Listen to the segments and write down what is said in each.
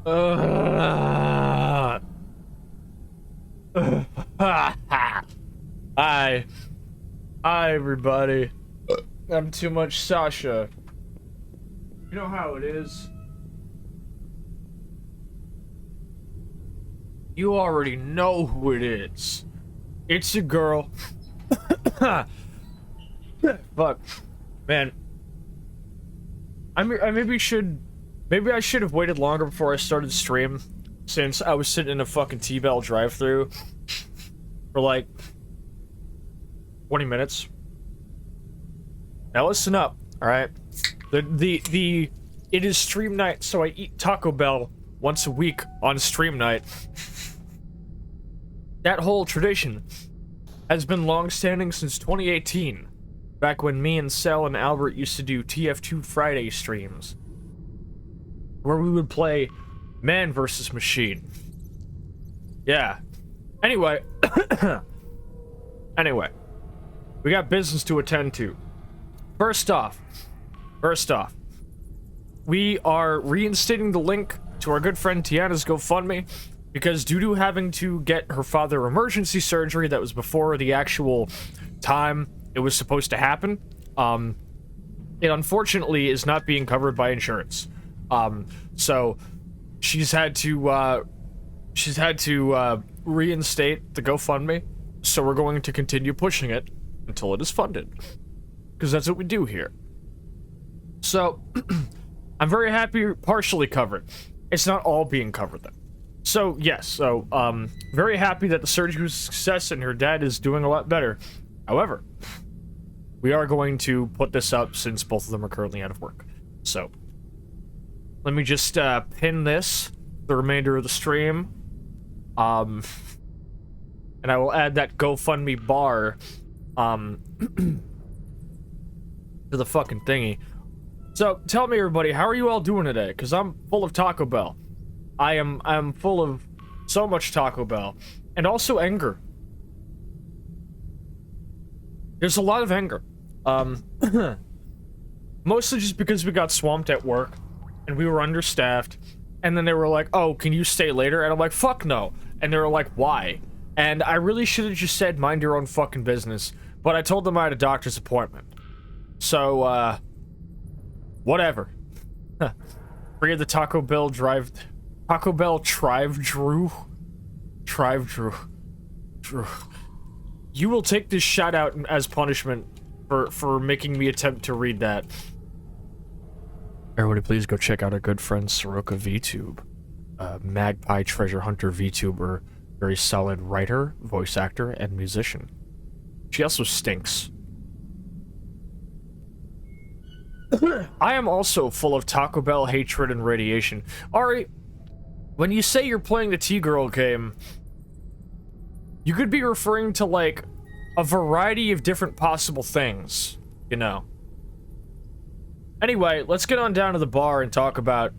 Uh, Hi. Hi, everybody. I'm too much Sascha. You know how it is. You already know who it is. It's your girl. Fuck. Man. Maybe I should have waited longer before I started stream, since I was sitting in a fucking T-Bell drive-thru for like 20 minutes. Now listen up, alright? It is stream night, so I eat Taco Bell once a week on stream night. That whole tradition has been long-standing since 2018, back when me and Sal and Albert used to do TF2 Friday streams, where we would play Man vs. Machine. Yeah. Anyway. Anyway. We got business to attend to. First off, we are reinstating the link to our good friend Tiana's GoFundMe, because due to having to get her father emergency surgery that was before the actual time it was supposed to happen, it unfortunately is not being covered by insurance. So she's had to reinstate the GoFundMe, so we're going to continue pushing it until it is funded, because that's what we do here. So I'm very happy you're partially covered. It's not all being covered though. So yes, very happy that the surgery was a success and her dad is doing a lot better. However, we are going to put this up since both of them are currently out of work. So let me just pin this the remainder of the stream. And I will add that GoFundMe bar to the fucking thingy. So tell me, everybody, how are you all doing today? Because I'm full of Taco Bell. I'm full of so much Taco Bell, and also anger. There's a lot of anger. Mostly just because we got swamped at work and we were understaffed, and then they were like, oh, can you stay later? And I'm like, fuck no. And they were like, why? And I really should have just said, mind your own fucking business, but I told them I had a doctor's appointment. So, whatever. Free of the Taco Bell Tribe Drew. You will take this shout out as punishment for making me attempt to read that. Everybody please go check out our good friend Soroka VTube. Magpie Treasure Hunter VTuber. Very solid writer, voice actor, and musician. She also stinks. I am also full of Taco Bell hatred and radiation. Ari, when you say you're playing the T-Girl game, you could be referring to, like, a variety of different possible things, you know. Anyway, let's get on down to the bar and talk about...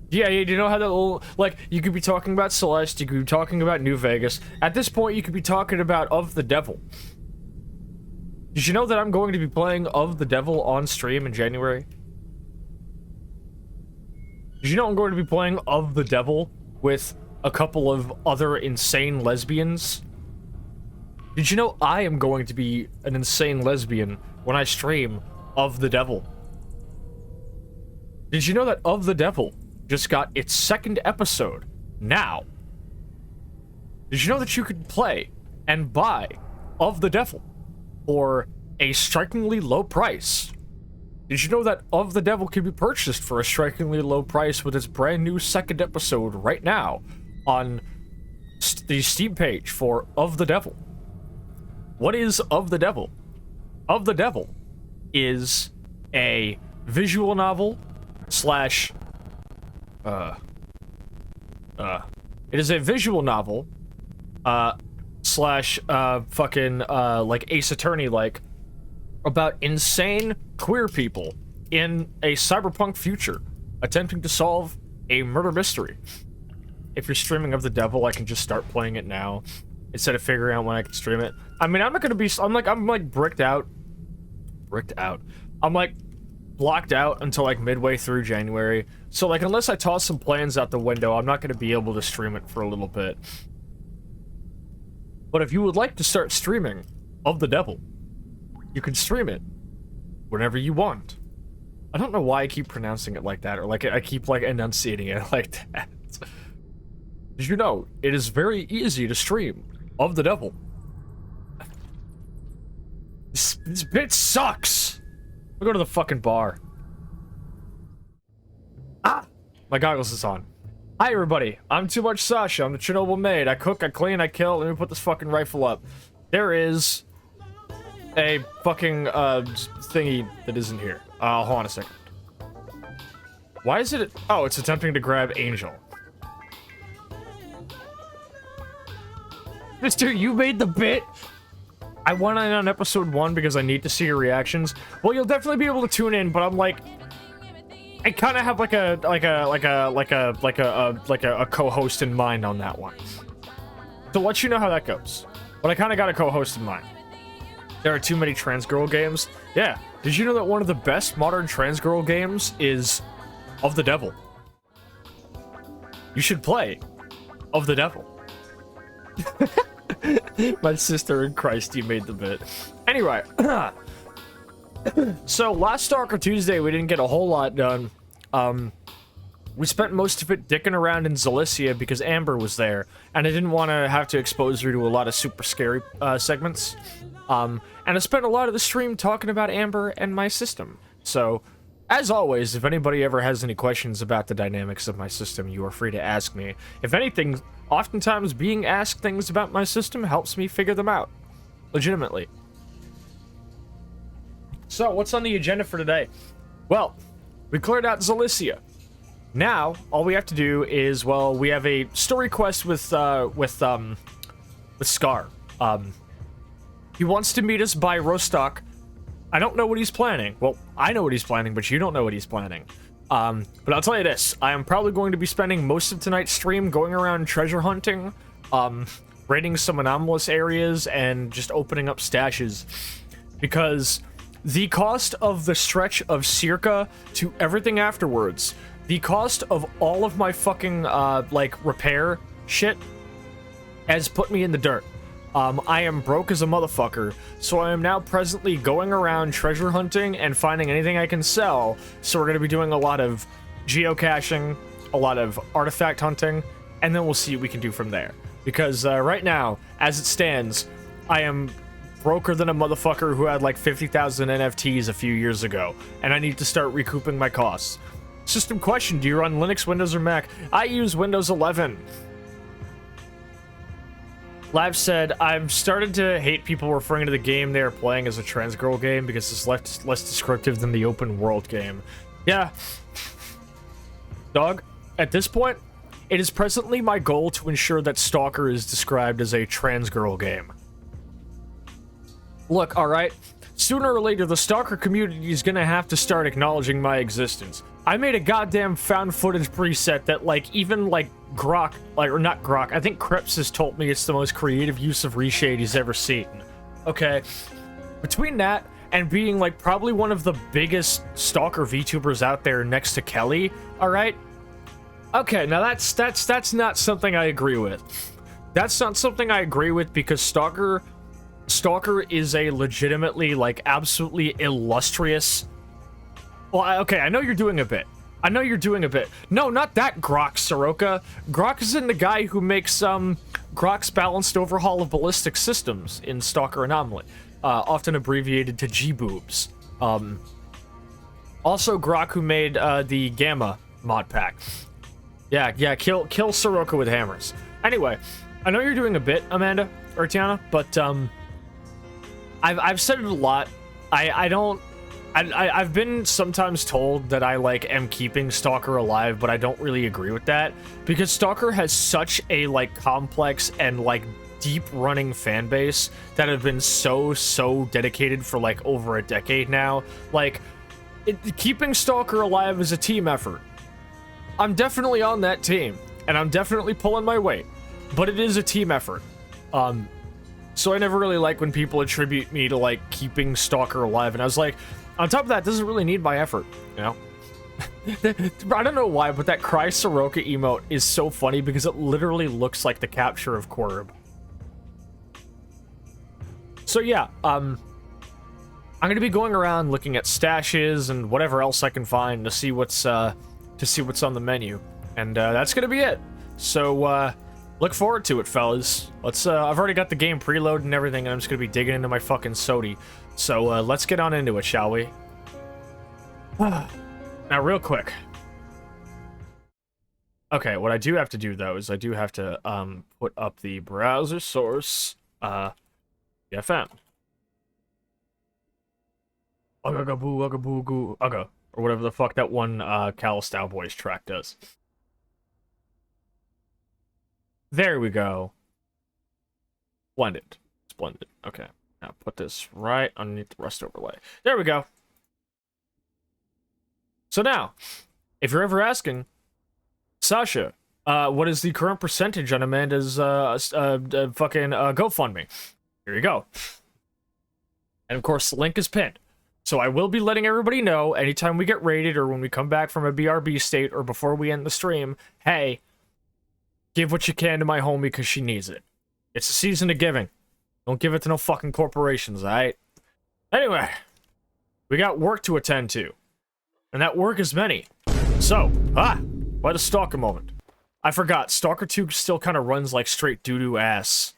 Yeah, do you know how that little... Like, you could be talking about Celeste, you could be talking about New Vegas. At this point, you could be talking about Of the Devil. Did you know that I'm going to be playing Of the Devil on stream in January? Did you know I'm going to be playing Of the Devil with a couple of other insane lesbians? Did you know I am going to be an insane lesbian when I stream Of the Devil? Did you know that Of the Devil just got its second episode now? Did you know that you could play and buy Of the Devil for a strikingly low price? Did you know that Of the Devil can be purchased for a strikingly low price with its brand new second episode right now on the Steam page for Of the Devil? What is Of the Devil? Of the Devil is a visual novel slash it is a visual novel slash fucking like Ace Attorney like about insane queer people in a cyberpunk future attempting to solve a murder mystery. If you're streaming Of the Devil, I can just start playing it now instead of figuring out when I can stream it. I mean, I'm not gonna be I'm like bricked out. I'm like blocked out until like midway through January. So like unless I toss some plans out the window, I'm not going to be able to stream it for a little bit. But if you would like to start streaming Of the Devil, you can stream it whenever you want. I don't know why I keep pronouncing it like that, or like I keep like enunciating it like that. Did you know it is very easy to stream Of the Devil? This bit sucks. I'll go to the fucking bar. Ah, my goggles is on. Hi everybody, I'm Too Much Sascha. I'm the Chernobyl maid. I cook, I clean, I kill. Let me put this fucking rifle up. There is a fucking thingy that isn't here. Hold on a second. Why is it? Oh, it's attempting to grab Angel. Mister, you made the bit. I went in on episode 1 because I need to see your reactions. Well, you'll definitely be able to tune in, but I'm like, I kind of have like a co-host in mind on that one. To let you know how that goes. But I kind of got a co-host in mind. There are too many trans girl games. Yeah. Did you know that one of the best modern trans girl games is Of the Devil? You should play Of the Devil. My sister in Christ, you made the bit. Anyway. So last Stalker Tuesday, we didn't get a whole lot done. We spent most of it dicking around in Zalicia because Amber was there, and I didn't want to have to expose her to a lot of super scary segments. And I spent a lot of the stream talking about Amber and my system. So, as always, if anybody ever has any questions about the dynamics of my system, you are free to ask me. If anything, oftentimes being asked things about my system helps me figure them out. Legitimately. So, what's on the agenda for today? Well, we cleared out Zalicia. Now, all we have to do is, well, we have a story quest with Scar. He wants to meet us by Rostock. I don't know what he's planning. Well, I know what he's planning, but you don't know what he's planning. But I'll tell you this. I am probably going to be spending most of tonight's stream going around treasure hunting, raiding some anomalous areas, and just opening up stashes. Because the cost of the stretch of Circa to everything afterwards, the cost of all of my fucking, like, repair shit has put me in the dirt. I am broke as a motherfucker, so I am now presently going around treasure hunting and finding anything I can sell, so we're going to be doing a lot of geocaching, a lot of artifact hunting, and then we'll see what we can do from there. Because, right now, as it stands, I am broker than a motherfucker who had like 50,000 NFTs a few years ago, and I need to start recouping my costs. System question, do you run Linux, Windows, or Mac? I use Windows 11. Lav said, I've started to hate people referring to the game they are playing as a trans girl game because it's less descriptive than the open world game. Yeah. Dog, at this point, it is presently my goal to ensure that Stalker is described as a trans girl game. Look, alright, sooner or later the Stalker community is gonna have to start acknowledging my existence. I made a goddamn found footage preset that, like, even, like, Grok, like, or not Grok, I think Kreps has told me it's the most creative use of reshade he's ever seen. Okay, between that and being, like, probably one of the biggest Stalker VTubers out there next to Kelly, alright? Okay, now that's not something I agree with. That's not something I agree with because Stalker is a legitimately, like, absolutely illustrious... Well, okay, I know you're doing a bit. No, not that Grok, Soroka. Grok is in the guy who makes, Grok's Balanced Overhaul of Ballistic Systems in Stalker Anomaly. Often abbreviated to G-Boobs. Also Grok who made, the Gamma mod pack. Yeah, kill Soroka with hammers. Anyway, I know you're doing a bit, Amanda, or Tiana, but, I've said it a lot. I've been sometimes told that I, like, am keeping Stalker alive, but I don't really agree with that. Because Stalker has such a, like, complex and, like, deep-running fan base that have been so dedicated for, like, over a decade now. Like, keeping Stalker alive is a team effort. I'm definitely on that team, and I'm definitely pulling my weight. But it is a team effort. So I never really like when people attribute me to, like, keeping Stalker alive. And I was like, on top of that, it doesn't really need my effort, you know? I don't know why, but that Cry Soroka emote is so funny because it literally looks like the capture of Korb. So yeah, I'm gonna be going around looking at stashes and whatever else I can find to see what's on the menu. And that's gonna be it. So look forward to it, fellas. Let's I've already got the game preloaded and everything, and I'm just gonna be digging into my fucking sody. So let's get on into it, shall we? Now, real quick. Okay, what I do have to do though is I do have to put up the browser source FM. Ugga boo, ugga boo goo, ugga, or whatever the fuck that one Cal Style Boys track does. There we go. Splendid. Splendid. Okay. Now put this right underneath the rust overlay. There we go. So now, if you're ever asking, Sascha, what is the current percentage on Amanda's fucking GoFundMe? Here you go. And of course, the link is pinned. So I will be letting everybody know anytime we get raided or when we come back from a BRB state or before we end the stream, hey, give what you can to my homie because she needs it. It's a season of giving. Don't give it to no fucking corporations, alright? Anyway, we got work to attend to. And that work is many. So, quite a Stalker moment. I forgot, Stalker 2 still kind of runs like straight doo-doo ass.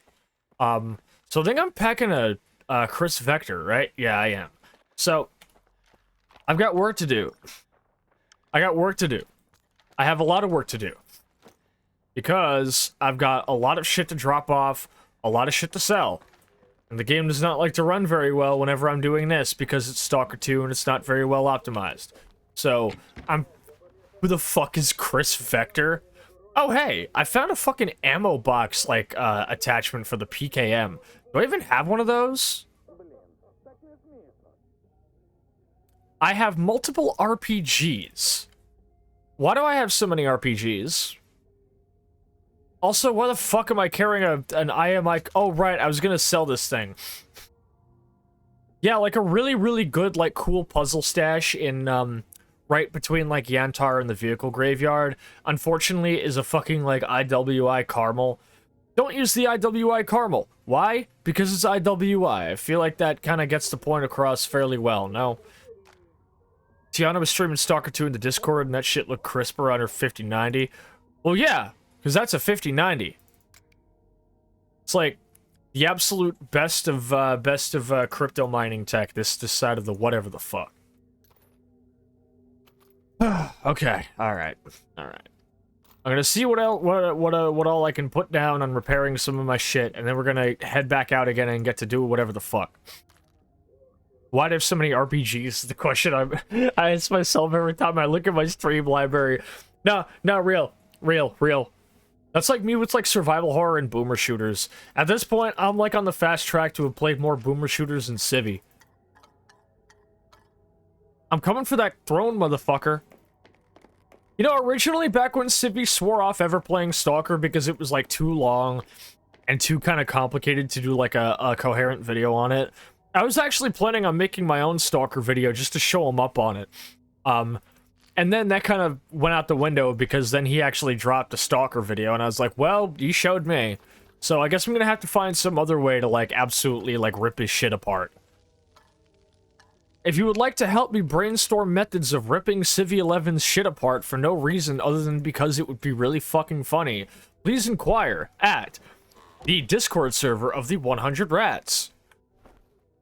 So I think I'm packing a Chris Vector, right? Yeah, I am. So, I've got work to do. I got work to do. I have a lot of work to do. Because I've got a lot of shit to drop off, a lot of shit to sell. And the game does not like to run very well whenever I'm doing this because it's Stalker 2 and it's not very well optimized. So, who the fuck is Chris Vector? Oh, hey, I found a fucking ammo box, like, attachment for the PKM. Do I even have one of those? I have multiple RPGs. Why do I have so many RPGs? Also, why the fuck am I carrying an IMI? Oh, right, I was gonna sell this thing. Yeah, like a really, really good, like, cool puzzle stash in, right between, like, Yantar and the vehicle graveyard. Unfortunately, is a fucking, like, IWI caramel. Don't use the IWI caramel. Why? Because it's IWI. I feel like that kind of gets the point across fairly well, no? Tiana was streaming Stalker 2 in the Discord, and that shit looked crisper on her 5090. Well, yeah, because that's a 5090. It's like the absolute best of crypto mining tech. This side of the whatever the fuck. Okay, all right. I'm gonna see what all I can put down on repairing some of my shit, and then we're gonna head back out again and get to do whatever the fuck. Why do I have so many RPGs is the question I ask myself every time I look at my stream library. No, real. That's like me with like survival horror and boomer shooters. At this point, I'm like on the fast track to have played more boomer shooters than Civi. I'm coming for that throne, motherfucker. You know, originally, back when Civi swore off ever playing Stalker because it was, like, too long and too kind of complicated to do, like, a coherent video on it, I was actually planning on making my own Stalker video just to show him up on it. And then that kind of went out the window because then he actually dropped a Stalker video, and I was like, well, you showed me. So I guess I'm gonna have to find some other way to, like, absolutely, like, rip his shit apart. If you would like to help me brainstorm methods of ripping Civi 11's shit apart for no reason other than because it would be really fucking funny, please inquire at the Discord server of the 100 Rats.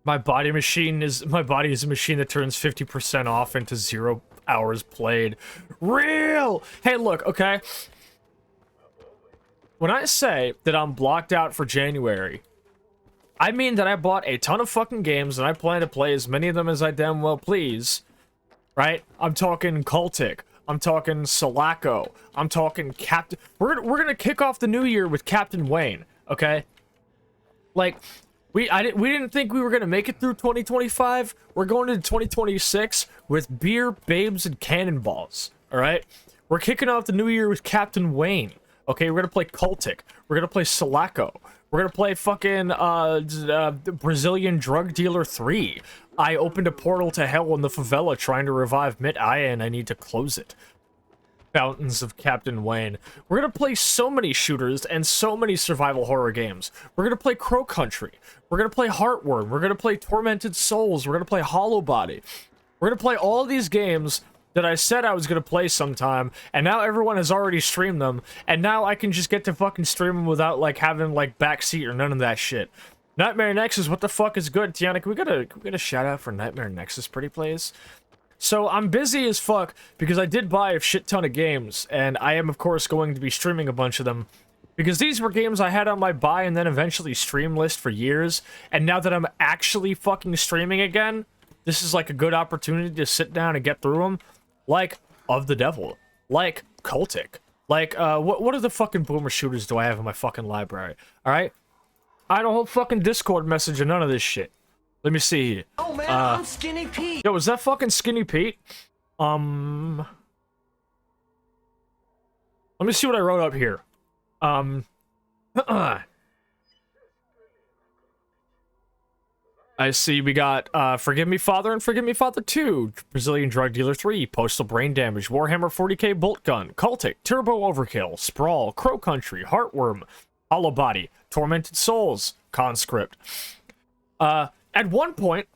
My body is a machine that turns 50% off into 0 hours played. Real! Hey, look, okay? When I say that I'm blocked out for January, I mean that I bought a ton of fucking games and I plan to play as many of them as I damn well please. Right? I'm talking Cultic. I'm talking Sulaco. I'm talking Captain... We're gonna kick off the new year with Captain Wayne, okay? Like, we didn't think we were gonna make it through 2025. We're going into 2026 with beer, babes, and cannonballs, alright? We're kicking off the new year with Captain Wayne, okay? We're gonna play Cultic. We're gonna play Sulaco. We're gonna play fucking Brazilian Drug Dealer 3. I opened a portal to hell in the favela trying to revive Mid-Aya and I need to close it. Fountains of Captain Wayne. We're gonna play so many shooters and so many survival horror games. We're gonna play Crow Country. We're gonna play Heartworm. We're gonna play Tormented Souls. We're gonna play Hollow Body. We're gonna play all these games that I said I was gonna play sometime, and now everyone has already streamed them, and now I can just get to fucking stream them without, like, having, like, backseat or none of that shit. Nightmare Nexus, what the fuck is good? Tiana, can we get a shout out for Nightmare Nexus, pretty please? So, I'm busy as fuck, because I did buy a shit ton of games, and I am, of course, going to be streaming a bunch of them, because these were games I had on my buy and then eventually stream list for years, and now that I'm actually fucking streaming again, this is, like, a good opportunity to sit down and get through them. Like, Of the Devil. Like, Cultic. Like, what are the fucking boomer shooters do I have in my fucking library? Alright? I had a whole fucking Discord message and none of this shit. Let me see here. Oh man, I'm Skinny Pete! Yo, was that fucking Skinny Pete? Let me see what I wrote up here. I see we got Forgive Me Father and Forgive Me Father 2, Brazilian Drug Dealer 3, Postal Brain Damage, Warhammer 40k Bolt Gun, Cultic, Turbo Overkill, Sprawl, Crow Country, Heartworm, Hollow Body, Tormented Souls, Conscript. At one point,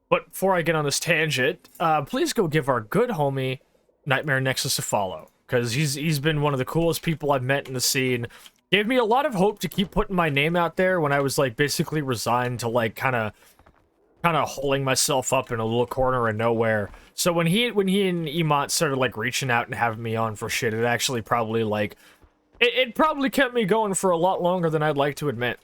but before I get on this tangent, please go give our good homie Nightmare Nexus a follow, because he's been one of the coolest people I've met in the scene. Gave me a lot of hope to keep putting my name out there when I was, like, basically resigned to, like, kind of holding myself up in a little corner of nowhere. So when he and Emont started, like, reaching out and having me on for shit, it actually probably, like, it probably kept me going for a lot longer than I'd like to admit.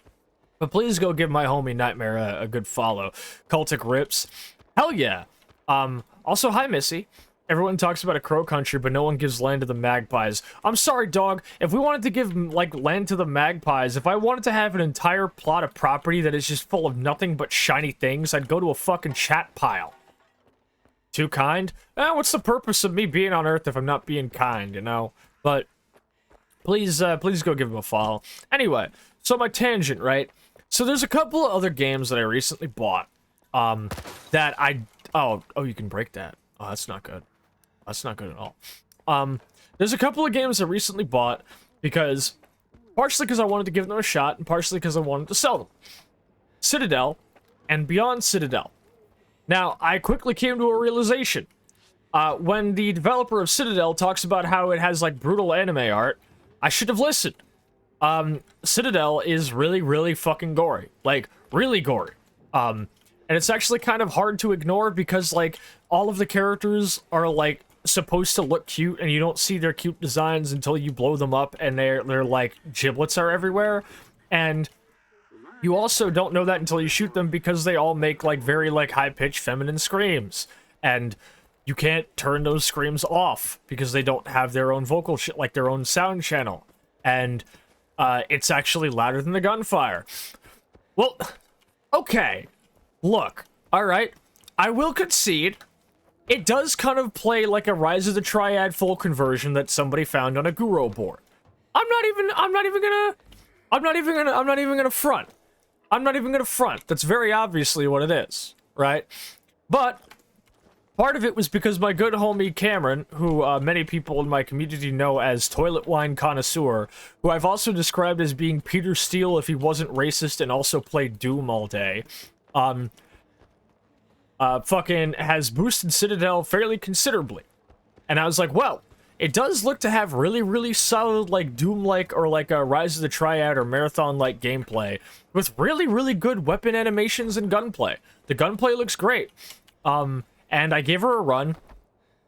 But please go give my homie Nightmare a good follow. Cultic rips. Hell yeah. Also, hi, Missy. Everyone talks about a Crow Country, but no one gives land to the Magpies. I'm sorry, dog. If we wanted to give, like, land to the Magpies, if I wanted to have an entire plot of property that is just full of nothing but shiny things, I'd go to a fucking chat pile. Too kind? What's the purpose of me being on Earth if I'm not being kind, you know? But please go give him a follow. Anyway, so my tangent, right? So there's a couple of other games that I recently bought, that I... Oh, you can break that. Oh, that's not good. That's not good at all. There's a couple of games I recently bought because, partially because I wanted to give them a shot, and partially because I wanted to sell them. Citadel, and Beyond Citadel. Now, I quickly came to a realization. When the developer of Citadel talks about how it has, like, brutal anime art, I should have listened. Citadel is really, really fucking gory. Like, really gory. And it's actually kind of hard to ignore because, like, all of the characters are, like, supposed to look cute, and you don't see their cute designs until you blow them up, and they're like, giblets are everywhere. And you also don't know that until you shoot them because they all make, like, very, like, high-pitched feminine screams. And you can't turn those screams off because they don't have their own vocal like, their own sound channel. And, it's actually louder than the gunfire. Well, okay. Look, alright, I will concede, it does kind of play like a Rise of the Triad full conversion that somebody found on a Guro board. I'm not even gonna front. I'm not even gonna front. That's very obviously what it is, right? But part of it was because my good homie Cameron, who many people in my community know as Toilet Wine Connoisseur, who I've also described as being Peter Steele if he wasn't racist and also played Doom all day, fucking has boosted Citadel fairly considerably. And I was like, well, it does look to have really, really solid, like, Doom-like, or like a Rise of the Triad or Marathon-like gameplay, with really, really good weapon animations and gunplay. The gunplay looks great. And I gave her a run,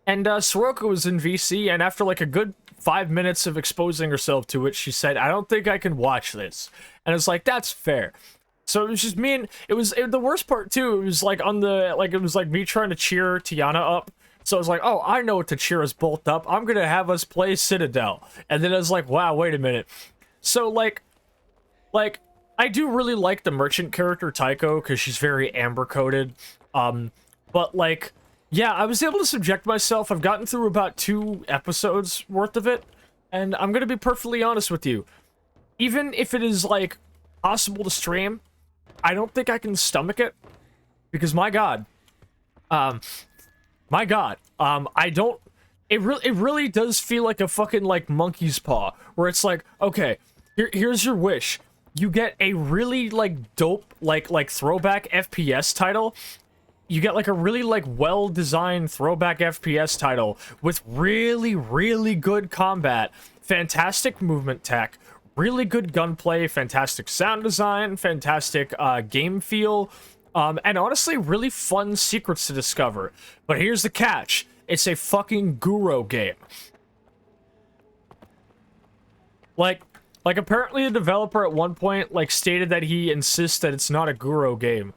and Soroka was in VC, and after, like, a good 5 minutes of exposing herself to it, she said, I don't think I can watch this. And it's like, that's fair. So it was just me and the worst part too, it was like it was like me trying to cheer Tiana up. So I was like, oh, I know what to cheer us both up. I'm gonna have us play Citadel. And then I was like, wow, wait a minute. So like I do really like the merchant character Tycho because she's very amber coated. But like, yeah, I was able to subject myself. I've gotten through about 2 episodes worth of it, and I'm gonna be perfectly honest with you. Even if it is like possible to stream. I don't think I can stomach it because my God, I don't. It really does feel like a fucking like monkey's paw, where it's like, okay, here's your wish. You get a really like dope like throwback FPS title. You get like a really like well-designed throwback FPS title with really good combat, fantastic movement tech, really good gunplay, fantastic sound design, fantastic game feel, and honestly really fun secrets to discover. But here's the catch. It's a fucking Guro game. Like apparently the developer at one point like stated that he insists that it's not a Guro game.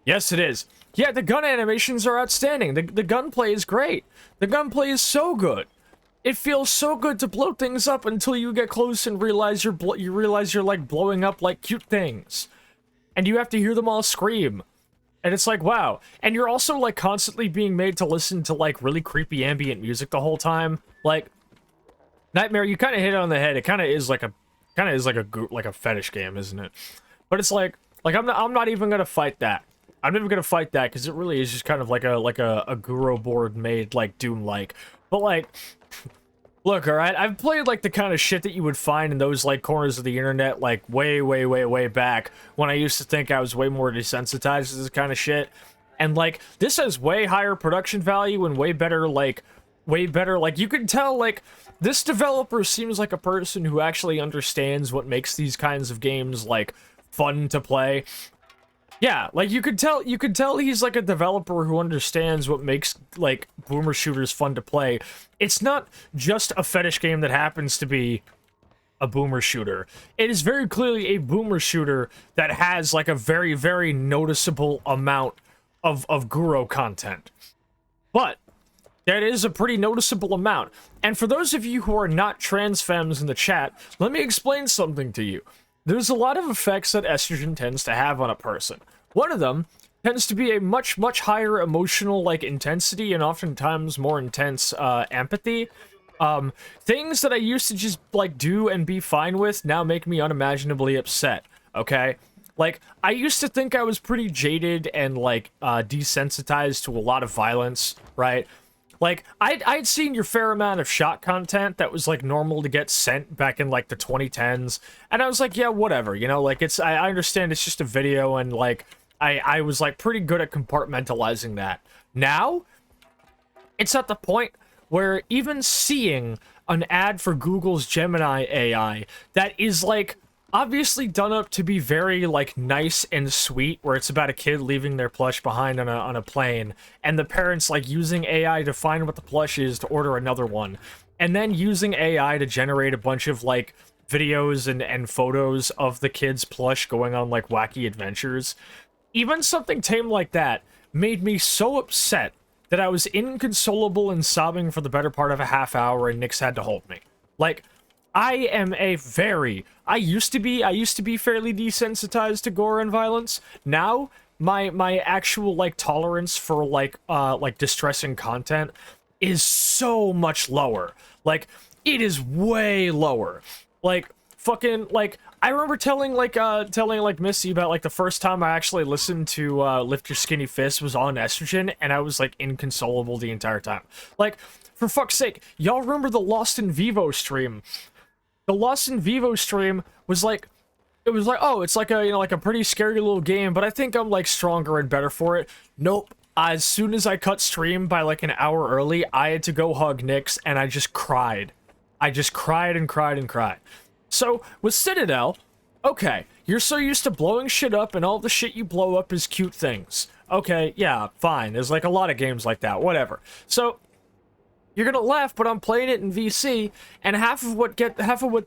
Yes, it is. Yeah, the gun animations are outstanding. The gunplay is great. The gunplay is so good. It feels so good to blow things up until you get close and realize you're like blowing up like cute things, and you have to hear them all scream, and it's like wow. And you're also like constantly being made to listen to like really creepy ambient music the whole time. Like Nightmare, you kind of hit it on the head. It kind of is like a fetish game, isn't it? But it's like I'm not even gonna fight that. I'm never gonna fight that because it really is just kind of like a Guro board made like Doom-like. But like, look, all right, I've played like the kind of shit that you would find in those like corners of the internet like way back when I used to think I was way more desensitized to this kind of shit. And like this has way higher production value and way better like you can tell like this developer seems like a person who actually understands what makes these kinds of games like fun to play. Yeah, like you could tell he's like a developer who understands what makes like boomer shooters fun to play. It's not just a fetish game that happens to be a boomer shooter. It is very clearly a boomer shooter that has like a very noticeable amount of Guro content. But that is a pretty noticeable amount. And for those of you who are not trans femmes in the chat, let me explain something to you. There's a lot of effects that estrogen tends to have on a person. One of them tends to be a much higher emotional like intensity and oftentimes more intense empathy. Things that I used to just like do and be fine with now make me unimaginably upset, okay? Like, I used to think I was pretty jaded and like desensitized to a lot of violence, right? Like, I'd seen your fair amount of shot content that was, like, normal to get sent back in, like, the 2010s. And I was like, yeah, whatever, you know? Like, I understand it's just a video, and, like, I was, like, pretty good at compartmentalizing that. Now, it's at the point where even seeing an ad for Google's Gemini AI that is, like, obviously done up to be very like nice and sweet, where it's about a kid leaving their plush behind on a plane, and the parents like using AI to find what the plush is to order another one, and then using AI to generate a bunch of like videos and photos of the kid's plush going on like wacky adventures. Even something tame like that made me so upset that I was inconsolable and sobbing for the better part of a half hour, and Nyx had to hold me. Like, I used to be fairly desensitized to gore and violence. Now, my actual, like, tolerance for, like distressing content is so much lower. Like, it is way lower. Like, fucking, like, I remember telling Missy about, like, the first time I actually listened to, Lift Your Skinny Fist was on estrogen, and I was, like, inconsolable the entire time. Like, for fuck's sake, y'all remember the Lost in Vivo stream? The Lost in Vivo stream was like, it was like, oh, it's like a, you know, like a pretty scary little game, but I think I'm like stronger and better for it. Nope. As soon as I cut stream by like an hour early, I had to go hug Nyx, and I just cried. I just cried and cried and cried. So with Citadel, okay, you're so used to blowing shit up, and all the shit you blow up is cute things. Okay, yeah, fine. There's like a lot of games like that, whatever. So you're gonna laugh, but I'm playing it in VC, and half of what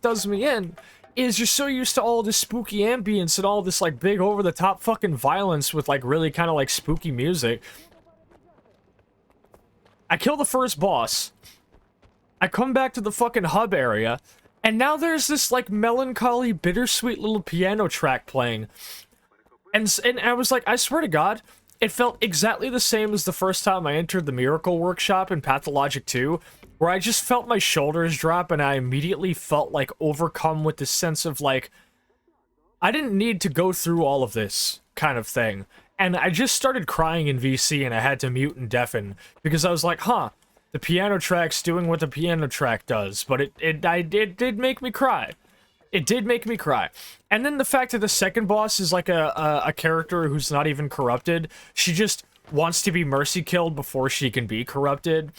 does me in is you're so used to all this spooky ambience and all this like big over-the-top fucking violence with like really kind of like spooky music. I kill the first boss. I come back to the fucking hub area, and now there's this like melancholy, bittersweet little piano track playing. And I was like, I swear to God, it felt exactly the same as the first time I entered the Miracle Workshop in Pathologic 2, where I just felt my shoulders drop, and I immediately felt, like, overcome with this sense of, like, I didn't need to go through all of this kind of thing. And I just started crying in VC and I had to mute and deafen because I was like, huh, the piano track's doing what the piano track does, but it did make me cry. It did make me cry. And then the fact that the second boss is like a character who's not even corrupted, she just wants to be mercy killed before she can be corrupted.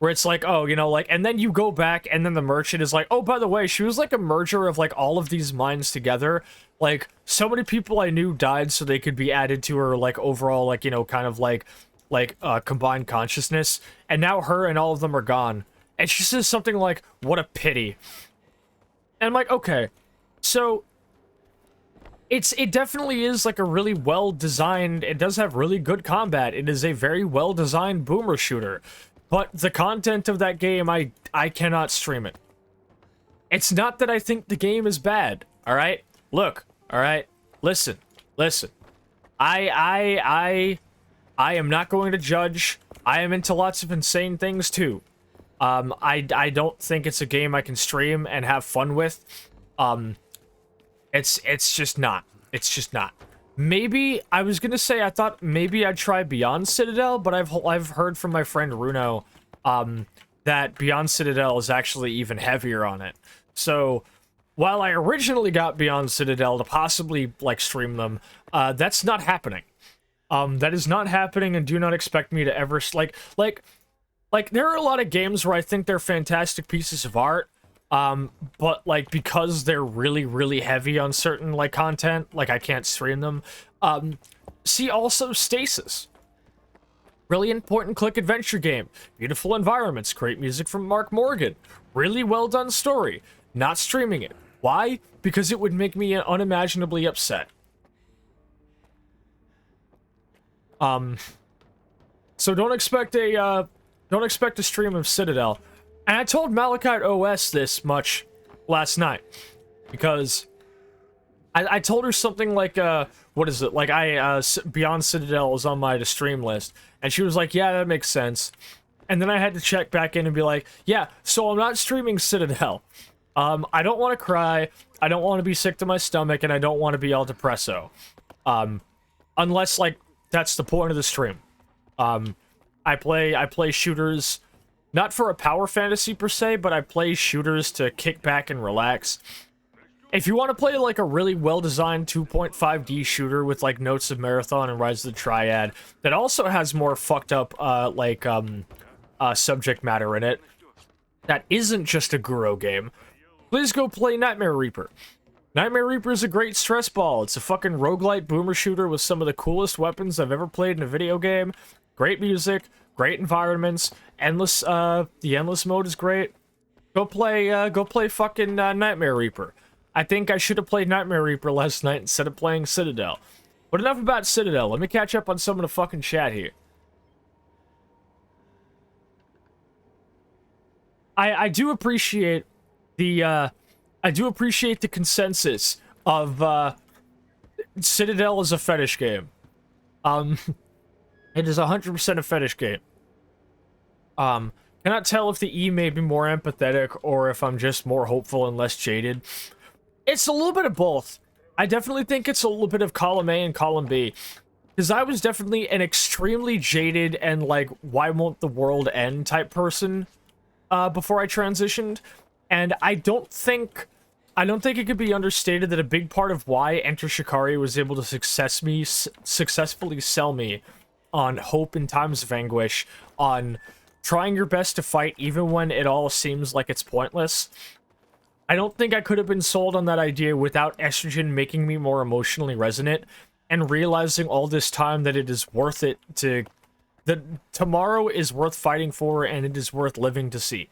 Where it's like, oh, you know, like, and then you go back and then the merchant is like, oh, by the way, she was like a merger of like all of these mines together. Like, so many people I knew died so they could be added to her, like, overall, like, you know, kind of like combined consciousness. And now her and all of them are gone. And she says something like, what a pity. And I'm like, okay, so it definitely is like a really well-designed, it does have really good combat. It is a very well-designed boomer shooter. But the content of that game, I cannot stream it. It's not that I think the game is bad, alright? Look, alright? Listen. I am not going to judge. I am into lots of insane things too. I don't think it's a game I can stream and have fun with. It's just not. It's just not. Maybe, I was gonna say, I thought maybe I'd try Beyond Citadel, but I've heard from my friend Runo, that Beyond Citadel is actually even heavier on it. So, while I originally got Beyond Citadel to possibly, like, stream them, that's not happening. That is not happening, and do not expect me to ever, like, there are a lot of games where I think they're fantastic pieces of art, but, like, because they're really, really heavy on certain, like, content, like, I can't stream them. See also Stasis. Really important click adventure game. Beautiful environments. Great music from Mark Morgan. Really well done story. Not streaming it. Why? Because it would make me unimaginably upset. So don't expect a stream of Citadel. And I told Malachite OS this much last night, because I told her something like, what is it? Like, Beyond Citadel is on my to stream list, and she was like, yeah, that makes sense. And then I had to check back in and be like, yeah, so I'm not streaming Citadel. I don't want to cry, I don't want to be sick to my stomach, and I don't want to be all depresso. Unless, like, that's the point of the stream. I play shooters, not for a power fantasy per se, but I play shooters to kick back and relax. If you want to play like a really well-designed 2.5D shooter with like Notes of Marathon and Rise of the Triad that also has more fucked up subject matter in it, that isn't just a Guro game, please go play Nightmare Reaper. Nightmare Reaper is a great stress ball. It's a fucking roguelite boomer shooter with some of the coolest weapons I've ever played in a video game. Great music, great environments, endless, the endless mode is great. Go play fucking Nightmare Reaper. I think I should have played Nightmare Reaper last night instead of playing Citadel. But enough about Citadel. Let me catch up on some of the fucking chat here. I do appreciate the consensus of Citadel is a fetish game. It is 100% a fetish game. Cannot tell if the E made me more empathetic or if I'm just more hopeful and less jaded. It's a little bit of both. I definitely think it's a little bit of column A and column B. Because I was definitely an extremely jaded and, like, why won't the world end type person before I transitioned. And I don't think it could be understated that a big part of why Enter Shikari was able to successfully sell me on hope in times of anguish, on trying your best to fight even when it all seems like it's pointless. I don't think I could have been sold on that idea without estrogen making me more emotionally resonant and realizing all this time that it is worth it that tomorrow is worth fighting for and it is worth living to see.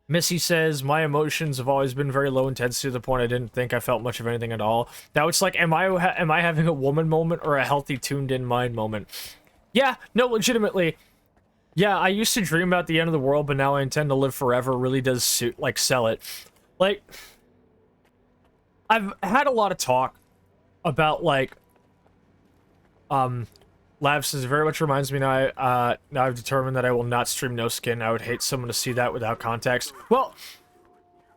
Missy says, my emotions have always been very low intensity to the point I didn't think I felt much of anything at all. Now it's like, am I having a woman moment or a healthy tuned in mind moment? Yeah, no, legitimately. Yeah, I used to dream about the end of the world, but now I intend to live forever really does suit, like, sell it. Like, I've had a lot of talk about, like, Lav says, very much reminds me now I've determined that I will not stream no skin. I would hate someone to see that without context. Well,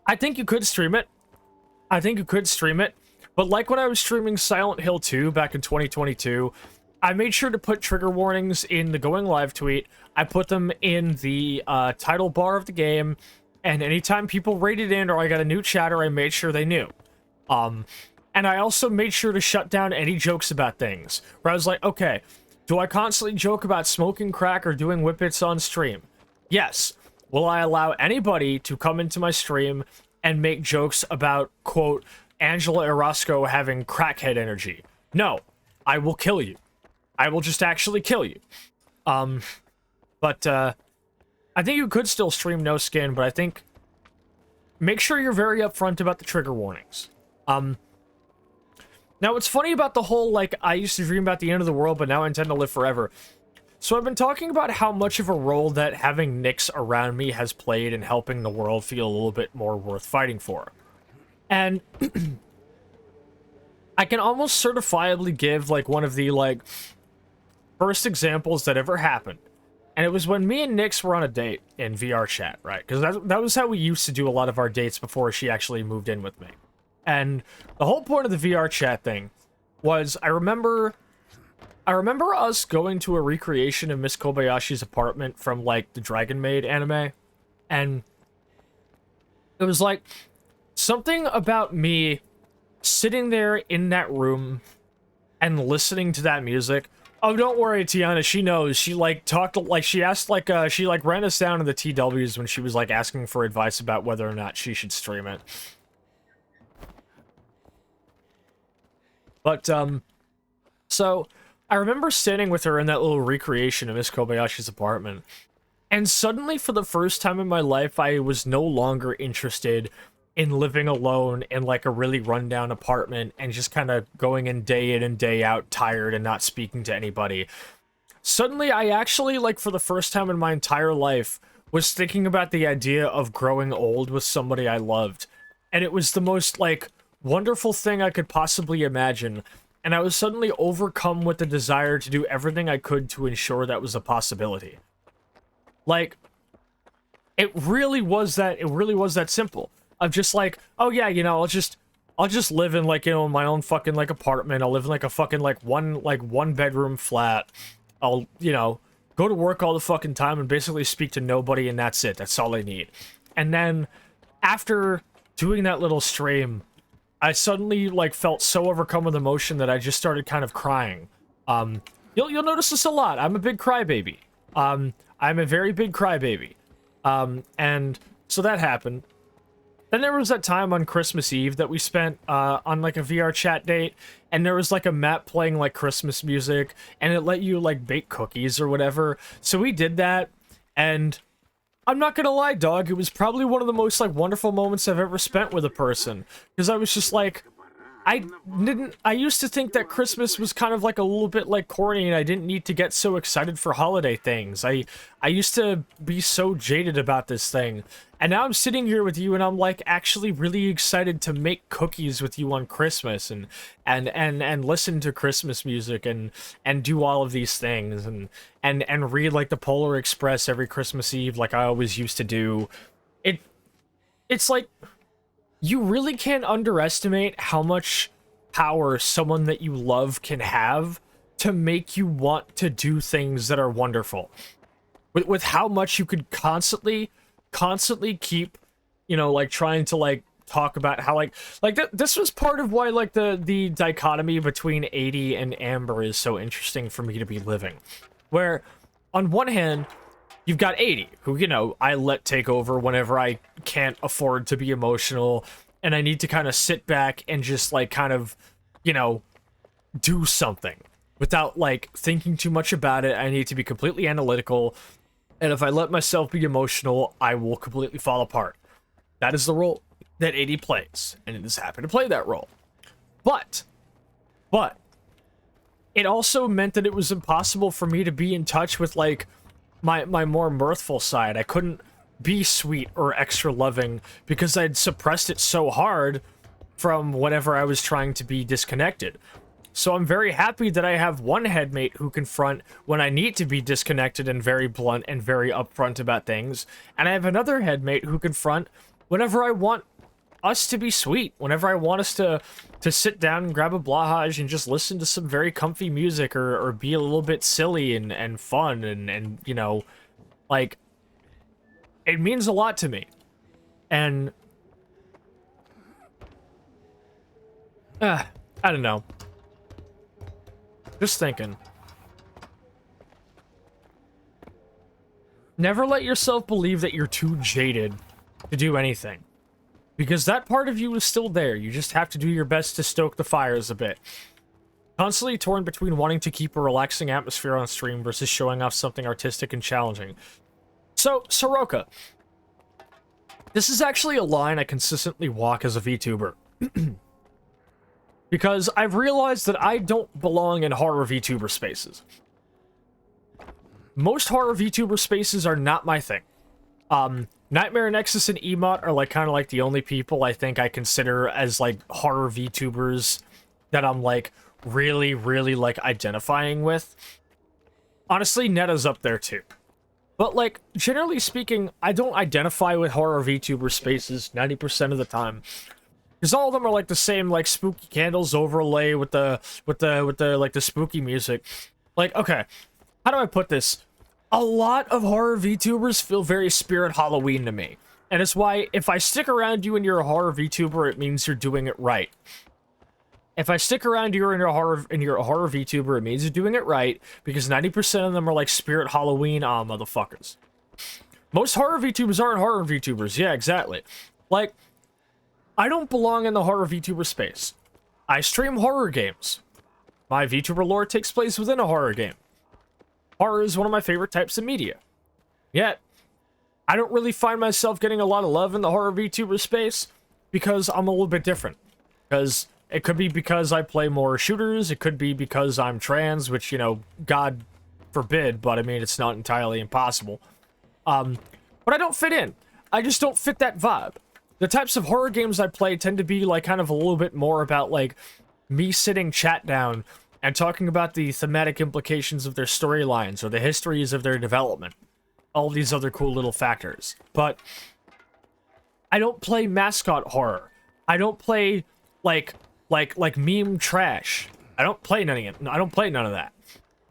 I think you could stream it. I think you could stream it, but like when I was streaming Silent Hill 2 back in 2022, I made sure to put trigger warnings in the going live tweet. I put them in the title bar of the game, and anytime people rated in or I got a new chatter, I made sure they knew. And I also made sure to shut down any jokes about things, where I was like, okay, do I constantly joke about smoking crack or doing whippets on stream? Yes. Will I allow anybody to come into my stream and make jokes about, quote, Angela Orozco having crackhead energy? No. I will kill you. I will just actually kill you. But I think you could still stream no skin, but I think make sure you're very upfront about the trigger warnings. Now, what's funny about the whole, like, I used to dream about the end of the world, but now I intend to live forever. So I've been talking about how much of a role that having Nyx around me has played in helping the world feel a little bit more worth fighting for. And I can almost certifiably give, like, one of the, like, first examples that ever happened. And it was when me and Nyx were on a date in VR chat, right? Because that was how we used to do a lot of our dates before she actually moved in with me. And the whole point of the VR chat thing was I remember us going to a recreation of Miss Kobayashi's apartment from, like, the Dragon Maid anime. And it was, like, something about me sitting there in that room and listening to that music. Oh, don't worry, Tiana, she knows. She, like, talked, like, she asked, like, she, like, ran us down in the TWs when she was, like, asking for advice about whether or not she should stream it. But, so I remember standing with her in that little recreation of Miss Kobayashi's apartment, and suddenly, for the first time in my life, I was no longer interested in living alone in, like, a really rundown apartment and just kind of going in and day out, tired and not speaking to anybody. Suddenly, I actually, like, for the first time in my entire life, was thinking about the idea of growing old with somebody I loved. And it was the most, like, wonderful thing I could possibly imagine, and I was suddenly overcome with the desire to do everything I could to ensure that was a possibility. Like, it really was that simple. Of just like, oh yeah, you know, I'll just live in, like, you know, my own fucking, like, apartment. I'll live in, like, a fucking, like, one bedroom flat. I'll, you know, go to work all the fucking time and basically speak to nobody, and that's it. That's all I need. And then after doing that little stream, I suddenly, like, felt so overcome with emotion that I just started kind of crying. You'll notice this a lot. I'm a big crybaby. I'm a very big crybaby. And so that happened. Then there was that time on Christmas Eve that we spent on, like, a VR chat date, and there was, like, a map playing, like, Christmas music, and it let you, like, bake cookies or whatever. So we did that, and I'm not gonna lie, dog, it was probably one of the most, like, wonderful moments I've ever spent with a person. Because I was just like, I used to think that Christmas was kind of, like, a little bit, like, corny, and I didn't need to get so excited for holiday things. I used to be so jaded about this thing. And now I'm sitting here with you, and I'm, like, actually really excited to make cookies with you on Christmas, and listen to Christmas music, and do all of these things, and read, like, the Polar Express every Christmas Eve, like I always used to do. It's like, you really can't underestimate how much power someone that you love can have to make you want to do things that are wonderful. With how much you could constantly keep, you know, like, trying to, like, talk about how, this was part of why, like, the dichotomy between 80 and Amber is so interesting for me to be living. Where, on one hand, you've got 80, who, you know, I let take over whenever I can't afford to be emotional, and I need to kind of sit back and just, like, kind of, you know, do something. Without, like, thinking too much about it, I need to be completely analytical, and if I let myself be emotional, I will completely fall apart. That is the role that 80 plays, and it has happened to play that role. But, it also meant that it was impossible for me to be in touch with, like, my more mirthful side. I couldn't be sweet or extra loving because I'd suppressed it so hard from whenever I was trying to be disconnected. So I'm very happy that I have one headmate who can front when I need to be disconnected and very blunt and very upfront about things, and I have another headmate who can front whenever I want us to be sweet, whenever I want us to sit down and grab a blahage and just listen to some very comfy music or be a little bit silly and fun and you know, like, it means a lot to me. And I don't know. Just thinking. Never let yourself believe that you're too jaded to do anything. Because that part of you is still there. You just have to do your best to stoke the fires a bit. Constantly torn between wanting to keep a relaxing atmosphere on stream versus showing off something artistic and challenging. So, Soroka. This is actually a line I consistently walk as a VTuber. Because I've realized that I don't belong in horror VTuber spaces. Most horror VTuber spaces are not my thing. Nightmare Nexus and Emot are like kind of like the only people I think I consider as like horror VTubers that I'm like really like identifying with. Honestly, Netta's up there too. But like generally speaking, I don't identify with horror VTuber spaces 90% of the time. Because all of them are like the same like spooky candles overlay with the like the spooky music. Like, okay, how do I put this? A lot of horror VTubers feel very Spirit Halloween to me. And it's why if I stick around you and you're a horror VTuber, it means you're doing it right. If I stick around you and you're a horror VTuber, it means you're doing it right, because 90% of them are like Spirit Halloween motherfuckers. Most horror VTubers aren't horror VTubers. Yeah, exactly. Like, I don't belong in the horror VTuber space. I stream horror games. My VTuber lore takes place within a horror game. Horror is one of my favorite types of media. Yet, I don't really find myself getting a lot of love in the horror VTuber space because I'm a little bit different. Because it could be because I play more shooters, it could be because I'm trans, which, you know, God forbid, but I mean, it's not entirely impossible. But I don't fit in. I just don't fit that vibe. The types of horror games I play tend to be like kind of a little bit more about like me sitting chat down and talking about the thematic implications of their storylines or the histories of their development. All these other cool little factors. But I don't play mascot horror. I don't play like meme trash. I don't play none of that.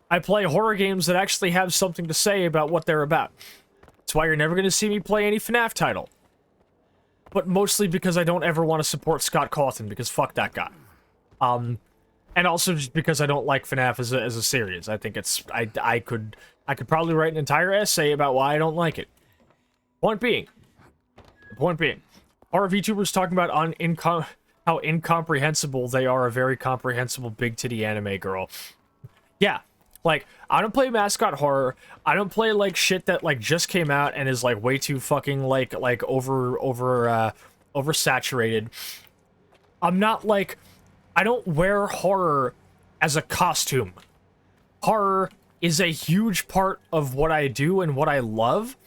I play horror games that actually have something to say about what they're about. That's why you're never going to see me play any FNAF title. But mostly because I don't ever want to support Scott Cawthon, because fuck that guy. And also just because I don't like FNAF as a series. I think it's I could probably write an entire essay about why I don't like it. Point being, horror VTubers talking about how incomprehensible they are a very comprehensible big titty anime girl. Yeah, like I don't play mascot horror. I don't play like shit that like just came out and is like way too fucking like oversaturated. I'm not like, I don't wear horror as a costume. Horror is a huge part of what I do and what I love.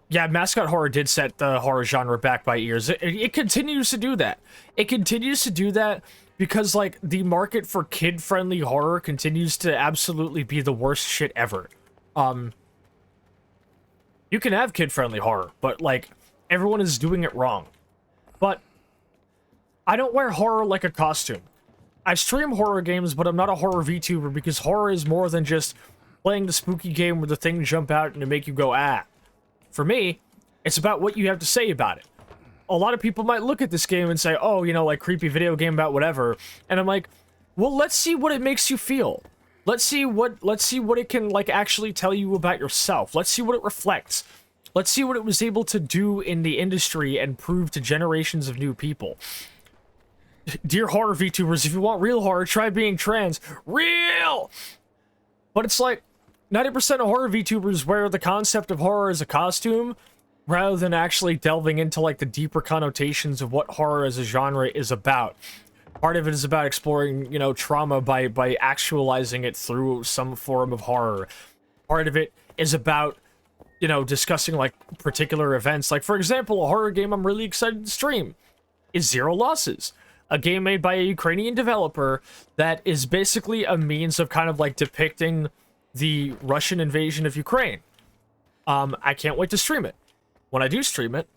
Yeah, mascot horror did set the horror genre back by years. It continues to do that. It continues to do that because, like, the market for kid-friendly horror continues to absolutely be the worst shit ever. You can have kid-friendly horror, but, like, everyone is doing it wrong. But I don't wear horror like a costume. I stream horror games, but I'm not a horror VTuber because horror is more than just playing the spooky game where the things jump out and to make you go, ah. For me, it's about what you have to say about it. A lot of people might look at this game and say, oh, you know, like, creepy video game about whatever. And I'm like, well, let's see what it makes you feel. Let's see what it can, like, actually tell you about yourself. Let's see what it reflects. Let's see what it was able to do in the industry and prove to generations of new people. Dear horror VTubers, if you want real horror, try being trans. Real! But it's like, 90% of horror VTubers wear the concept of horror as a costume, rather than actually delving into, like, the deeper connotations of what horror as a genre is about. Part of it is about exploring, you know, trauma by actualizing it through some form of horror. Part of it is about, you know, discussing, like, particular events. Like, for example, a horror game I'm really excited to stream is Zero Losses. A game made by a Ukrainian developer that is basically a means of kind of, like, depicting the Russian invasion of Ukraine. I can't wait to stream it. When I do stream it,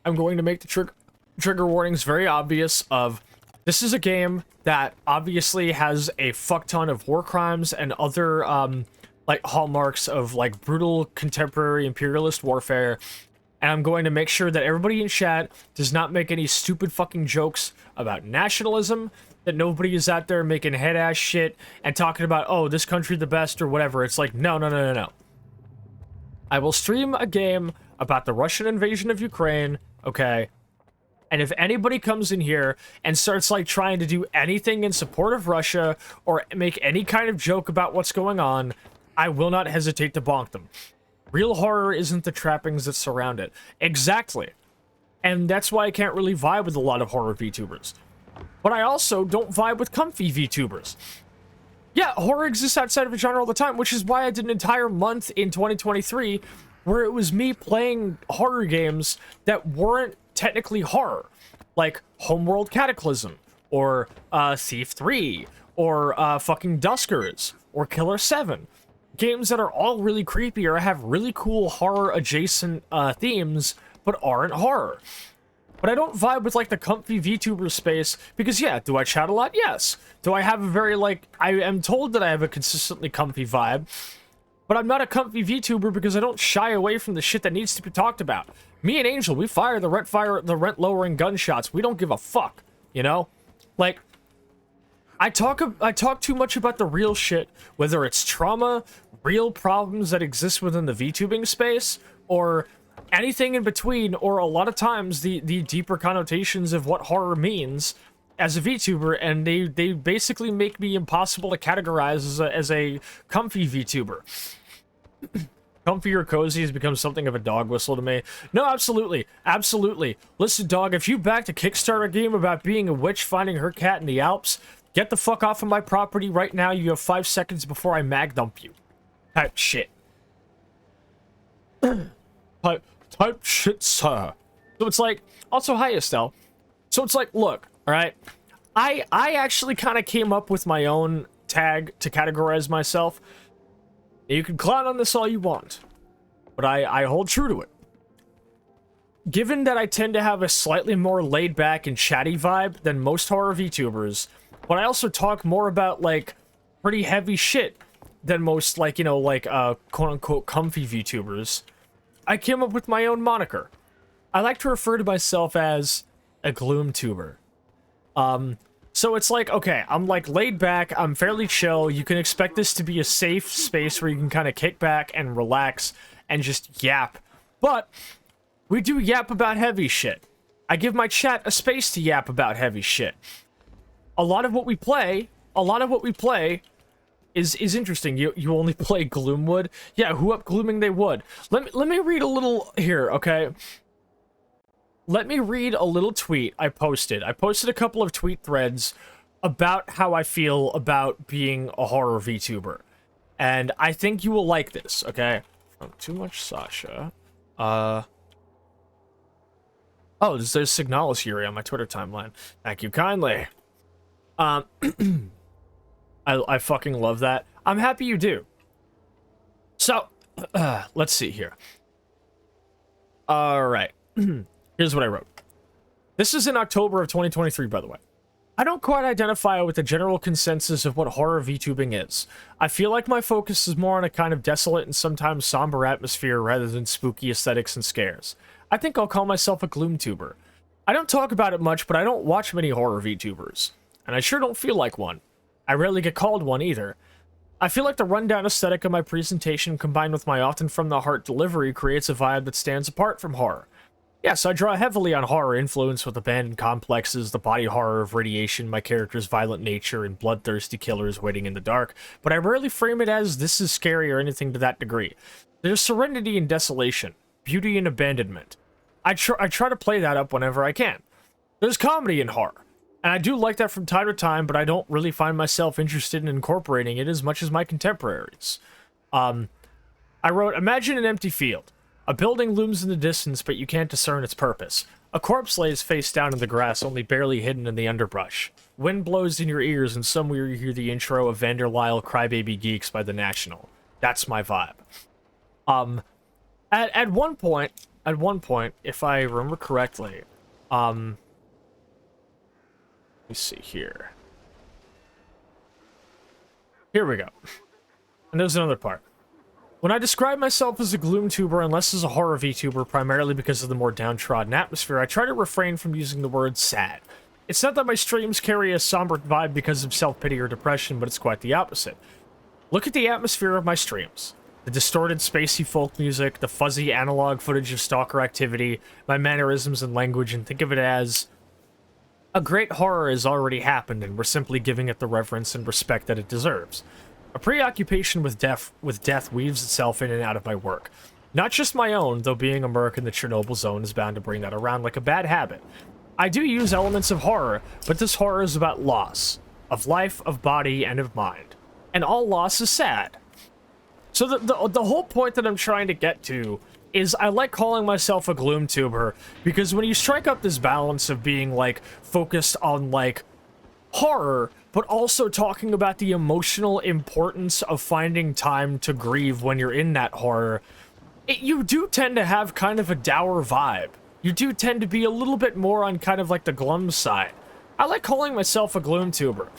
I'm going to make the trigger trigger warnings very obvious of this is a game that obviously has a fuck ton of war crimes and other like hallmarks of like brutal contemporary imperialist warfare, and I'm going to make sure that everybody in chat does not make any stupid fucking jokes about nationalism, that nobody is out there making head ass shit and talking about, oh, this country the best or whatever. It's like, no, no, no, no, no. I will stream a game about the Russian invasion of Ukraine, okay? And if anybody comes in here and starts like trying to do anything in support of Russia or make any kind of joke about what's going on, I will not hesitate to bonk them. Real horror isn't the trappings that surround it. Exactly. And that's why I can't really vibe with a lot of horror VTubers. But I also don't vibe with comfy VTubers. Yeah, horror exists outside of a genre all the time, which is why I did an entire month in 2023 where it was me playing horror games that weren't technically horror. Like Homeworld Cataclysm, or Thief 3, or fucking Duskers, or Killer 7. Games that are all really creepy or have really cool horror-adjacent themes, but aren't horror. But I don't vibe with, like, the comfy VTuber space, because, yeah, do I chat a lot? Yes. Do I have a very, like, I am told that I have a consistently comfy vibe, but I'm not a comfy VTuber because I don't shy away from the shit that needs to be talked about. Me and Angel, we fire the rent-lowering gunshots. We don't give a fuck, you know? Like, I talk too much about the real shit, whether it's trauma, real problems that exist within the VTubing space, or anything in between, or a lot of times the deeper connotations of what horror means as a VTuber, and they basically make me impossible to categorize as a comfy VTuber. Comfy or cozy has become something of a dog whistle to me. No, absolutely. Absolutely. Listen, dog, if you backed a Kickstarter game about being a witch finding her cat in the Alps, get the fuck off of my property right now. You have 5 seconds before I mag dump you. Type shit. Type shit, sir. So it's like, also, hi, Estelle. So it's like, look, all right, I actually kind of came up with my own tag to categorize myself. You can clown on this all you want, but I hold true to it. Given that I tend to have a slightly more laid-back and chatty vibe than most horror VTubers, but I also talk more about, like, pretty heavy shit than most, like, you know, like, quote-unquote comfy VTubers, I came up with my own moniker. I like to refer to myself as a gloom tuber. So it's like, okay, I'm like laid back, I'm fairly chill, you can expect this to be a safe space where you can kind of kick back and relax and just yap. But we do yap about heavy shit. I give my chat a space to yap about heavy shit. A lot of what we play is interesting. You only play Gloomwood? Yeah, who up glooming they would. Let me read a little here, okay? Let me read a little tweet I posted. I posted a couple of tweet threads about how I feel about being a horror VTuber. And I think you will like this, okay? Oh, too much Sasha. Oh, there's Signalis Yuri on my Twitter timeline. Thank you kindly. I fucking love that. I'm happy you do. So, let's see here. Alright. Here's what I wrote. This is in October of 2023, by the way. I don't quite identify with the general consensus of what horror VTubing is. I feel like my focus is more on a kind of desolate and sometimes somber atmosphere rather than spooky aesthetics and scares. I think I'll call myself a gloom tuber. I don't talk about it much, but I don't watch many horror VTubers. And I sure don't feel like one. I rarely get called one either. I feel like the rundown aesthetic of my presentation combined with my often from the heart delivery creates a vibe that stands apart from horror. Yes, I draw heavily on horror influence with abandoned complexes, the body horror of radiation, my character's violent nature, and bloodthirsty killers waiting in the dark, but I rarely frame it as this is scary or anything to that degree. There's serenity in desolation, beauty in abandonment. I try to play that up whenever I can. There's comedy in horror, and I do like that from time to time, but I don't really find myself interested in incorporating it as much as my contemporaries. I wrote, imagine an empty field. A building looms in the distance, but you can't discern its purpose. A corpse lays face down in the grass, only barely hidden in the underbrush. Wind blows in your ears, and somewhere you hear the intro of Vanderlyle Crybaby Geeks by The National. That's my vibe. At one point, if I remember correctly, Let me see here. Here we go. And there's another part. When I describe myself as a gloom tuber, unless as a horror VTuber, primarily because of the more downtrodden atmosphere, I try to refrain from using the word sad. It's not that my streams carry a somber vibe because of self-pity or depression, but it's quite the opposite. Look at the atmosphere of my streams. The distorted, spacey folk music, the fuzzy analog footage of stalker activity, my mannerisms and language, and think of it as a great horror has already happened and we're simply giving it the reverence and respect that it deserves. A preoccupation with death weaves itself in and out of my work. Not just my own, though being a merc in the Chernobyl zone is bound to bring that around like a bad habit. I do use elements of horror, but this horror is about loss. Of life, of body, and of mind. And all loss is sad. So the whole point that I'm trying to get to is I like calling myself a gloom tuber, because when you strike up this balance of being, like, focused on, like, horror, but also talking about the emotional importance of finding time to grieve when you're in that horror, you do tend to have kind of a dour vibe. You do tend to be a little bit more on kind of like the glum side. I like calling myself a gloom tuber.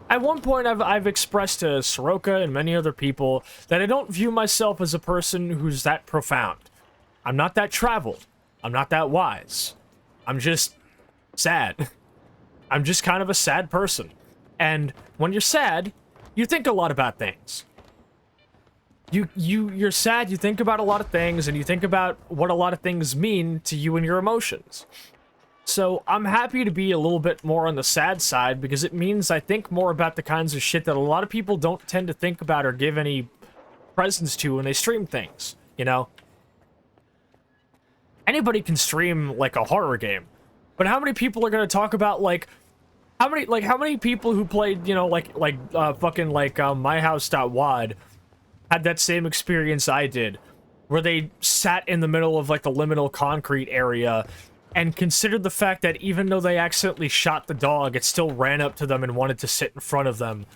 At one point, I've expressed to Soroka and many other people that I don't view myself as a person who's that profound. I'm not that traveled. I'm not that wise. I'm just sad. I'm just kind of a sad person. And when you're sad, you think a lot about things. You're sad, you think about a lot of things, and you think about what a lot of things mean to you and your emotions. So I'm happy to be a little bit more on the sad side, because it means I think more about the kinds of shit that a lot of people don't tend to think about or give any presence to when they stream things, you know? Anybody can stream, like, a horror game, but how many people are going to talk about, like, how many people who played, you know, myhouse.wad had that same experience I did, where they sat in the middle of, like, the liminal concrete area and considered the fact that even though they accidentally shot the dog, it still ran up to them and wanted to sit in front of them.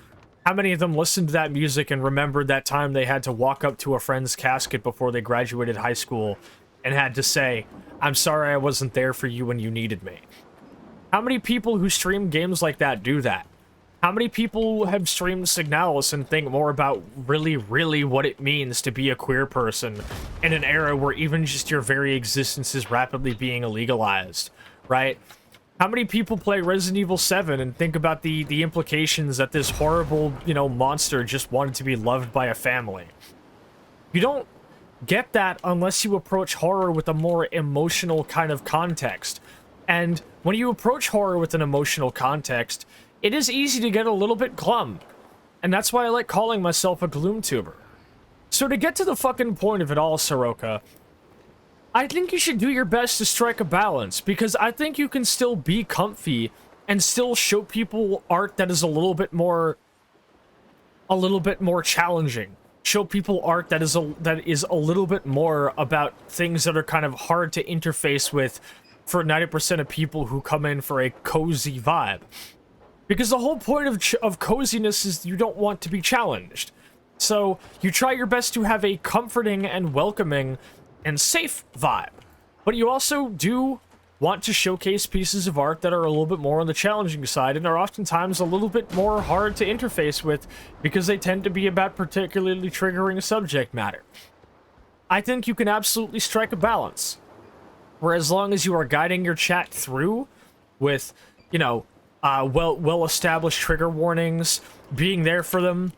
How many of them listened to that music and remembered that time they had to walk up to a friend's casket before they graduated high school and had to say, "I'm sorry I wasn't there for you when you needed me"? How many people who stream games like that do that? How many people have streamed Signalis and think more about really, really what it means to be a queer person in an era where even just your very existence is rapidly being illegalized, right? How many people play Resident Evil 7 and think about the implications that this horrible, you know, monster just wanted to be loved by a family? You don't get that unless you approach horror with a more emotional kind of context. And when you approach horror with an emotional context, it is easy to get a little bit glum. And that's why I like calling myself a gloom tuber. So to get to the fucking point of it all, Soroka, I think you should do your best to strike a balance, because I think you can still be comfy and still show people art that is a little bit more challenging. Show people art that is a little bit more about things that are kind of hard to interface with for 90% of people who come in for a cozy vibe. Because the whole point of coziness is you don't want to be challenged. So you try your best to have a comforting and welcoming and safe vibe. But you also do want to showcase pieces of art that are a little bit more on the challenging side and are oftentimes a little bit more hard to interface with because they tend to be about particularly triggering subject matter. I think you can absolutely strike a balance, where as long as you are guiding your chat through with, you know, well-established trigger warnings, being there for them,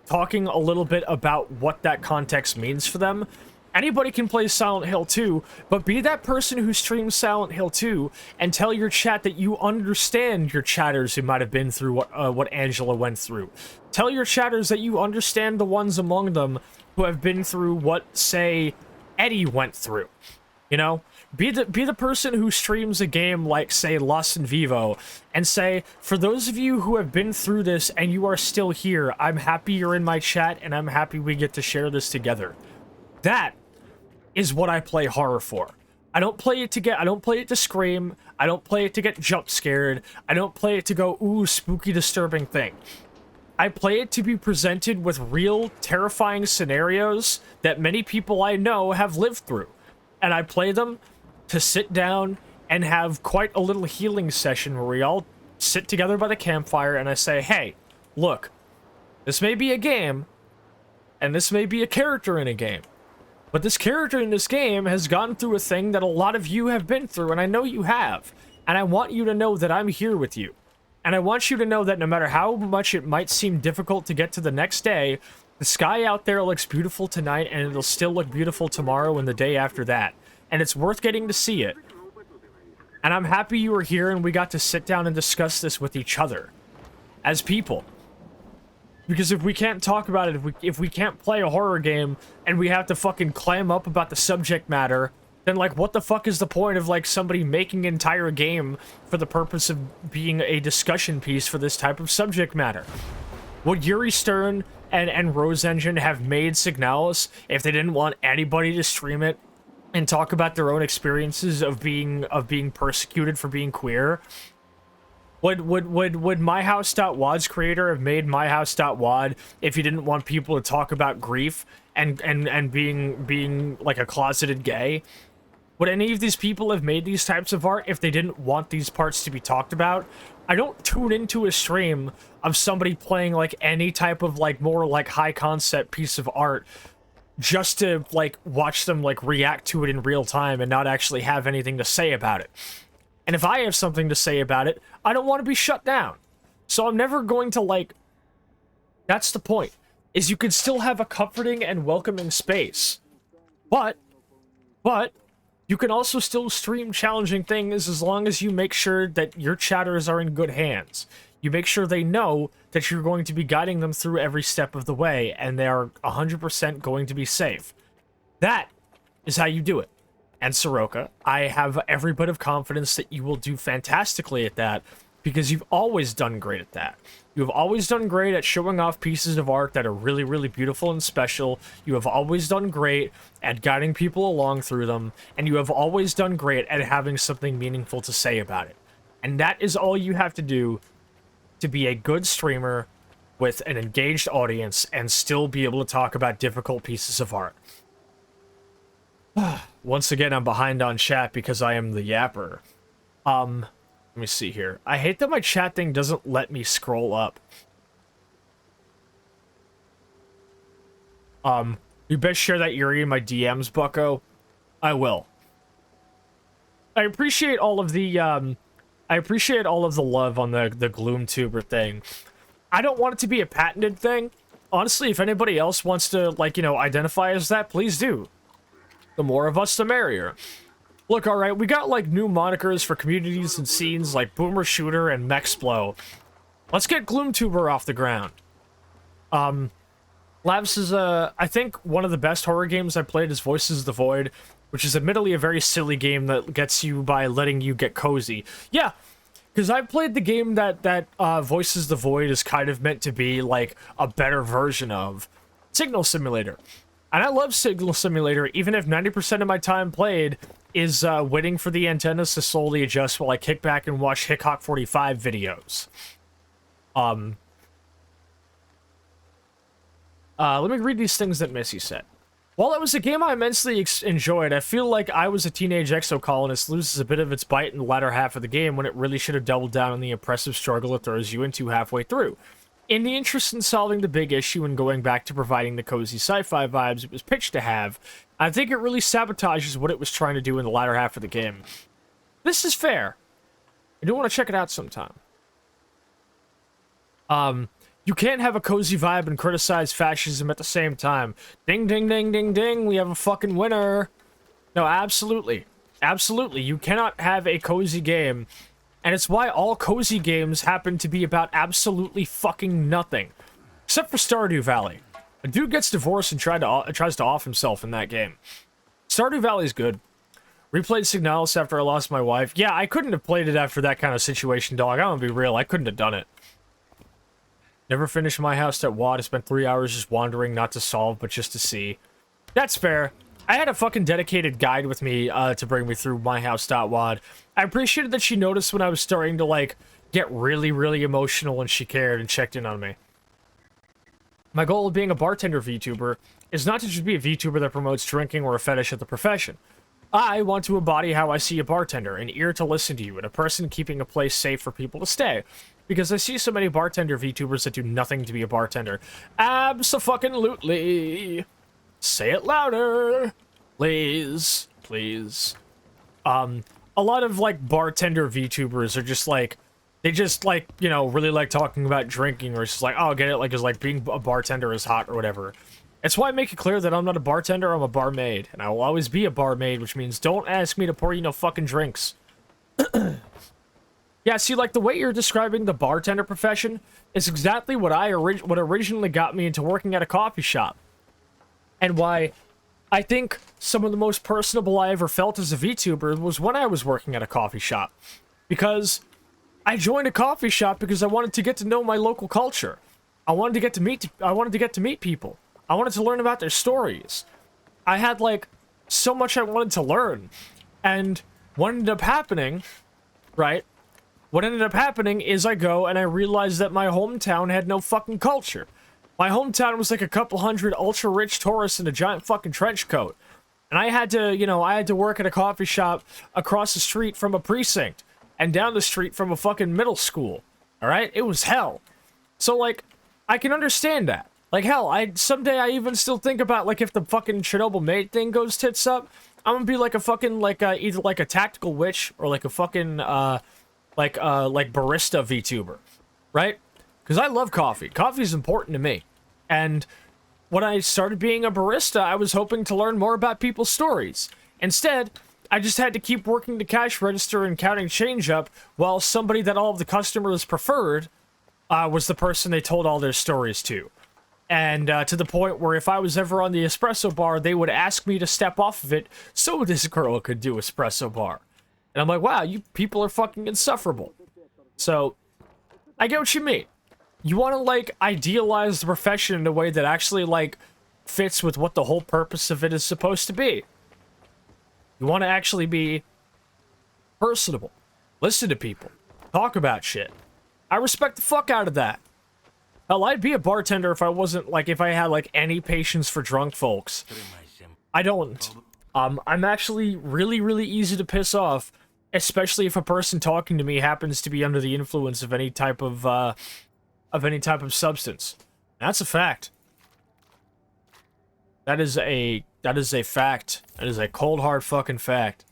talking a little bit about what that context means for them. Anybody can play Silent Hill 2, but be that person who streams Silent Hill 2 and tell your chat that you understand your chatters who might have been through what Angela went through. Tell your chatters that you understand the ones among them who have been through what, say, Eddie went through. You know? Be the person who streams a game like, say, Lost in Vivo, and say, for those of you who have been through this and you are still here, I'm happy you're in my chat and I'm happy we get to share this together. That is what I play horror for. I don't play it to scream. I don't play it to get jump scared. I don't play it to go, ooh, spooky, disturbing thing. I play it to be presented with real, terrifying scenarios that many people I know have lived through. And I play them to sit down and have quite a little healing session where we all sit together by the campfire and I say, hey, look, this may be a game, and this may be a character in a game, but this character in this game has gone through a thing that a lot of you have been through, and I know you have, and I want you to know that I'm here with you. And I want you to know that no matter how much it might seem difficult to get to the next day, the sky out there looks beautiful tonight, and it'll still look beautiful tomorrow and the day after that. And it's worth getting to see it. And I'm happy you were here and we got to sit down and discuss this with each other. As people. Because if we can't talk about it, if we can't play a horror game, and we have to fucking clam up about the subject matter, then, like, what the fuck is the point of, like, somebody making an entire game for the purpose of being a discussion piece for this type of subject matter? Would Yuri Stern and Rose Engine have made Signalis if they didn't want anybody to stream it and talk about their own experiences of being persecuted for being queer? Would MyHouse.wad's creator have made MyHouse.wad if he didn't want people to talk about grief and being like a closeted gay? Would any of these people have made these types of art if they didn't want these parts to be talked about? I don't tune into a stream of somebody playing like any type of like more like high concept piece of art just to like watch them like react to it in real time and not actually have anything to say about it. And if I have something to say about it, I don't want to be shut down. So I'm never going to like... That's the point, is you can still have a comforting and welcoming space. But you can also still stream challenging things as long as you make sure that your chatters are in good hands. You make sure they know that you're going to be guiding them through every step of the way, and they are 100% going to be safe. That is how you do it. And Soroka, I have every bit of confidence that you will do fantastically at that, because you've always done great at that. You have always done great at showing off pieces of art that are really, really beautiful and special. You have always done great at guiding people along through them, and you have always done great at having something meaningful to say about it. And that is all you have to do to be a good streamer with an engaged audience and still be able to talk about difficult pieces of art. Once again, I'm behind on chat because I am the yapper. Let me see here. I hate that my chat thing doesn't let me scroll up. You best share that Yuri in my DMs, bucko. I will. I appreciate all of the, love on the Gloomtuber thing. I don't want it to be a patented thing. Honestly, if anybody else wants to, like, you know, identify as that, please do. The more of us, the merrier. Look, alright, we got, like, new monikers for communities and scenes like Boomer Shooter and Mexplo. Let's get Gloomtuber off the ground. Labs is, I think one of the best horror games I played is Voices of the Void, which is admittedly a very silly game that gets you by letting you get cozy. Yeah, because I played the game that Voices of the Void is kind of meant to be, like, a better version of Signal Simulator. And I love Signal Simulator, even if 90% of my time played is waiting for the antennas to slowly adjust while I kick back and watch Hickok 45 videos. Let me read these things that Missy said. While it was a game I immensely enjoyed, I feel like I Was a Teenage Exocolonist loses a bit of its bite in the latter half of the game when it really should have doubled down on the impressive struggle it throws you into halfway through. In the interest in solving the big issue and going back to providing the cozy sci-fi vibes it was pitched to have, I think it really sabotages what it was trying to do in the latter half of the game. This is fair. I do want to check it out sometime. You can't have a cozy vibe and criticize fascism at the same time. Ding, ding, ding, ding, ding, we have a fucking winner. No, absolutely. Absolutely, you cannot have a cozy game. And it's why all cozy games happen to be about absolutely fucking nothing. Except for Stardew Valley. A dude gets divorced and tries to off himself in that game. Stardew Valley's good. Replayed Signalis after I lost my wife. Yeah, I couldn't have played it after that kind of situation, dog. I'm gonna be real, I couldn't have done it. Never finished My House at WAD. I spent 3 hours just wandering, not to solve, but just to see. That's fair. I had a fucking dedicated guide with me to bring me through myhouse.wad. I appreciated that she noticed when I was starting to, like, get really, really emotional and she cared and checked in on me. My goal of being a bartender VTuber is not to just be a VTuber that promotes drinking or a fetish of the profession. I want to embody how I see a bartender, an ear to listen to you, and a person keeping a place safe for people to stay. Because I see so many bartender VTubers that do nothing to be a bartender. Abso-fucking-lutely. Say it louder. Please. Please. A lot of, like, bartender VTubers are just, like, they just, like, you know, really like talking about drinking, or it's just like, oh, get it? Like, it's like being a bartender is hot or whatever. It's why I make it clear that I'm not a bartender, I'm a barmaid. And I will always be a barmaid, which means don't ask me to pour you no fucking drinks. Yeah, see, like, the way you're describing the bartender profession is exactly what what originally got me into working at a coffee shop. And why I think some of the most personable I ever felt as a VTuber was when I was working at a coffee shop. Because I joined a coffee shop because I wanted to get to know my local culture. I wanted to get to meet people. I wanted to learn about their stories. I had, like, so much I wanted to learn. And what ended up happening, right? What ended up happening is I go and I realized that my hometown had no fucking culture. My hometown was like a couple hundred ultra-rich tourists in a giant fucking trench coat. And I had to, you know, I had to work at a coffee shop across the street from a precinct and down the street from a fucking middle school. Alright? It was hell. So, like, I can understand that. Like, hell, someday I even still think about, like, if the fucking Chernobyl maid thing goes tits up, I'm gonna be like a fucking, like, either like a tactical witch or like a fucking, like barista VTuber, right? Because I love coffee. Coffee is important to me. And when I started being a barista, I was hoping to learn more about people's stories. Instead, I just had to keep working the cash register and counting change up while somebody that all of the customers preferred was the person they told all their stories to. And to the point where if I was ever on the espresso bar, they would ask me to step off of it so this girl could do espresso bar. And I'm like, wow, you people are fucking insufferable. So, I get what you mean. You want to, like, idealize the profession in a way that actually, like, fits with what the whole purpose of it is supposed to be. You want to actually be personable. Listen to people. Talk about shit. I respect the fuck out of that. Hell, I'd be a bartender if I wasn't, like, if I had, like, any patience for drunk folks. I don't. I'm actually really, really easy to piss off. Especially if a person talking to me happens to be under the influence of any type of substance. That's a fact. That is a fact. That is a cold, hard fucking fact.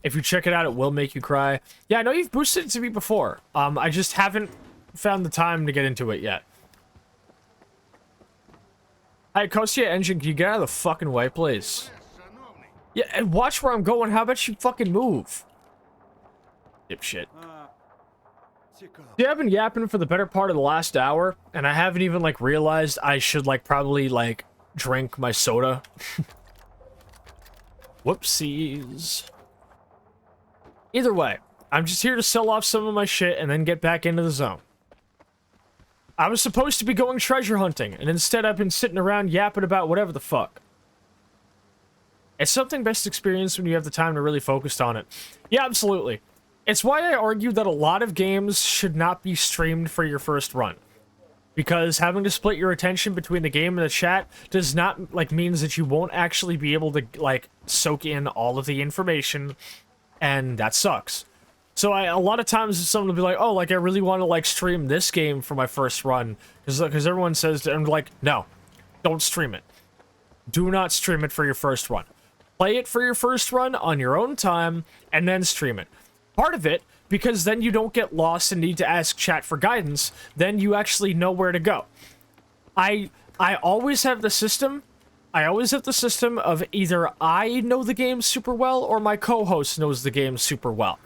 If you check it out, it will make you cry. Yeah, I know you've boosted it to me before. I just haven't found the time to get into it yet. Hey, Kostia Engine, can you get out of the fucking way, please? Yeah, and watch where I'm going. How about you fucking move? Dipshit. Yeah, I've been yapping for the better part of the last hour, and I haven't even, like, realized I should, like, probably, like, drink my soda. Whoopsies. Either way, I'm just here to sell off some of my shit and then get back into the zone. I was supposed to be going treasure hunting, and instead I've been sitting around yapping about whatever the fuck. It's something best experienced when you have the time to really focus on it. Yeah, absolutely. It's why I argue that a lot of games should not be streamed for your first run. Because having to split your attention between the game and the chat does not, like, means that you won't actually be able to, like, soak in all of the information, and that sucks. So a lot of times someone will be like, oh, like, I really want to, like, stream this game for my first run. Because everyone says, I'm like, no, don't stream it. Do not stream it for your first run. Play it for your first run on your own time, and then stream it. Part of it, because then you don't get lost and need to ask chat for guidance, then you actually know where to go. I always have the system, of either I know the game super well, or my co-host knows the game super well.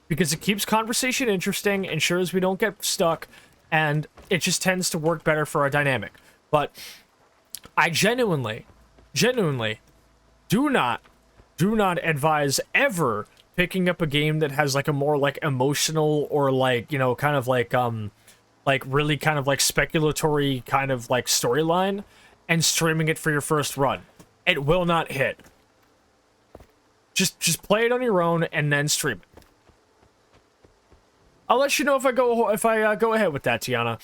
Because it keeps conversation interesting, ensures we don't get stuck, and it just tends to work better for our dynamic. But I genuinely do not advise ever picking up a game that has, like, a more, like, emotional or, like, you know, kind of like really kind of like speculatory kind of like storyline and streaming it for your first run. It will not hit. Just play it on your own and then stream it. I'll let you know if I go ahead with that, Tiana.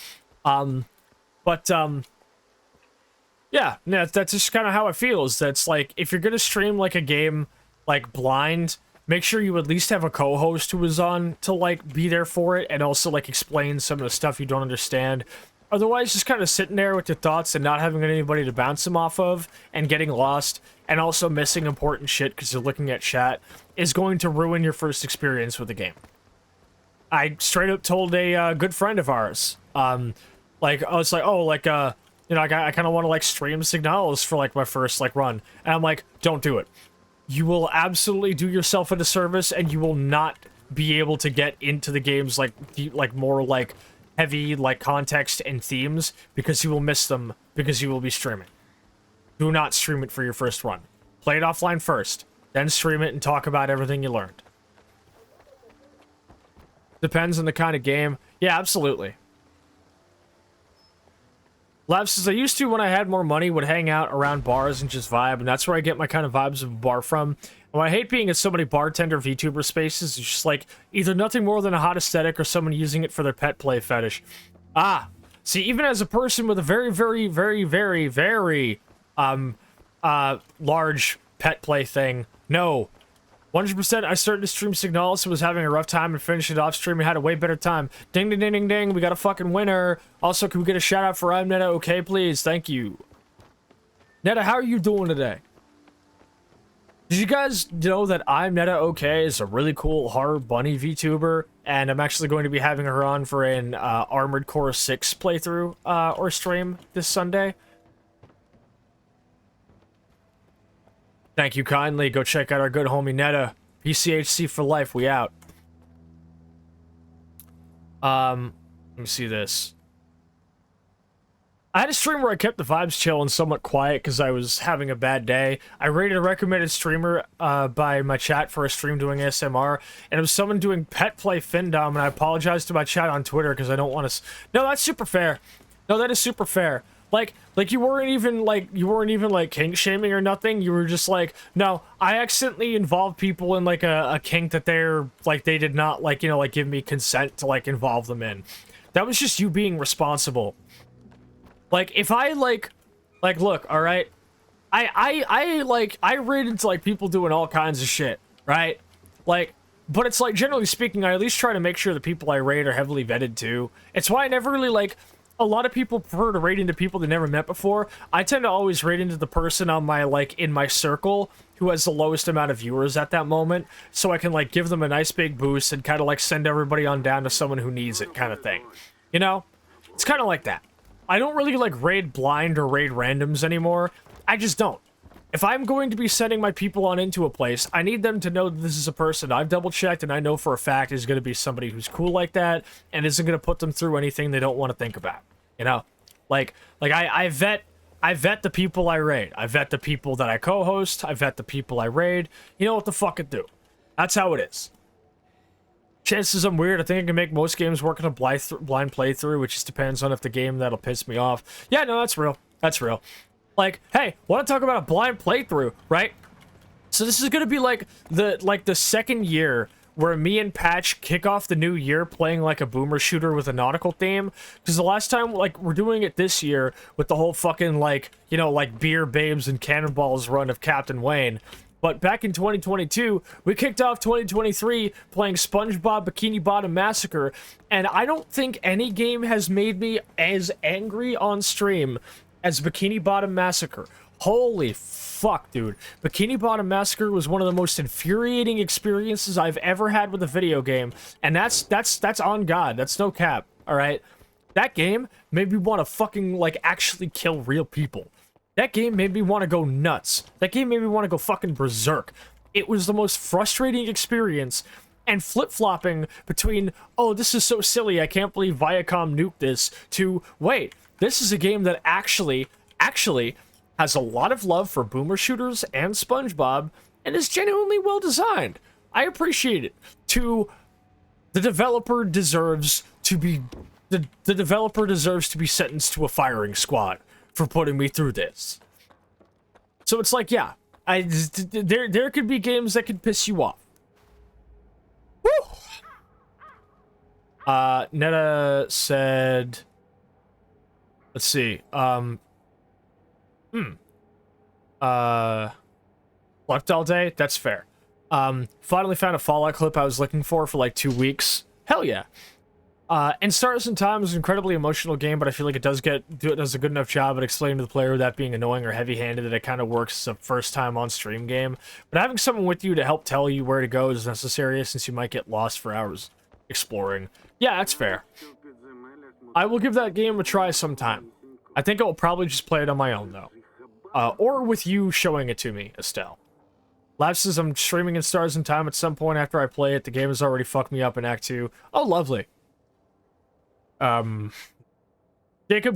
Yeah, that's just kind of how it feels. That's like, if you're gonna stream like a game like blind, make sure you at least have a co-host who is on to like be there for it and also like explain some of the stuff you don't understand. Otherwise, just kind of sitting there with your thoughts and not having anybody to bounce them off of and getting lost and also missing important shit because you're looking at chat is going to ruin your first experience with the game. I straight up told a good friend of ours, like, I was like, oh, like, you know, I kind of want to like stream Signals for like my first like run, and I'm like, don't do it. You will absolutely do yourself a disservice, and you will not be able to get into the game's like more like heavy like context and themes because you will miss them because you will be streaming. Do not stream it for your first run. Play it offline first, then stream it and talk about everything you learned. Depends on the kind of game. Yeah, absolutely. Lav says, I used to, when I had more money, would hang out around bars and just vibe, and that's where I get my kind of vibes of a bar from. And what I hate being in so many bartender VTuber spaces is just like, either nothing more than a hot aesthetic or someone using it for their pet play fetish. Ah, see, even as a person with a very, very, very, very, very, large pet play thing, no. 100%, I started to stream Signals and was having a rough time and finished it off stream and had a way better time. Ding, ding, ding, ding, ding. We got a fucking winner. Also, can we get a shout out for I'm Netta okay, please? Thank you. Netta, how are you doing today? Did you guys know that I'm Netta okay is a really cool horror bunny VTuber? And I'm actually going to be having her on for an Armored Core 6 playthrough or stream this Sunday. Thank you kindly. Go check out our good homie Netta. PCHC for life. We out. Let me see this. I had a stream where I kept the vibes chill and somewhat quiet because I was having a bad day. I rated a recommended streamer by my chat for a stream doing ASMR, and it was someone doing pet play Findom, and I apologized to my chat on Twitter because I don't want to... No, that's super fair. No, that is super fair. Like you weren't even like kink shaming or nothing. You were just like, no, I accidentally involved people in like a kink that they're like, they did not like, you know, like give me consent to like involve them in. That was just you being responsible. Like if I like look, all right, I read into like people doing all kinds of shit, right? Like, but it's like generally speaking, I at least try to make sure the people I raid are heavily vetted too. It's why I never really like. A lot of people prefer to raid into people they never met before. I tend to always raid into the person on my, like, in my circle who has the lowest amount of viewers at that moment, so I can, like, give them a nice big boost and kind of, like, send everybody on down to someone who needs it kind of thing. You know? It's kind of like that. I don't really, like, raid blind or raid randoms anymore. I just don't. If I'm going to be sending my people on into a place, I need them to know that this is a person I've double-checked and I know for a fact is going to be somebody who's cool like that and isn't going to put them through anything they don't want to think about. You know? Like I vet the people I raid. I vet the people that I co-host. I vet the people I raid. You know what the fuck it do. That's how it is. Chances I'm weird. I think I can make most games work in a blind playthrough, which just depends on if the game that'll piss me off. Yeah, no, that's real. That's real. Like, hey, want to talk about a blind playthrough, right? So this is gonna be like the second year where me and Patch kick off the new year playing like a boomer shooter with a nautical theme. Because the last time, like, we're doing it this year with the whole fucking, like, you know, like beer, babes, and cannonballs run of Captain Wayne. But back in 2022, we kicked off 2023 playing SpongeBob Bikini Bottom Massacre, and I don't think any game has made me as angry on stream as Bikini Bottom Massacre. Holy fuck, dude. Bikini Bottom Massacre was one of the most infuriating experiences I've ever had with a video game, and that's on God. That's no cap, all right? That game made me want to fucking, like, actually kill real people. That game made me want to go nuts. That game made me want to go fucking berserk. It was the most frustrating experience, and flip-flopping between, oh, this is so silly, I can't believe Viacom nuked this, to, wait, this is a game that actually has a lot of love for boomer shooters and SpongeBob, and is genuinely well designed. I appreciate it. The developer deserves to be sentenced to a firing squad for putting me through this. So it's like, yeah, there could be games that could piss you off. Woo! Netta said, let's see, Slept all day? That's fair. Finally found a Fallout clip I was looking for like 2 weeks. Hell yeah. And Stars in Time is an incredibly emotional game, but I feel like it does a good enough job at explaining to the player without being annoying or heavy-handed that it kind of works as a first-time on-stream game. But having someone with you to help tell you where to go is necessary, since you might get lost for hours exploring. Yeah, that's fair. I will give that game a try sometime. I think I will probably just play it on my own, though. Or with you showing it to me, Estelle. Lav says I'm streaming in Stars in Time at some point after I play it. The game has already fucked me up in Act 2. Oh, lovely. Jacob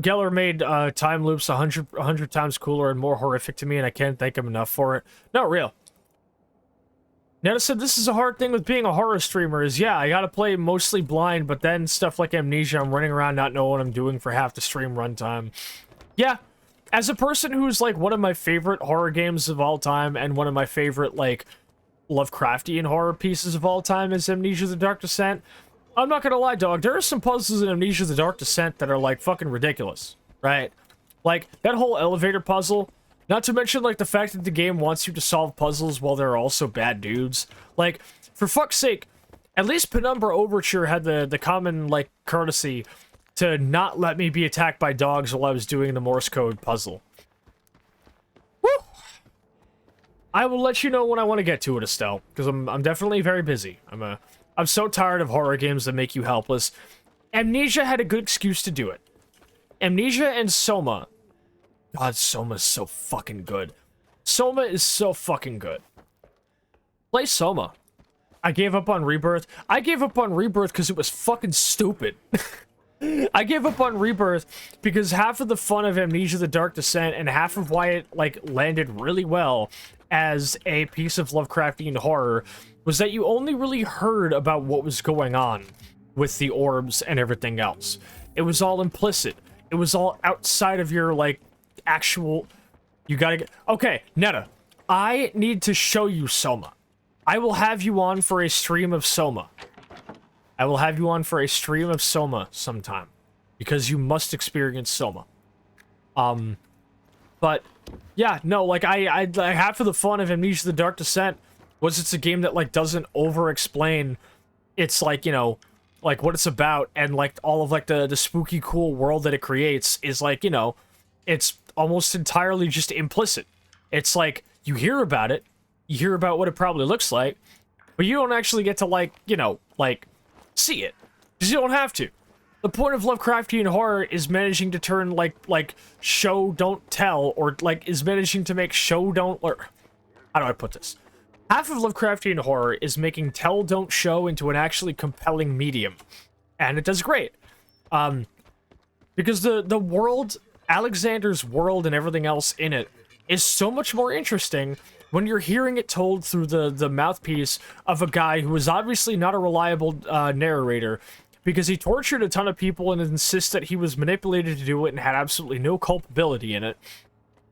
Geller made time loops 100 times cooler and more horrific to me, and I can't thank him enough for it. No, real. Netta said this is a hard thing with being a horror streamer is, yeah, I gotta play mostly blind, but then stuff like Amnesia, I'm running around not knowing what I'm doing for half the stream runtime. Yeah, as a person who's like one of my favorite horror games of all time and one of my favorite like Lovecraftian horror pieces of all time is Amnesia: The Dark Descent, I'm not gonna lie, dog, there are some puzzles in Amnesia: The Dark Descent that are like fucking ridiculous, right? Like that whole elevator puzzle. Not to mention, like, the fact that the game wants you to solve puzzles while there are also bad dudes. Like, for fuck's sake, at least Penumbra Overture had the common, like, courtesy to not let me be attacked by dogs while I was doing the Morse code puzzle. Woo! I will let you know when I want to get to it, Estelle, because I'm definitely very busy. I'm so tired of horror games that make you helpless. Amnesia had a good excuse to do it. Amnesia and Soma. God, Soma's so fucking good. Soma is so fucking good. Play Soma. I gave up on Rebirth. I gave up on Rebirth because it was fucking stupid. I gave up on Rebirth because half of the fun of Amnesia: The Dark Descent and half of why it, like, landed really well as a piece of Lovecraftian horror was that you only really heard about what was going on with the orbs and everything else. It was all implicit. It was all outside of your, like, actual... You gotta get... Okay, Netta. I need to show you Soma. I will have you on for a stream of Soma. I will have you on for a stream of Soma sometime. Because you must experience Soma. But... Yeah, no, like, I half of the fun of Amnesia: The Dark Descent was it's a game that, like, doesn't over-explain its, like, you know... like, what it's about, and, like, all of, like, the spooky, cool world that it creates is, like, you know... It's almost entirely just implicit. It's like, you hear about it, you hear about what it probably looks like, but you don't actually get to, like, you know, like, see it. Because you don't have to. The point of Lovecraftian horror is managing to turn, like, show, don't tell, or, like, is managing to make show, don't, or... How do I put this? Half of Lovecraftian horror is making tell, don't show into an actually compelling medium. And it does great. Because the world... Alexander's world and everything else in it is so much more interesting when you're hearing it told through the mouthpiece of a guy who is obviously not a reliable narrator because he tortured a ton of people and insists that he was manipulated to do it and had absolutely no culpability in it.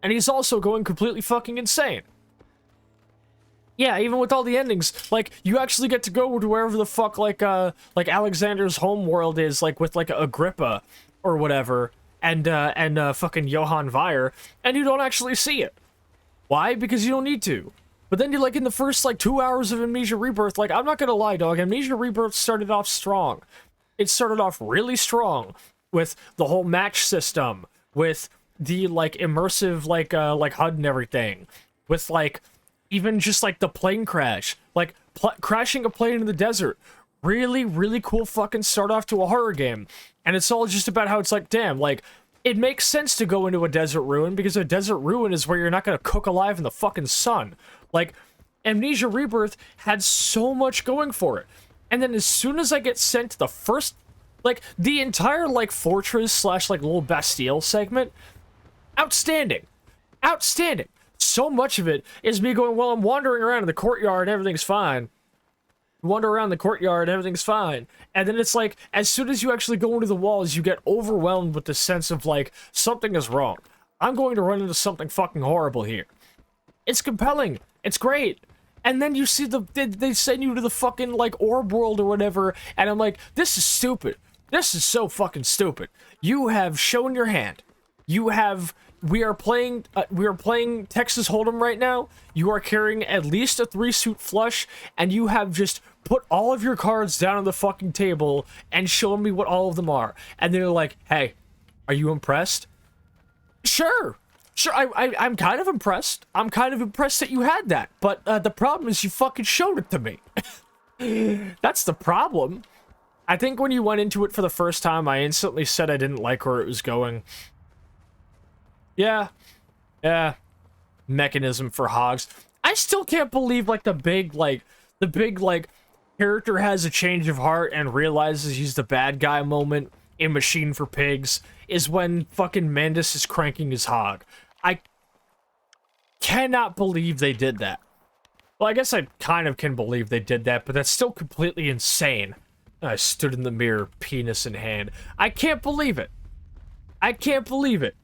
And he's also going completely fucking insane. Yeah, even with all the endings, like, you actually get to go to wherever the fuck, like Alexander's home world is, like, with, like, Agrippa or whatever, and fucking Johann Weyer, and you don't actually see it. Why? Because you don't need to. But then you're, like, in the first, like, 2 hours of Amnesia Rebirth, like, I'm not gonna lie, dog, Amnesia Rebirth started off strong. It started off really strong with the whole match system, with the, like, immersive, like HUD and everything, with, like, even just, like, the plane crash, like, crashing a plane in the desert. Really, really cool fucking start off to a horror game. And it's all just about how it's like, damn, like, it makes sense to go into a desert ruin, because a desert ruin is where you're not gonna cook alive in the fucking sun. Like, Amnesia Rebirth had so much going for it. And then as soon as I get sent to the first, like, the entire, like, fortress slash, like, little Bastille segment, outstanding. Outstanding. So much of it is me going, well, I'm wandering around in the courtyard and everything's fine. Wander around the courtyard, everything's fine. And then it's like, as soon as you actually go into the walls, you get overwhelmed with the sense of, like, something is wrong. I'm going to run into something fucking horrible here. It's compelling. It's great. And then you see they send you to the fucking, like, orb world or whatever, and I'm like, this is stupid. This is so fucking stupid. You have shown your hand. You have we are playing Texas Hold'em right now. You are carrying at least a 3-suit flush, and you have just put all of your cards down on the fucking table and shown me what all of them are. And they're like, hey, are you impressed? Sure, I'm kind of impressed. I'm kind of impressed that you had that. But the problem is you fucking showed it to me. That's the problem. I think when you went into it for the first time, I instantly said I didn't like where it was going. Yeah. Mechanism for hogs. I still can't believe, like, the big, character has a change of heart and realizes he's the bad guy moment in Machine for Pigs is when fucking Mandus is cranking his hog. I cannot believe they did that. Well, I guess I kind of can believe they did that, but that's still completely insane. I stood in the mirror, penis in hand. I can't believe it. I can't believe it.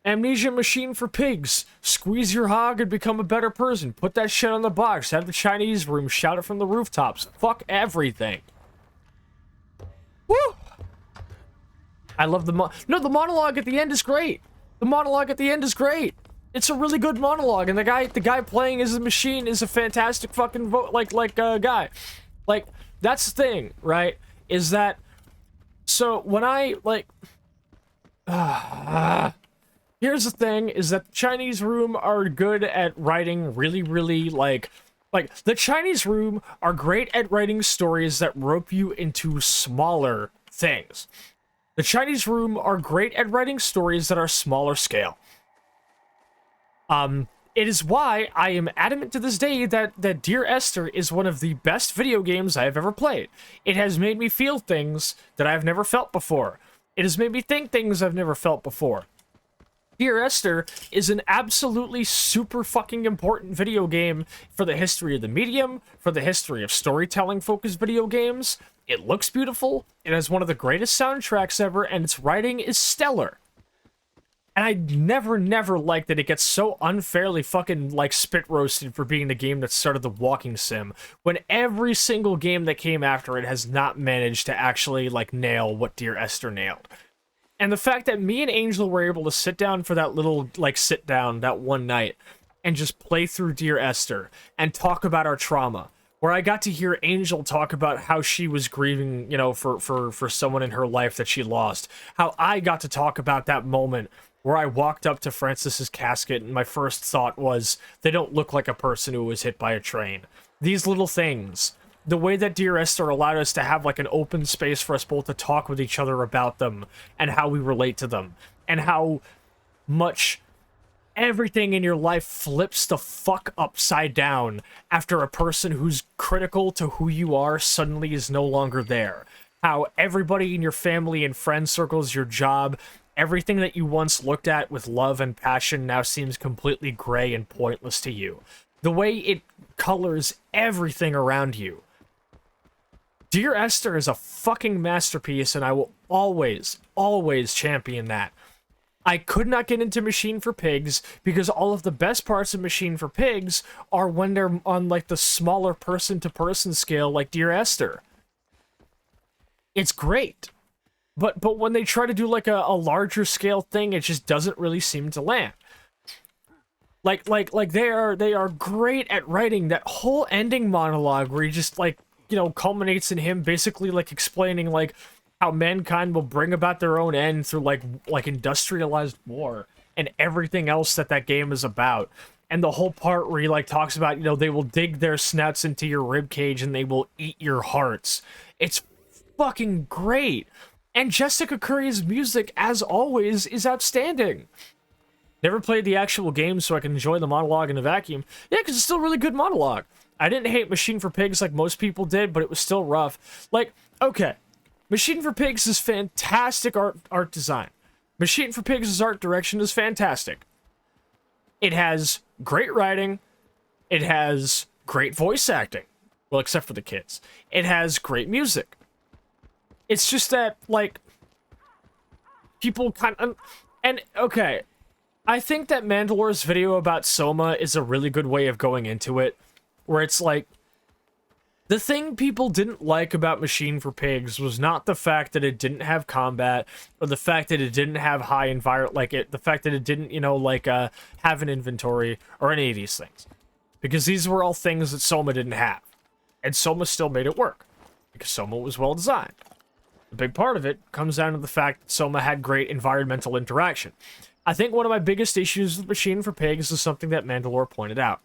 Amnesia Machine for Pigs. Squeeze your hog and become a better person. Put that shit on the box. Have the Chinese room. Shout it from the rooftops. Fuck everything. Woo! I love the the monologue at the end is great. The monologue at the end is great. It's a really good monologue, and the guy playing as a machine is a fantastic fucking guy. Like, that's the thing, right? Is that so when I here's the thing, is that the Chinese room are good at writing really, like, the Chinese room are great at writing stories that rope you into smaller things. The Chinese room are great at writing stories that are smaller scale. It is why I am adamant to this day that Dear Esther is one of the best video games I have ever played. It has made me feel things that I've never felt before. It has made me think things I've never felt before. Dear Esther is an absolutely super fucking important video game for the history of the medium, for the history of storytelling-focused video games. It looks beautiful, it has one of the greatest soundtracks ever, and its writing is stellar. And I never liked that it gets so unfairly fucking, like, spit-roasted for being the game that started the walking sim, when every single game that came after it has not managed to actually, like, nail what Dear Esther nailed. And the fact that me and Angel were able to sit down for that little, like, sit-down that one night and just play through Dear Esther and talk about our trauma, where I got to hear Angel talk about how she was grieving, you know, for someone in her life that she lost, how I got to talk about that moment where I walked up to Francis's casket and my first thought was, they don't look like a person who was hit by a train. These little things, the way that Dear Esther allowed us to have, like, an open space for us both to talk with each other about them and how we relate to them, and how much everything in your life flips the fuck upside down after a person who's critical to who you are suddenly is no longer there. How everybody in your family and friend circles, your job, everything that you once looked at with love and passion now seems completely gray and pointless to you. The way it colors everything around you. Dear Esther is a fucking masterpiece, and I will always champion that. I could not get into Machine for Pigs because all of the best parts of Machine for Pigs are when they're on, like, the smaller person-to-person scale, like Dear Esther. It's great. But when they try to do, like, a larger scale thing, it just doesn't really seem to land. Like they are great at writing that whole ending monologue where he just, like, you know, culminates in him basically, like, explaining, like, how mankind will bring about their own end through, like industrialized war and everything else that game is about. And the whole part where he, like, talks about, you know, they will dig their snouts into your ribcage and they will eat your hearts. It's fucking great. And Jessica Curry's music, as always, is outstanding. Never played the actual game so I can enjoy the monologue in a vacuum. Yeah, because it's still a really good monologue. I didn't hate Machine for Pigs like most people did, but it was still rough. Like, okay, Machine for Pigs is fantastic art design. Machine for Pigs' art direction is fantastic. It has great writing. It has great voice acting. Well, except for the kids. It has great music. It's just that, like, people kind of... And, okay, I think that Mandalore's video about Soma is a really good way of going into it, where it's like, The thing people didn't like about Machine for Pigs was not the fact that it didn't have combat, or the fact that it didn't have high the fact that it didn't, you know, like, have an inventory, or any of these things. Because these were all things that Soma didn't have. And Soma still made it work. Because Soma was well designed. A big part of it comes down to the fact that Soma had great environmental interaction. I think one of my biggest issues with Machine for Pigs is something that Mandalore pointed out,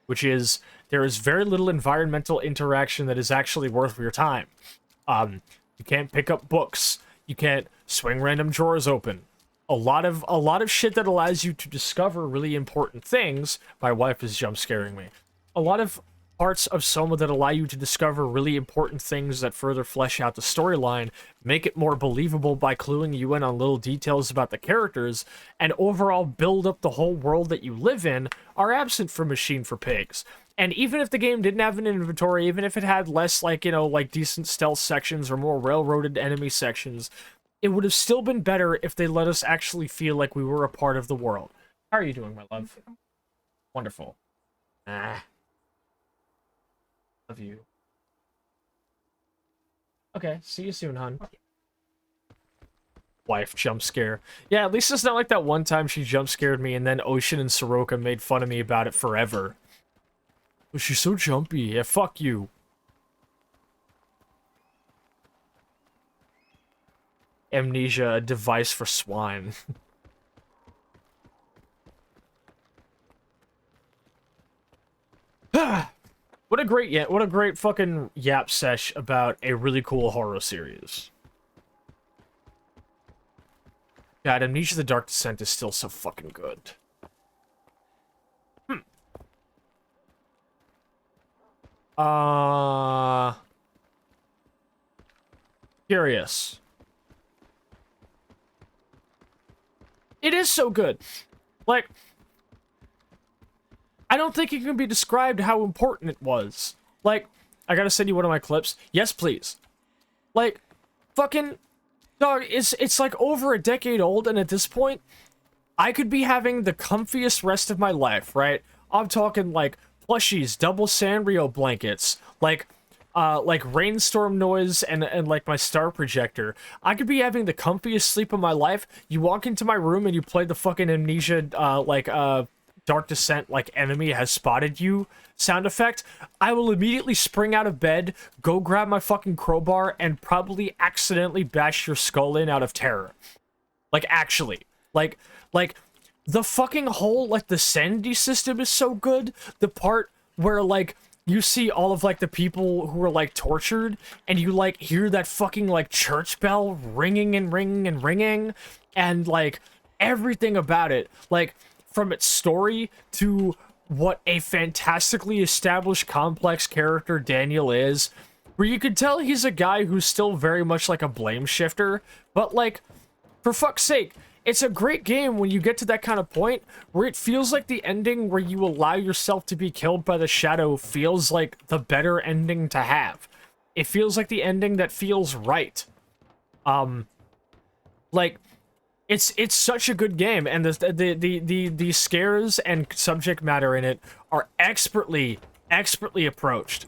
which is there is very little environmental interaction that is actually worth your time. You can't pick up books. You can't swing random drawers open. A lot of shit that allows you to discover really important things. My wife is jump scaring me. A lot of parts of Soma that allow you to discover really important things that further flesh out the storyline, make it more believable by cluing you in on little details about the characters, and overall build up the whole world that you live in, are absent from Machine for Pigs. And even if the game didn't have an inventory, even if it had less, like, you know, like decent stealth sections or more railroaded enemy sections, it would have still been better if they let us actually feel like we were a part of the world. How are you doing, my love? Wonderful. Ah. Love you. Okay, see you soon, hon. Wife jump scare. Yeah, at least it's not like that one time she jump scared me and then Ocean and Soroka made fun of me about it forever. Oh, she's so jumpy. Yeah, fuck you. Amnesia, a device for swine. What a great fucking yap sesh about a really cool horror series. God, Amnesia the Dark Descent is still so fucking good. Curious. It is so good. Like, I don't think it can be described how important it was. Like, I gotta send you one of my clips. Yes, please. Like, fucking, dog, it's like over a decade old, and at this point, I could be having the comfiest rest of my life, right? I'm talking, like, plushies, double Sanrio blankets, like rainstorm noise and like my star projector. I could be having the comfiest sleep of my life. You walk into my room and you play the fucking Amnesia, Dark Descent, like, enemy has spotted you sound effect. I will immediately spring out of bed, go grab my fucking crowbar, and probably accidentally bash your skull in out of terror. Like, actually. Like, the fucking whole, like, the sanity system is so good. The part where, like, you see all of, like, the people who are, like, tortured, and you, like, hear that fucking, like, church bell ringing and ringing and ringing, and, like, everything about it, like, from its story to what a fantastically established complex character Daniel is, where you could tell he's a guy who's still very much like a blame shifter, but, like, for fuck's sake, it's a great game when you get to that kind of point where it feels like the ending where you allow yourself to be killed by the shadow feels like the better ending to have. It feels like the ending that feels right. Like, it's such a good game, and the scares and subject matter in it are expertly approached.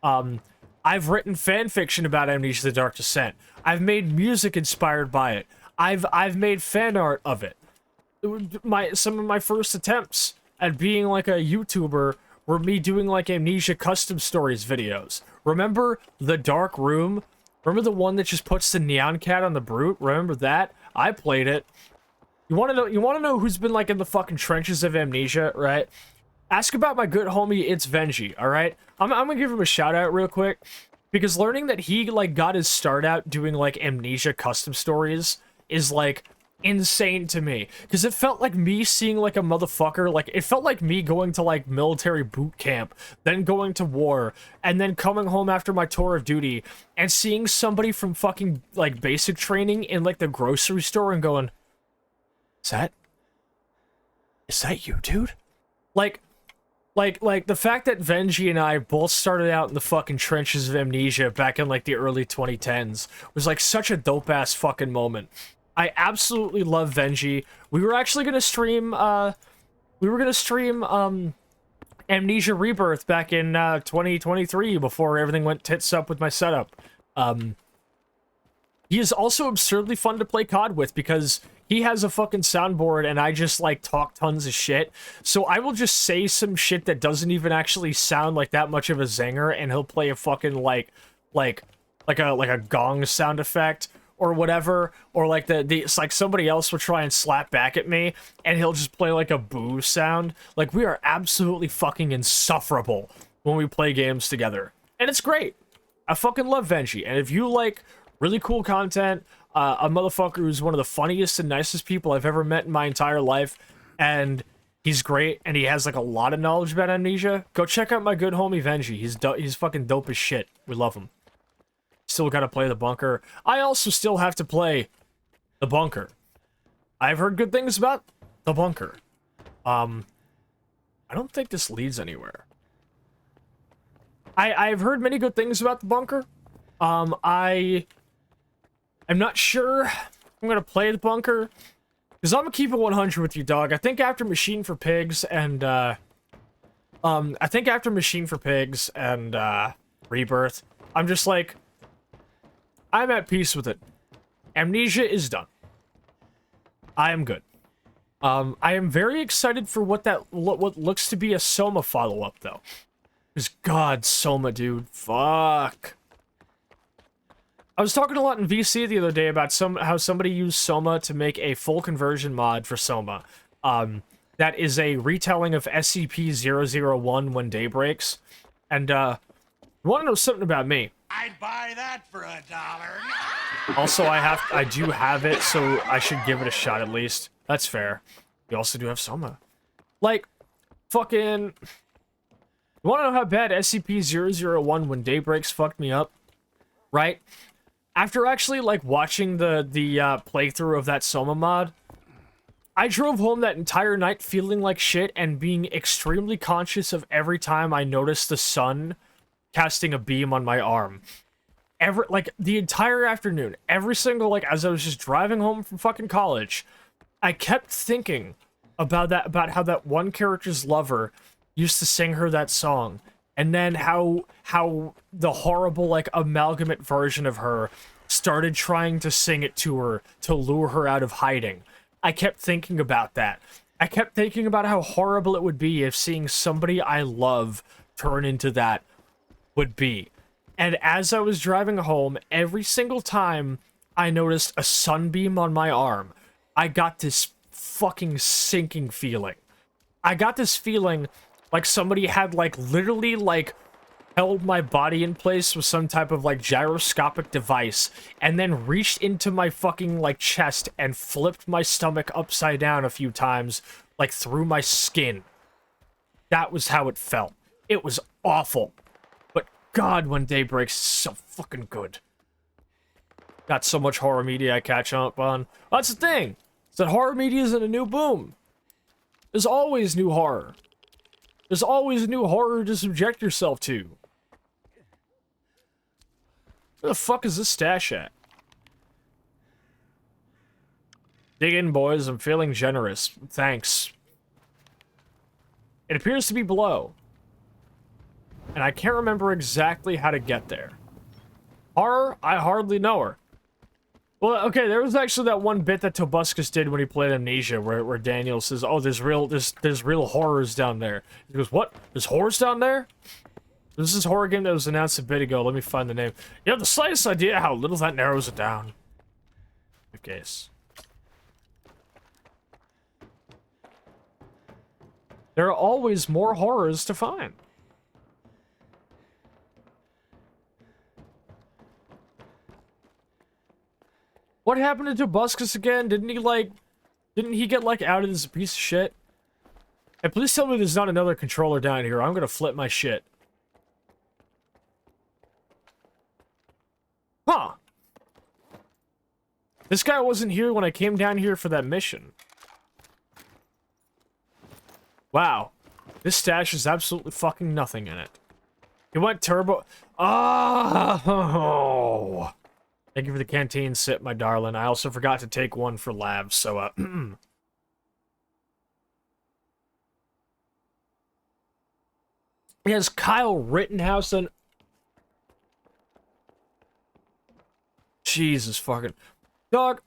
I've written fan fiction about Amnesia: The Dark Descent. I've made music inspired by it. I've made fan art of it. Some of my first attempts at being like a YouTuber were me doing like Amnesia custom stories videos. Remember The Dark Room? Remember the one that just puts the neon cat on the brute? Remember that? I played it. You want to know who's been like in the fucking trenches of Amnesia, right? Ask about my good homie It's Venji, all right? I'm gonna give him a shout out real quick, because learning that he like got his start out doing like Amnesia custom stories is like insane to me, because it felt like me seeing like a motherfucker, like it felt like me going to like military boot camp, then going to war, and then coming home after my tour of duty and seeing somebody from fucking like basic training in like the grocery store and going, is that you, dude? Like the fact that Venji and I both started out in the fucking trenches of Amnesia back in like the early 2010s was like such a dope ass fucking moment. I absolutely love Venji. We were actually gonna stream Amnesia Rebirth back in 2023 before everything went tits up with my setup. He is also absurdly fun to play COD with because he has a fucking soundboard and I just like talk tons of shit. So I will just say some shit that doesn't even actually sound like that much of a zinger, and he'll play a fucking like a gong sound effect or whatever, or like it's like somebody else will try and slap back at me and he'll just play like a boo sound. Like, we are absolutely fucking insufferable when we play games together. And it's great. I fucking love Venji. And if you like really cool content, a motherfucker who's one of the funniest and nicest people I've ever met in my entire life, and he's great, and he has like a lot of knowledge about Amnesia, go check out my good homie Venji. He's fucking dope as shit. We love him. Still gotta play the bunker. I also still have to play the bunker. I've heard good things about the bunker. I don't think this leads anywhere. I've heard many good things about the bunker. I'm not sure I'm gonna play the bunker, because I'm gonna keep it 100 with you, dog. I think after Machine for Pigs and Rebirth, I'm just like, I'm at peace with it. Amnesia is done. I am good. I am very excited for what looks to be a Soma follow-up, though. Because, God, Soma, dude. Fuck. I was talking a lot in VC the other day about how somebody used Soma to make a full conversion mod for Soma. That is a retelling of SCP-001 When Day Breaks. And, you want to know something about me? I'd buy that for $1. Also, I do have it, so I should give it a shot at least. That's fair. We also do have Soma. Like, fucking... You want to know how bad SCP-001 When Day Breaks fucked me up? Right? After actually, like, watching the playthrough of that Soma mod, I drove home that entire night feeling like shit and being extremely conscious of every time I noticed the sun casting a beam on my arm. The entire afternoon, every single, like, as I was just driving home from fucking college, I kept thinking about how that one character's lover used to sing her that song, and then how the horrible, like, amalgamate version of her started trying to sing it to her to lure her out of hiding. I kept thinking about that. I kept thinking about how horrible it would be if seeing somebody I love turn into that would be. And as I was driving home, every single time I noticed a sunbeam on my arm, I got this fucking sinking feeling. I got this feeling like somebody had, like, literally, like, held my body in place with some type of, like, gyroscopic device, and then reached into my fucking, like, chest and flipped my stomach upside down a few times, like, through my skin. That was how it felt. It was awful. But God, When Day Breaks is so fucking good. Got so much horror media I catch up on. That's the thing. Is that horror media isn't a new boom. There's always new horror. There's always new horror to subject yourself to. Where the fuck is this stash at? Dig in, boys. I'm feeling generous. Thanks. It appears to be below. And I can't remember exactly how to get there. Horror? I hardly know her. Well, okay, there was actually that one bit that Tobuscus did when he played Amnesia, where Daniel says, "Oh, there's real horrors down there." He goes, "What? There's horrors down there?" This is a horror game that was announced a bit ago. Let me find the name. You have the slightest idea how little that narrows it down. Good case. There are always more horrors to find. What happened to Tobuscus again? Didn't he get, like, outed as a piece of shit? And please tell me there's not another controller down here. I'm gonna flip my shit. Huh. This guy wasn't here when I came down here for that mission. Wow. This stash is absolutely fucking nothing in it. He went turbo. Oh! Thank you for the canteen sip, my darling. I also forgot to take one for labs, so, He has Kyle Rittenhouse on. Jesus fucking dog.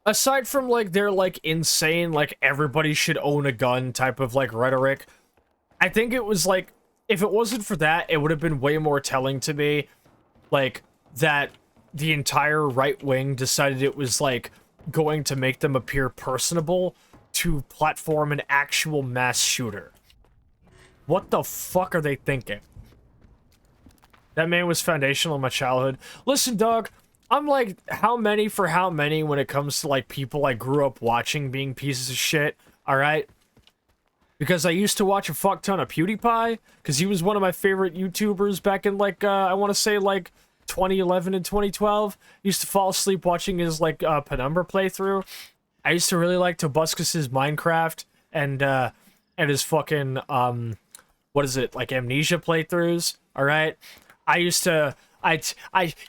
Aside from like their like insane like everybody should own a gun type of like rhetoric, I think it was like if it wasn't for that, it would have been way more telling to me like that the entire right wing decided it was like going to make them appear personable to platform an actual mass shooter. What the fuck are they thinking? That man was foundational in my childhood. Listen, dog, I'm like, how many when it comes to, like, people I grew up watching being pieces of shit, alright? Because I used to watch a fuck ton of PewDiePie, because he was one of my favorite YouTubers back in, like, I want to say, like, 2011 and 2012. I used to fall asleep watching his, like, Penumbra playthrough. I used to really like Tobuscus's Minecraft, and his fucking, what is it, like, Amnesia playthroughs, alright? I used to,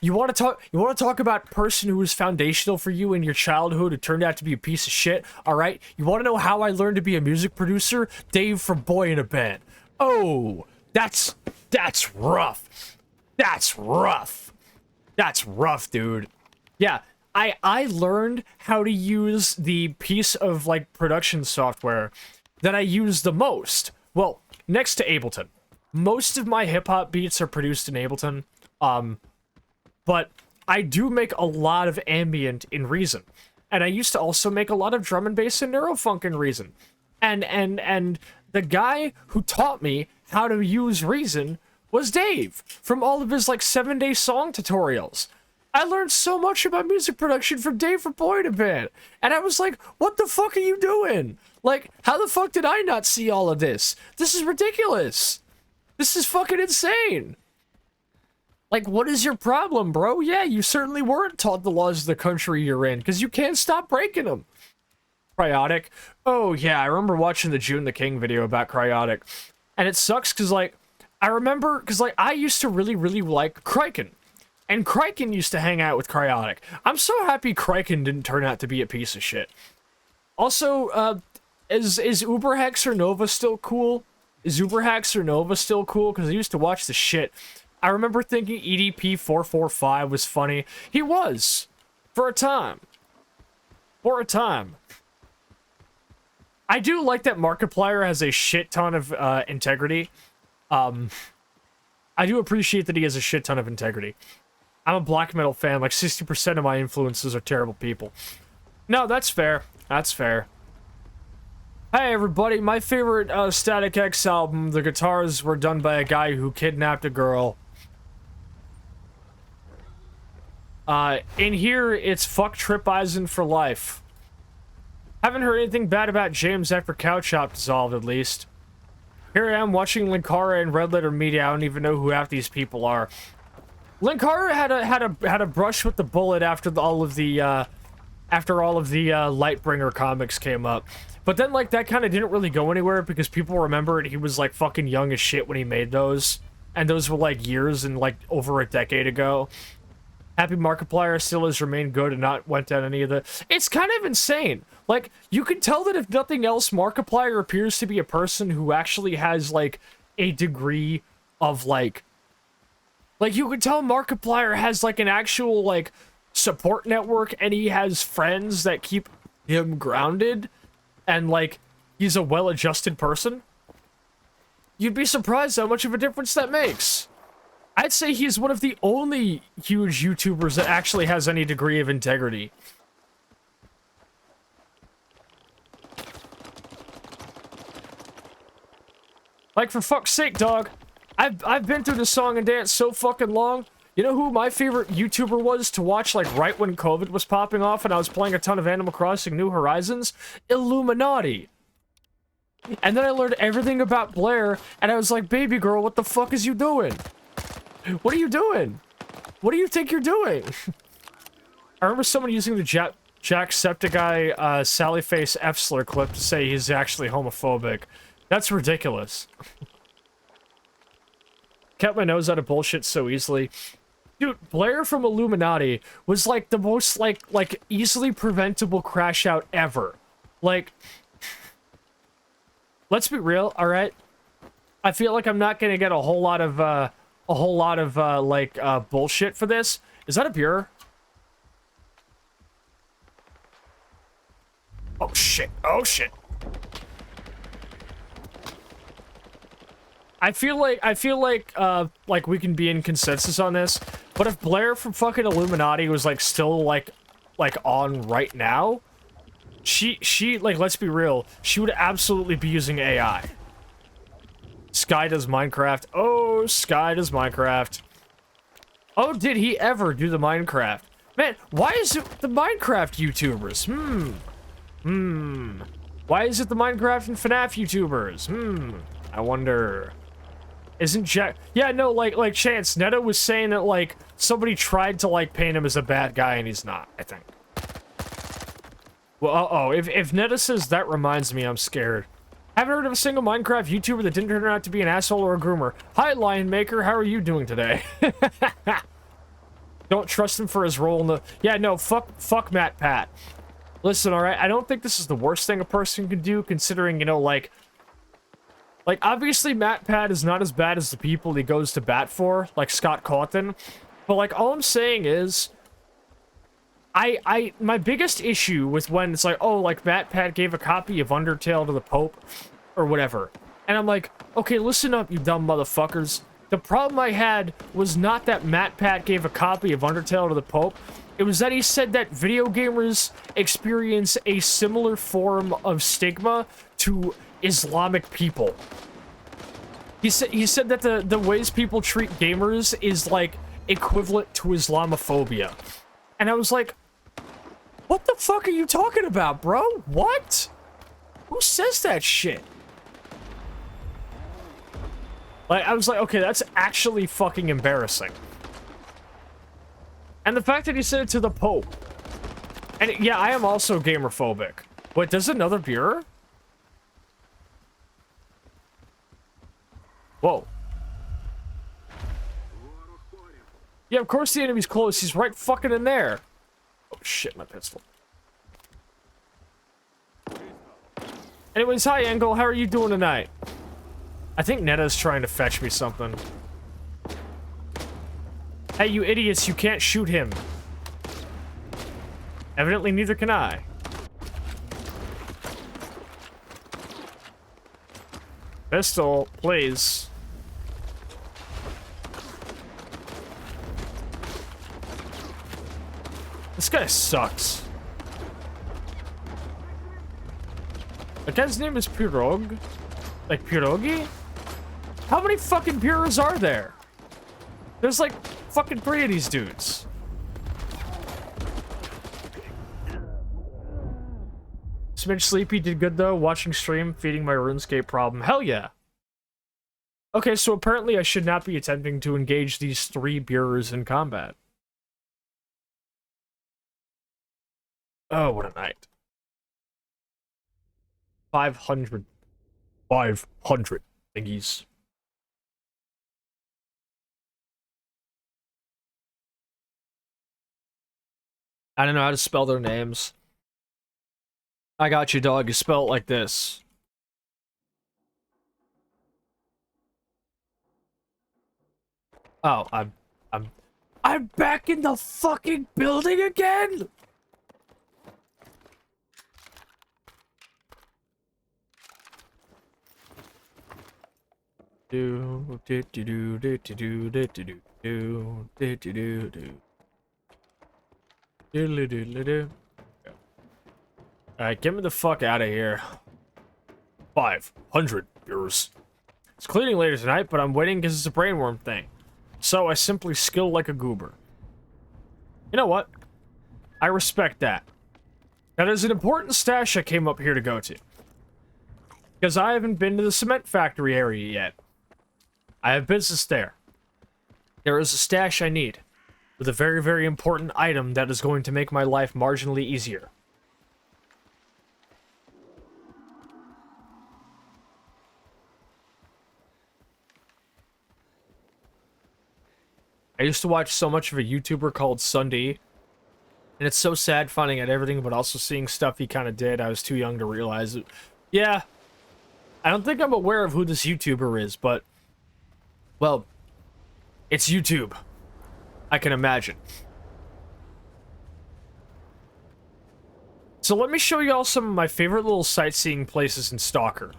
you want to talk about person who was foundational for you in your childhood who turned out to be a piece of shit, all right? You want to know how I learned to be a music producer? Dave from Boy in a Band. Oh, that's rough. That's rough. That's rough, dude. Yeah, I learned how to use the piece of, like, production software that I use the most. Well, next to Ableton. Most of my hip-hop beats are produced in Ableton, but I do make a lot of ambient in Reason. And I used to also make a lot of drum and bass and neurofunk in Reason. And the guy who taught me how to use Reason was Dave, from all of his, like, 7-day song tutorials. I learned so much about music production from Dave from Boy in a Band. And I was like, what the fuck are you doing? Like, how the fuck did I not see all of this? This is ridiculous. This is fucking insane. Like, what is your problem, bro? Yeah, you certainly weren't taught the laws of the country you're in, because you can't stop breaking them. Cryotic. Oh, yeah, I remember watching the June the King video about Cryotic. And it sucks, because, like, I remember, because, like, I used to really, really like Kryken. And Kryken used to hang out with Cryotic. I'm so happy Kryken didn't turn out to be a piece of shit. Also, is Uberhex or Nova still cool? Is Uberhex or Nova still cool? Because I used to watch the shit. I remember thinking EDP445 was funny. He was. For a time. For a time. I do like that Markiplier has a shit ton of integrity. I do appreciate that he has a shit ton of integrity. I'm a black metal fan. Like, 60% of my influences are terrible people. No, that's fair. That's fair. Hey everybody, my favorite Static X album, the guitars were done by a guy who kidnapped a girl. In here, it's fuck Trip Eisen for life. Haven't heard anything bad about James after Cow Chop dissolved, at least. Here I am watching Linkara and Red Letter Media. I don't even know who half these people are. Linkara had a brush with the bullet after all of the Lightbringer comics came up. But then, like, that kind of didn't really go anywhere because people remembered he was, like, fucking young as shit when he made those. And those were, like, years and, like, over a decade ago. Happy Markiplier still has remained good and not went down any of the... It's kind of insane. Like, you can tell that if nothing else, Markiplier appears to be a person who actually has, like, a degree of, like... Like, you can tell Markiplier has, like, an actual, like, support network and he has friends that keep him grounded. And, like, he's a well-adjusted person. You'd be surprised how much of a difference that makes. I'd say he's one of the only huge YouTubers that actually has any degree of integrity. Like, for fuck's sake, dog. I've been through the song and dance so fucking long. You know who my favorite YouTuber was to watch, like, right when COVID was popping off and I was playing a ton of Animal Crossing New Horizons? Illuminati. And then I learned everything about Blair, and I was like, baby girl, what the fuck is you doing? What are you doing? What do you think you're doing? I remember someone using the Jacksepticeye Sally Face F-slur clip to say he's actually homophobic. That's ridiculous. Kept my nose out of bullshit so easily. Dude, Blair from Illuminati was, like, the most, like, easily preventable crash out ever. Like, let's be real, alright? I feel like I'm not gonna get a whole lot of bullshit for this. Is that a beer? Oh shit! Oh shit! I feel like we can be in consensus on this, but if Blair from fucking Illuminati was like still like on right now, she like, let's be real, she would absolutely be using AI. Sky does Minecraft. Oh, Sky does Minecraft. Oh, did he ever do the Minecraft? Man, why is it the Minecraft YouTubers? Why is it the Minecraft and FNAF YouTubers? I wonder. Isn't Jack... Yeah, no, like Chance, Netta was saying that, like, somebody tried to, like, paint him as a bad guy, and he's not, I think. Well, uh-oh, if Netta says that reminds me, I'm scared. Haven't heard of a single Minecraft YouTuber that didn't turn out to be an asshole or a groomer. Hi, Lion Maker, how are you doing today? Don't trust him for his role in the... Yeah, no, fuck Matt Pat. Listen, alright, I don't think this is the worst thing a person can do, considering, you know, like, obviously, Matt Pat is not as bad as the people he goes to bat for, like Scott Cawthon. But, like, all I'm saying is... my biggest issue with when it's like, oh, like, Matt Pat gave a copy of Undertale to the Pope, or whatever. And I'm like, okay, listen up, you dumb motherfuckers. The problem I had was not that Matt Pat gave a copy of Undertale to the Pope. It was that he said that video gamers experience a similar form of stigma to Islamic people. He said that the ways people treat gamers is like equivalent to Islamophobia. And I was like, what the fuck are you talking about, bro? What? Who says that shit? Like, I was like, okay, that's actually fucking embarrassing. And the fact that he said it to the Pope. And yeah, I am also gamerphobic. Wait, there's another beer? Whoa. Yeah, of course the enemy's close. He's right fucking in there. Oh shit, my pistol. Anyways, hi Angle, how are you doing tonight? I think Netta's trying to fetch me something. Hey, you idiots, you can't shoot him. Evidently, neither can I. Pistol, please. This guy sucks. The guy's name is Pirog? Like Pirogi? How many fucking Piros are there? There's like fucking 3 of these dudes. Smidge Sleepy did good though, watching stream, feeding my RuneScape problem. Hell yeah. Okay, so apparently I should not be attempting to engage these 3 beers in combat. Oh, what a night. 500. 500 thingies. I don't know how to spell their names. I got you, dog. You spell it like this. Oh, I'm back in the fucking building again? Do do do do do do do do do do do do do. Alright, get me the fuck out of here. 500 euros. It's cleaning later tonight, but I'm waiting because it's a brainworm thing. So I simply skill like a goober. You know what? I respect that. Now there's an important stash I came up here to go to. Because I haven't been to the cement factory area yet. I have business there. There is a stash I need. With a very, very important item that is going to make my life marginally easier. I used to watch so much of a YouTuber called Sunday, and it's so sad finding out everything, but also seeing stuff he kind of did. I was too young to realize it. Yeah. I don't think I'm aware of who this YouTuber is, but... Well, it's YouTube. I can imagine. So let me show you all some of my favorite little sightseeing places in Stalker.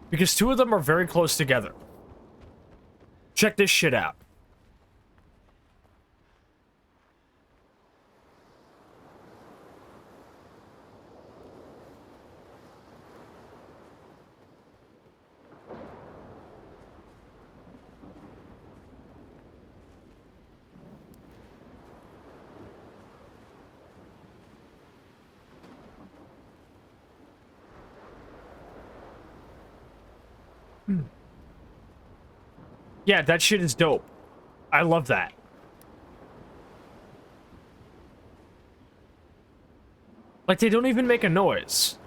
Because two of them are very close together. Check this shit out. Yeah, that shit is dope. I love that. Like, they don't even make a noise.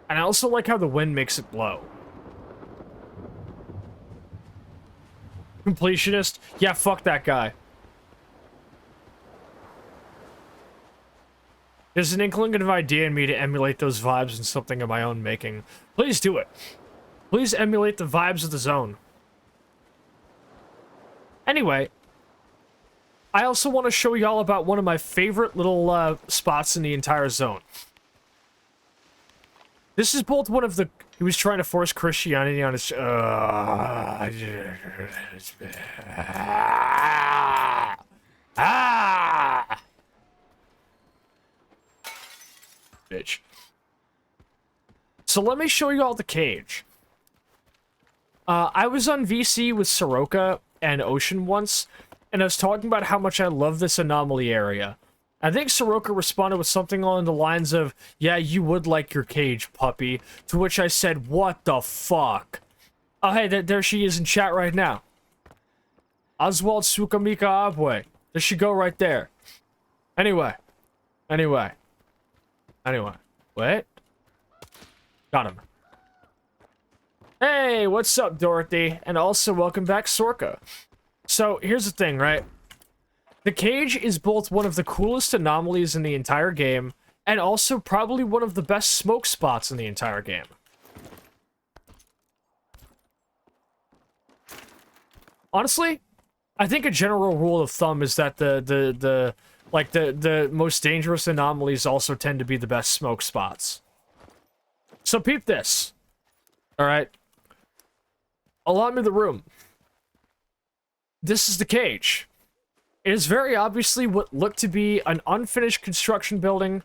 And I also like how the wind makes it blow. Completionist? Yeah, fuck that guy. There's an inkling of idea in me to emulate those vibes in something of my own making. Please do it. Please emulate the vibes of the zone. Anyway, I also want to show y'all about one of my favorite little spots in the entire zone. This is both one of the... He was trying to force Christianity on his... Bitch. So let me show you all the cage. I was on VC with Soroka and Ocean once, and I was talking about how much I love this anomaly area. I think Soroka responded with something along the lines of, yeah, you would like your cage, puppy. To which I said, what the fuck? Oh, hey, there she is in chat right now. Oswald Sukamika Abwe. There she go right there. Anyway. Wait. Got him. Hey, what's up, Dorothy? And also, welcome back, Sorka. So, here's the thing, right? The cage is both one of the coolest anomalies in the entire game, and also probably one of the best smoke spots in the entire game. Honestly, I think a general rule of thumb is that the most dangerous anomalies also tend to be the best smoke spots. So peep this. Alright. Allot me the room. This is the cage. It is very obviously what looked to be an unfinished construction building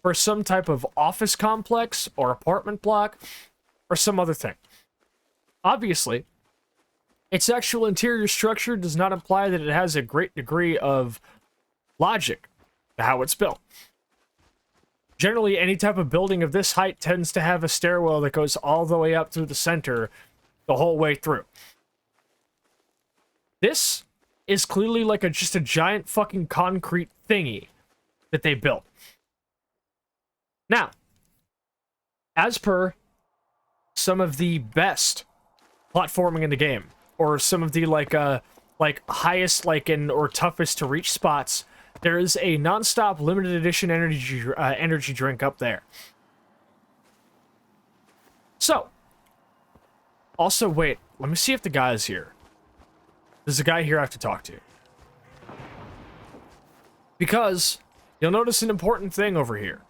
for some type of office complex or apartment block or some other thing. Obviously, its actual interior structure does not imply that it has a great degree of logic to how it's built. Generally, any type of building of this height tends to have a stairwell that goes all the way up through the center the whole way through. This is clearly like just a giant fucking concrete thingy that they built. Now, as per some of the best platforming in the game, or some of the like highest or toughest to reach spots, there is a non-stop limited edition energy drink up there. So, also wait, let me see if the guy is here. There's a guy here I have to talk to. Because you'll notice an important thing over here.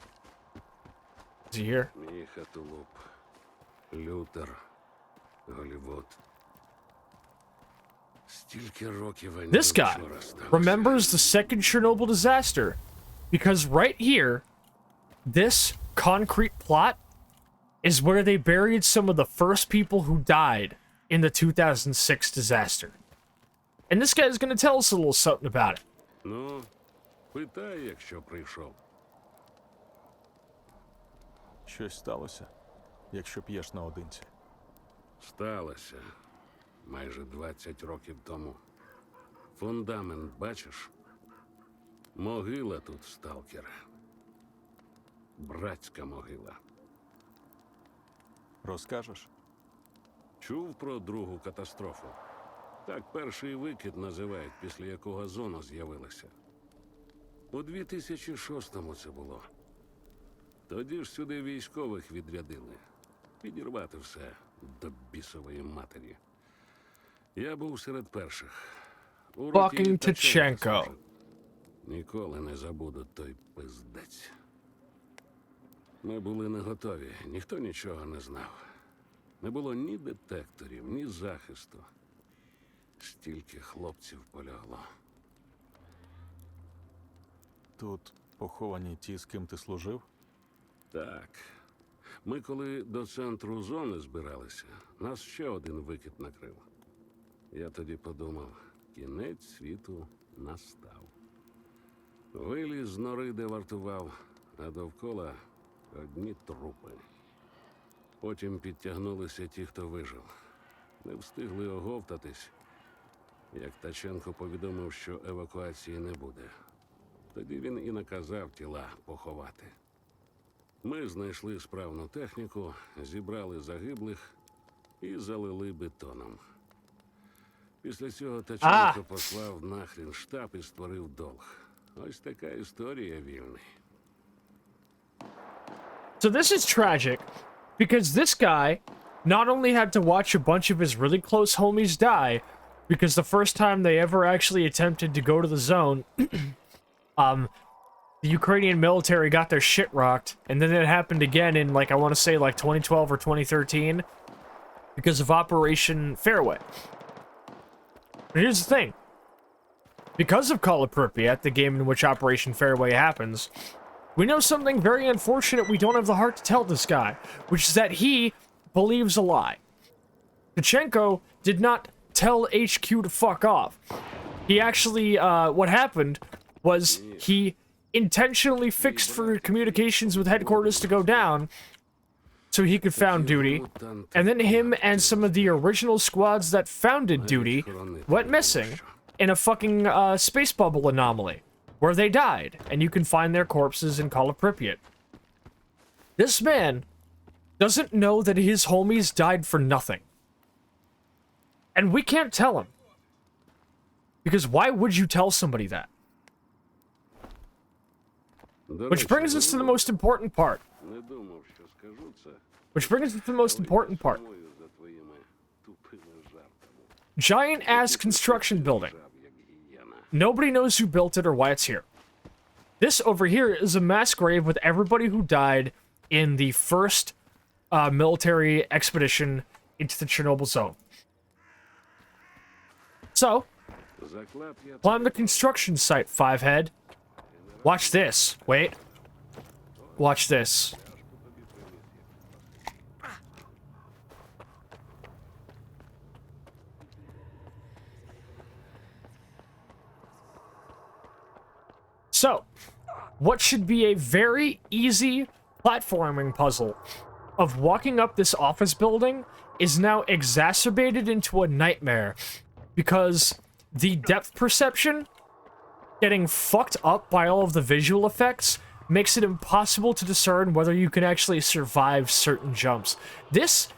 Is he here? This guy remembers the second Chernobyl disaster. Because right here, this concrete plot is where they buried some of the first people who died in the 2006 disaster. And this guy is going to tell us a little something about it. Ну, питай, якщо прийшов. Щось сталося, якщо п'єш наодинці. Сталося. Майже 20 років тому. Фундамент бачиш? Могила тут, сталкера. Братська могила. Розкажеш? Чув про другу катастрофу? Так перший викид називають, після якого зона з'явилася. У 2006-му це було. Тоді ж сюди військових відрядили. підірвати все до бісової матері. Я був серед перших. У роті Fucking Таченка Tachenko. служив. Ніколи не забуду той пиздець. Ми були не готові, ніхто нічого не знав. Не було ні детекторів, ні захисту. Стільки хлопців полягло. Тут поховані ті, з ким ти служив? Так. Ми коли до центру зони збиралися, нас ще один викид накрив. Я тоді подумав, кінець світу настав. Виліз з нори, де вартував, а довкола одні трупи. Потім підтягнулися ті, хто вижив. Не встигли оговтатись, як Таченко повідомив, що евакуації не буде. Тоді він і наказав тіла поховати. Ми знайшли справну техніку, зібрали загиблих і залили бетоном. Після цього Таченко послав нахрін штаб і створив долг. Ось така історія, вільний. So this is tragic, because this guy not only had to watch a bunch of his really close homies die, because the first time they ever actually attempted to go to the zone, the Ukrainian military got their shit rocked, and then it happened again in, like, I want to say, like, 2012 or 2013, because of Operation Fairway. But here's the thing. Because of Call of Pripyat, the game in which Operation Fairway happens, we know something very unfortunate we don't have the heart to tell this guy, which is that he believes a lie. Tachenko did not tell HQ to fuck off. He actually, what happened was he intentionally fixed for communications with headquarters to go down so he could found duty, and then him and some of the original squads that founded duty went missing in a fucking space bubble anomaly, where they died, and you can find their corpses in Call of Pripyat. This man doesn't know that his homies died for nothing. And we can't tell him. Because why would you tell somebody that? Which brings us to the most important part. Не думав, що скажу це. Which brings us to the most important part. Сумую за твоїми тупими жартами. Giant-ass construction building. Жаб, як гієна. Nobody knows who built it or why it's here. This over here is a mass grave with everybody who died in the first military expedition into the Chernobyl zone. So, Заклад я climb the construction site, Fivehead. Watch this. Wait. Watch this. So, what should be a very easy platforming puzzle of walking up this office building is now exacerbated into a nightmare because the depth perception getting fucked up by all of the visual effects makes it impossible to discern whether you can actually survive certain jumps. This,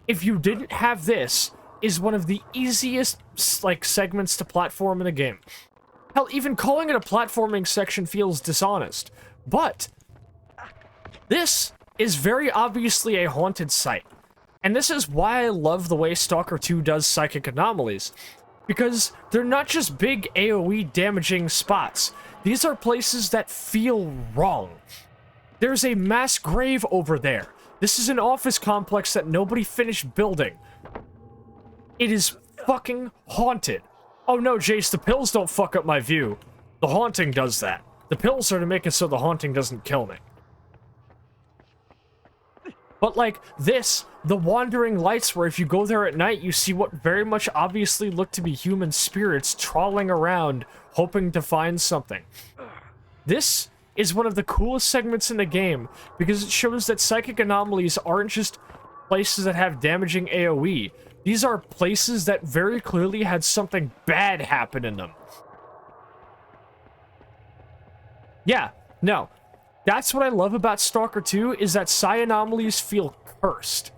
if you didn't have this, is one of the easiest, like, segments to platform in the game. Hell, even calling it a platforming section feels dishonest. But this is very obviously a haunted site. And this is why I love the way Stalker 2 does psychic anomalies. Because they're not just big AoE damaging spots. These are places that feel wrong. There's a mass grave over there. This is an office complex that nobody finished building. It is fucking haunted. Oh no, Jace, the pills don't fuck up my view. The haunting does that. The pills are to make it so the haunting doesn't kill me. But like this, the wandering lights where if you go there at night, you see what very much obviously look to be human spirits trawling around, hoping to find something. This is one of the coolest segments in the game, because it shows that psychic anomalies aren't just places that have damaging AoE. These are places that very clearly had something bad happen in them. Yeah, no. That's what I love about Stalker 2, is that psi anomalies feel cursed.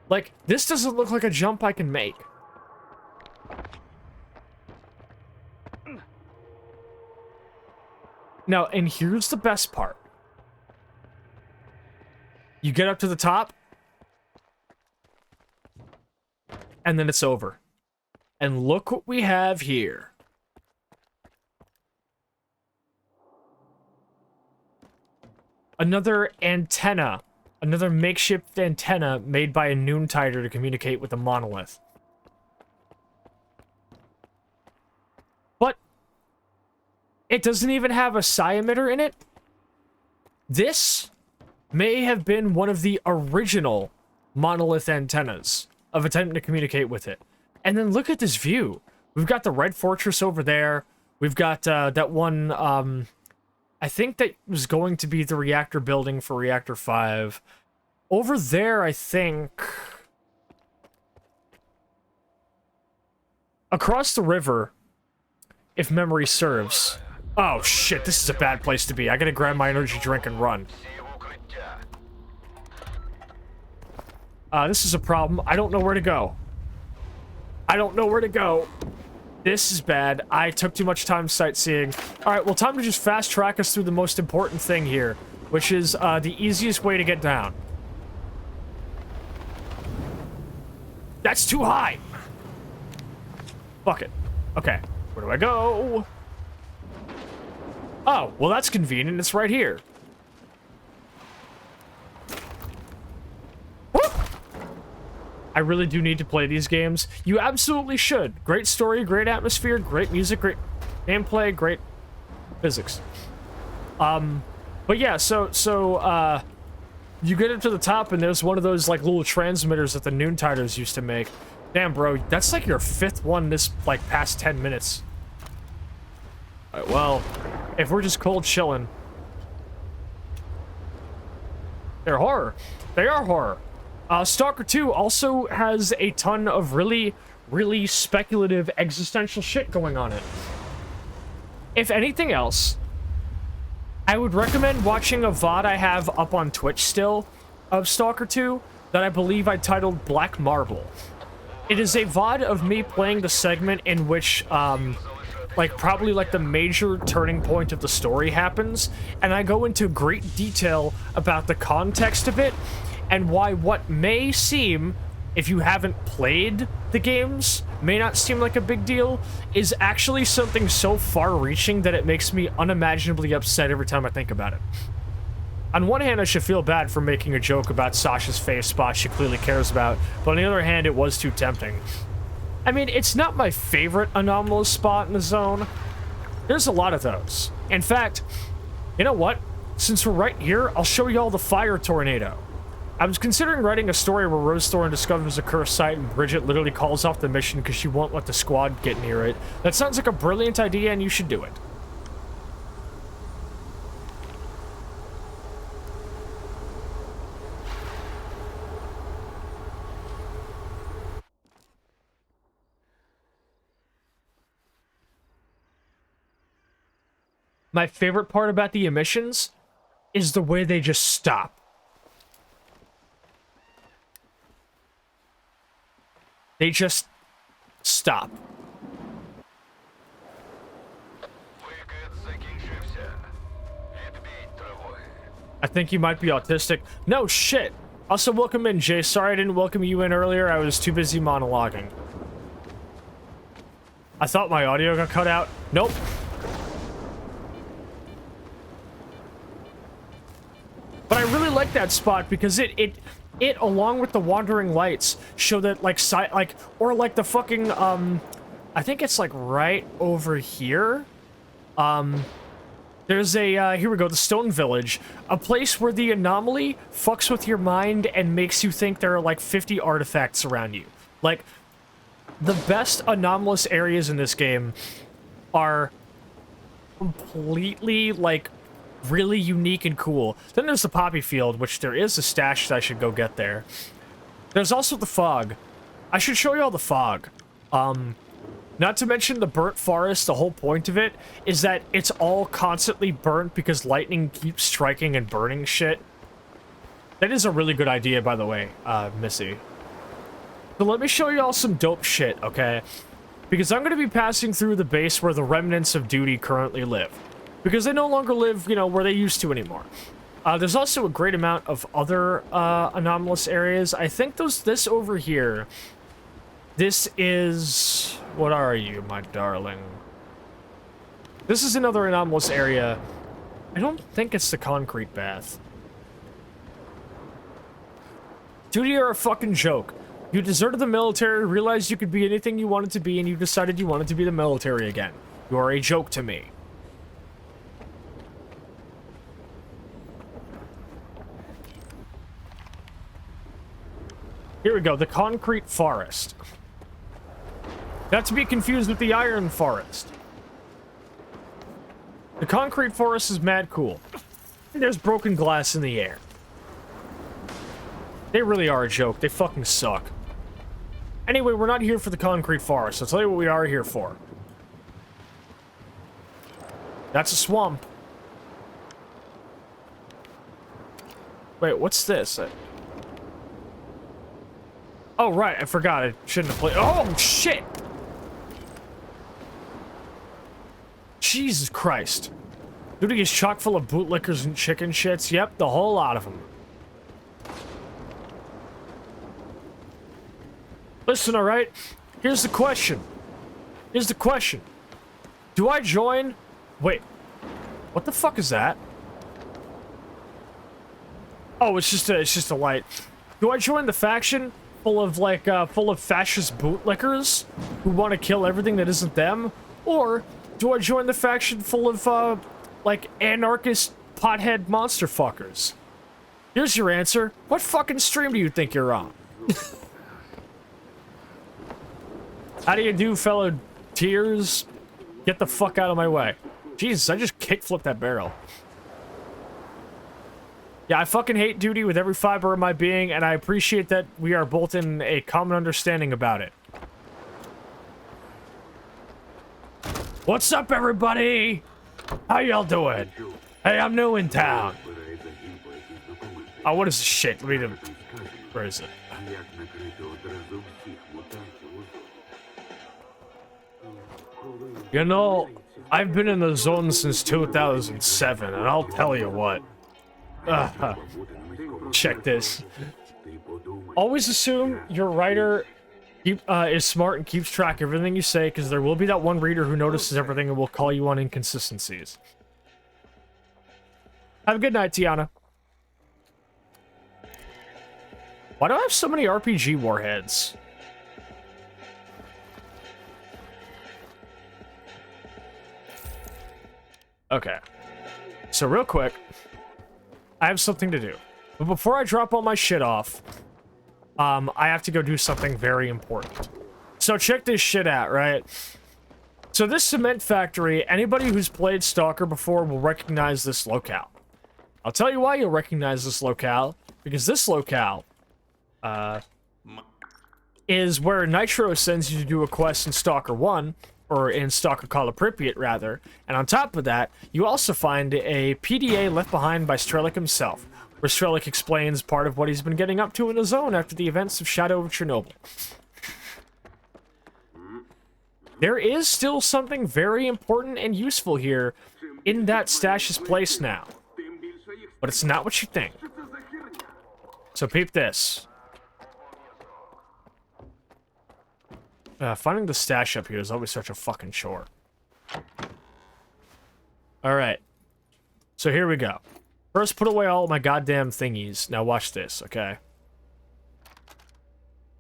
Like, this doesn't look like a jump I can make. Now, and here's the best part. You get up to the top, and then it's over. And look what we have here. Another antenna. Another makeshift antenna made by a Noontider to communicate with the monolith. But it doesn't even have a psi emitter in it. This may have been one of the original monolith antennas of attempting to communicate with it. And then look at this view. We've got the Red Fortress over there. We've got that one, I think that was going to be the reactor building for Reactor 5. Over there, I think... across the river, if memory serves. Oh shit, this is a bad place to be. I gotta grab my energy drink and run. This is a problem. I don't know where to go. I don't know where to go. This is bad. I took too much time sightseeing. Alright, well, time to just fast track us through the most important thing here, which is the easiest way to get down. That's too high! Fuck it. Okay, where do I go? Oh, well, that's convenient. It's right here. I really do need to play these games. You absolutely should. Great story, great atmosphere, great music, great gameplay, great physics. But yeah, so you get up to the top and there's one of those like little transmitters that the Noontiders used to make. Damn, bro, that's like your 5th one this like past 10 minutes. Alright, well, if we're just cold chilling. They're horror. They are horror. Stalker 2 also has a ton of really, really speculative existential shit going on in it. If anything else, I would recommend watching a VOD I have up on Twitch still of Stalker 2 that I believe I titled Black Marble. It is a VOD of me playing the segment in which, like, probably, like, the major turning point of the story happens, and I go into great detail about the context of it, and why what may seem, if you haven't played the games, may not seem like a big deal, is actually something so far-reaching that it makes me unimaginably upset every time I think about it. On one hand, I should feel bad for making a joke about Sasha's face spot she clearly cares about, but on the other hand, it was too tempting. I mean, it's not my favorite anomalous spot in the zone. There's a lot of those. In fact, you know what? Since we're right here, I'll show y'all the fire tornado. I was considering writing a story where Rose Thorn discovers a cursed site and Bridget literally calls off the mission because she won't let the squad get near it. That sounds like a brilliant idea and you should do it. My favorite part about the emissions is the way they just stop. They just stop. I think you might be autistic. No shit. Also, welcome in, Jay. Sorry I didn't welcome you in earlier. I was too busy monologuing. I thought my audio got cut out. Nope. But I really like that spot because it along with the wandering lights show that like or like the fucking I think it's like right over here. There's a here we go, the Stone Village, a place where the anomaly fucks with your mind and makes you think there are like 50 artifacts around you. Like the best anomalous areas in this game are completely like really unique and cool. Then there's the poppy field, which there is a stash that I should go get there. There's also the fog. I should show you all the fog. Not to mention the burnt forest. The whole point of it is that it's all constantly burnt because lightning keeps striking and burning shit. That is a really good idea, by the way, Missy. So let me show you all some dope shit, okay? Because I'm going to be passing through the base where the remnants of Duty currently live. Because they no longer live, you know, where they used to anymore. There's also a great amount of other anomalous areas. I think this over here, this is... What are you, my darling? This is another anomalous area. I don't think it's the concrete bath. Dude, you're a fucking joke. You deserted the military, realized you could be anything you wanted to be, and you decided you wanted to be the military again. You are a joke to me. Here we go, the concrete forest. Not to be confused with the iron forest. The concrete forest is mad cool. And there's broken glass in the air. They really are a joke. They fucking suck. Anyway, we're not here for the concrete forest. I'll tell you what we are here for. That's a swamp. Wait, what's this? Oh, right. I forgot. I shouldn't have played. Oh, shit! Jesus Christ. Dude, he's chock full of bootlickers and chicken shits. Yep, the whole lot of them. Listen, alright? Here's the question. Here's the question. Do I join? Wait. What the fuck is that? Oh, it's just a light. Do I join the faction full of, like, full of fascist bootlickers who want to kill everything that isn't them? Or do I join the faction full of, like, anarchist pothead monster fuckers? Here's your answer. What fucking stream do you think you're on? How do you do, fellow tears? Get the fuck out of my way. Jesus, I just kickflipped that barrel. Yeah, I fucking hate duty with every fiber of my being, and I appreciate that we are both in a common understanding about it. What's up, everybody? How y'all doing? Hey, I'm new in town. Oh, what is this shit? Let me... Where is it? You know, I've been in the zone since 2007, and I'll tell you what. Check this. Always assume your writer is smart and keeps track of everything you say, because there will be that one reader who notices everything and will call you on inconsistencies. Have a good night, Tiana. Why do I have so many RPG warheads? Okay. So real quick, I have something to do. But before I drop all my shit off, I have to go do something very important. So check this shit out, right? So this cement factory, anybody who's played Stalker before will recognize this locale. I'll tell you why you'll recognize this locale. Because this locale, is where Nitro sends you to do a quest in Stalker 1, or in Stalker Call of Pripyat, rather. And on top of that, you also find a PDA left behind by Strelick himself, where Strelick explains part of what he's been getting up to in the zone after the events of Shadow of Chernobyl. There is still something very important and useful here in that Stash's place now. But it's not what you think. So peep this. Finding the stash up here is always such a fucking chore. Alright. So here we go. First, put away all my goddamn thingies. Now watch this, okay?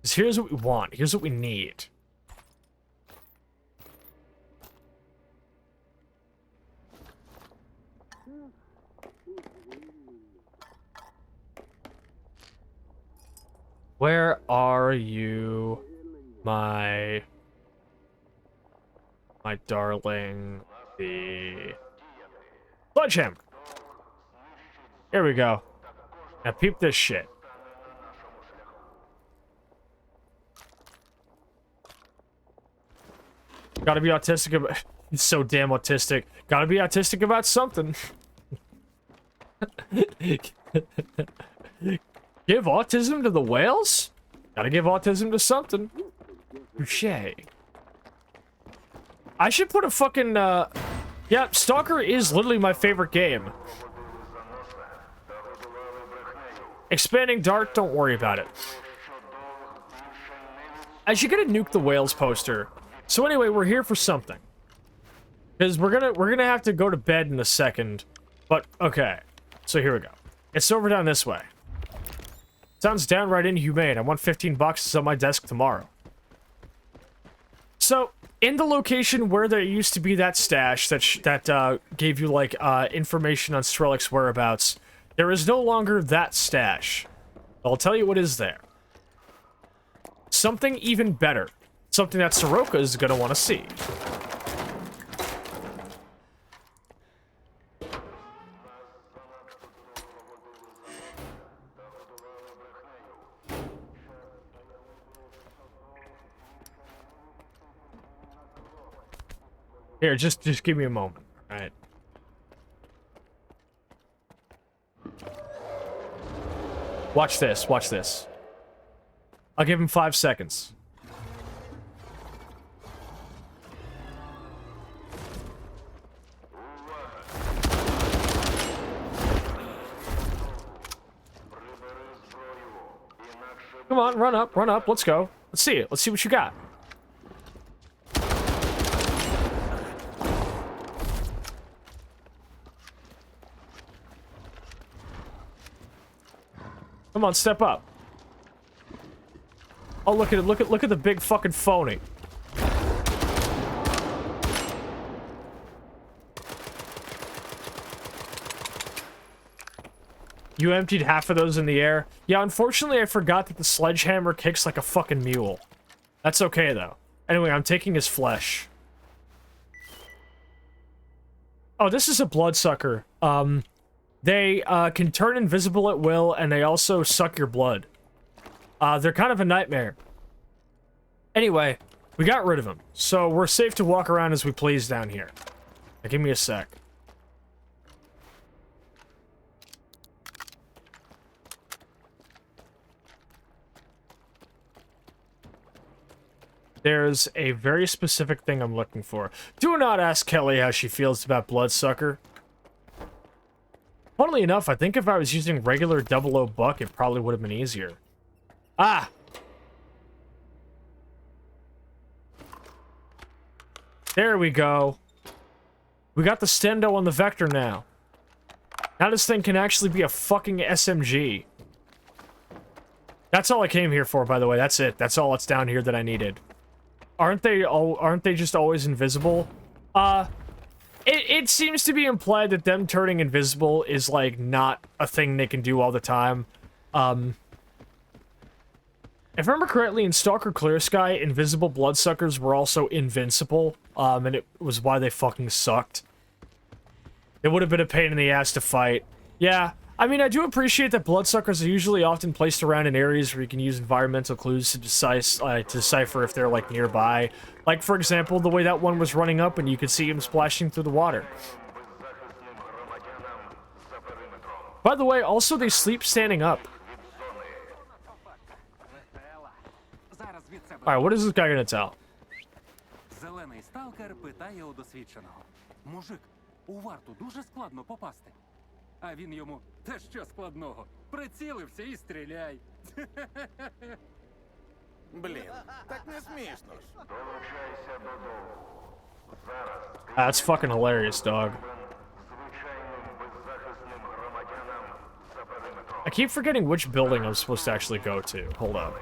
Because here's what we want. Here's what we need. Where are you, my darling? The sledgehammer. Here we go. Now peep this shit. Gotta be autistic about... He's so damn autistic. Gotta be autistic about something. Give autism to the whales? Gotta give autism to something. Touché. I should put a fucking, yeah, Stalker is literally my favorite game. Expanding dart, don't worry about it. I should get a Nuke the Whales poster. So anyway, we're here for something. Because we're gonna have to go to bed in a second. But, okay. So here we go. It's over down this way. Sounds downright inhumane. I want 15 bucks. It's on my desk tomorrow. So, in the location where there used to be that stash that gave you, like, information on Strelix's whereabouts, there is no longer that stash. I'll tell you what is there. Something even better. Something that Soroka is gonna want to see. Here, just give me a moment. All right. Watch this. Watch this. I'll give him 5 seconds. Come on, run up, let's go. Let's see it. Let's see what you got. Come on, step up. Oh, look at it. Look at the big fucking phony. You emptied half of those in the air? Yeah, unfortunately, I forgot that the sledgehammer kicks like a fucking mule. That's okay, though. Anyway, I'm taking his flesh. Oh, this is a bloodsucker. They can turn invisible at will, and they also suck your blood. They're kind of a nightmare. Anyway, we got rid of them, so we're safe to walk around as we please down here. Now, give me a sec. There's a very specific thing I'm looking for. Do not ask Kelly how she feels about Bloodsucker. Funnily enough, I think if I was using regular 00 buck, it probably would have been easier. Ah! There we go. We got the stendo on the Vector now. Now this thing can actually be a fucking SMG. That's all I came here for, by the way. That's it. That's all that's down here that I needed. Aren't they just always invisible? It seems to be implied that them turning invisible is, like, not a thing they can do all the time. If I remember correctly, in Stalker Clear Sky, invisible bloodsuckers were also invincible, and it was why they fucking sucked. It would have been a pain in the ass to fight. Yeah, I mean, I do appreciate that bloodsuckers are usually often placed around in areas where you can use environmental clues to decipher if they're, like, nearby. Like, for example, the way that one was running up and you could see him splashing through the water. By the way, also, they sleep standing up. Alright, what is this guy gonna tell? Зелений сталкер питає у досвідченого. Мужик, у варту дуже складно попасти. А він йому, та що складного? Прицілився і стріляй. Блін, так не смішно ж. That's fucking hilarious, dog. I keep forgetting which building I'm supposed to actually go to. Hold up.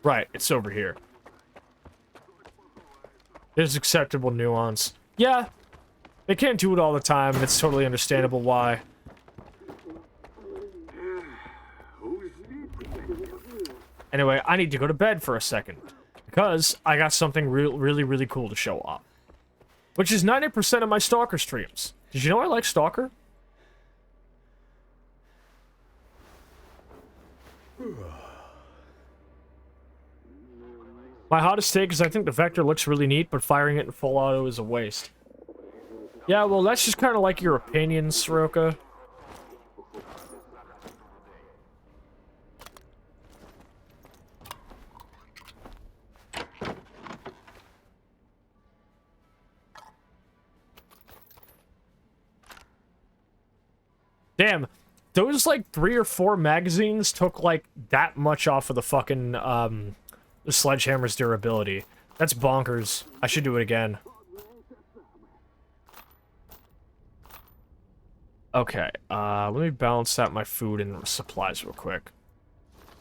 Right, it's over here. There's acceptable nuance. Yeah, they can't do it all the time. It's totally understandable why. Anyway, I need to go to bed for a second. Because I got something really cool to show off. Which is 90% of my Stalker streams. Did you know I like Stalker? My hottest take is I think the Vector looks really neat, but firing it in full auto is a waste. Yeah, well, that's just kind of like your opinion, Soroka. Damn, those like 3 or 4 magazines took like that much off of the fucking the sledgehammer's durability. That's bonkers. I should do it again. Okay, let me balance out my food and supplies real quick.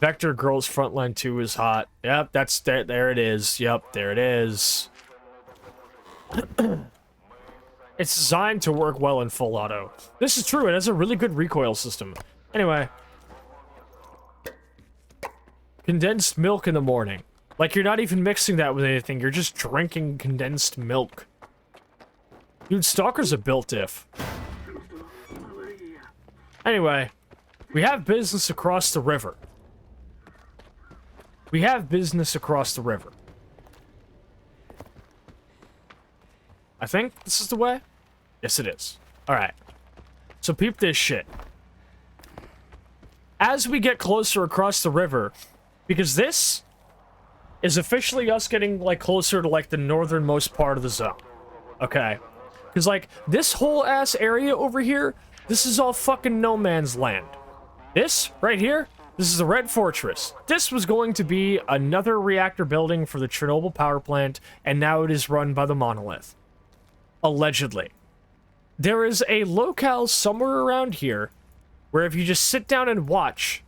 Vector Girls Frontline 2 is hot. Yep, that's there it is. Yep, there it is. It's designed to work well in full auto. This is true, it has a really good recoil system. Anyway. Condensed milk in the morning. Like, you're not even mixing that with anything, you're just drinking condensed milk. Dude, Stalker's a built diff. Anyway, we have business across the river. We have business across the river. I think this is the way? Yes, it is. Alright. So peep this shit. As we get closer across the river, because this is officially us getting, like, closer to, like, the northernmost part of the zone. Okay? Because, like, this whole ass area over here, this is all fucking no man's land. This, right here, this is the Red Fortress. This was going to be another reactor building for the Chernobyl power plant, and now it is run by the Monolith. Allegedly. There is a locale somewhere around here where if you just sit down and watch,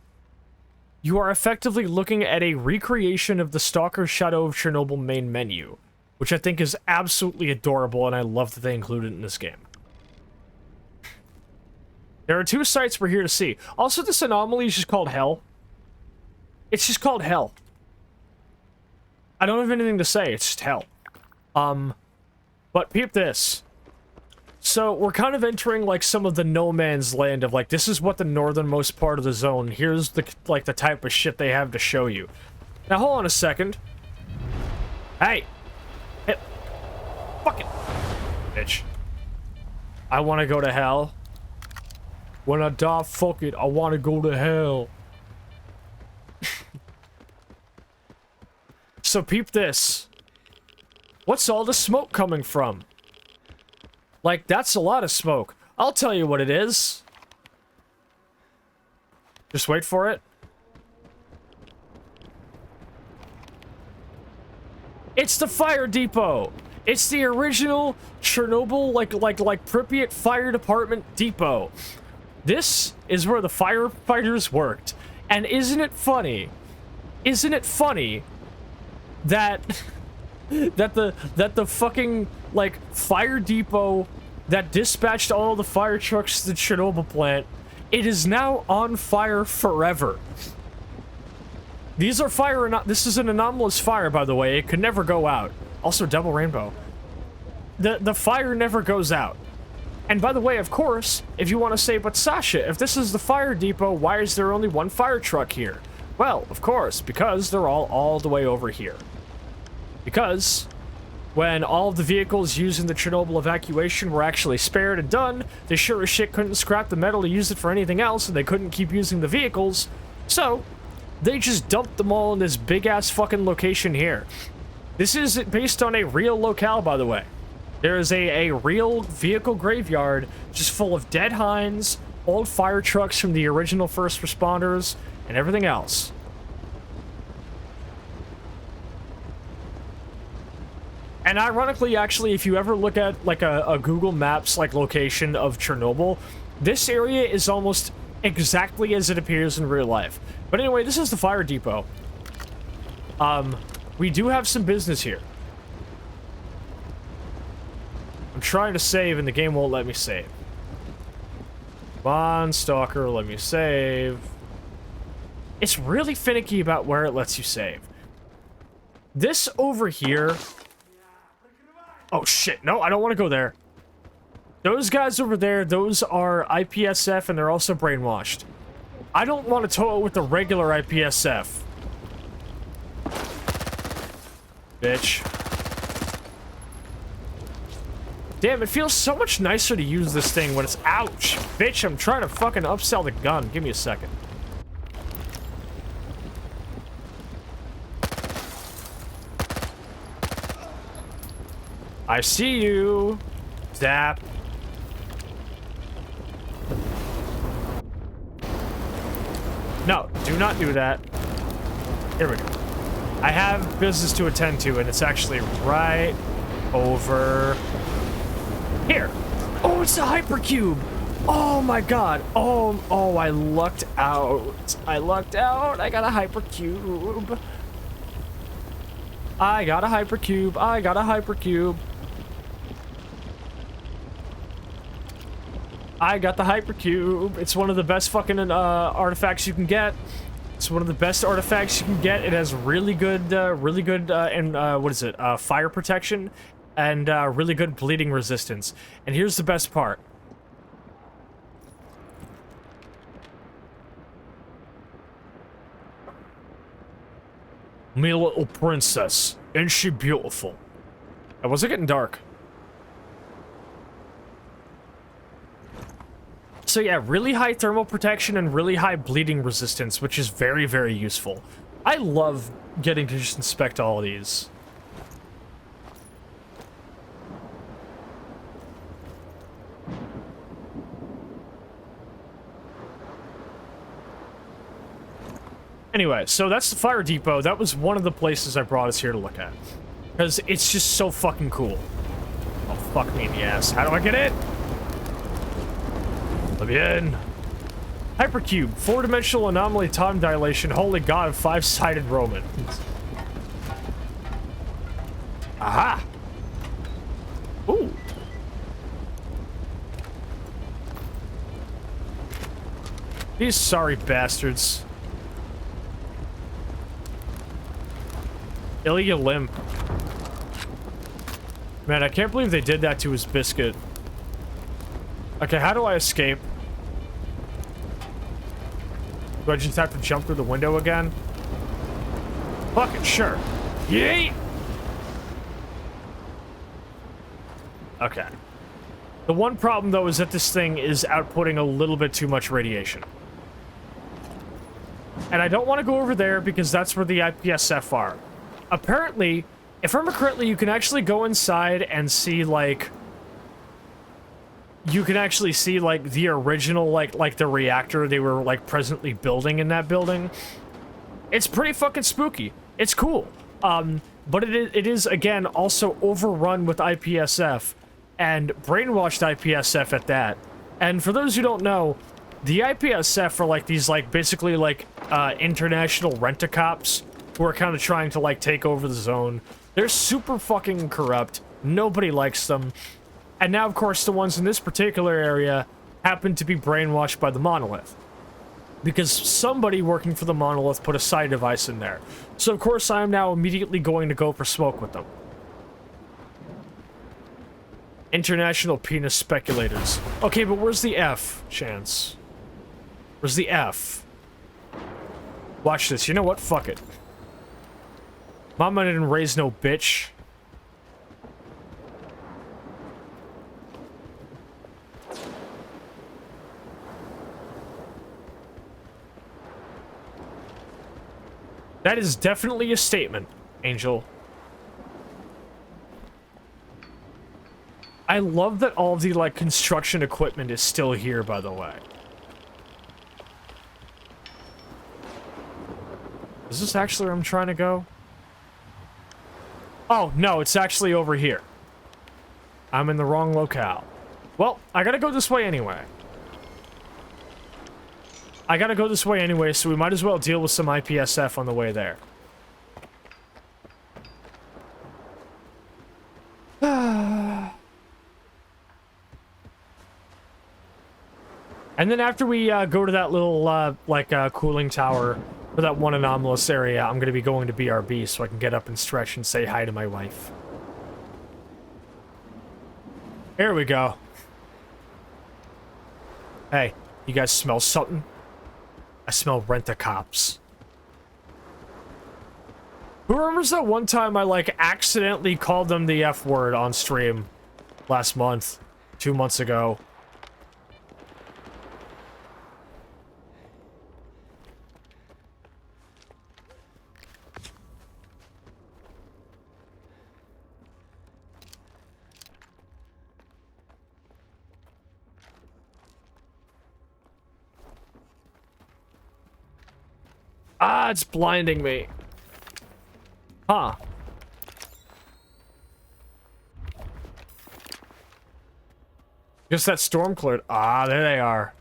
you are effectively looking at a recreation of the Stalker Shadow of Chernobyl main menu, which I think is absolutely adorable, and I love that they include it in this game. There are 2 sites we're here to see. Also, this anomaly is just called Hell. It's just called Hell. I don't have anything to say, it's just Hell. But peep this. So, we're kind of entering, like, some of the no man's land of, like, this is what the northernmost part of the zone, here's the, like, the type of shit they have to show you. Now, hold on a second. Hey! Hey! Fuck it! Bitch. I want to go to hell. When I die, fuck it, I want to go to hell. So peep this. What's all the smoke coming from? Like, that's a lot of smoke. I'll tell you what it is. Just wait for it. It's the fire depot. It's the original Chernobyl, like Pripyat Fire Department depot. This is where the firefighters worked. And isn't it funny? Isn't it funny that that the fucking, like, fire depot that dispatched all the fire trucks to the Chernobyl plant, it is now on fire forever. These are this is an anomalous fire, by the way. It could never go out. Also, double rainbow. The fire never goes out. And by the way, of course, if you want to say, but Sasha, if this is the fire depot, why is there only 1 fire truck here? Well, of course, because they're all the way over here. Because when all of the vehicles used in the Chernobyl evacuation were actually spared and done, they sure as shit couldn't scrap the metal to use it for anything else, and they couldn't keep using the vehicles, so they just dumped them all in this big-ass fucking location here. This is based on a real locale, by the way. There is a real vehicle graveyard just full of dead hinds, old fire trucks from the original first responders, and everything else. And ironically, actually, if you ever look at, like, a Google Maps, like, location of Chernobyl, this area is almost exactly as it appears in real life. But anyway, this is the fire depot. We do have some business here. I'm trying to save, and the game won't let me save. Come on, Stalker, let me save. It's really finicky about where it lets you save. This over here... Oh, shit. No, I don't want to go there. Those guys over there, those are IPSF, and they're also brainwashed. I don't want to tow it with the regular IPSF. Bitch. Damn, it feels so much nicer to use this thing when it's... Ouch! Bitch, I'm trying to fucking upsell the gun. Give me a second. I see you. Zap. No, do not do that. Here we go. I have business to attend to, and it's actually right over here. Oh, it's a hypercube. Oh my god. Oh, I lucked out. I lucked out. I got a hypercube. I got a hypercube. I got a hypercube. I got the hypercube. It's one of the best fucking artifacts you can get. It's one of the best artifacts you can get. It has really good, what is it? Fire protection and really good bleeding resistance. And here's the best part. Me little princess, ain't she beautiful? Was it getting dark? So yeah, really high thermal protection and really high bleeding resistance, which is very, very useful. I love getting to just inspect all of these. Anyway, so that's the fire depot. That was one of the places I brought us here to look at. Because it's just so fucking cool. Oh, fuck me in the ass. How do I get in? Let me in. Hypercube. 4-dimensional anomaly time dilation. Holy god, 5-sided Roman. Aha! Ooh. These sorry bastards. Ilya limp. Man, I can't believe they did that to his biscuit. Okay, how do I escape? Do I just have to jump through the window again? Fucking sure. Yeet! Okay. The one problem, though, is that this thing is outputting a little bit too much radiation. And I don't want to go over there because that's where the IPSF are. Apparently, if I remember correctly, you can actually go inside and see, like... You can actually see, like, the original, like the reactor they were, like, presently building in that building. It's pretty fucking spooky. It's cool. But it is, again, also overrun with IPSF. And brainwashed IPSF at that. And for those who don't know, the IPSF are, like, these, like, basically, like, international rent-a-cops who are kind of trying to, like, take over the zone. They're super fucking corrupt. Nobody likes them. And now, of course, the ones in this particular area happen to be brainwashed by the Monolith. Because somebody working for the Monolith put a side device in there. So, of course, I am now immediately going to go for smoke with them. International penis speculators. Okay, but where's the F, Chance? Where's the F? Watch this. You know what? Fuck it. Mama didn't raise no bitch. That is definitely a statement, Angel. I love that all of the, like, construction equipment is still here, by the way. Is this actually where I'm trying to go? Oh, no, it's actually over here. I'm in the wrong locale. Well, I gotta go this way anyway. I gotta go this way anyway, so we might as well deal with some IPSF on the way there. And then after we go to that little, cooling tower for that one anomalous area, I'm gonna be going to BRB so I can get up and stretch and say hi to my wife. Here we go. Hey, you guys smell something? I smell rent-a-cops. Who remembers that one time I, like, accidentally called them the F word on stream last month, 2 months ago? Ah, it's blinding me. Huh. Guess that storm cleared. Ah, there they are.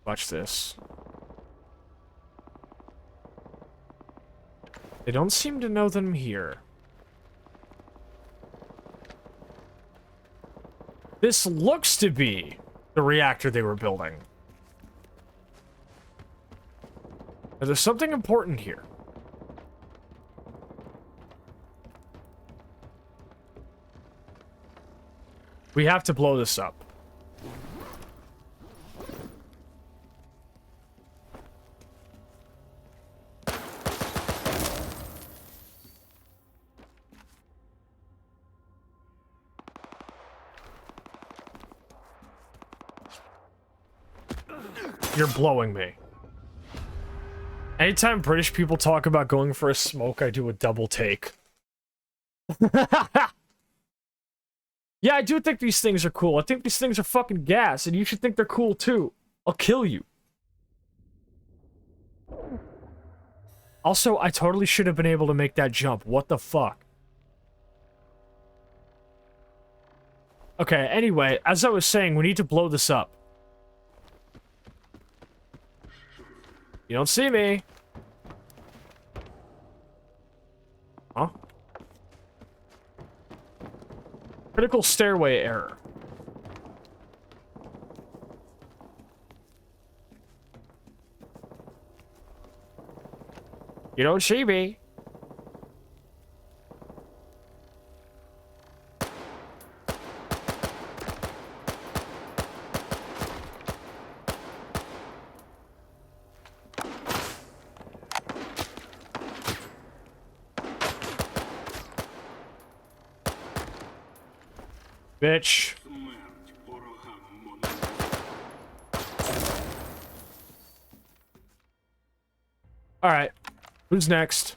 Watch this. They don't seem to know that I'm here. This looks to be the reactor they were building. Now, there's something important here. We have to blow this up. You're blowing me. Anytime British people talk about going for a smoke, I do a double take. Yeah, I do think these things are cool. I think these things are fucking gas, and you should think they're cool too. I'll kill you. Also, I totally should have been able to make that jump. What the fuck? Okay, anyway, as I was saying, we need to blow this up. You don't see me. Huh? Critical stairway error. You don't see me. Bitch. Alright. Who's next?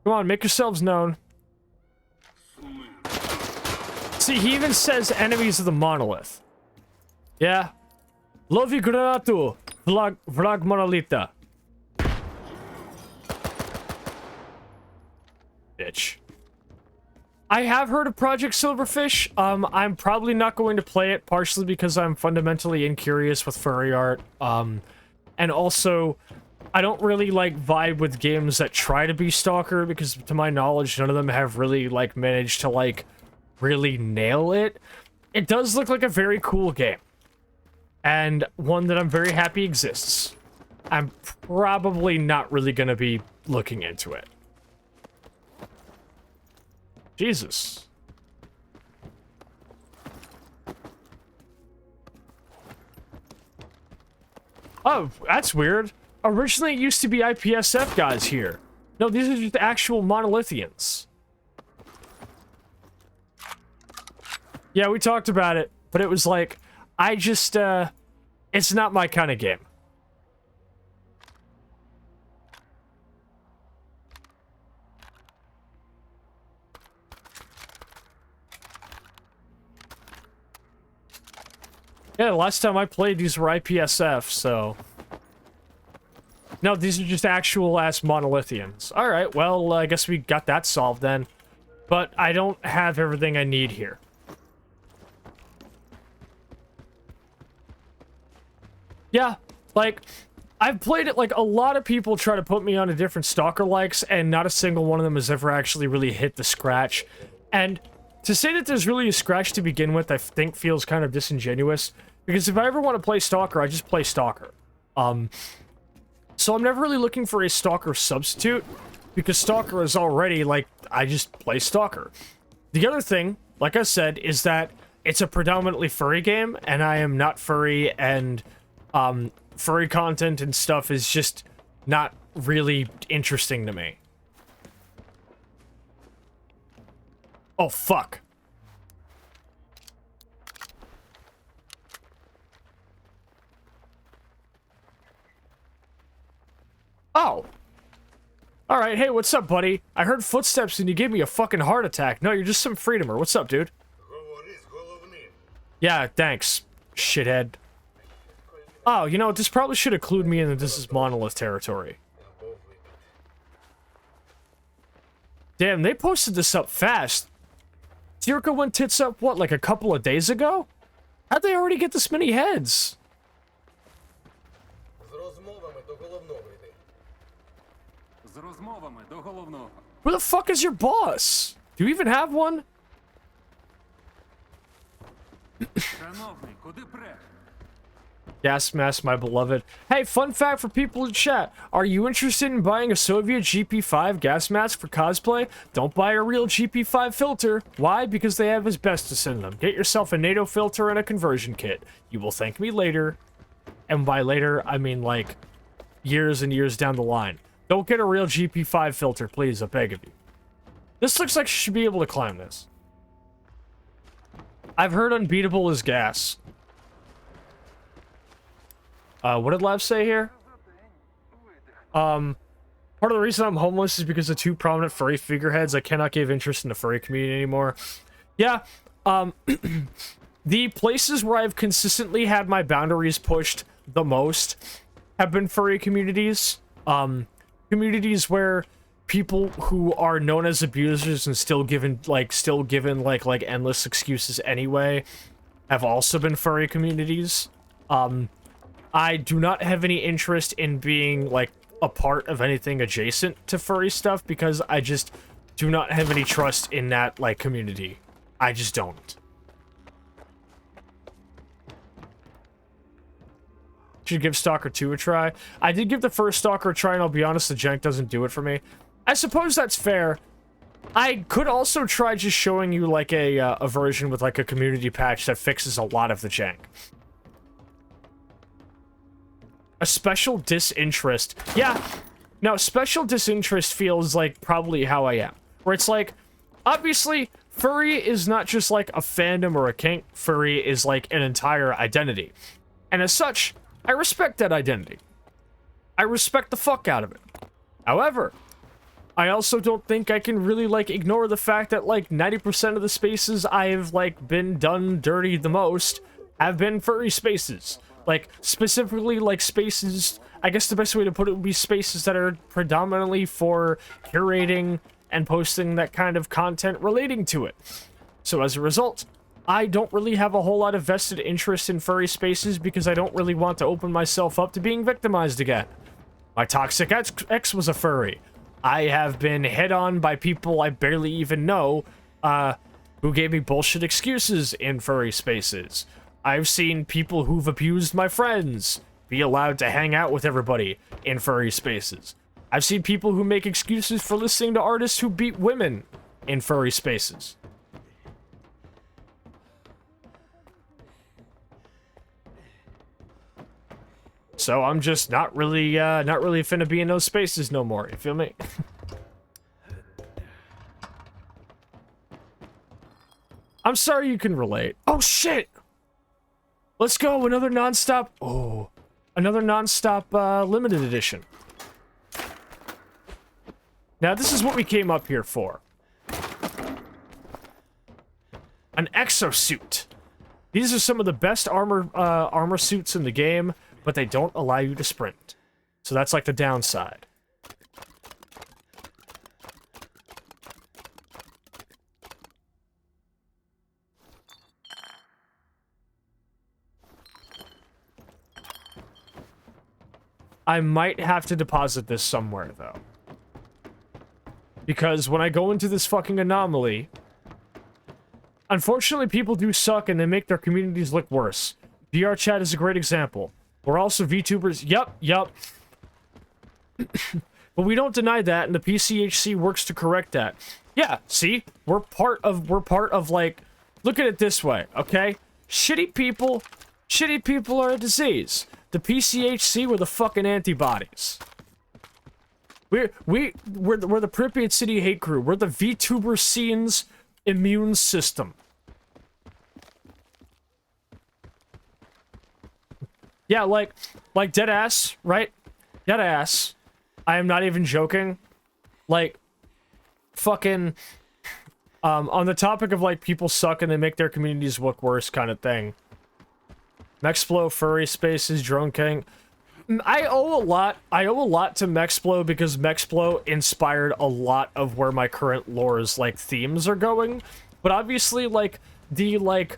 Come on, make yourselves known. See, he even says enemies of the monolith. Yeah. Lovi granatu, vrag monolita. Bitch. I have heard of Project Silverfish. I'm probably not going to play it, partially because I'm fundamentally incurious with furry art. And also, I don't really, like, vibe with games that try to be Stalker, because to my knowledge, none of them have really, like, managed to, like, really nail it. It does look like a very cool game. And one that I'm very happy exists. I'm probably not really gonna be looking into it. Jesus. Oh, that's weird. Originally, it used to be IPSF guys here. No, these are just actual monolithians. Yeah, we talked about it, but it was like, I just, it's not my kind of game. Yeah, the last time I played, these were IPSF, so... No, these are just actual-ass monolithians. Alright, well, I guess we got that solved then. But I don't have everything I need here. Yeah, like, I've played it, like, a lot of people try to put me on a different Stalker likes, and not a single one of them has ever actually really hit the scratch. And to say that there's really a scratch to begin with, I think feels kind of disingenuous. Because if I ever want to play Stalker, I just play Stalker. So I'm never really looking for a Stalker substitute, because Stalker is already, like, I just play Stalker. The other thing, like I said, is that it's a predominantly furry game, and I am not furry, and, furry content and stuff is just not really interesting to me. Oh, fuck. Oh. Alright, hey, what's up, buddy? I heard footsteps and you gave me a fucking heart attack. No, you're just some freedomer. What's up, dude? Yeah, thanks, shithead. Oh, you know, this probably should have clued me in that this is Monolith territory. Damn, they posted this up fast. Tirka went tits up, what, like a couple of days ago? How'd they already get this many heads? З розмовами до головного. Who the fuck is your boss? Do you even have one? Шановний, куди преш? Gas mask, my beloved. Hey, fun fact for people in chat. Are you interested in buying a Soviet GP5 gas mask for cosplay? Don't buy a real GP5 filter. Why? Because they have asbestos in them. Get yourself a NATO filter and a conversion kit. You will thank me later. And by later, I mean like years and years down the line. Don't get a real GP5 filter, please. I beg of you. This looks like you should be able to climb this. I've heard unbeatable is gas. What did Lav say here? Part of the reason I'm homeless is because of two prominent furry figureheads. I cannot give interest in the furry community anymore. Yeah, the places where I've consistently had my boundaries pushed the most have been furry communities. Communities where people who are known as abusers and still given like endless excuses anyway have also been furry communities. I do not have any interest in being, like, a part of anything adjacent to furry stuff because I just do not have any trust in that, like, community. I just don't. Should give Stalker 2 a try. I did give the first Stalker a try, and I'll be honest, the jank doesn't do it for me. I suppose that's fair. I could also try just showing you, like, a version with, like, a community patch that fixes a lot of the jank. A special disinterest. Yeah. Now, special disinterest feels like probably how I am. Where it's like, obviously, furry is not just like a fandom or a kink. Furry is like an entire identity. And as such, I respect that identity. I respect the fuck out of it. However, I also don't think I can really like ignore the fact that like 90% of the spaces I've like been done dirty the most have been furry spaces. Like, specifically, like, spaces, I guess the best way to put it would be spaces that are predominantly for curating and posting that kind of content relating to it. So as a result, I don't really have a whole lot of vested interest in furry spaces because I don't really want to open myself up to being victimized again. My toxic ex was a furry. I have been hit on by people I barely even know, who gave me bullshit excuses in furry spaces. I've seen people who've abused my friends be allowed to hang out with everybody in furry spaces. I've seen people who make excuses for listening to artists who beat women in furry spaces. So I'm just not really finna be in those spaces no more, you feel me? I'm sorry you can relate. Oh shit! Let's go, another non-stop... Oh, another non-stop limited edition. Now, this is what we came up here for. An exosuit. These are some of the best armor suits in the game, but they don't allow you to sprint. So that's like the downside. I might have to deposit this somewhere, though. Because when I go into this fucking anomaly... Unfortunately, people do suck and they make their communities look worse. VR chat is a great example. We're also VTubers. Yup. But we don't deny that, and the PCHC works to correct that. Yeah, see? We're part of, like... Look at it this way, okay? Shitty people are a disease. The PCHC were the fucking antibodies. We're the Pripyat City hate crew. We're the VTuber scene's immune system. Yeah, like dead ass, right? Dead ass. I am not even joking. Like, fucking, on the topic of, like, people suck and they make their communities look worse kind of thing. Mexplo, Furry Spaces, Drone King. I owe a lot to Mexplo because Mexplo inspired a lot of where my current lore's, like, themes are going. But obviously, like, the, like,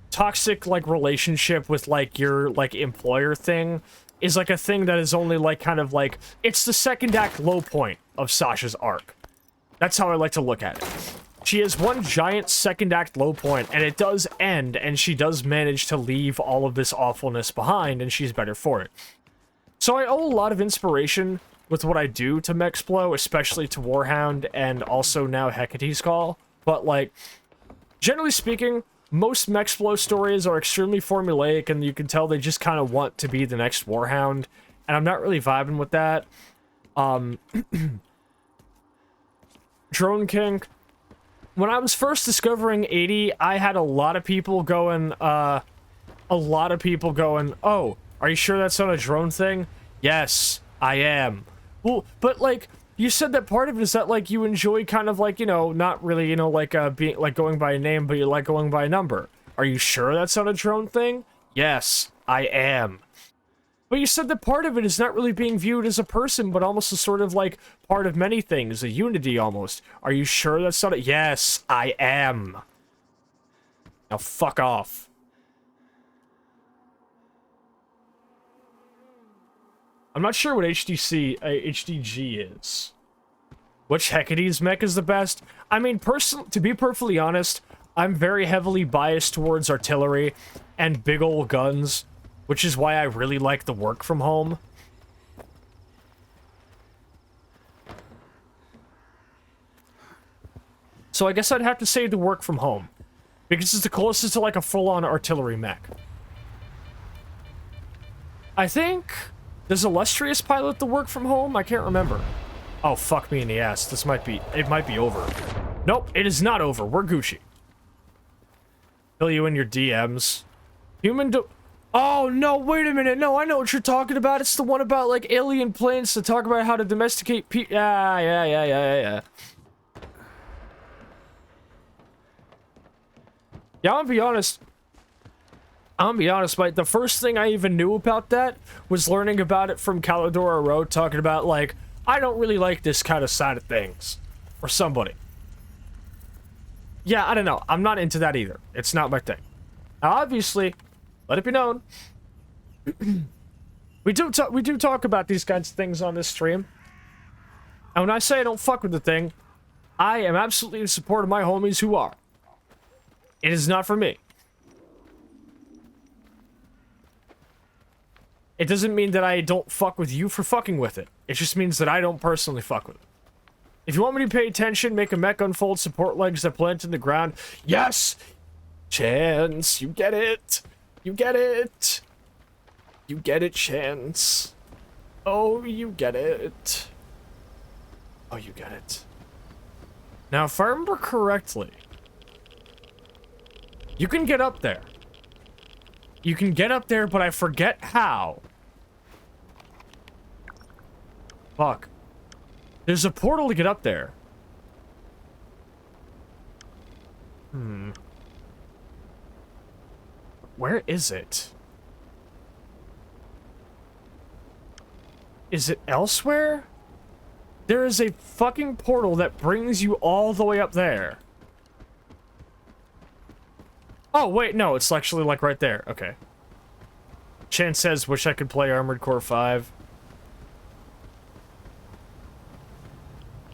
toxic, like, relationship with, like, your, like, employer thing is, like, a thing that is only, like, kind of, like, it's the second act low point of Sasha's arc. That's how I like to look at it. She has one giant second act low point, and it does end, and she does manage to leave all of this awfulness behind, and she's better for it. So I owe a lot of inspiration with what I do to Mexplo, especially to Warhound, and also now Hecate's Call. But, like, generally speaking, most Mexplo stories are extremely formulaic, and you can tell they just kind of want to be the next Warhound, and I'm not really vibing with that. Drone King. When I was first discovering 80, I had a lot of people going, oh, are you sure that's not a drone thing? Yes, I am. Well, but, like, you said that part of it is that, like, you enjoy kind of, like, you know, not really, you know, like, being, like, going by a name, but you like going by a number. Are you sure that's not a drone thing? Yes, I am. But you said that part of it is not really being viewed as a person, but almost a sort of, like, part of many things, a unity almost. Are you sure that's not a— Yes, I am. Now fuck off. I'm not sure what HDG is. Which Hecate's mech is the best? I mean, to be perfectly honest, I'm very heavily biased towards artillery and big ol' guns, which is why I really like the work from home. So I guess I'd have to say the work from home, because it's the closest to, like, a full-on artillery mech. I think— does Illustrious pilot the work from home? I can't remember. Oh, fuck me in the ass. This might be— it might be over. Nope, it is not over. We're Gucci. Fill you in your DMs. Oh, no, wait a minute. No, I know what you're talking about. It's the one about, like, alien planes to talk about how to domesticate Yeah. Yeah, I'm gonna be honest, mate, the first thing I even knew about that was learning about it from Calidora Road, talking about, like, I don't really like this kind of side of things. Or somebody. Yeah, I don't know. I'm not into that either. It's not my thing. Now, obviously, let it be known, we do talk about these kinds of things on this stream. And when I say I don't fuck with the thing, I am absolutely in support of my homies who are. It is not for me. It doesn't mean that I don't fuck with you for fucking with it. It just means that I don't personally fuck with it. If you want me to pay attention, make a mech unfold support legs that plant in the ground. Yes! Chance, you get it. You get it. You get it, Chance. Oh, you get it. Oh, you get it. Now, if I remember correctly, you can get up there. You can get up there, but I forget how. Fuck. There's a portal to get up there. Where is it? Is it elsewhere? There is a fucking portal that brings you all the way up there. Oh, wait, no, it's actually, like, right there. Okay. Chan says, wish I could play Armored Core 5.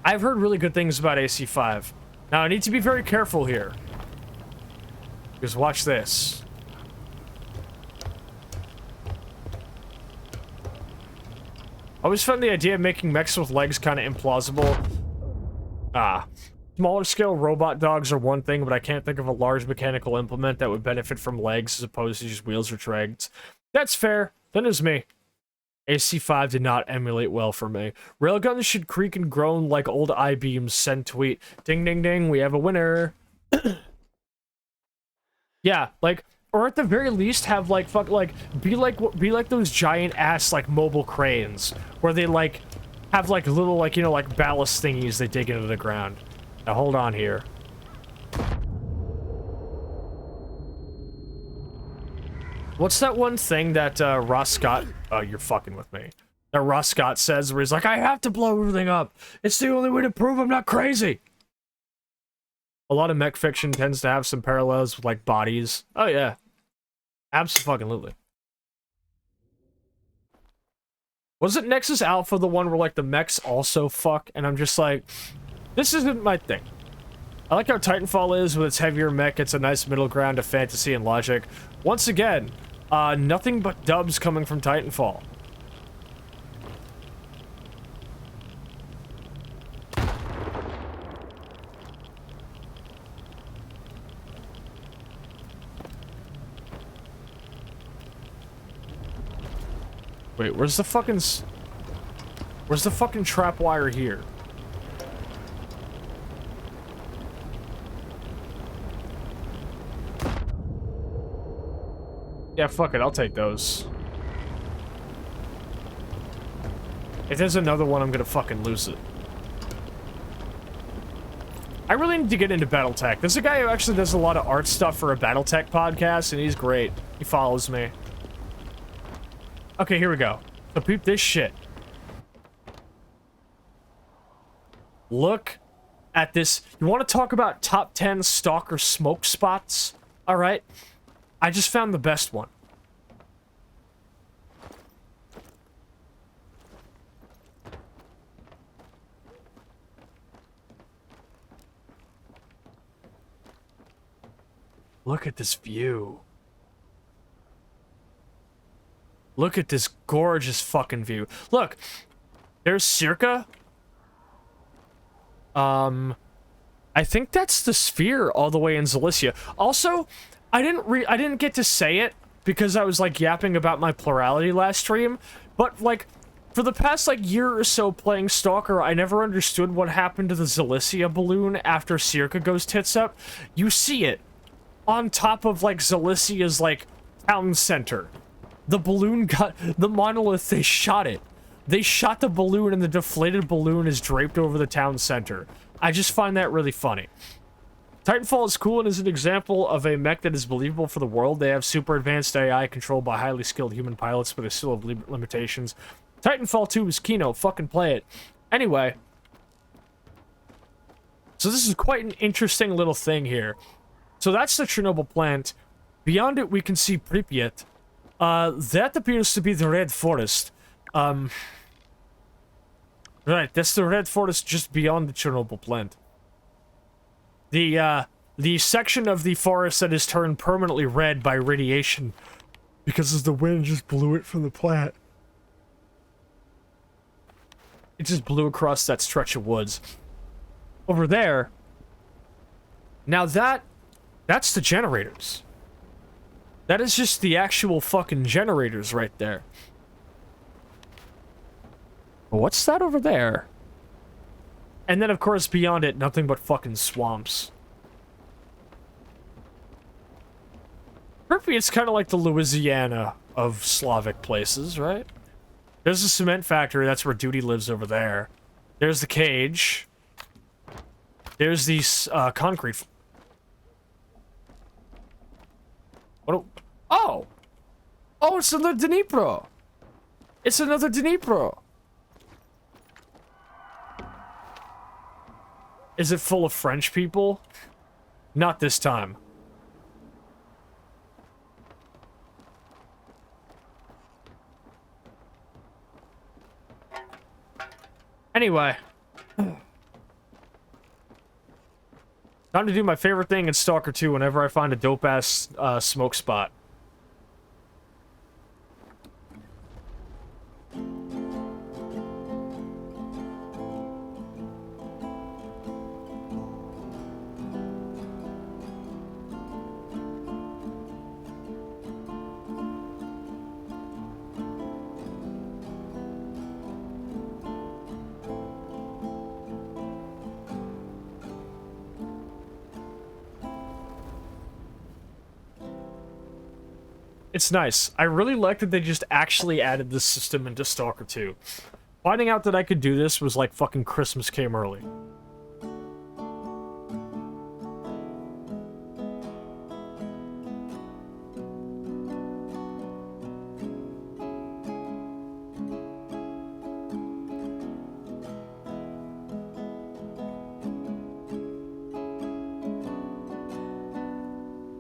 I've heard really good things about AC5. Now, I need to be very careful here. Because watch this. I always found the idea of making mechs with legs kind of implausible. Smaller scale robot dogs are one thing, but I can't think of a large mechanical implement that would benefit from legs as opposed to just wheels or treads. That's fair. Then it's me. AC5 did not emulate well for me. Railguns should creak and groan like old I-beams. Send tweet. Ding ding ding, we have a winner. Yeah, like, or at the very least have be like those giant ass like mobile cranes where they like have like little, like, you know, like ballast thingies they dig into the ground. Now hold on here. What's that one thing that Ross Scott... Oh, you're fucking with me. That Ross Scott says where he's like, I have to blow everything up. It's the only way to prove I'm not crazy. A lot of mech fiction tends to have some parallels with, like, bodies. Oh, yeah. Abso-fucking-lutely. Wasn't Nexus Alpha the one where, like, the mechs also fuck? And I'm just like, this isn't my thing. I like how Titanfall is with its heavier mech. It's a nice middle ground of fantasy and logic. Once again, nothing but dubs coming from Titanfall. Wait, where's the fucking trap wire here? Yeah, fuck it, I'll take those. If there's another one, I'm gonna fucking lose it. I really need to get into Battletech. There's a guy who actually does a lot of art stuff for a Battletech podcast, and he's great. He follows me. Okay, here we go. So peep this shit. Look at this. You want to talk about top 10 Stalker smoke spots? Alright. I just found the best one. Look at this view. Look at this gorgeous fucking view. Look, there's Circa. I think that's the sphere all the way in Zalicia. Also, I didn't get to say it because I was like yapping about my plurality last stream, but like for the past like year or so playing Stalker, I never understood what happened to the Zalicia balloon after Circa goes tits up. You see it on top of like Zalicia's like town center. The balloon got... The monolith, they shot it. They shot the balloon and the deflated balloon is draped over the town center. I just find that really funny. Titanfall is cool and is an example of a mech that is believable for the world. They have super advanced AI controlled by highly skilled human pilots, but they still have limitations. Titanfall 2 is Kino. Fucking play it. Anyway. So this is quite an interesting little thing here. So that's the Chernobyl plant. Beyond it, we can see Pripyat. That appears to be the Red Forest. Right, that's the Red Forest just beyond the Chernobyl plant. The section of the forest that is turned permanently red by radiation because the wind just blew it from the plant. It just blew across that stretch of woods. Over there, now that's the generators. That is just the actual fucking generators right there. What's that over there? And then, of course, beyond it, nothing but fucking swamps. Pripyat's kind of like the Louisiana of Slavic places, right? There's a cement factory, that's where Duty lives over there. There's the cage. There's these, concrete... Oh! Oh, it's another Dnipro! It's another Dnipro! Is it full of French people? Not this time. Anyway. Time to do my favorite thing in Stalker 2 whenever I find a dope-ass smoke spot. It's nice. I really like that they just actually added this system into Stalker 2. Finding out that I could do this was like fucking Christmas came early.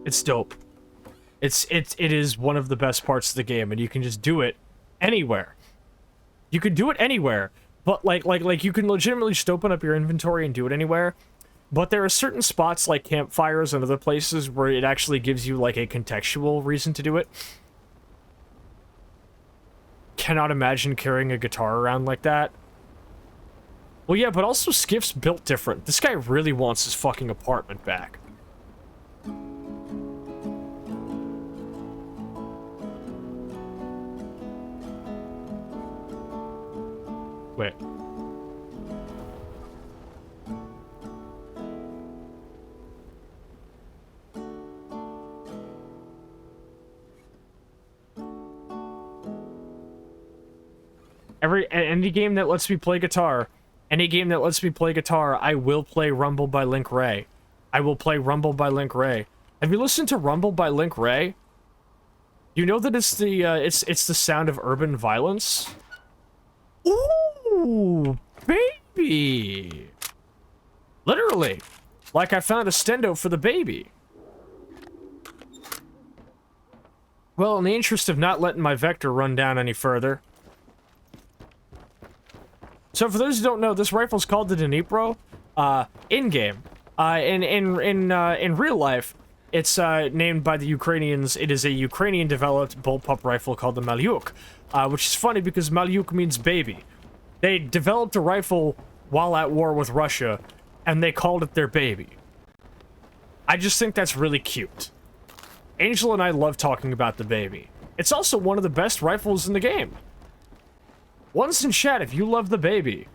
It's dope. It is one of the best parts of the game, and you can just do it anywhere. You can do it anywhere, but like you can legitimately just open up your inventory and do it anywhere. But there are certain spots like campfires and other places where it actually gives you like a contextual reason to do it. Cannot imagine carrying a guitar around like that. Well, yeah, but also Skiff's built different. This guy really wants his fucking apartment back. Wait. Any game that lets me play guitar, I will play Rumble by Link Ray. I will play Rumble by Link Ray. Have you listened to Rumble by Link Ray? You know that it's the it's the sound of urban violence? Ooh, baby! Literally. Like I found a stendo for the baby. Well, in the interest of not letting my vector run down any further. So for those who don't know, this rifle's called the Dnipro, in-game. In real life, it's named by the Ukrainians. It is a Ukrainian-developed bullpup rifle called the Malyuk, which is funny because Malyuk means baby. They developed a rifle while at war with Russia, and they called it their baby. I just think that's really cute. Angel and I love talking about the baby. It's also one of the best rifles in the game. Once in chat, if you love the baby.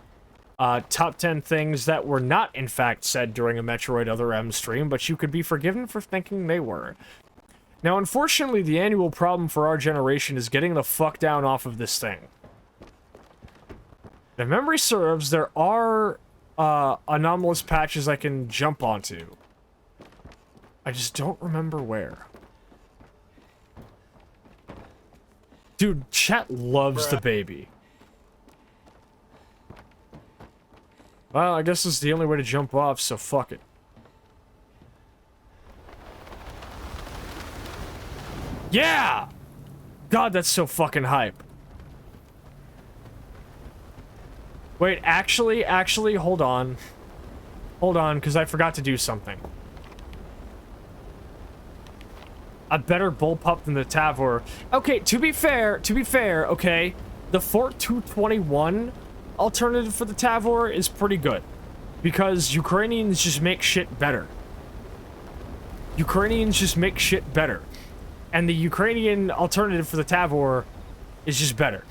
Top 10 things that were not, in fact, said during a Metroid Other M stream, but you could be forgiven for thinking they were. Now, unfortunately, the annual problem for our generation is getting the fuck down off of this thing. If memory serves, there are anomalous patches I can jump onto. I just don't remember where. Dude, chat loves the baby. Well, I guess this is the only way to jump off, so fuck it. Yeah! God, that's so fucking hype. Wait, actually, hold on. Hold on, because I forgot to do something. A better bullpup than the Tavor. Okay, to be fair, okay, the Fort 221 alternative for the Tavor is pretty good. Because Ukrainians just make shit better. Ukrainians just make shit better. And the Ukrainian alternative for the Tavor is just better.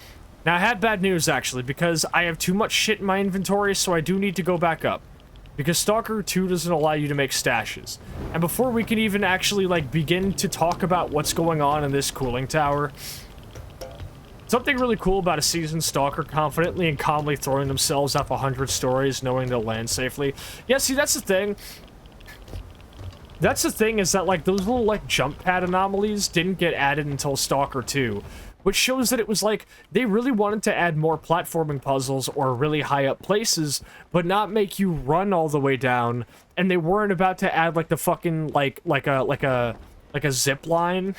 Now, I have bad news, actually, because I have too much shit in my inventory, so I do need to go back up. Because Stalker 2 doesn't allow you to make stashes. And before we can even actually, like, begin to talk about what's going on in this cooling tower, something really cool about a seasoned Stalker confidently and calmly throwing themselves up 100 stories knowing they'll land safely. Yeah, see, that's the thing. That's the thing, is that, like, those little, like, jump pad anomalies didn't get added until Stalker 2. Which shows that it was like, they really wanted to add more platforming puzzles or really high up places, but not make you run all the way down, and they weren't about to add, like, the fucking, like a zip line.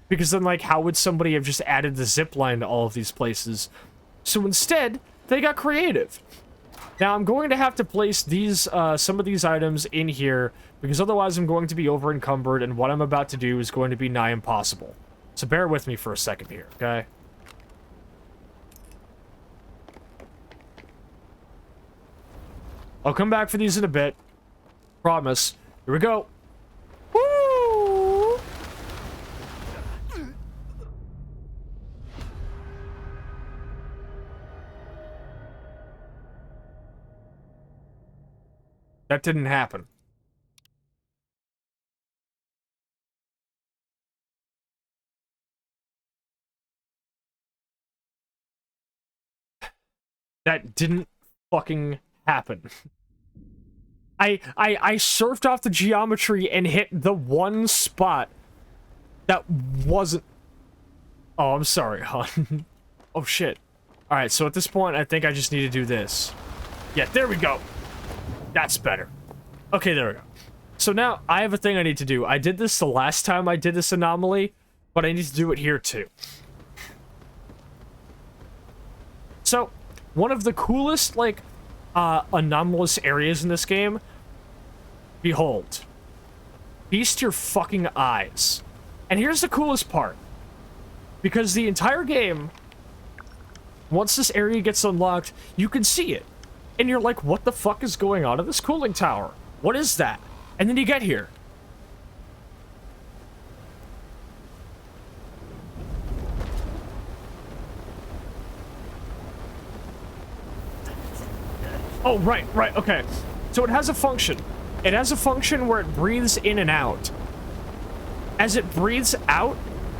Because then, like, how would somebody have just added the zip line to all of these places? So instead, they got creative. Now, I'm going to have to place these, some of these items in here, because otherwise I'm going to be over encumbered, and what I'm about to do is going to be nigh impossible. So bear with me for a second here, okay? I'll come back for these in a bit. Promise. Here we go. Woo! That didn't happen. That didn't fucking happen. I surfed off the geometry and hit the one spot that wasn't... Oh, I'm sorry, hon. Oh, shit. Alright, so at this point, I think I just need to do this. Yeah, there we go. That's better. Okay, there we go. So now, I have a thing I need to do. I did this the last time I did this anomaly, but I need to do it here too. So, one of the coolest, like, anomalous areas in this game, behold. Feast your fucking eyes. And here's the coolest part. Because the entire game, once this area gets unlocked, you can see it. And you're like, what the fuck is going on in this cooling tower? What is that? And then you get here. Oh, right, okay. So it has a function. It has a function where it breathes in and out. As it breathes out,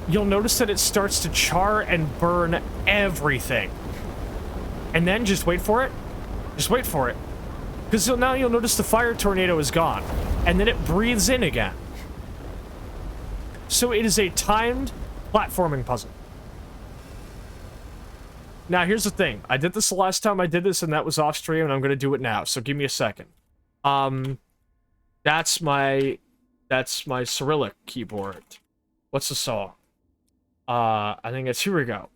you'll notice that it starts to char and burn everything. And then, just wait for it. Just wait for it. Because now you'll notice the fire tornado is gone. And then it breathes in again. So it is a timed platforming puzzle. Now, here's the thing. I did this the last time I did this, and that was off stream, and I'm going to do it now. So give me a second. That's my Cyrillic keyboard. What's the song? I think it's... Here we go.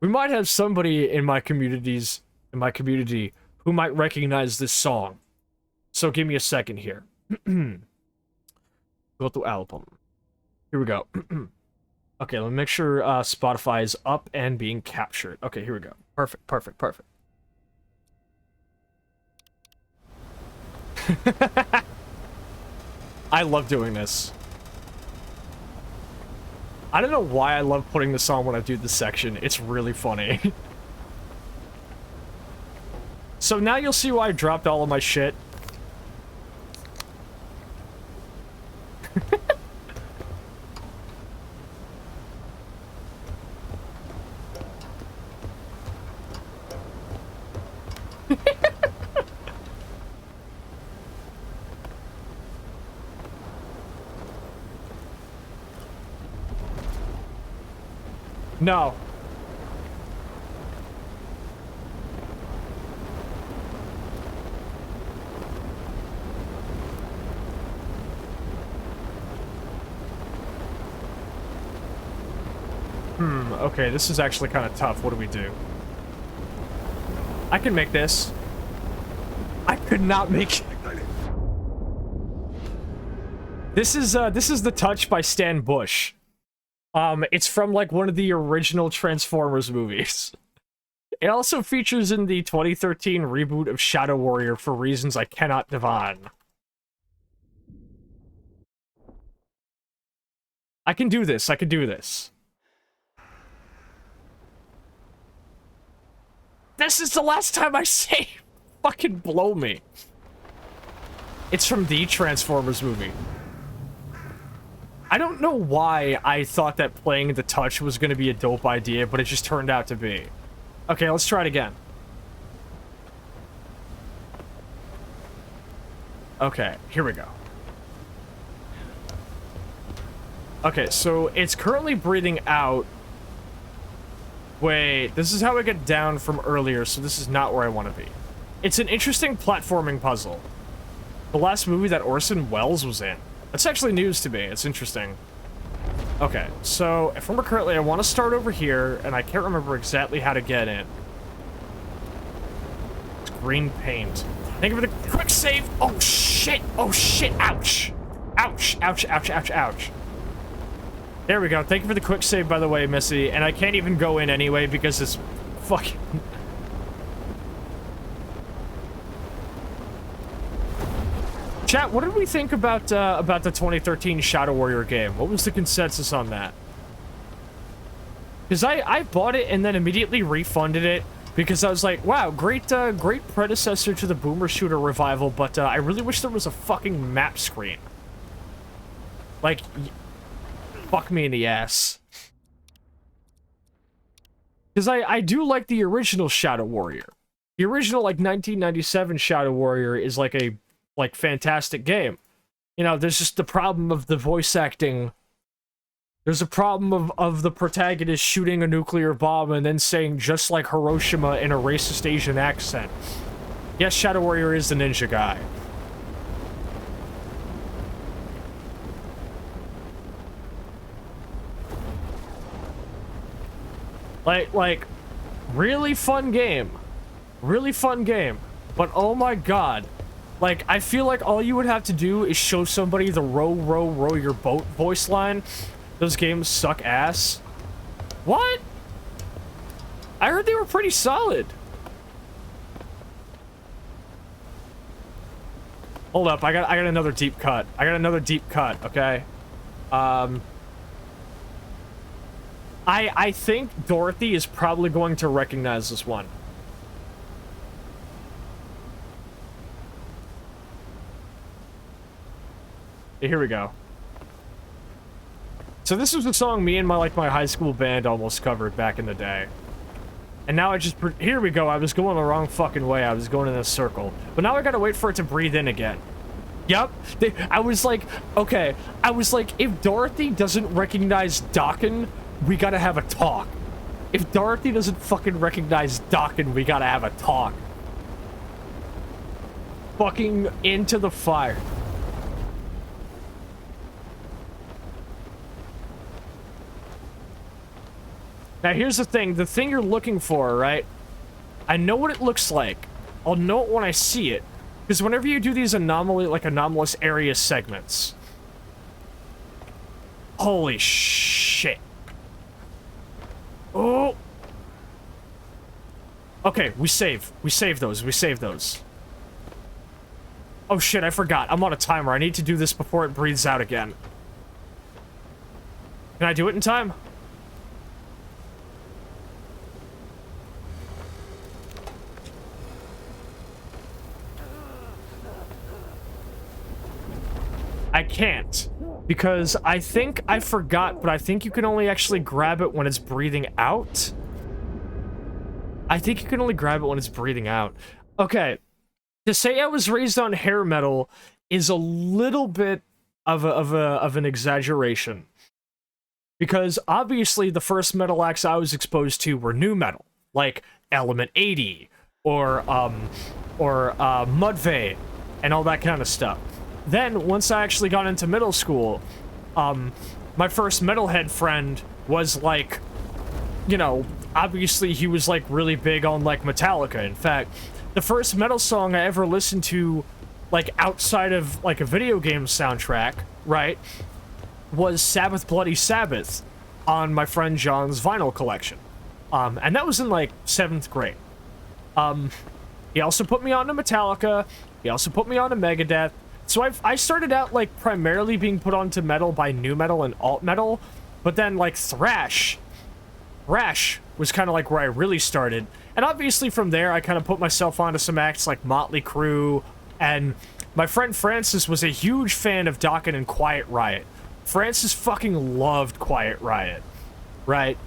We might have somebody in my community who might recognize this song. So give me a second here. Go to album. Here we go. Okay, let me make sure Spotify is up and being captured. Okay, here we go. Perfect. I love doing this. I don't know why I love putting this on when I do this section. It's really funny. So now you'll see why I dropped all of my shit. No. Okay, this is actually kind of tough. What do we do? I can make this. I could not make it. This is The Touch by Stan Bush. It's from, like, one of the original Transformers movies. It also features in the 2013 reboot of Shadow Warrior for reasons I cannot divine. I can do this. This is the last time I say fucking blow me. It's from the Transformers movie. I don't know why I thought that playing The Touch was going to be a dope idea, but it just turned out to be. Okay, let's try it again. Okay, here we go. Okay, so it's currently breathing out. Wait, this is how I get down from earlier, so this is not where I want to be. It's an interesting platforming puzzle. The last movie that Orson Welles was in. That's actually news to me. It's interesting. Okay, so if I remember correctly, I want to start over here, and I can't remember exactly how to get in. It's green paint. Thank you for the quick save. Oh shit! Oh shit! Ouch! Ouch! Ouch! Ouch! Ouch! Ouch! There we go. Thank you for the quick save, by the way, Missy. And I can't even go in anyway because it's fucking... Chat, what did we think about the 2013 Shadow Warrior game? What was the consensus on that? Because I bought it and then immediately refunded it because I was like, wow, great predecessor to the Boomer Shooter revival, but I really wish there was a fucking map screen. Like... Fuck me in the ass. Because I do like the original Shadow Warrior. The original, like, 1997 Shadow Warrior is, like, a, like, fantastic game. You know, there's just the problem of the voice acting. There's a problem of the protagonist shooting a nuclear bomb and then saying, just like Hiroshima in a racist Asian accent. Yes, Shadow Warrior is the ninja guy. Like, really fun game. Really fun game. But oh my god. Like, I feel like all you would have to do is show somebody the row, row, row your boat voice line. Those games suck ass. What? I heard they were pretty solid. Hold up, I got another deep cut. I got another deep cut, okay? I think Dorothy is probably going to recognize this one. Okay, here we go. So this was a song me and my high school band almost covered back in the day. And now I just... Here we go. I was going the wrong fucking way. I was going in a circle. But now I gotta wait for it to breathe in again. Yep. I was like... Okay. I was like, if Dorothy doesn't recognize Dokken, we gotta have a talk. If Dorothy doesn't fucking recognize Dokken, we gotta have a talk. Fucking into the fire. Now, here's the thing you're looking for, right? I know what it looks like. I'll know it when I see it. Because whenever you do these anomalous area segments... Holy shit. Oh! Okay, we save. We save those. We save those. Oh shit, I forgot. I'm on a timer. I need to do this before it breathes out again. Can I do it in time? I can't, because I think I forgot, but I think you can only actually grab it when it's breathing out. I think you can only grab it when it's breathing out. Okay, to say I was raised on hair metal is a little bit of an exaggeration, because obviously the first metal acts I was exposed to were nu metal, like Element 80 or Mudvayne and all that kind of stuff. Then, once I actually got into middle school, my first metalhead friend was, like, you know, obviously he was, like, really big on, like, Metallica. In fact, the first metal song I ever listened to, like, outside of, like, a video game soundtrack, right, was Sabbath Bloody Sabbath on my friend John's vinyl collection. And that was in, like, 7th grade. He also put me on to Metallica. He also put me on to Megadeth. So I started out, like, primarily being put onto metal by nu metal and alt metal, but then, like, thrash was kind of like where I really started. And obviously from there, I kind of put myself onto some acts like Motley Crue, and my friend Francis was a huge fan of Dokken and Quiet Riot. Francis fucking loved Quiet Riot, right?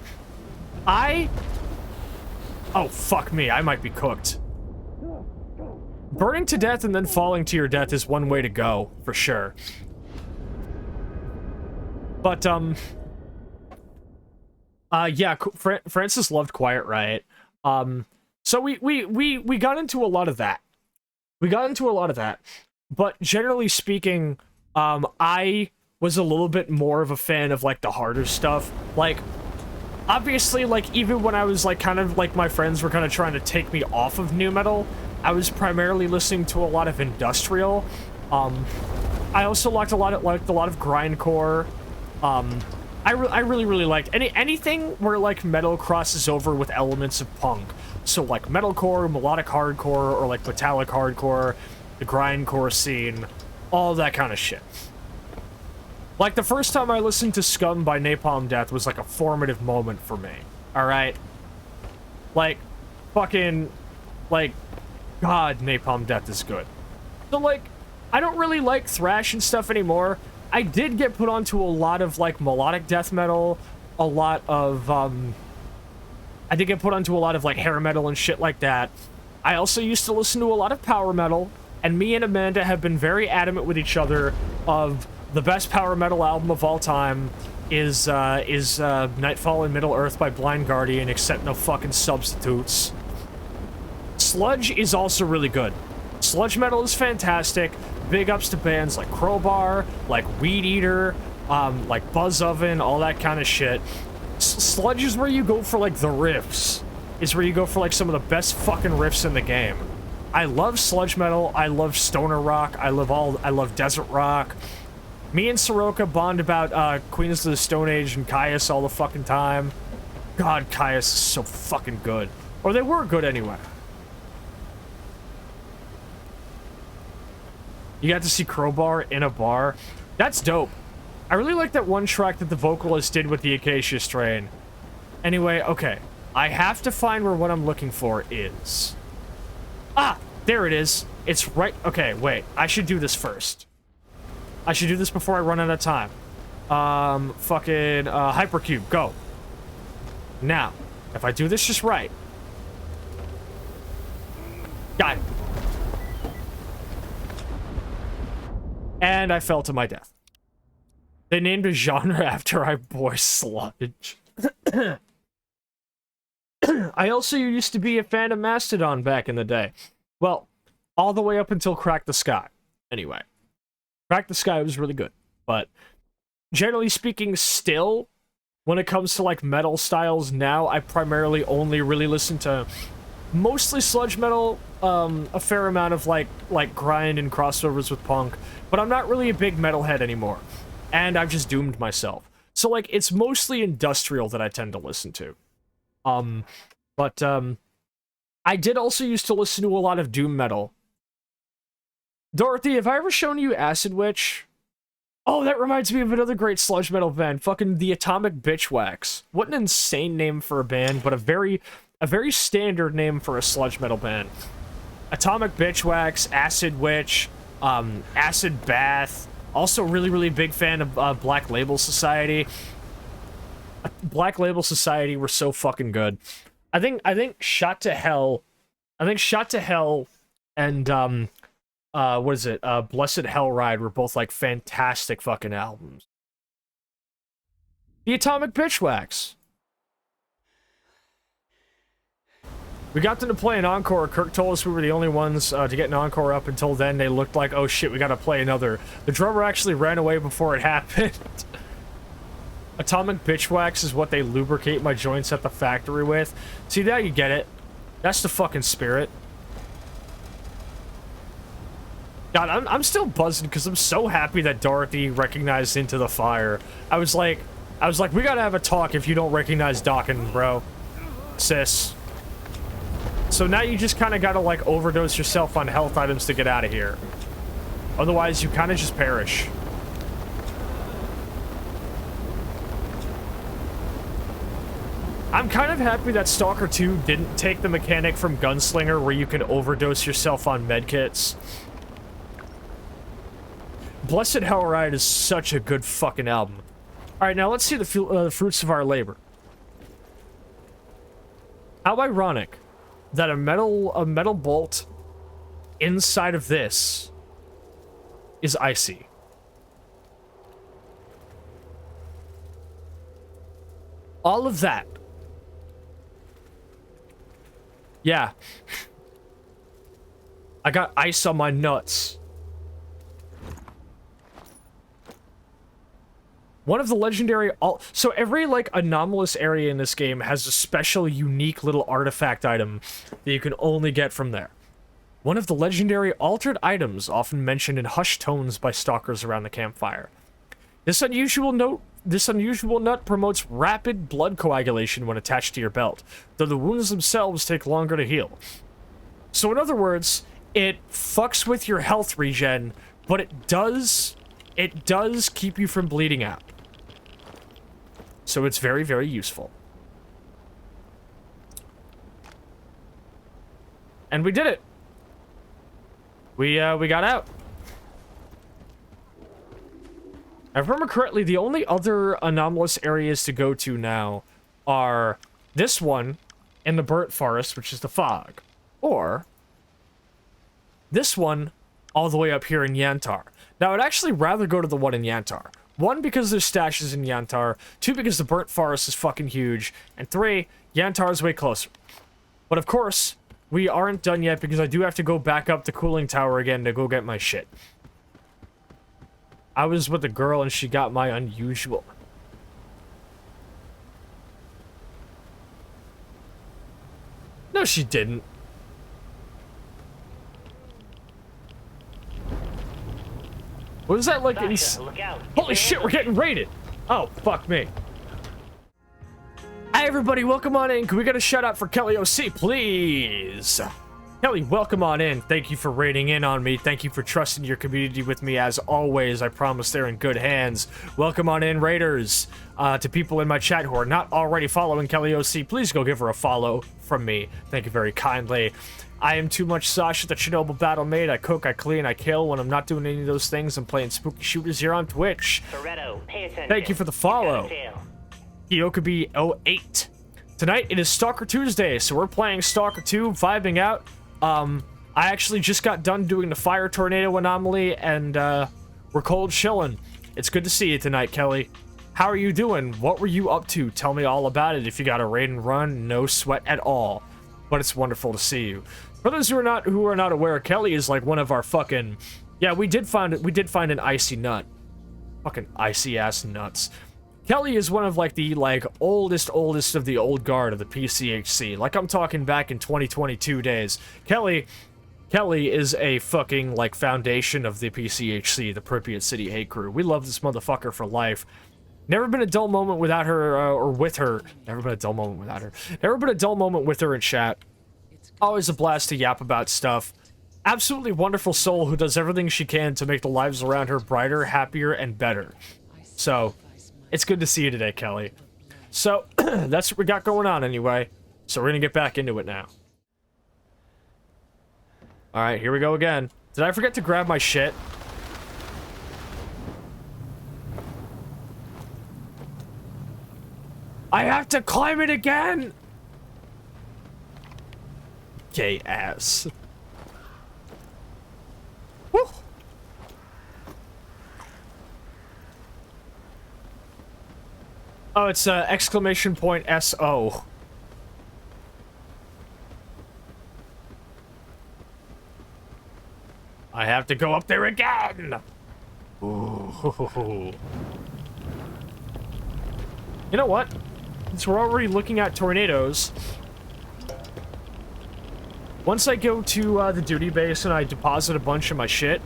Oh, fuck me, I might be cooked. Burning to death and then falling to your death is one way to go, for sure. But, yeah, Francis loved Quiet Riot. So we got into a lot of that. But generally speaking, I was a little bit more of a fan of, like, the harder stuff. Like, obviously, like, even when I was, like, kind of, like, my friends were kind of trying to take me off of nu metal, I was primarily listening to a lot of industrial. I also liked a lot of grindcore. I really liked anything where, like, metal crosses over with elements of punk. So, like, metalcore, melodic hardcore, or, like, metallic hardcore, the grindcore scene, all that kind of shit. Like, the first time I listened to Scum by Napalm Death was, like, a formative moment for me. Alright? Like, fucking, like, God, Napalm Death is good. So, like, I don't really like thrash and stuff anymore. I did get put onto a lot of, like, melodic death metal, a lot of, I did get put onto a lot of, like, hair metal and shit like that. I also used to listen to a lot of power metal, and me and Amanda have been very adamant with each other of the best power metal album of all time is Nightfall in Middle-earth by Blind Guardian, except no fucking substitutes. Sludge is also really good. Sludge metal is fantastic. Big ups to bands like Crowbar, like Weed Eater, like Buzz Oven, all that kind of shit. Sludge is where you go for, like, the riffs. Is where you go for, like, some of the best fucking riffs in the game. I love sludge metal. I love stoner rock. I love desert rock. Me and Soroka bond about Queens of the Stone Age and Caius all the fucking time. God, Caius is so fucking good. Or they were good anyway. You got to see Crowbar in a bar. That's dope. I really like that one track that the vocalist did with the Acacia Strain. Anyway, okay. I have to find where what I'm looking for is. Ah! There it is. It's right... Okay, wait. I should do this first. I should do this before I run out of time. Fucking, Hypercube, go. Now, if I do this just right... Got it. And I fell to my death. They named a genre after our boy Sludge. I also used to be a fan of Mastodon back in the day. Well, all the way up until Crack the Sky. Anyway. Crack the Sky was really good. But, generally speaking, still, when it comes to, like, metal styles now, I primarily only really listen to mostly sludge metal, a fair amount of, like grind and crossovers with punk. But I'm not really a big metalhead anymore. And I've just doomed myself. So, like, it's mostly industrial that I tend to listen to. I did also used to listen to a lot of doom metal. Dorothy, have I ever shown you Acid Witch? Oh, that reminds me of another great sludge metal band, fucking the Atomic Bitchwax. What an insane name for a band, but a very standard name for a sludge metal band. Atomic Bitchwax, Acid Witch, Acid Bath. Also really, really big fan of Black Label Society. Black Label Society were so fucking good. I think Shot to Hell and what is it? Blessed Hell Ride were both like fantastic fucking albums. The Atomic Bitchwax. We got them to play an encore. Kirk told us we were the only ones to get an encore. Up until then, they looked like, oh shit, we gotta play another. The drummer actually ran away before it happened. Atomic Bitchwax is what they lubricate my joints at the factory with. See, now you get it. That's the fucking spirit. God, I'm still buzzing because I'm so happy that Dorothy recognized Into the Fire. I was like, we gotta have a talk if you don't recognize Dawkins, bro. Sis. So now you just kind of gotta, like, overdose yourself on health items to get out of here. Otherwise, you kind of just perish. I'm kind of happy that Stalker 2 didn't take the mechanic from Gunslinger where you can overdose yourself on medkits. Blessed Hellride is such a good fucking album. Alright, now let's see the fruits of our labor. How ironic that a metal bolt inside of this is icy. All of that. Yeah. I got ice on my nuts. One of the legendary... So every, like, anomalous area in this game has a special, unique little artifact item that you can only get from there. One of the legendary altered items often mentioned in hushed tones by stalkers around the campfire. This unusual nut promotes rapid blood coagulation when attached to your belt, though the wounds themselves take longer to heal. So in other words, it fucks with your health regen, but it does keep you from bleeding out. So it's very, very useful. And we did it. We got out. If I remember correctly, the only other anomalous areas to go to now are this one in the burnt forest, which is the fog, or this one all the way up here in Yantar. Now, I'd actually rather go to the one in Yantar. One, because there's stashes in Yantar. Two, because the burnt forest is fucking huge. And three, Yantar is way closer. But of course, we aren't done yet because I do have to go back up the cooling tower again to go get my shit. I was with a girl and she got my unusual. No, she didn't. What is that like? Sascha, look out. Holy shit, we're getting raided! Oh, fuck me. Hi everybody, welcome on in. Can we get a shout out for Kelly OC, please? Kelly, welcome on in. Thank you for raiding in on me. Thank you for trusting your community with me as always. I promise they're in good hands. Welcome on in, raiders. To people in my chat who are not already following Kelly OC, please go give her a follow from me. Thank you very kindly. I am too much Sascha, the Chernobyl battle mate. I cook, I clean, I kill. When I'm not doing any of those things, I'm playing spooky shooters here on Twitch. Toretto, pay attention. Thank you for the follow. Yokobi08. Tonight it is Stalker Tuesday, so we're playing Stalker 2, vibing out. I actually just got done doing the fire tornado anomaly, and we're cold chilling. It's good to see you tonight, Kelly. How are you doing? What were you up to? Tell me all about it. If you got a raid and run, no sweat at all. But it's wonderful to see you. For those who are not aware, Kelly is like one of our fucking... Yeah, we did find an icy nut. Fucking icy ass nuts. Kelly is one of like the oldest of the old guard of the PCHC. Like I'm talking back in 2022 days. Kelly is a fucking like foundation of the PCHC, the Pripyat City Hate Crew. We love this motherfucker for life. Never been a dull moment without her, or with her. Never been a dull moment without her. Never been a dull moment with her in chat. Always a blast to yap about stuff. Absolutely wonderful soul who does everything she can to make the lives around her brighter, happier, and better. So, it's good to see you today, Kelly. So, that's what we got going on anyway. So we're gonna get back into it now. Alright, here we go again. Did I forget to grab my shit? I have to climb it again! Gay ass. Woo! Oh, it's exclamation point SO. I have to go up there again! Ooh. You know what? Since we're already looking at tornadoes, once I go to the duty base and I deposit a bunch of my shit,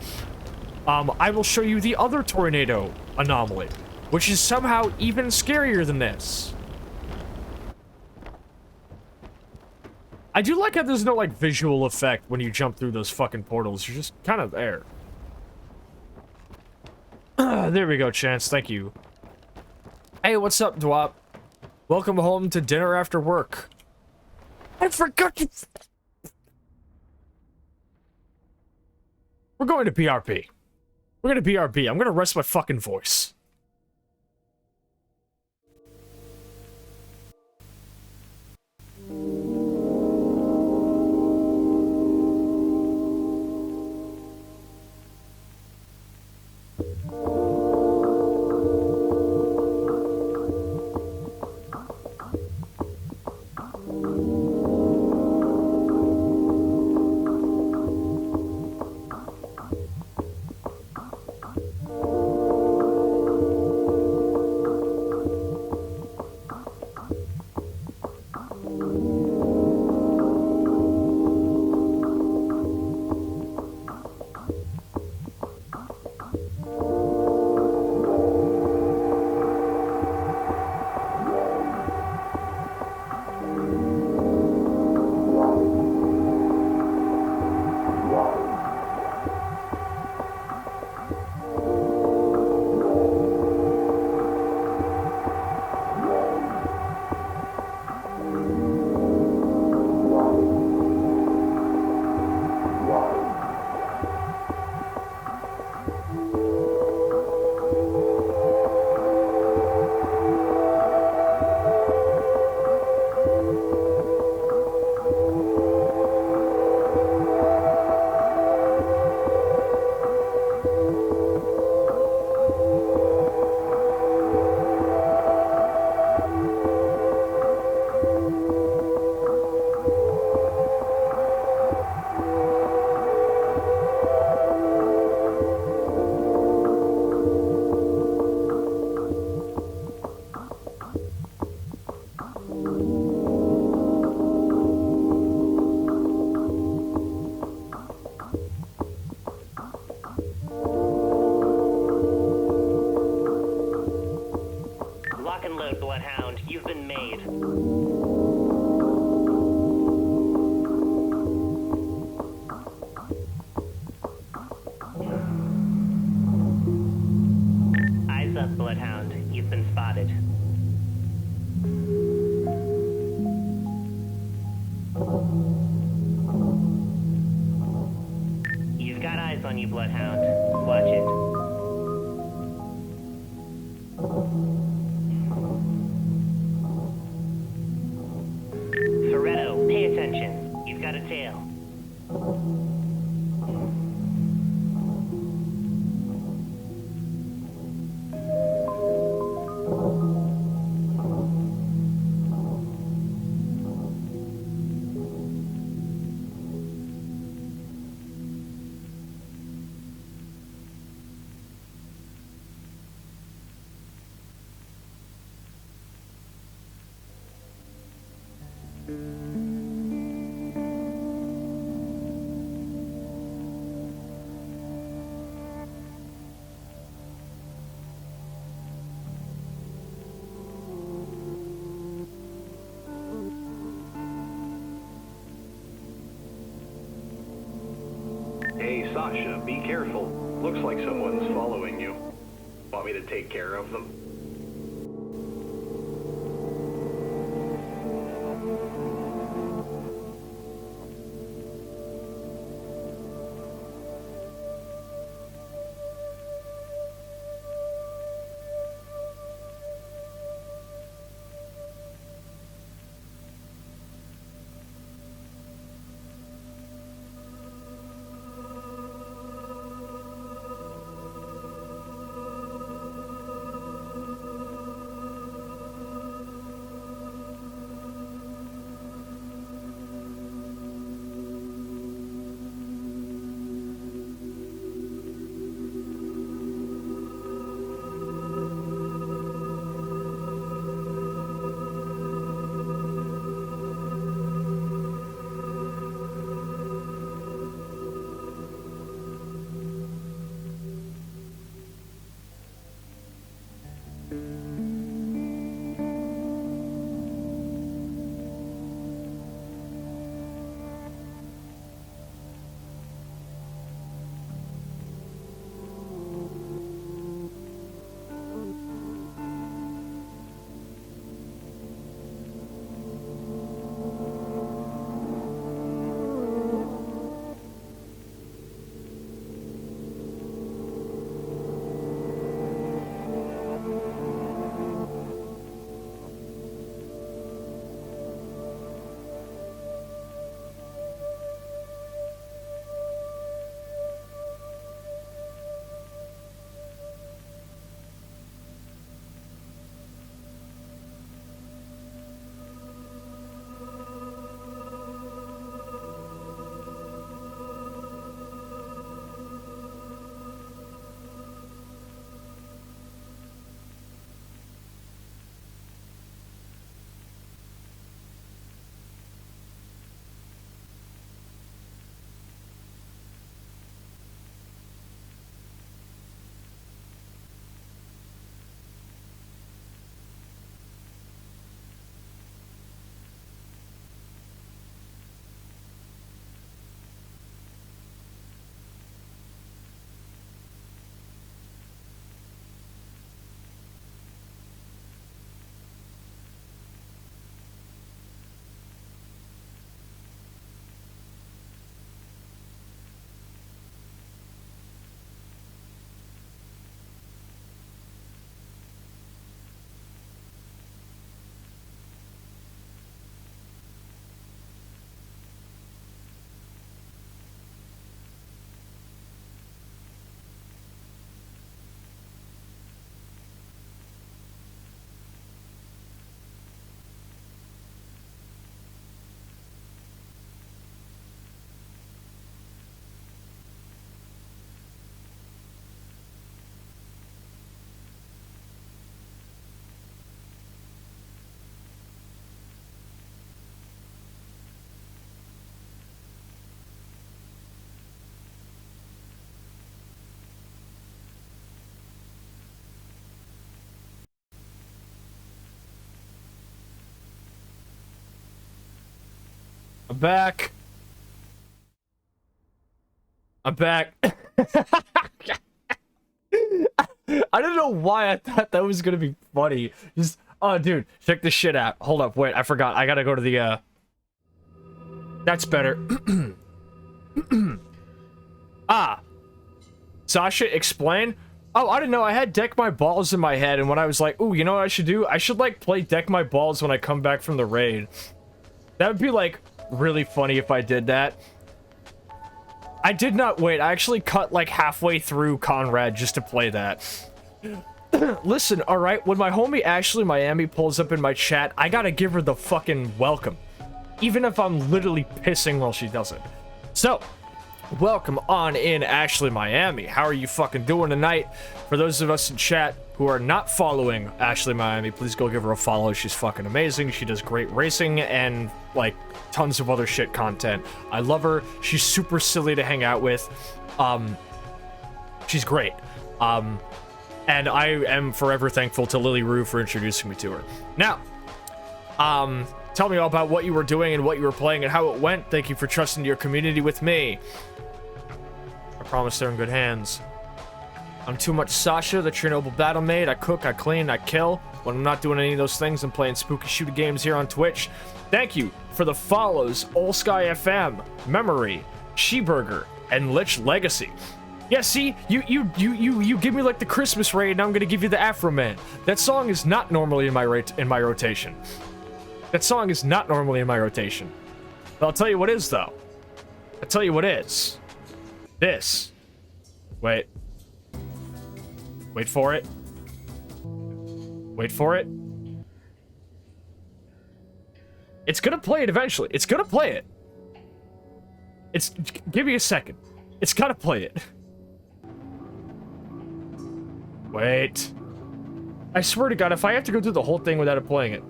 I will show you the other tornado anomaly, which is somehow even scarier than this. I do like how there's no, like, visual effect when you jump through those fucking portals. You're just kind of there. There we go, Chance. Thank you. Hey, what's up, Dwop? Welcome home to dinner after work. I forgot to... We're going to BRB. We're going to BRB. I'm going to rest my fucking voice. on you, Bloodhound. Watch it. Ferretto, pay attention. You've got a tail. Hey, Sasha, be careful. Looks like someone's following you. Want me to take care of them? I'm back. I'm back. I don't know why I thought that was gonna be funny. Just, oh, dude, check this shit out. Hold up, wait, I forgot. I gotta go to the, That's better. Ah, Sasha, explain. Oh, I didn't know. I had Deck My Balls in my head, and when I was like, ooh, you know what I should do? I should, like, play Deck My Balls when I come back from the raid. That would be, like, really funny if I did that. I did not wait. I actually cut, like, halfway through Conrad just to play that. Listen, alright, when my homie Ashley Miami pulls up in my chat, I gotta give her the fucking welcome. Even if I'm literally pissing while she does it. So, welcome on in, Ashley Miami. How are you fucking doing tonight? For those of us in chat who are not following Ashley Miami, please go give her a follow. She's fucking amazing. She does great racing and, like, tons of other shit content. I love her. She's super silly to hang out with. She's great. And I am forever thankful to Lily Rue for introducing me to her. Now, tell me all about what you were doing and what you were playing and how it went. Thank you for trusting your community with me. I promise they're in good hands. I'm too much Sasha, the Chernobyl battle maid. I cook, I clean, I kill. When I'm not doing any of those things, I'm playing spooky shooter games here on Twitch. Thank you for the follows, All Sky FM, Memory, Sheburger, and Lich Legacy. Yeah, see, you give me like the Christmas raid, and I'm gonna give you the Afro Man. That song is not normally in my rotation. That song is not normally in my rotation. But I'll tell you what is though. I'll tell you what is. This. Wait. Wait for it. Wait for it. It's gonna play it eventually. It's gonna play it. It's. Give me a second. It's gotta play it. Wait. I swear to God, if I have to go through the whole thing without it playing it.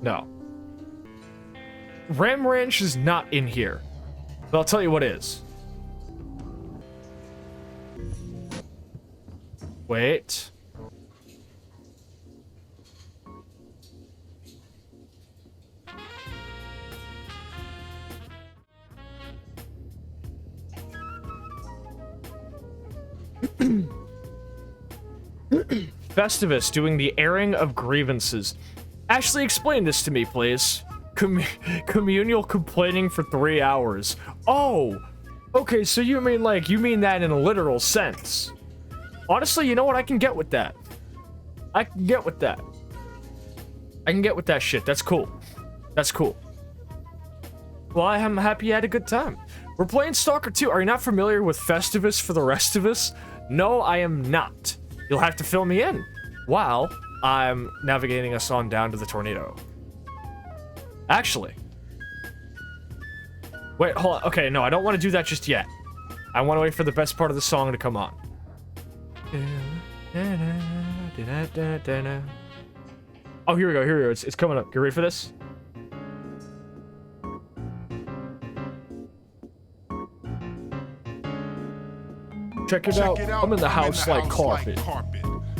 No. Ram Ranch is not in here. But I'll tell you what is. Wait. Festivus doing the airing of grievances. Ashley, explain this to me, please. Communal complaining for 3 hours. Oh! Okay, so you mean that in a literal sense. Honestly, you know what? I can get with that. I can get with that. I can get with that shit. That's cool. That's cool. Well, I'm happy you had a good time. We're playing Stalker 2. Are you not familiar with Festivus for the rest of us? No, I am not. You'll have to fill me in while I'm navigating us on down to the tornado. Actually. Wait, hold on. Okay, no, I don't want to do that just yet. I want to wait for the best part of the song to come on. Oh, here we go, here we go. It's coming up. You ready for this? Check it out. I'm in the house like carpet.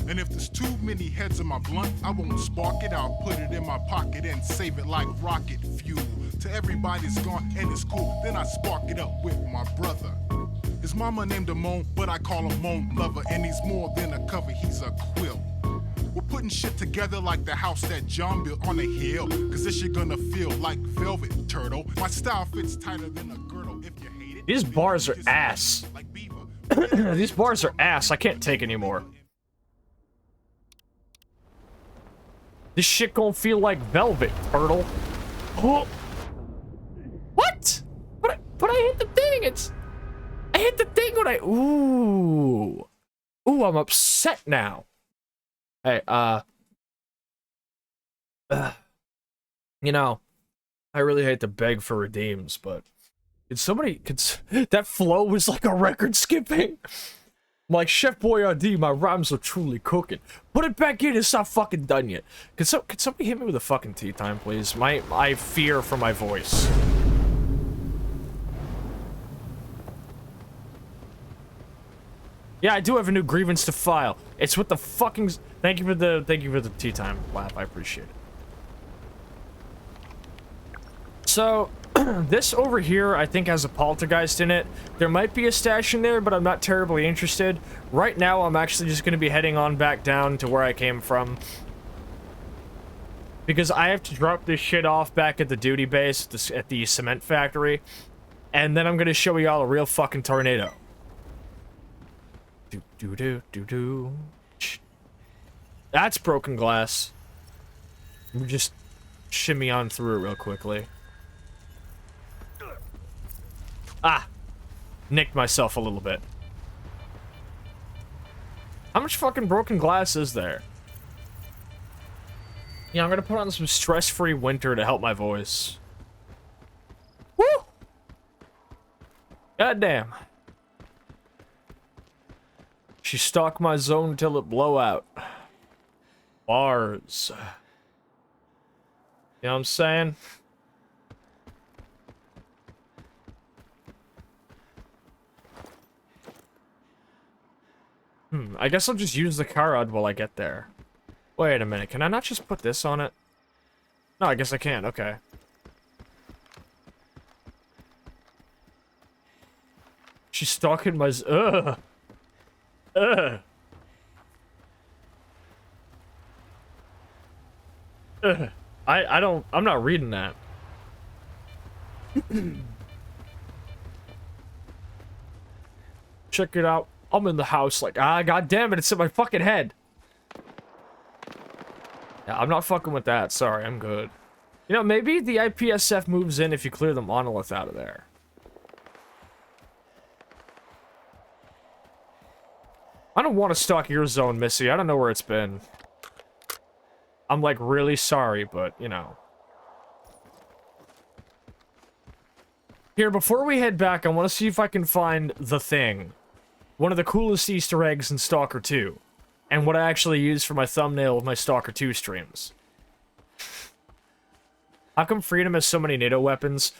And if there's too many heads in my blunt, I won't spark it. I'll put it in my pocket and save it like rocket fuel. To everybody's gone and it's cool. Then I spark it up with my brother. His mama named him Moan, but I call him Moan Lover. And he's more than a cover, he's a quilt. We're putting shit together like the house that John built on a hill. Cause this shit gonna feel like velvet, turtle. My style fits tighter than a girdle. If you hate it, these bars are ass. These bars are ass. I can't take anymore. This shit gonna feel like velvet, turtle. Oh. What? But I hit the thing. I hit the thing when I. Ooh, I'm upset now. Hey, you know, I really hate to beg for redeems, but that flow was like a record skipping. I'm like, Chef Boyardee, my rhymes are truly cooking. Put it back in, it's not fucking done yet. Could somebody hit me with a fucking tea time, please? I fear for my voice. Yeah, I do have a new grievance to file. It's with the fucking. Thank you for the tea time laugh. I appreciate it. So, this over here, I think, has a poltergeist in it. There might be a stash in there, but I'm not terribly interested. Right now, I'm actually just going to be heading on back down to where I came from. Because I have to drop this shit off back at the duty base, at the cement factory. And then I'm gonna show y'all a real fucking tornado. Do do do do do. That's broken glass. Let me just shimmy on through it real quickly. Ah! Nicked myself a little bit. How much fucking broken glass is there? Yeah, I'm gonna put on some stress-free winter to help my voice. Woo! Goddamn. She stalked my zone till it blow out. Bars. You know what I'm saying? I guess I'll just use the car rod while I get there. Wait a minute, can I not just put this on it? No, I guess I can, okay. She's stalking my ugh. Ugh. Ugh. I'm not reading that. Check it out. I'm in the house like, god damn it, it's in my fucking head. Yeah, I'm not fucking with that. Sorry, I'm good. You know, maybe the IPSF moves in if you clear the monolith out of there. I don't want to stalk your zone, Missy. I don't know where it's been. I'm, like, really sorry, but, you know. Here, before we head back, I want to see if I can find the thing. One of the coolest Easter eggs in Stalker 2. And what I actually use for my thumbnail of my Stalker 2 streams. How come Freedom has so many NATO weapons?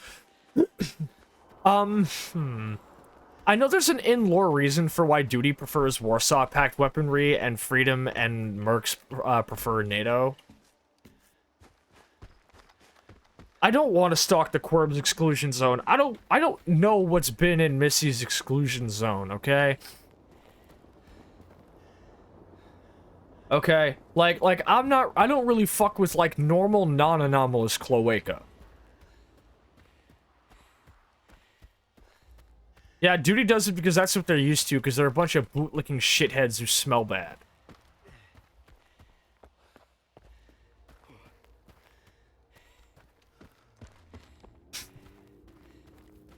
I know there's an in-lore reason for why Duty prefers Warsaw Pact weaponry and Freedom and Mercs prefer NATO. I don't want to stalk the Quorb's exclusion zone. I don't know what's been in Missy's exclusion zone, okay? Okay, like I don't really fuck with, like, normal, non-anomalous cloaca. Yeah, Duty does it because that's what they're used to, because they're a bunch of bootlicking shitheads who smell bad.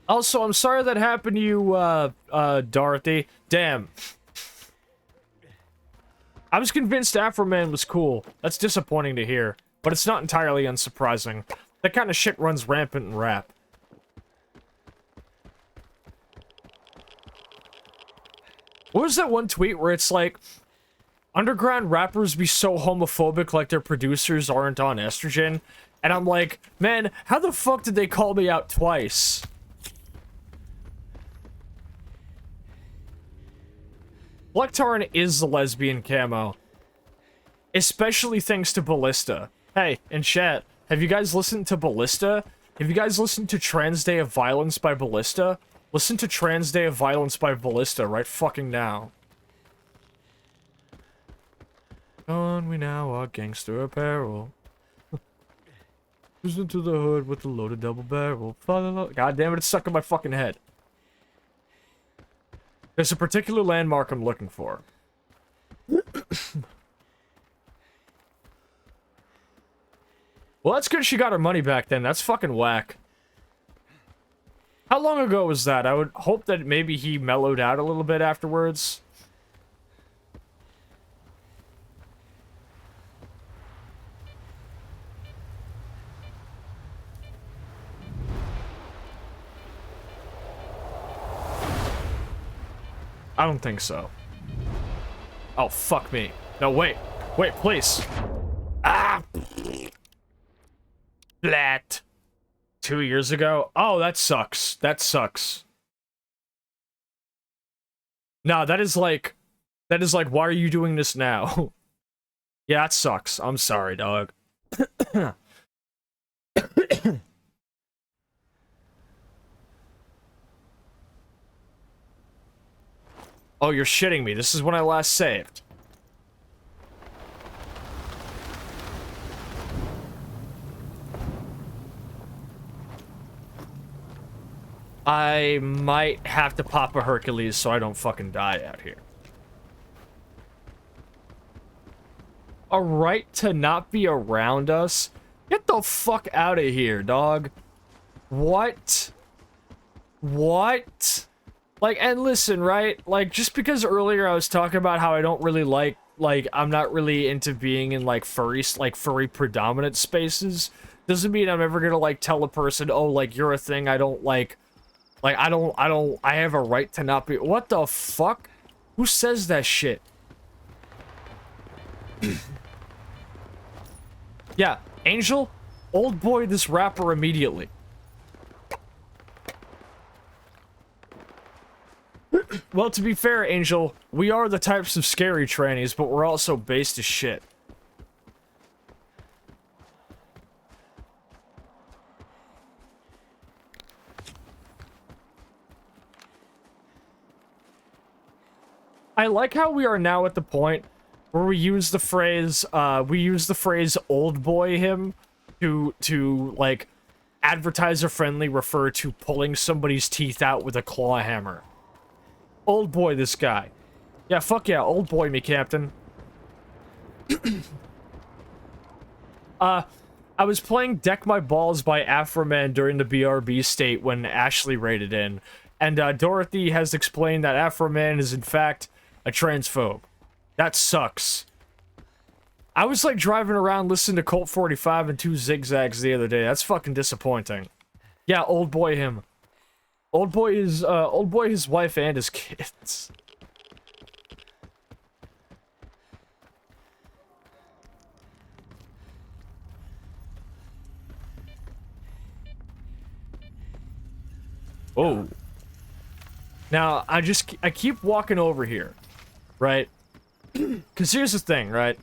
Also, I'm sorry that happened to you, Dorothy. Damn. I was convinced Afro Man was cool. That's disappointing to hear, but it's not entirely unsurprising. That kind of shit runs rampant in rap. What was that one tweet where it's like, underground rappers be so homophobic like their producers aren't on estrogen? And I'm like, man, how the fuck did they call me out twice? Blacktarn is the lesbian camo. Especially thanks to Ballista. Hey, in chat, have you guys listened to Ballista? Have you guys listened to Trans Day of Violence by Ballista? Listen to Trans Day of Violence by Ballista right fucking now. On we now are gangster apparel. Listen to the hood with the loaded double barrel. God damn it, it's stuck in my fucking head. There's a particular landmark I'm looking for. Well, that's good she got her money back then. That's fucking whack. How long ago was that? I would hope that maybe he mellowed out a little bit afterwards. I don't think so. Oh, fuck me. No, wait. Wait, please. Ah! Flat. 2 years ago? Oh, that sucks. That sucks. No, that is like, why are you doing this now? Yeah, that sucks. I'm sorry, dog. Oh, you're shitting me. This is when I last saved. I might have to pop a Hercules so I don't fucking die out here. A right to not be around us? Get the fuck out of here, dog. What? What? Like, and listen, right? Like, just because earlier I was talking about how I don't really like, I'm not really into being in, like, furry predominant spaces, doesn't mean I'm ever gonna, like, tell a person, oh, like, you're a thing I don't like, I have a right to not be, what the fuck? Who says that shit? Yeah, Angel, old boy this rapper immediately. Well, to be fair, Angel, we are the types of scary trannies, but we're also based as shit. I like how we are now at the point where we use the phrase, old boy him to like, advertiser-friendly refer to pulling somebody's teeth out with a claw hammer. Old boy this guy. Yeah, fuck yeah, old boy me, Captain. I was playing Deck My Balls by Afroman during the BRB state when Ashley raided in, and Dorothy has explained that Afroman is in fact a transphobe. That sucks. I was like driving around listening to Colt 45 and 2 Zigzags the other day. That's fucking disappointing. Yeah, old boy him. Old boy his wife and his kids. Oh. Now, I keep walking over here, right? Because here's the thing, right?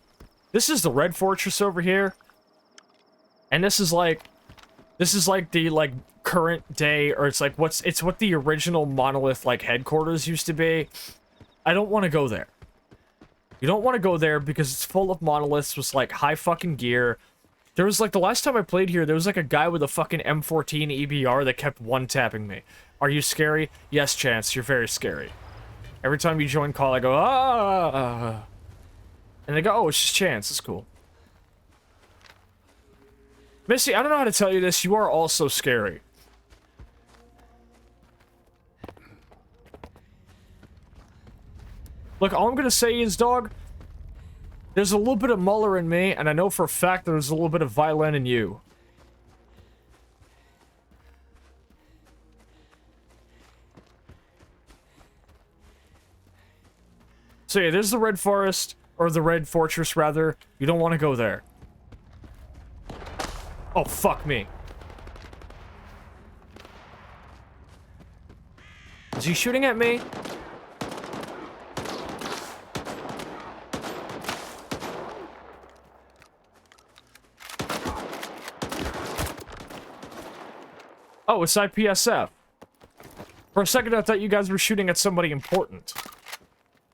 This is the Red Fortress over here. And this is like the, like, current day, or it's like, it's what the original Monolith, like, headquarters used to be. I don't want to go there. You don't want to go there because it's full of monoliths with, like, high fucking gear. There was, like, the last time I played here, there was, like, a guy with a fucking M14 EBR that kept one-tapping me. Are you scary? Yes, Chance, you're very scary. Every time you join call, I go, ah. And they go, oh, it's just Chance, it's cool. Missy, I don't know how to tell you this, you are also scary. Look, all I'm gonna say is, dog, there's a little bit of Muller in me, and I know for a fact that there's a little bit of Violin in you. So yeah, there's the Red Forest, or the Red Fortress, rather. You don't want to go there. Oh, fuck me. Is he shooting at me? Oh, it's IPSF. For a second, I thought you guys were shooting at somebody important.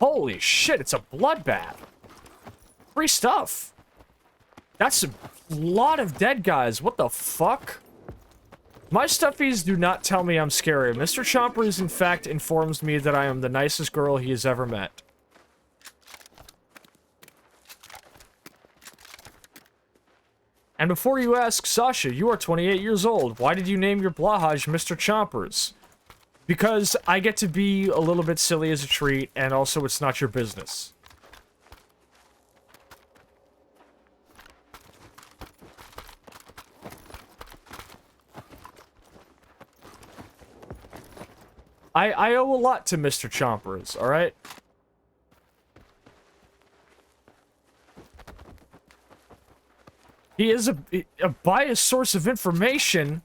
Holy shit, it's a bloodbath. Free stuff. That's a lot of dead guys. What the fuck? My stuffies do not tell me I'm scary. Mr. Chompers, in fact, informs me that I am the nicest girl he has ever met. And before you ask, Sascha, you are 28 years old. Why did you name your Blahaj Mr. Chompers? Because I get to be a little bit silly as a treat, and also it's not your business. I owe a lot to Mr. Chompers, alright? He is a biased source of information.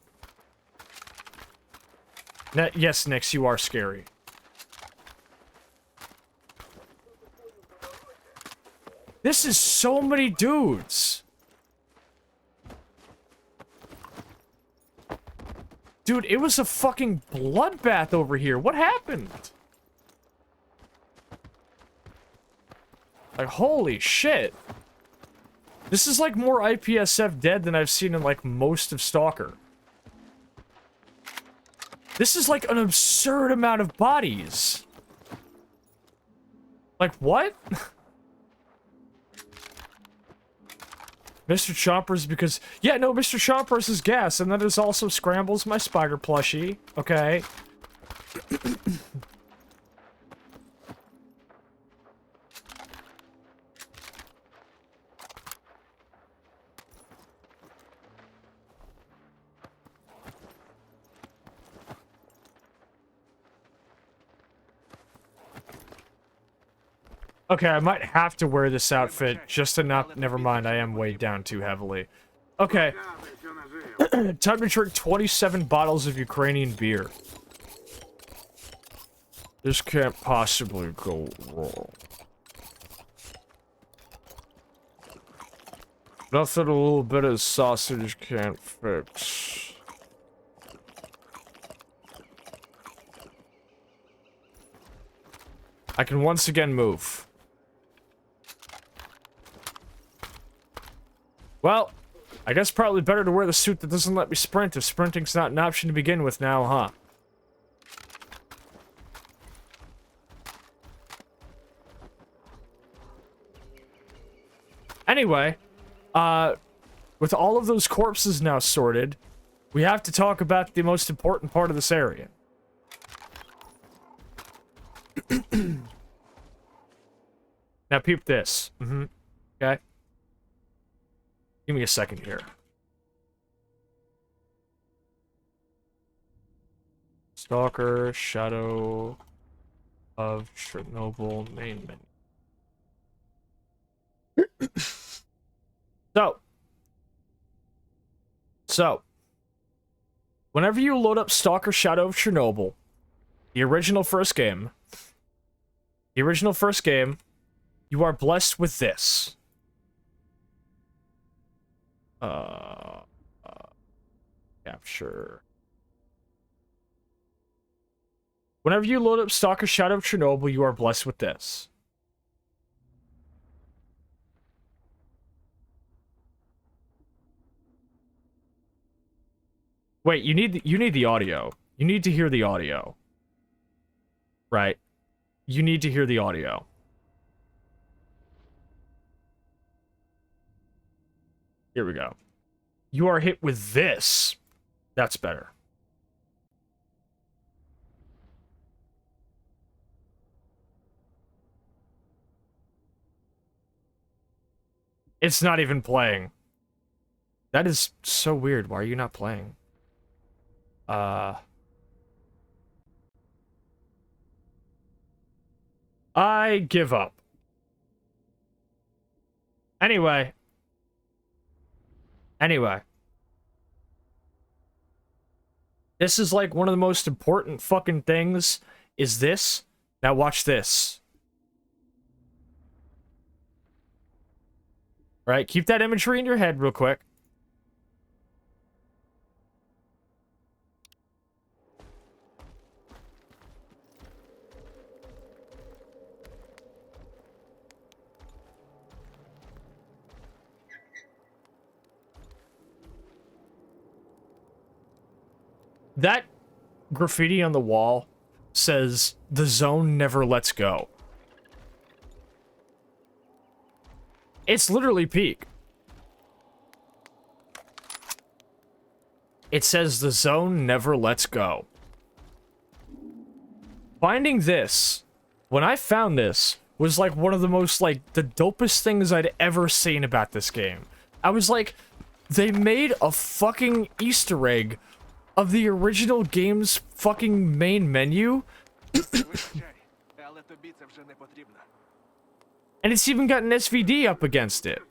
Yes, Nix, you are scary. This is so many dudes. Dude, it was a fucking bloodbath over here. What happened? Like, holy shit. This is like more IPSF dead than I've seen in like most of Stalker. This is like an absurd amount of bodies. Like, what? Mr. Chompers because... Yeah, no, Mr. Chompers is gas, and then there's also Scrambles, my spider plushie. Okay. Okay, I might have to wear this outfit just to not... Never mind, I am weighed down too heavily. Okay. Time to drink 27 bottles of Ukrainian beer. This can't possibly go wrong. Nothing a little bit of sausage can't fix. I can once again move. Well, I guess probably better to wear the suit that doesn't let me sprint if sprinting's not an option to begin with now, huh? Anyway, with all of those corpses now sorted, we have to talk about the most important part of this area. Now peep this. Okay? Give me a second here. Stalker, Shadow of Chernobyl, main menu. So, whenever you load up Stalker Shadow of Chernobyl, the original first game, you are blessed with this. Capture. Whenever you load up Stalker Shadow of Chernobyl, you are blessed with this. Wait, you need the audio. You need to hear the audio. Right. You need to hear the audio. Here we go. You are hit with this. That's better. It's not even playing. That is so weird. Why are you not playing? I give up. Anyway. This is like one of the most important fucking things, is this. Now watch this. Right, keep that imagery in your head real quick. That graffiti on the wall says, "The zone never lets go." It's literally peak. It says, "The zone never lets go." Finding this, when I found this, was like one of the most, like, the dopest things I'd ever seen about this game. I was like, they made a fucking Easter egg of the original game's fucking main menu. And it's even got an SVD up against it.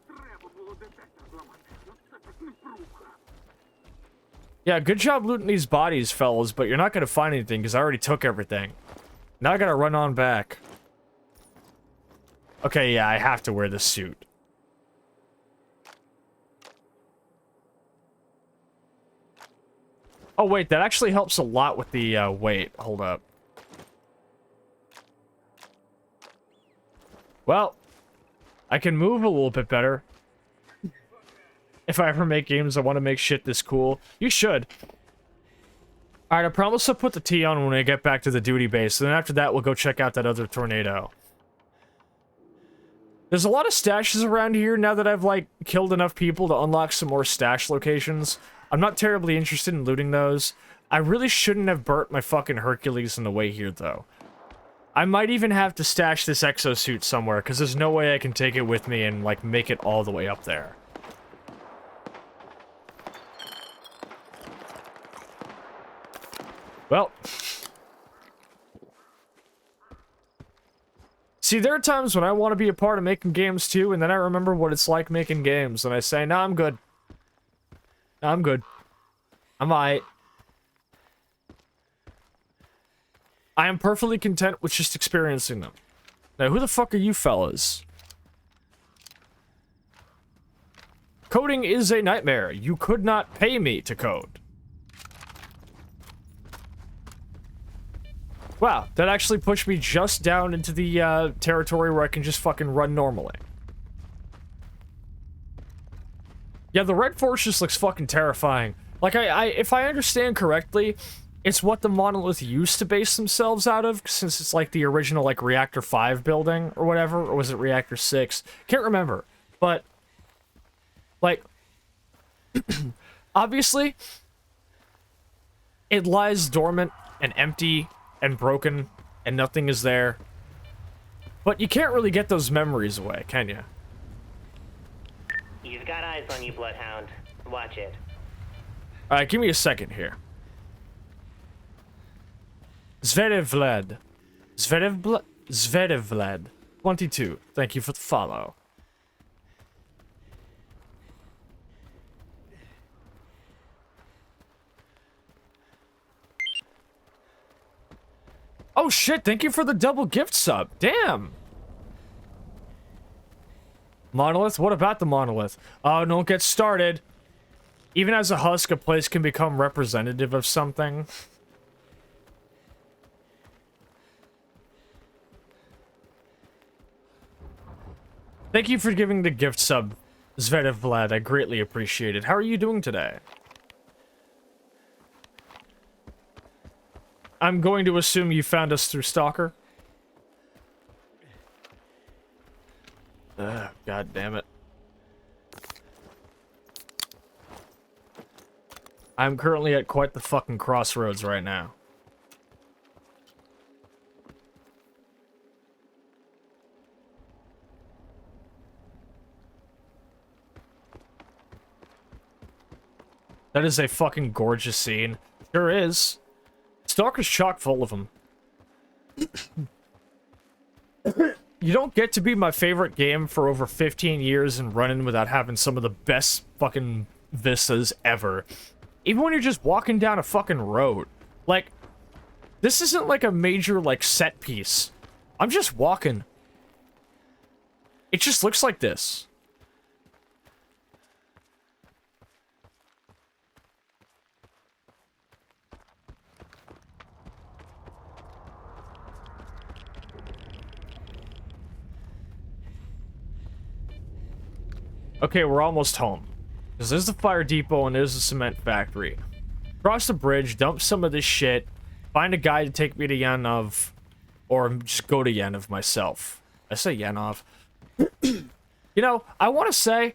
Yeah, good job looting these bodies, fellas, but you're not gonna find anything because I already took everything. Now I gotta run on back. Okay, yeah, I have to wear this suit. Oh, wait, that actually helps a lot with the, weight. Hold up. Well, I can move a little bit better. If I ever make games, I want to make shit this cool. You should. Alright, I promise I'll put the T on when I get back to the duty base. Then after that, we'll go check out that other tornado. There's a lot of stashes around here now that I've, like, killed enough people to unlock some more stash locations. I'm not terribly interested in looting those. I really shouldn't have burnt my fucking Hercules on the way here, though. I might even have to stash this exosuit somewhere, because there's no way I can take it with me and, like, make it all the way up there. Well. See, there are times when I want to be a part of making games, too, and then I remember what it's like making games, and I say, nah, I'm good. Nah, I'm good. I'm alright. I am perfectly content with just experiencing them. Now, who the fuck are you fellas? Coding is a nightmare. You could not pay me to code. Wow, that actually pushed me just down into the territory where I can just fucking run normally. Yeah, the Red Fortress looks fucking terrifying. Like, if I understand correctly, it's what the Monolith used to base themselves out of, since it's like the original, like, Reactor 5 building, or whatever, or was it Reactor 6? Can't remember, but, like, obviously, it lies dormant and empty and broken, and nothing is there. But you can't really get those memories away, can you? He's got eyes on you, Bloodhound. Watch it. Alright, give me a second here. Zverev Vlad. 22. Thank you for the follow. Oh shit, thank you for the double gift sub. Damn. Monolith? What about the Monolith? Oh, don't get started. Even as a husk, a place can become representative of something. Thank you for giving the gift sub, Zverev Vlad. I greatly appreciate it. How are you doing today? I'm going to assume you found us through Stalker. God damn it. I'm currently at quite the fucking crossroads right now. That is a fucking gorgeous scene. Sure is. Stalker's chock full of them. You don't get to be my favorite game for over 15 years and running without having some of the best fucking vistas ever. Even when you're just walking down a fucking road. Like, this isn't like a major, like, set piece. I'm just walking. It just looks like this. Okay, we're almost home. Because there's the fire depot and there's the cement factory. Cross the bridge, dump some of this shit, find a guy to take me to Yanov, or just go to Yanov myself. I say Yanov. You know, I want to say,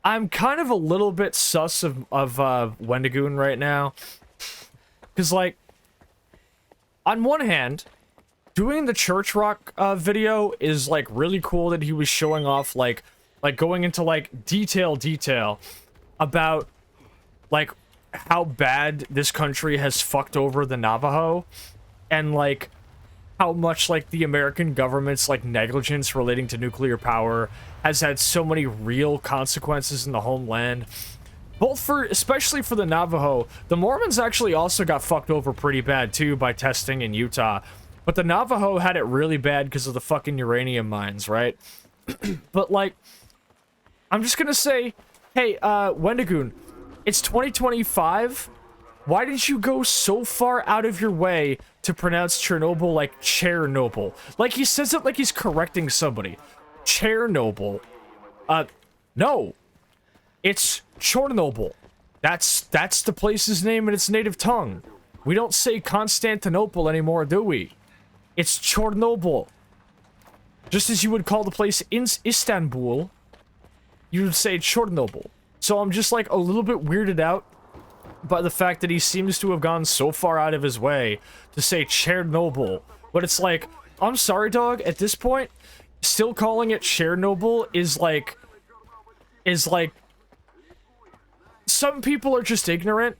I'm kind of a little bit sus of Wendigoon right now. Because, like, on one hand, doing the church rock video is, like, really cool that he was showing off, like going into, like, detail about, like, how bad this country has fucked over the Navajo, and, like, how much, like, the American government's, like, negligence relating to nuclear power has had so many real consequences in the homeland. Especially for the Navajo, the Mormons actually also got fucked over pretty bad, too, by testing in Utah. But the Navajo had it really bad because of the fucking uranium mines, right? But, like, I'm just gonna say, hey, Wendigoon, it's 2025. Why did you go so far out of your way to pronounce Chernobyl like Chernobyl? Like, he says it like he's correcting somebody. Chernobyl. No. It's Chernobyl. That's the place's name in its native tongue. We don't say Constantinople anymore, do we? It's Chernobyl. Just as you would call the place in Istanbul, you would say Chernobyl. So I'm just like a little bit weirded out by the fact that he seems to have gone so far out of his way to say Chernobyl. But it's like, I'm sorry, dog, at this point, still calling it Chernobyl is like, some people are just ignorant.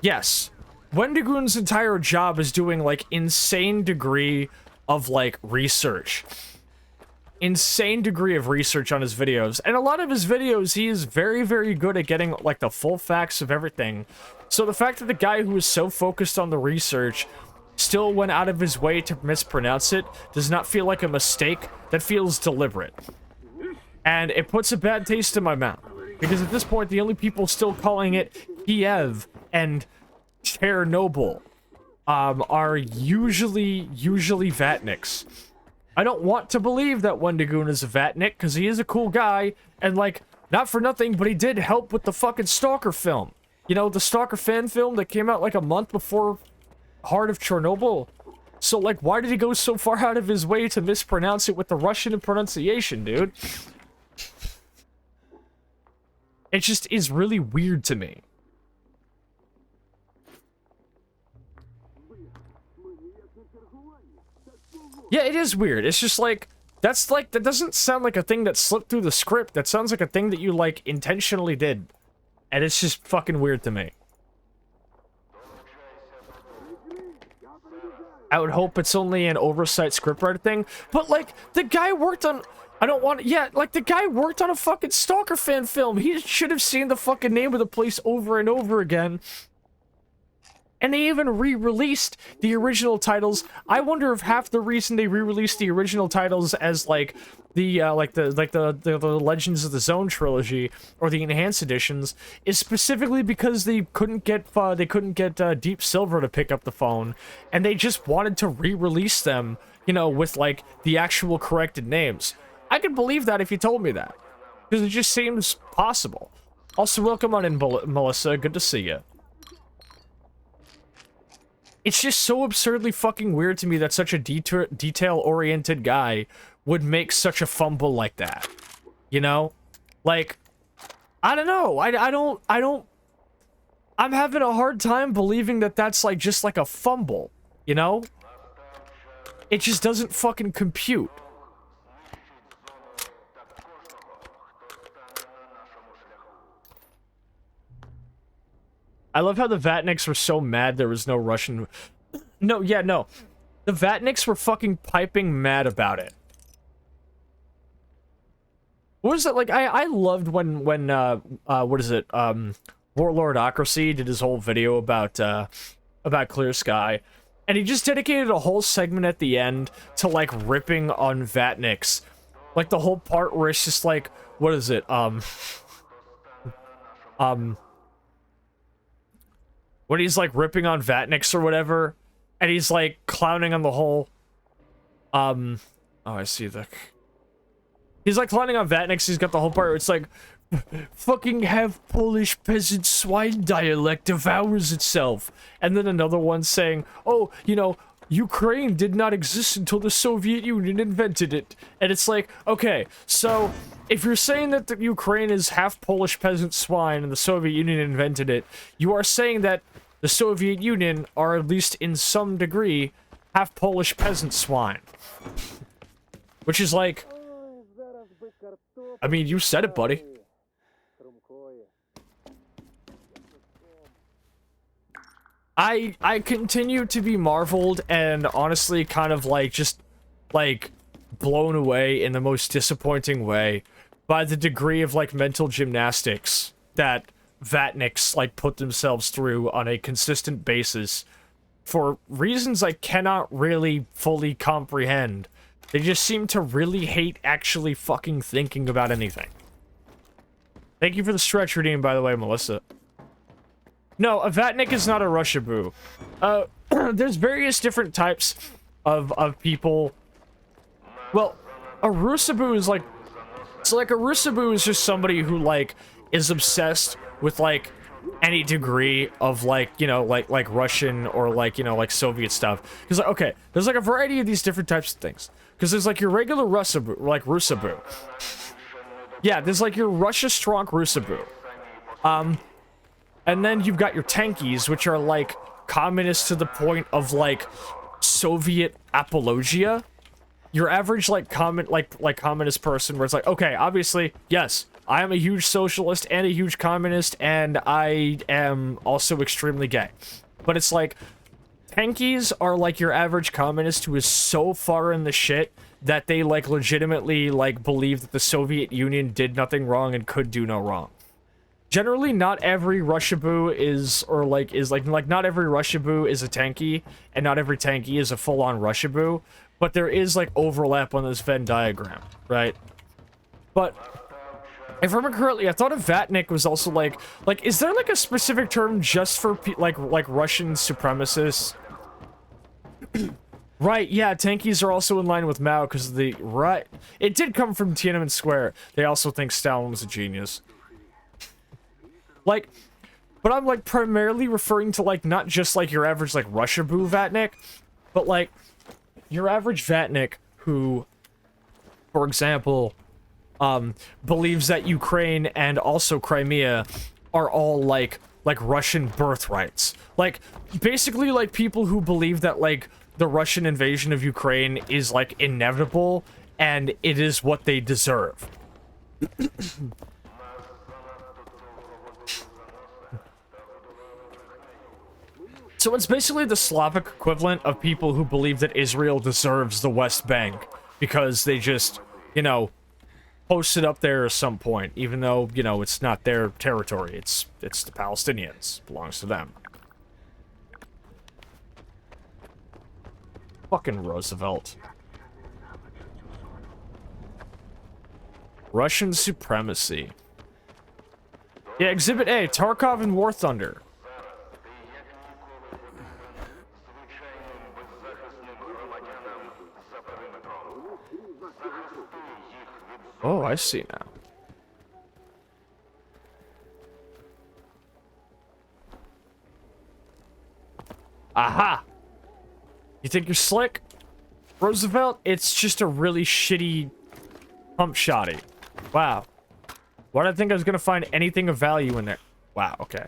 Yes. Wendigoon's entire job is doing, like, insane degree of, like, research. Insane degree of research on his videos. And a lot of his videos, he is very, very good at getting, like, the full facts of everything. So the fact that the guy who is so focused on the research still went out of his way to mispronounce it does not feel like a mistake. That feels deliberate. And it puts a bad taste in my mouth. Because at this point, the only people still calling it Kiev and Chernobyl are usually Vatniks. I don't want to believe that Wendigoon is a Vatnik, because he is a cool guy, and, like, not for nothing, but he did help with the fucking Stalker film. You know, the Stalker fan film that came out, like, a month before Heart of Chernobyl. So, like, why did he go so far out of his way to mispronounce it with the Russian pronunciation, dude? It just is really weird to me. Yeah, it is weird. It's just like, that doesn't sound like a thing that slipped through the script. That sounds like a thing that you, like, intentionally did. And it's just fucking weird to me. I would hope it's only an oversight scriptwriter thing. But, like, the guy worked on... the guy worked on a fucking Stalker fan film. He should have seen the fucking name of the place over and over again. And they even re-released the original titles. I wonder if half the reason they re-released the original titles as like the Legends of the Zone trilogy or the enhanced editions is specifically because they couldn't get Deep Silver to pick up the phone, and they just wanted to re-release them, you know, with like the actual corrected names. I could believe that if you told me that, because it just seems possible. Also, welcome on in, Melissa. Good to see you. It's just so absurdly fucking weird to me that such a detail-oriented guy would make such a fumble like that. You know? Like, I don't know. I'm having a hard time believing that that's like just like a fumble. You know? It just doesn't fucking compute. I love how the Vatniks were so mad there was no Russian... No. The Vatniks were fucking piping mad about it. What was it? Like, I loved when what is it? Warlordocracy did his whole video about Clear Sky. And he just dedicated a whole segment at the end to, like, ripping on Vatniks. Like, the whole part where it's just like, what is it? When he's, like, ripping on Vatniks or whatever, and he's, like, clowning on the whole, oh, I see the... He's, like, clowning on Vatniks, he's got the whole part where it's, like, fucking half Polish peasant swine dialect devours itself. And then another one saying, oh, you know, Ukraine did not exist until the Soviet Union invented it. And it's like, okay, so if you're saying that the Ukraine is half Polish peasant swine and the Soviet Union invented it, you are saying that the Soviet Union are, at least in some degree, half Polish peasant swine. Which is like, I mean, you said it, buddy. I continue to be marveled and honestly kind of like just like blown away in the most disappointing way by the degree of like mental gymnastics that Vatniks like put themselves through on a consistent basis for reasons I cannot really fully comprehend. They just seem to really hate actually fucking thinking about anything. Thank you for the stretch redeem, by the way, Melissa. No, a Vatnik is not a Rushaboo. There's various different types of people. Well, a Rusaboo is like... So, like, a Rusaboo is just somebody who, like, is obsessed with, like, any degree of like, you know, like Russian or like, you know, like Soviet stuff. Because like, okay, there's like a variety of these different types of things. Because there's like your regular Rusabu, like Rusabu. Yeah, there's like your Russia strong Rusabu. And then you've got your tankies, which are like communist to the point of like Soviet apologia. Your average like communist person where it's like, okay, obviously, yes, I am a huge socialist and a huge communist, and I am also extremely gay. But it's like, tankies are like your average communist who is so far in the shit that they like legitimately like believe that the Soviet Union did nothing wrong and could do no wrong. Generally, not every Rushaboo is not every Rushaboo is a tanky, and not every tanky is a full-on Rushaboo, but there is like overlap on this Venn diagram, right? But if I remember correctly, I thought a Vatnik was also like is there like a specific term just for like Russian supremacists? Right, yeah, tankies are also in line with Mao because it did come from Tiananmen Square. They also think Stalin was a genius. Like, but I'm like primarily referring to like not just like your average like Rushaboo Vatnik, but like your average Vatnik who, for example, believes that Ukraine and also Crimea are all like Russian birthrights. Like basically like people who believe that like the Russian invasion of Ukraine is like inevitable and it is what they deserve. So it's basically the Slavic equivalent of people who believe that Israel deserves the West Bank because they just, you know, posted up there at some point, even though, you know, it's not their territory. It's the Palestinians. It belongs to them. Fucking Roosevelt. Russian supremacy. Yeah, Exhibit A, Tarkov and War Thunder. Oh, I see now. Aha! You think you're slick? Roosevelt, it's just a really shitty pump shotty. Wow. Why did I think I was gonna find anything of value in there? Wow, okay.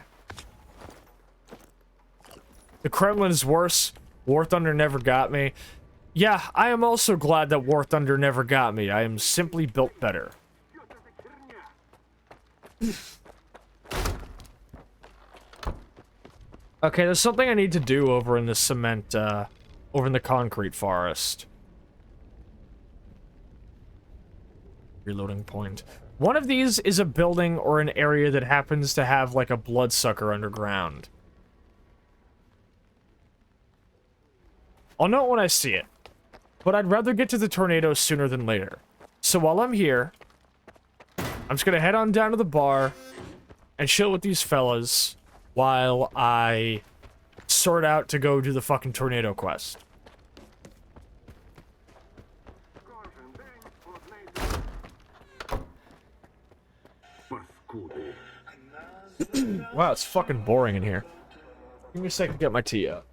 The Kremlin is worse. War Thunder never got me. Yeah, I am also glad that War Thunder never got me. I am simply built better. Okay, there's something I need to do over in the cement, over in the concrete forest. Reloading point. One of these is a building or an area that happens to have, like, a bloodsucker underground. I'll know it when I see it. But I'd rather get to the tornado sooner than later. So while I'm here, I'm just gonna head on down to the bar and chill with these fellas while I sort out to go do the fucking tornado quest. Wow, it's fucking boring in here. Give me a second to get my tea out.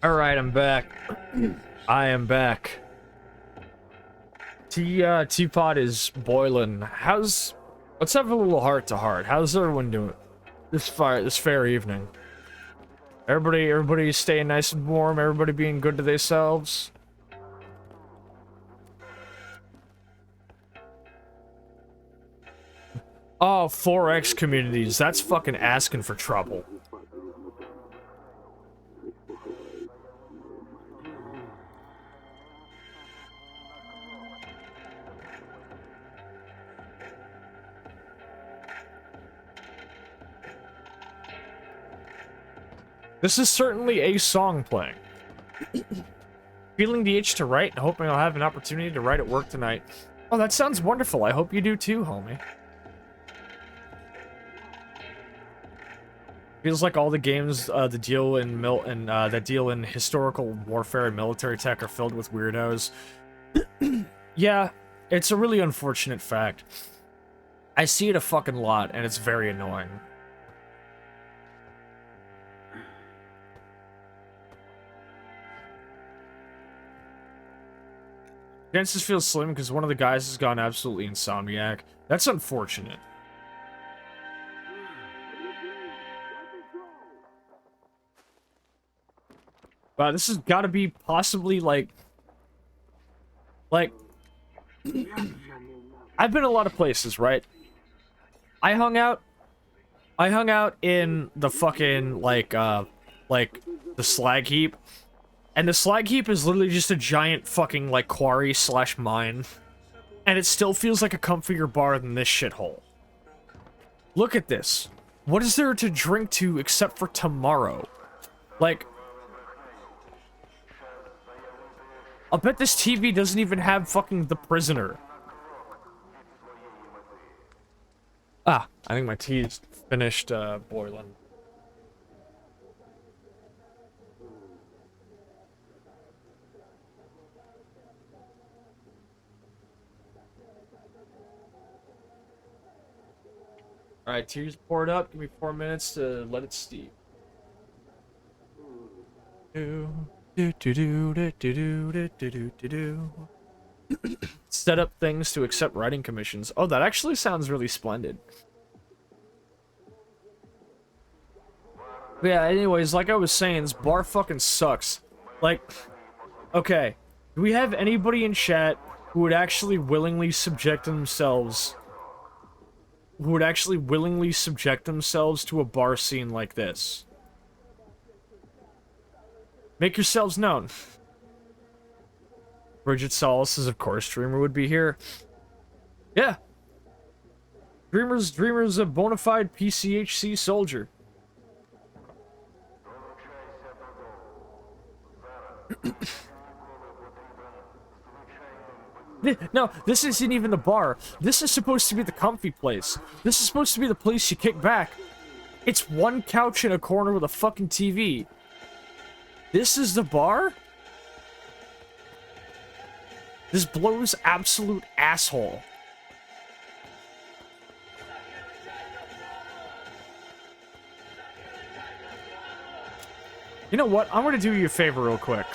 Alright, I'm back. I am back. Teapot is boiling. Let's have a little heart to heart. How's everyone doing this fair evening? Everybody staying nice and warm, everybody being good to themselves. Oh, 4X communities. That's fucking asking for trouble. This is certainly a song playing. Feeling the itch to write and hoping I'll have an opportunity to write at work tonight. Oh, that sounds wonderful. I hope you do too, homie. Feels like all the games that deal in historical warfare and military tech are filled with weirdos. Yeah, it's a really unfortunate fact. I see it a fucking lot, and it's very annoying. Chances feel slim because one of the guys has gone absolutely insomniac. That's unfortunate. Wow, this has got to be possibly like I've been a lot of places, right? I hung out in the fucking like the slag heap. And the slag heap is literally just a giant fucking, like, quarry / mine. And it still feels like a comfier bar than this shithole. Look at this. What is there to drink to except for tomorrow? Like... I'll bet this TV doesn't even have fucking The Prisoner. Ah, I think my tea's finished, boiling. Alright, tea's poured up. Give me 4 minutes to let it steep. Set up things to accept writing commissions. Oh, that actually sounds really splendid. But yeah, anyways, like I was saying, this bar fucking sucks. Like, okay. Do we have anybody in chat who would actually willingly subject themselves to a bar scene like this? Make yourselves known. Bridget Solace says, of course, Dreamer would be here. Yeah. Dreamer's a bona fide PCHC soldier. No, this isn't even the bar. This is supposed to be the comfy place. This is supposed to be the place you kick back. It's one couch in a corner with a fucking TV. This is the bar? This blows absolute asshole. You know what? I'm gonna do you a favor real quick.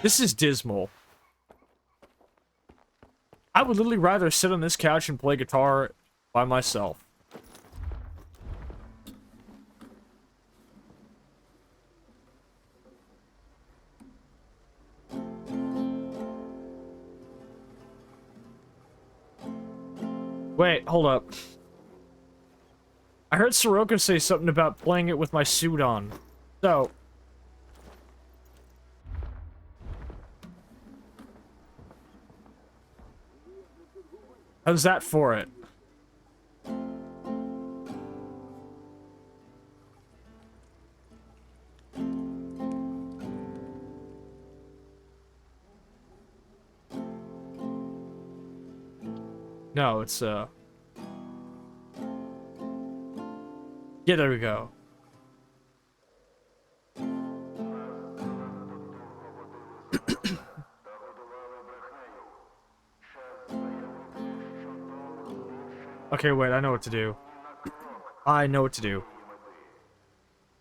This is dismal. I would literally rather sit on this couch and play guitar by myself. Wait, hold up. I heard Soroka say something about playing it with my suit on. So... how's that for it? No, it's, yeah, there we go. Okay, wait, I know what to do. I know what to do.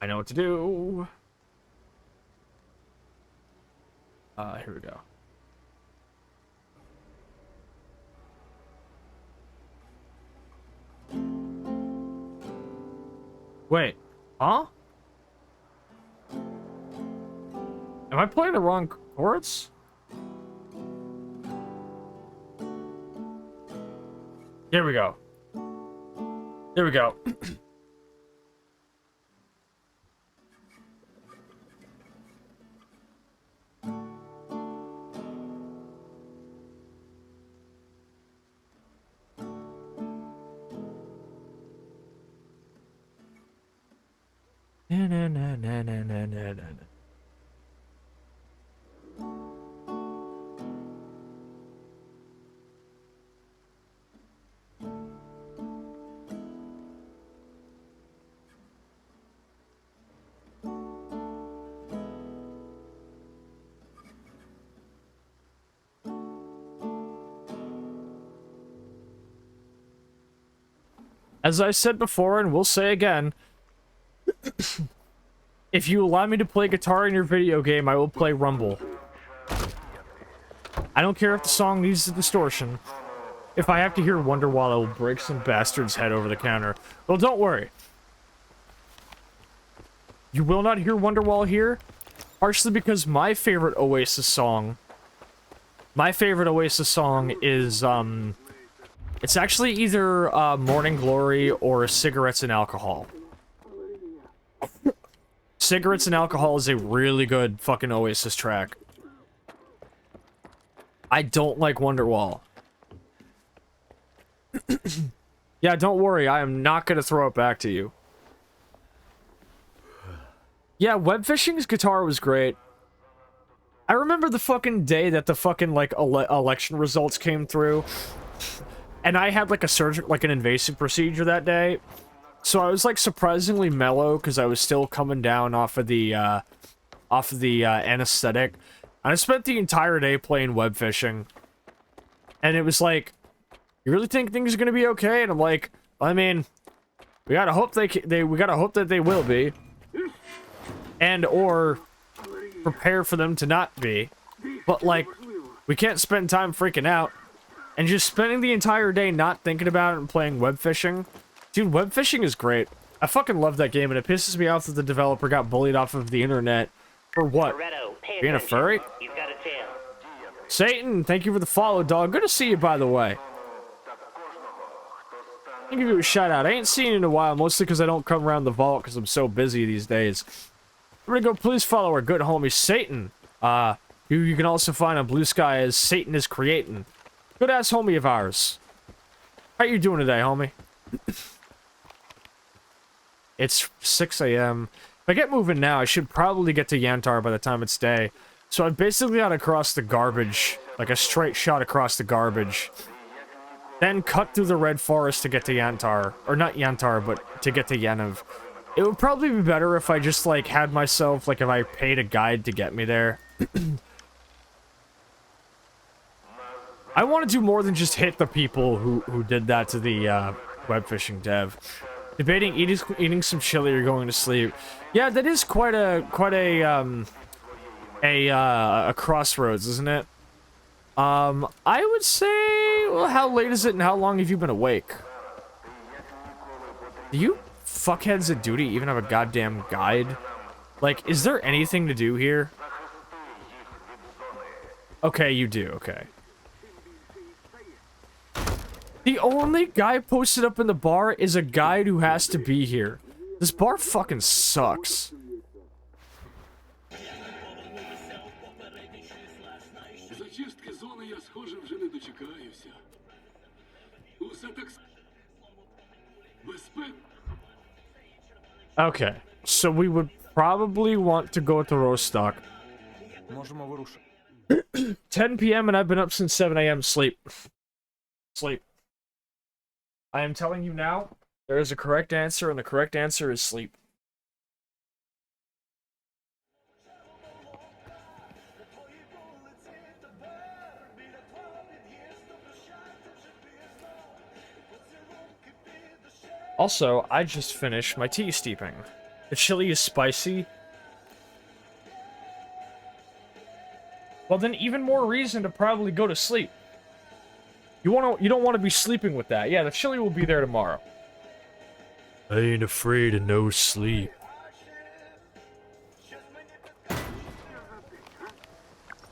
I know what to do. Here we go. Wait, huh? Am I playing the wrong chords? Here we go. Here we go. Na, na, na, na, na, na, na, na. As I said before, and will say again, if you allow me to play guitar in your video game, I will play Rumble. I don't care if the song needs the distortion. If I have to hear Wonderwall, I will break some bastard's head over the counter. Well, don't worry. You will not hear Wonderwall here, partially because my favorite Oasis song is, it's actually either Morning Glory or Cigarettes and Alcohol. Cigarettes and Alcohol is a really good fucking Oasis track. I don't like Wonderwall. Yeah, don't worry, I am not gonna throw it back to you. Yeah, Web Fishing's guitar was great. I remember the fucking day that the fucking, like, election results came through. And I had, like, an invasive procedure that day. So I was, like, surprisingly mellow, because I was still coming down off of the anesthetic. And I spent the entire day playing Web Fishing. And it was like, you really think things are gonna be okay? And I'm like, I mean, we gotta hope we gotta hope that they will be. And, or, prepare for them to not be. But, like, we can't spend time freaking out. And just spending the entire day not thinking about it and playing Web Fishing. Dude, Web Fishing is great. I fucking love that game, and it pisses me off that the developer got bullied off of the internet. For what? Being a furry? You've got a tail. Satan, thank you for the follow, dog. Good to see you, by the way. I'll give you a shout out. I ain't seen you in a while, mostly because I don't come around the vault because I'm so busy these days. We're gonna go, please follow our good homie, Satan. You can also find on Blue Sky as Satan is Creating. Good-ass homie of ours. How you doing today, homie? It's 6 a.m. If I get moving now, I should probably get to Yantar by the time it's day. So I basically got to cross the garbage, like a straight shot across the garbage. Then cut through the Red Forest to get to Yantar. Or not Yantar, but to get to Yenov. It would probably be better if I just, like, had myself, like, if I paid a guide to get me there. I want to do more than just hit the people who did that to the Web Fishing dev. Debating eating some chili or going to sleep. Yeah, that is quite a crossroads, isn't it? I would say, well, how late is it and how long have you been awake? Do you fuckheads at duty even have a goddamn guide? Like, is there anything to do here? Okay, you do, okay. The only guy posted up in the bar is a guide who has to be here. This bar fucking sucks. Okay, so we would probably want to go to Rostock. 10 p.m. and I've been up since 7 a.m. Sleep. Sleep. I am telling you now, there is a correct answer, and the correct answer is sleep. Also, I just finished my tea steeping. The chili is spicy. Well, then even more reason to probably go to sleep. You don't want to be sleeping with that. Yeah, the chili will be there tomorrow. I ain't afraid of no sleep.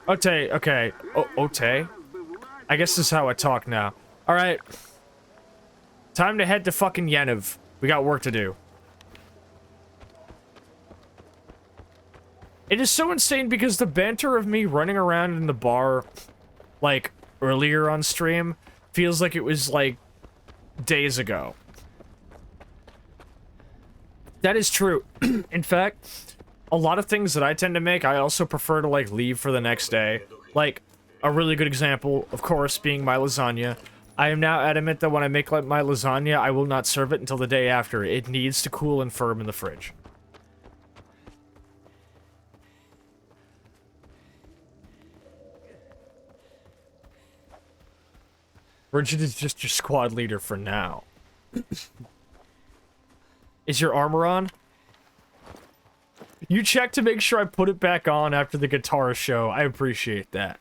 Ote, okay. Ote? I guess this is how I talk now. Alright. Time to head to fucking Yeniv. We got work to do. It is so insane because the banter of me running around in the bar, like, earlier on stream, feels like it was, like, days ago. That is true. In fact, a lot of things that I tend to make, I also prefer to, like, leave for the next day. Like, a really good example, of course, being my lasagna. I am now adamant that when I make like, my lasagna, I will not serve it until the day after. It needs to cool and firm in the fridge. Bridget is just your squad leader for now. Is your armor on? You check to make sure I put it back on after the guitar show. I appreciate that.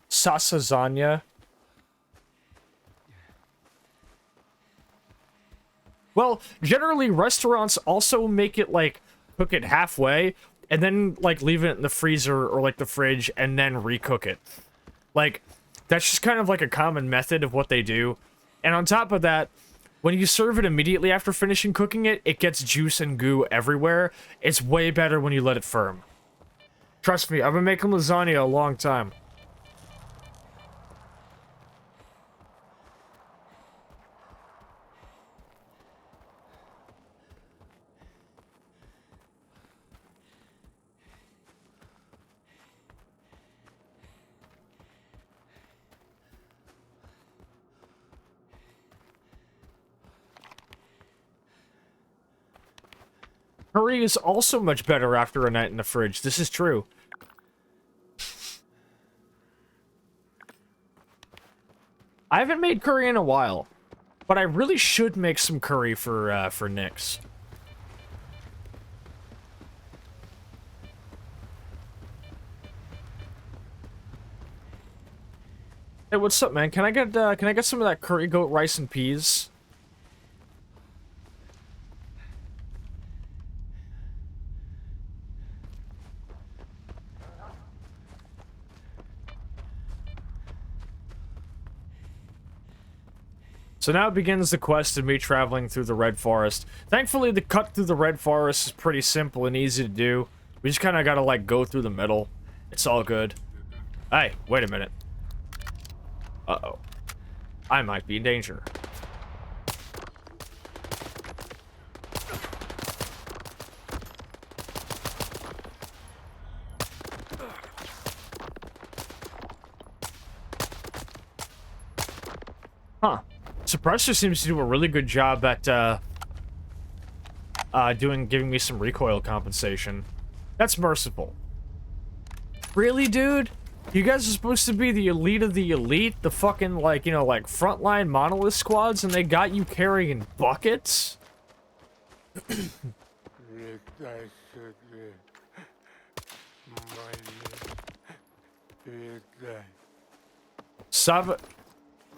Sascha. Well, generally restaurants also make it like cook it halfway and then like leave it in the freezer or like the fridge and then recook it. Like that's just kind of like a common method of what they do. And on top of that, when you serve it immediately after finishing cooking it, it gets juice and goo everywhere. It's way better when you let it firm. Trust me, I've been making lasagna a long time. Curry is also much better after a night in the fridge. This is true. I haven't made curry in a while, but I really should make some curry for Nyx. Hey, what's up, man? Can I get some of that curry goat rice and peas? So now begins the quest of me traveling through the Red Forest. Thankfully, the cut through the Red Forest is pretty simple and easy to do. We just kind of gotta, like, go through the middle. It's all good. Hey, wait a minute. Uh-oh. I might be in danger. Huh. Suppressor seems to do a really good job at, giving me some recoil compensation. That's merciful. Really, dude? You guys are supposed to be the elite of the elite? The fucking, like, you know, like, frontline monolith squads, and they got you carrying buckets?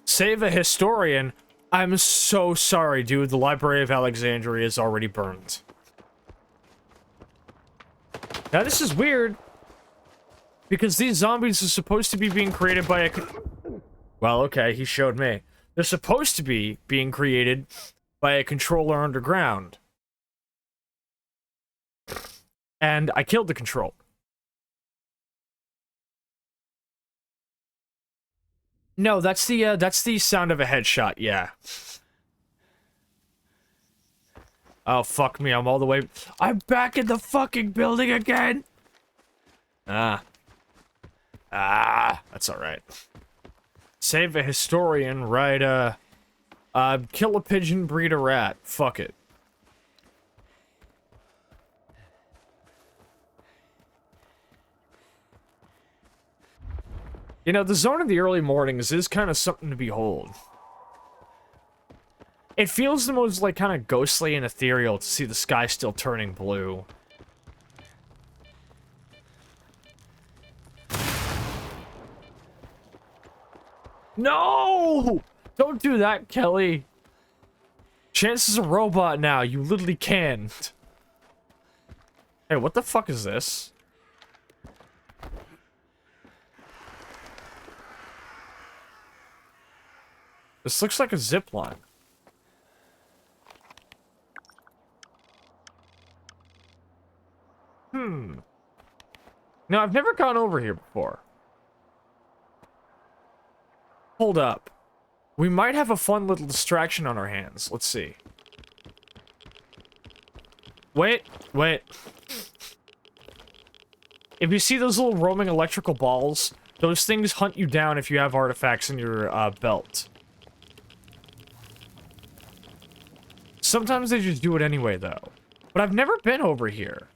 Save a historian? I'm so sorry, dude. The Library of Alexandria is already burned. Now, this is weird. Because these zombies are supposed to be being created by a... Well, okay, he showed me. They're supposed to be being created by a controller underground. And I killed the controller. No, that's the sound of a headshot, yeah. Oh, fuck me, I'm all the way... I'm back in the fucking building again! That's alright. Save a historian, right, kill a pigeon, breed a rat. Fuck it. You know, the zone in the early mornings is kind of something to behold. It feels the most, like, kind of ghostly and ethereal to see the sky still turning blue. No! Don't do that, Kelly. Chance is a robot now. You literally can't. Hey, what the fuck is this? This looks like a zip line. No, I've never gone over here before. Hold up. We might have a fun little distraction on our hands. Let's see. Wait. If you see those little roaming electrical balls, those things hunt you down if you have artifacts in your belt. Sometimes they just do it anyway, though. But I've never been over here.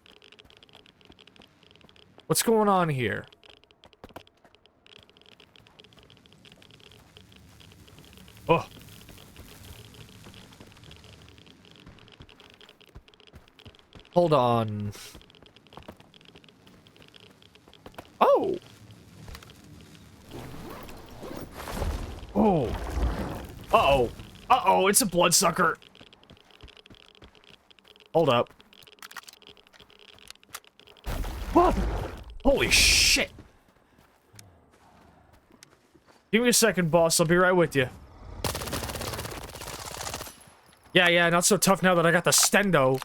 What's going on here? Oh. Hold on. Oh. Oh. Uh-oh. Uh-oh, it's a bloodsucker. Hold up. What? Holy shit. Give me a second, boss. I'll be right with you. Yeah, not so tough now that I got the stendo.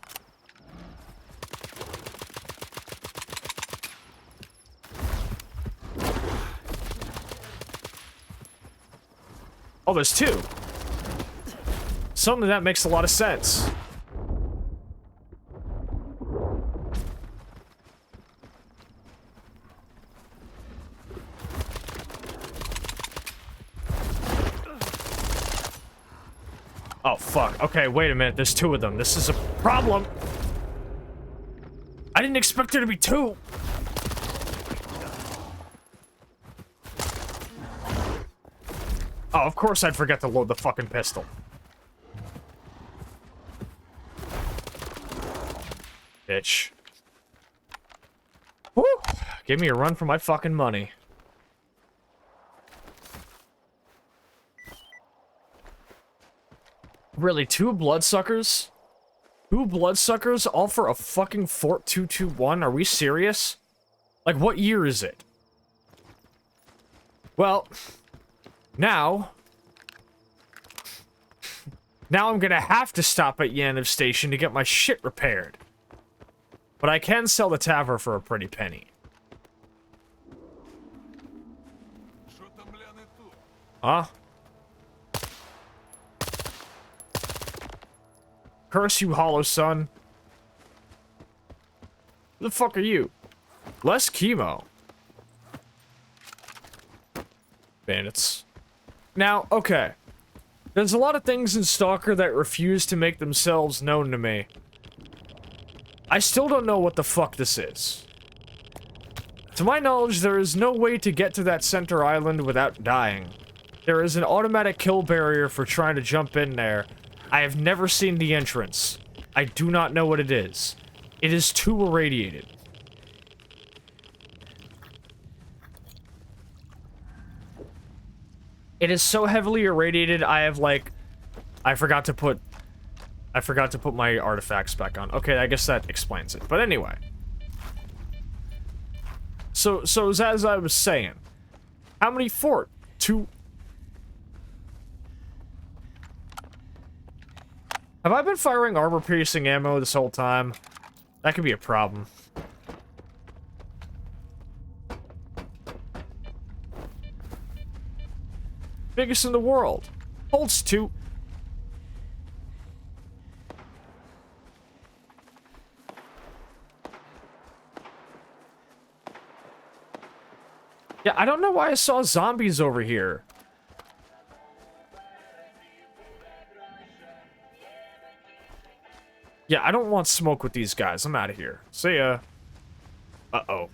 Oh, there's two. Suddenly that makes a lot of sense. Oh, fuck. Okay, wait a minute. There's two of them. This is a problem. I didn't expect there to be two. Oh, of course I'd forget to load the fucking pistol. Bitch. Woo! Give me a run for my fucking money. Really, two bloodsuckers? Two bloodsuckers all for a fucking Fort 221? Are we serious? Like, what year is it? Well, now I'm gonna have to stop at Yaniv Station to get my shit repaired. But I can sell the tavern for a pretty penny. Huh? Curse you, Hollow Son. Who the fuck are you? Less chemo. Bandits. Now, okay. There's a lot of things in Stalker that refuse to make themselves known to me. I still don't know what the fuck this is. To my knowledge, there is no way to get to that center island without dying. There is an automatic kill barrier for trying to jump in there. I have never seen the entrance. I do not know what it is. It is too irradiated. It is so heavily irradiated, I have like... I forgot to put my artifacts back on. Okay, I guess that explains it. But anyway. So as I was saying, how many fort? Two... Have I been firing armor-piercing ammo this whole time? That could be a problem. Biggest in the world. Holds two. Yeah, I don't know why I saw zombies over here. Yeah, I don't want smoke with these guys. I'm out of here. See ya. Uh-oh.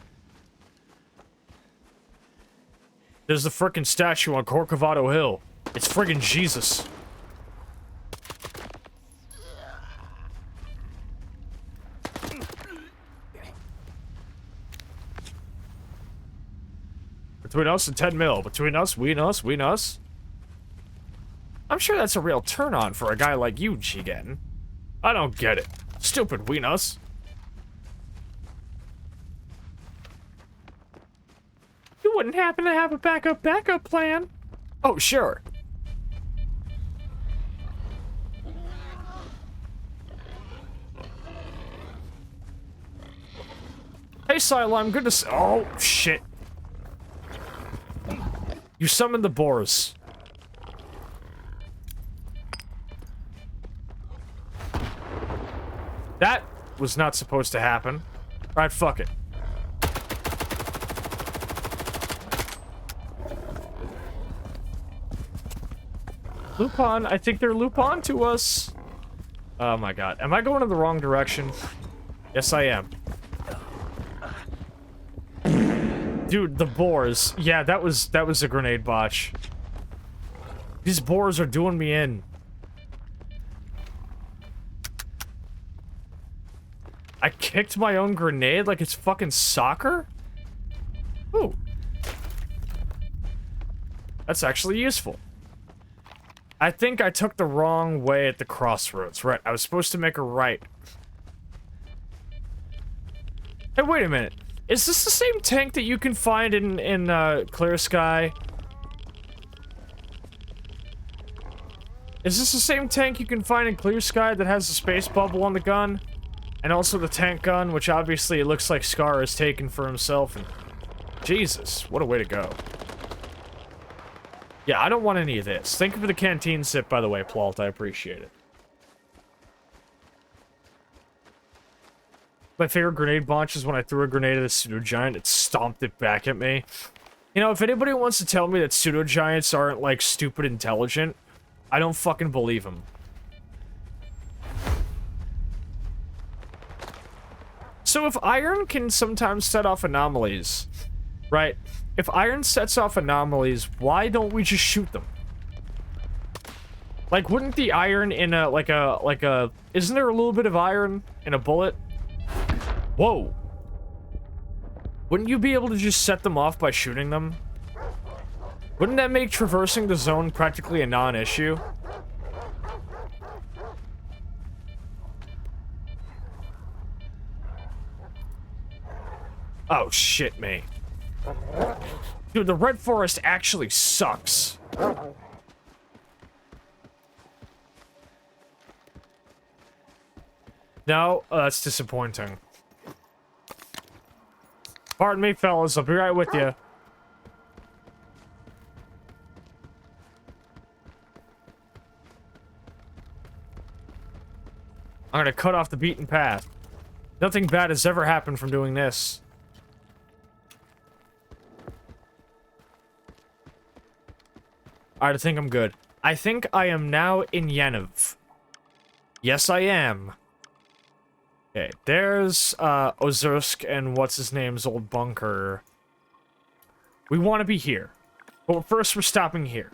There's the frickin' statue on Corcovado Hill. It's friggin' Jesus. Between us and 10 mil. Between us, we and us, we and us. I'm sure that's a real turn-on for a guy like you, Jigen. I don't get it. Stupid weenus. You wouldn't happen to have a backup plan? Oh, sure. Hey, Silo, I'm good to see— oh, shit. You summoned the boars. That was not supposed to happen. Right, fuck it. Lupin, I think they're Lupin to us. Oh my god. Am I going in the wrong direction? Yes, I am. Dude, the boars. Yeah, that was a grenade botch. These boars are doing me in. I kicked my own grenade like it's fucking soccer? Ooh. That's actually useful. I think I took the wrong way at the crossroads. Right, I was supposed to make a right. Hey, wait a minute. Is this the same tank that you can find in Clear Sky? Is this the same tank you can find in Clear Sky that has the space bubble on the gun? And also the tank gun, which obviously it looks like Scar has taken for himself. And Jesus, what a way to go. Yeah, I don't want any of this. Thank you for the canteen sip, by the way, Plalt. I appreciate it. My favorite grenade launch is when I threw a grenade at a pseudo-giant, it stomped it back at me. You know, if anybody wants to tell me that pseudo-giants aren't, like, stupid intelligent, I don't fucking believe them. So if iron can sometimes set off anomalies, right? If iron sets off anomalies, why don't we just shoot them? Like, wouldn't the iron in a, isn't there a little bit of iron in a bullet? Whoa. Wouldn't you be able to just set them off by shooting them? Wouldn't that make traversing the zone practically a non-issue? Oh, shit, me. Dude, the Red Forest actually sucks. No, that's disappointing. Pardon me, fellas. I'll be right with you. I'm gonna cut off the beaten path. Nothing bad has ever happened from doing this. Alright, I think I'm good. I think I am now in Yenov. Yes, I am. Okay, there's, Ozursk and what's-his-name's old bunker. We want to be here. But first, we're stopping here.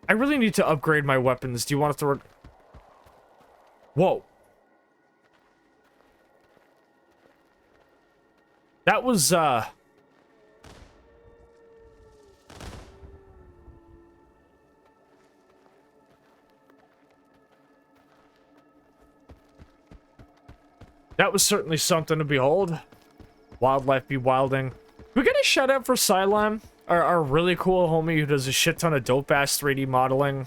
I really need to upgrade my weapons. Do you want to throw it? Whoa. That was, that was certainly something to behold. Wildlife be wilding. We get a shout out for Cylon, our really cool homie who does a shit ton of dope-ass 3D modeling.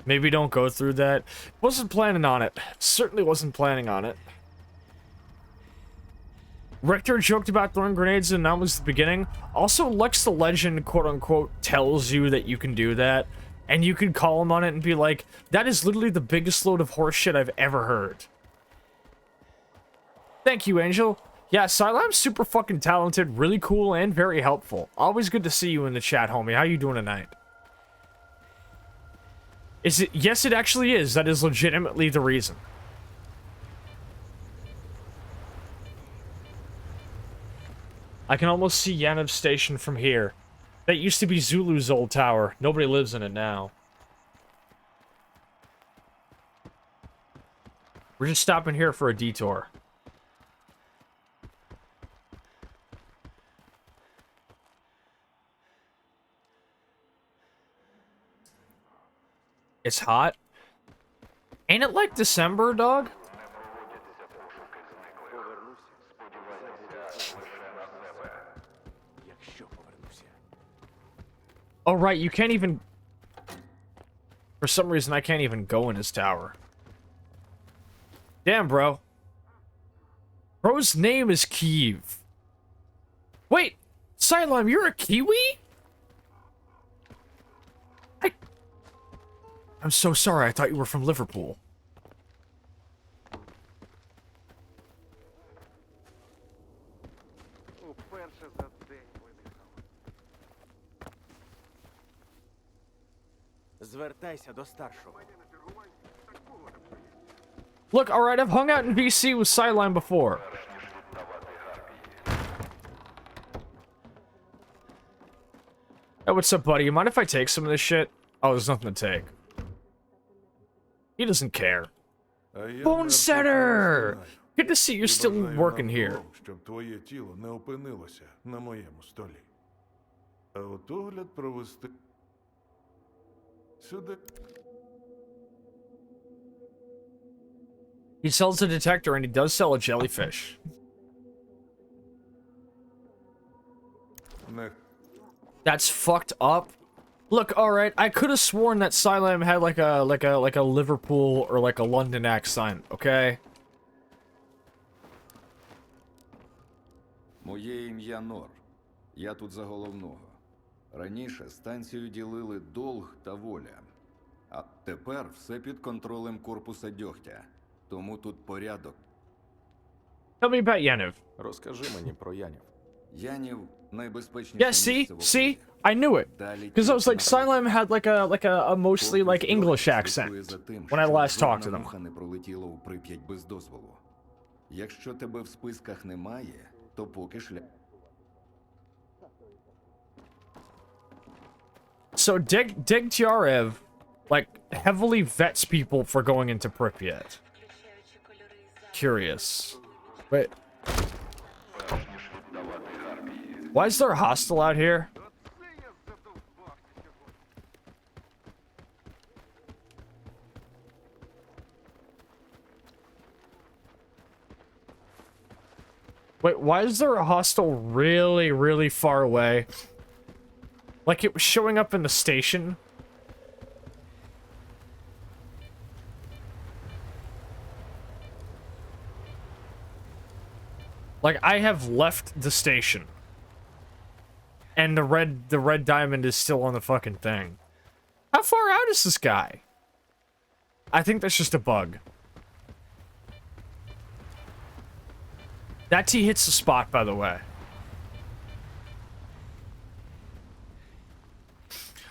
Maybe don't go through that. Wasn't planning on it. Certainly wasn't planning on it. Richter joked about throwing grenades in anomalies at the beginning. Also, Lex the Legend, quote-unquote, tells you that you can do that. And you can call him on it and be like, that is literally the biggest load of horseshit I've ever heard. Thank you, Angel. Yeah, Sylam's super fucking talented, really cool, and very helpful. Always good to see you in the chat, homie. How you doing tonight? Is it? Yes, it actually is. That is legitimately the reason. I can almost see Yanov Station from here. That used to be Zulu's old tower. Nobody lives in it now. We're just stopping here for a detour. It's hot. Ain't it like December, dog? Oh, right, you can't even... For some reason, I can't even go in his tower. Damn, bro. Bro's name is Kiev. Wait! Cylime, you're a Kiwi? I'm so sorry, I thought you were from Liverpool. Звертайся до старшого. Look, alright, I've hung out in VC with Cylime before. Hey, what's up, buddy? You mind if I take some of this shit? Oh, there's nothing to take. He doesn't care. Bone Setter! Good to see you're still working here. Щоб твоє тіло не опинилося на моєму столі. А от огляд провести сюди. He sells a detector and he does sell a jellyfish. Не That's fucked up. Look, alright, I could have sworn that Cylime had like a Liverpool or like a London accent, okay? Моє ім'я Нор. Я тут за головного. Раніше станцію ділили долг та воля. А тепер все під контролем корпуса дьогтя. Тому тут порядок. Tell me about Yaniv. Розкажи мені про Янів. Янів найбезпечніше Yeah, see? місце в See? околі. I knew it. Далі Because I was like, тільки Cylime had a mostly like Корпус English дьогтя accent слідкує за тим, when I щоб last talked to жодна them. муха не пролетіла у Прип'ять без дозволу. Якщо тебе в списках немає, то поки шлях. So Degtyarev, like, heavily vets people for going into Pripyat. Curious. Wait. Why is there a hostel out here? Wait, why is there a hostel really, really far away? Like it was showing up in the station? Like I have left the station. And the red diamond is still on the fucking thing. How far out is this guy? I think that's just a bug. That T hits the spot, by the way.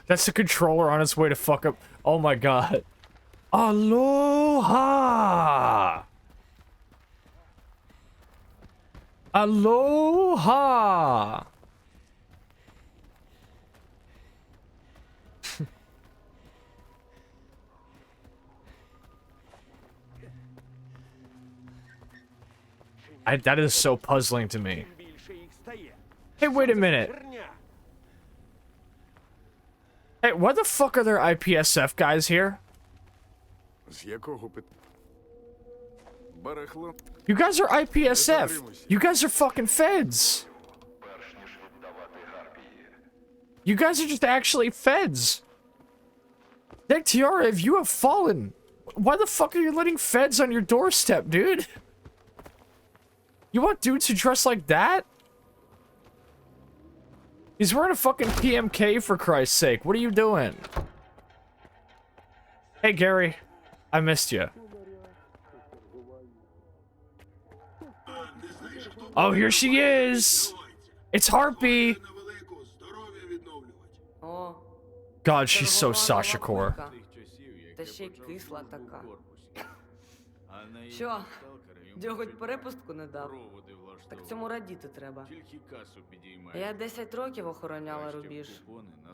That's the controller on its way to fuck up. Oh my god. Aloha! Aloha! That is so puzzling to me. Hey, wait a minute. Hey, why the fuck are there IPSF guys here? з якого барахло You guys are IPSF. You guys are fucking feds. You guys are just actually feds. Degtyarev, you have fallen. Why the fuck are you letting feds on your doorstep, dude? You want dudes who dress like that? He's wearing a fucking PMK for Christ's sake. What are you doing? Hey, Gary. I missed you. Oh, here she is. It's Harpy. О, God, she's so Sascha core. та ще й кисла така. Що? Дьоготь перепустку не дав? Так цьому радіти треба. Я 10 років охороняла рубіж.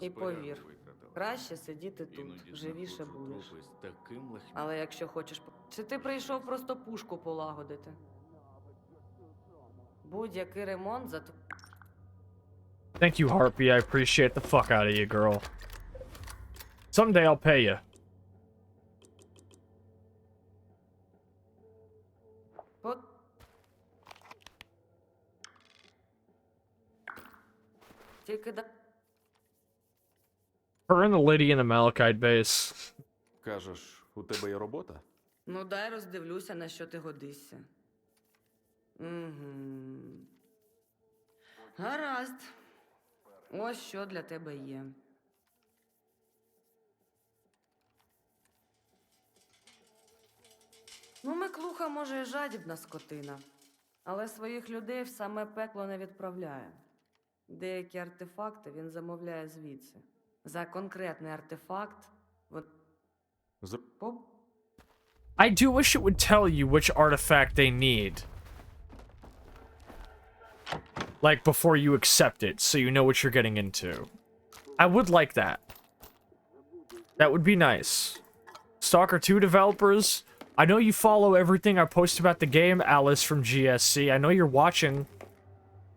І повір, краще сидіти тут, живіше будеш. Але якщо хочеш... Чи ти прийшов просто пушку полагодити? Будь-який ремонт за... Thank you, Harpy. I appreciate the fuck out of you, girl. Someday I'll pay you. викидав. Her and the lady in the Malachite base. Кажеш, у тебе є робота? Ну, дай роздивлюся, на що ти годишся. Угу. Гаразд. Ось що для тебе є. Ну, Миклуха, може, і жадібна скотина, але своїх людей в саме пекло не відправляє. Деякі артефакти він замовляє звідси. За конкретний артефакт... I do wish it would tell you which artifact they need. Like, before you accept it, so you know what you're getting into. I would like that. That would be nice. Stalker 2 developers, I know you follow everything I post about the game, Alice from GSC. I know you're watching.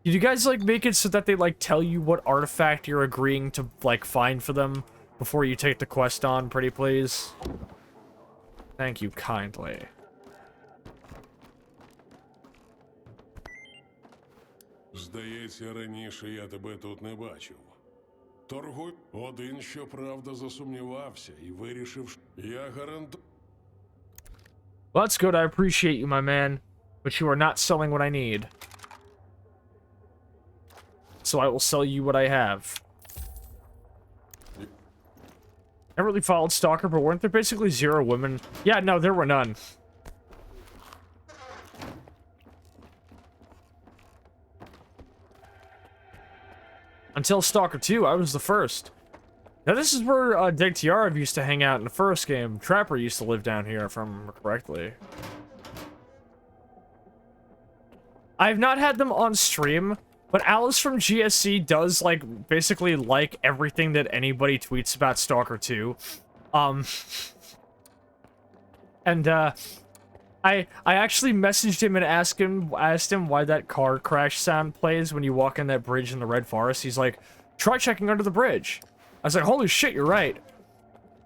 Did you guys, like, make it so that they, like, tell you what artifact you're agreeing to, like, find for them before you take the quest on, pretty please? Thank you kindly. Здається, раніше я тебе тут не бачив. Торгуй. Один, щоправда, засумнівався і вирішив, я гарантую. Well, that's good. I appreciate you, my man. But you are not selling what I need. So I will sell you what I have. I really followed Stalker, but weren't there basically 0 women? Yeah, no, there were none. Until Stalker 2, I was the first. Now this is where Degtiarov used to hang out in the first game. Trapper used to live down here, if I remember correctly. I've not had them on stream, but Alice from GSC does, like, basically like everything that anybody tweets about Stalker 2. And, I actually messaged him and asked him why that car crash sound plays when you walk in that bridge in the Red Forest. He's like, try checking under the bridge. I was like, holy shit, you're right.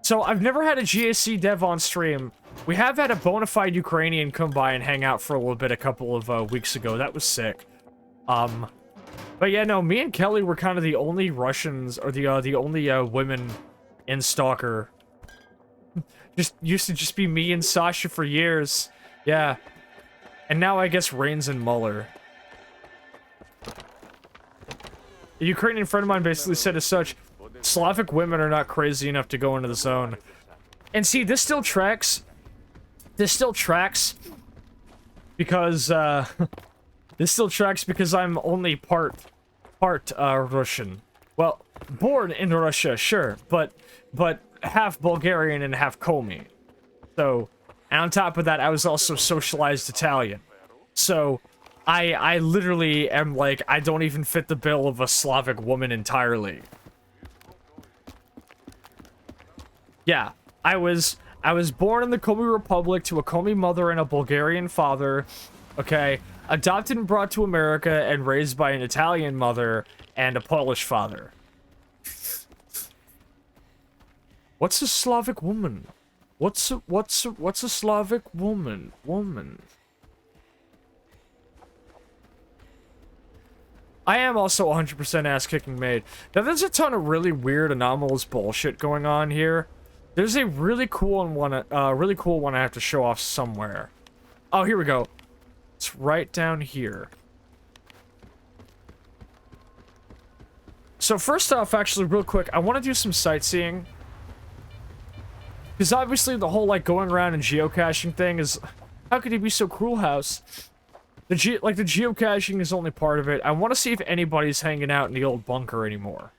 So I've never had a GSC dev on stream. We have had a bona fide Ukrainian come by and hang out for a little bit a couple of weeks ago. That was sick. But yeah, no, me and Kelly were kind of the only Russians, or the only women in Stalker. Used to just be me and Sascha for years. Yeah. And now I guess Rains and Muller. A Ukrainian friend of mine basically said as such, Slavic women are not crazy enough to go into the zone. And see, this still tracks. This still tracks. Because, this still tracks because I'm only part Russian. Well, born in Russia, sure, but half Bulgarian and half Komi. So, and on top of that, I was also socialized Italian. So, I literally am like, I don't even fit the bill of a Slavic woman entirely. Yeah, I was born in the Komi Republic to a Komi mother and a Bulgarian father, okay? Adopted and brought to America and raised by an Italian mother and a Polish father. What's a Slavic woman? What's a Slavic woman? I am also 100% ass-kicking made. Now, there's a ton of really weird, anomalous bullshit going on here. There's a really cool one I have to show off somewhere. Oh, here we go. It's right down here. So first off, actually, real quick, I want to do some sightseeing. Because obviously the whole, like, going around and geocaching thing is... How could he be so cruel, House? The geocaching is only part of it. I want to see if anybody's hanging out in the old bunker anymore.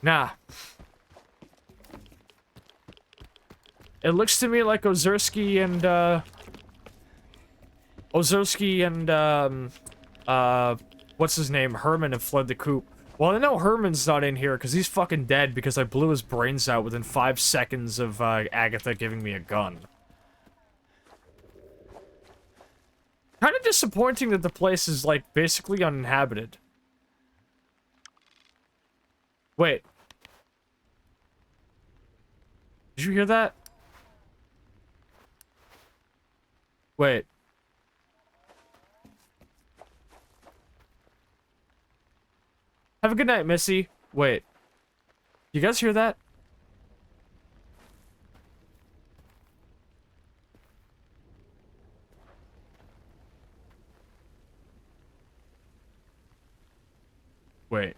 Nah. It looks to me like Ozerski and, what's his name? Herman have fled the coop. Well, I know Herman's not in here because he's fucking dead because I blew his brains out within 5 seconds of, Agatha giving me a gun. Kind of disappointing that the place is, like, basically uninhabited. Wait. Did you hear that? Wait. Have a good night, Missy. Wait. You guys hear that? Wait.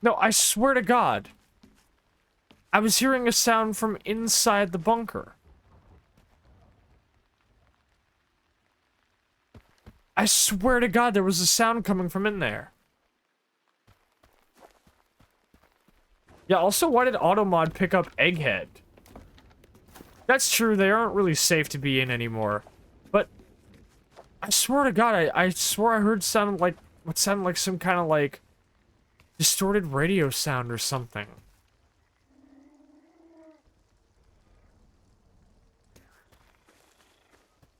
No, I swear to God. I was hearing a sound from inside the bunker. I swear to God there was a sound coming from in there. Yeah, also, why did Automod pick up Egghead? That's true, they aren't really safe to be in anymore. But, I swear to God, I swear I heard sound like, what sounded like some kind of, like, distorted radio sound or something.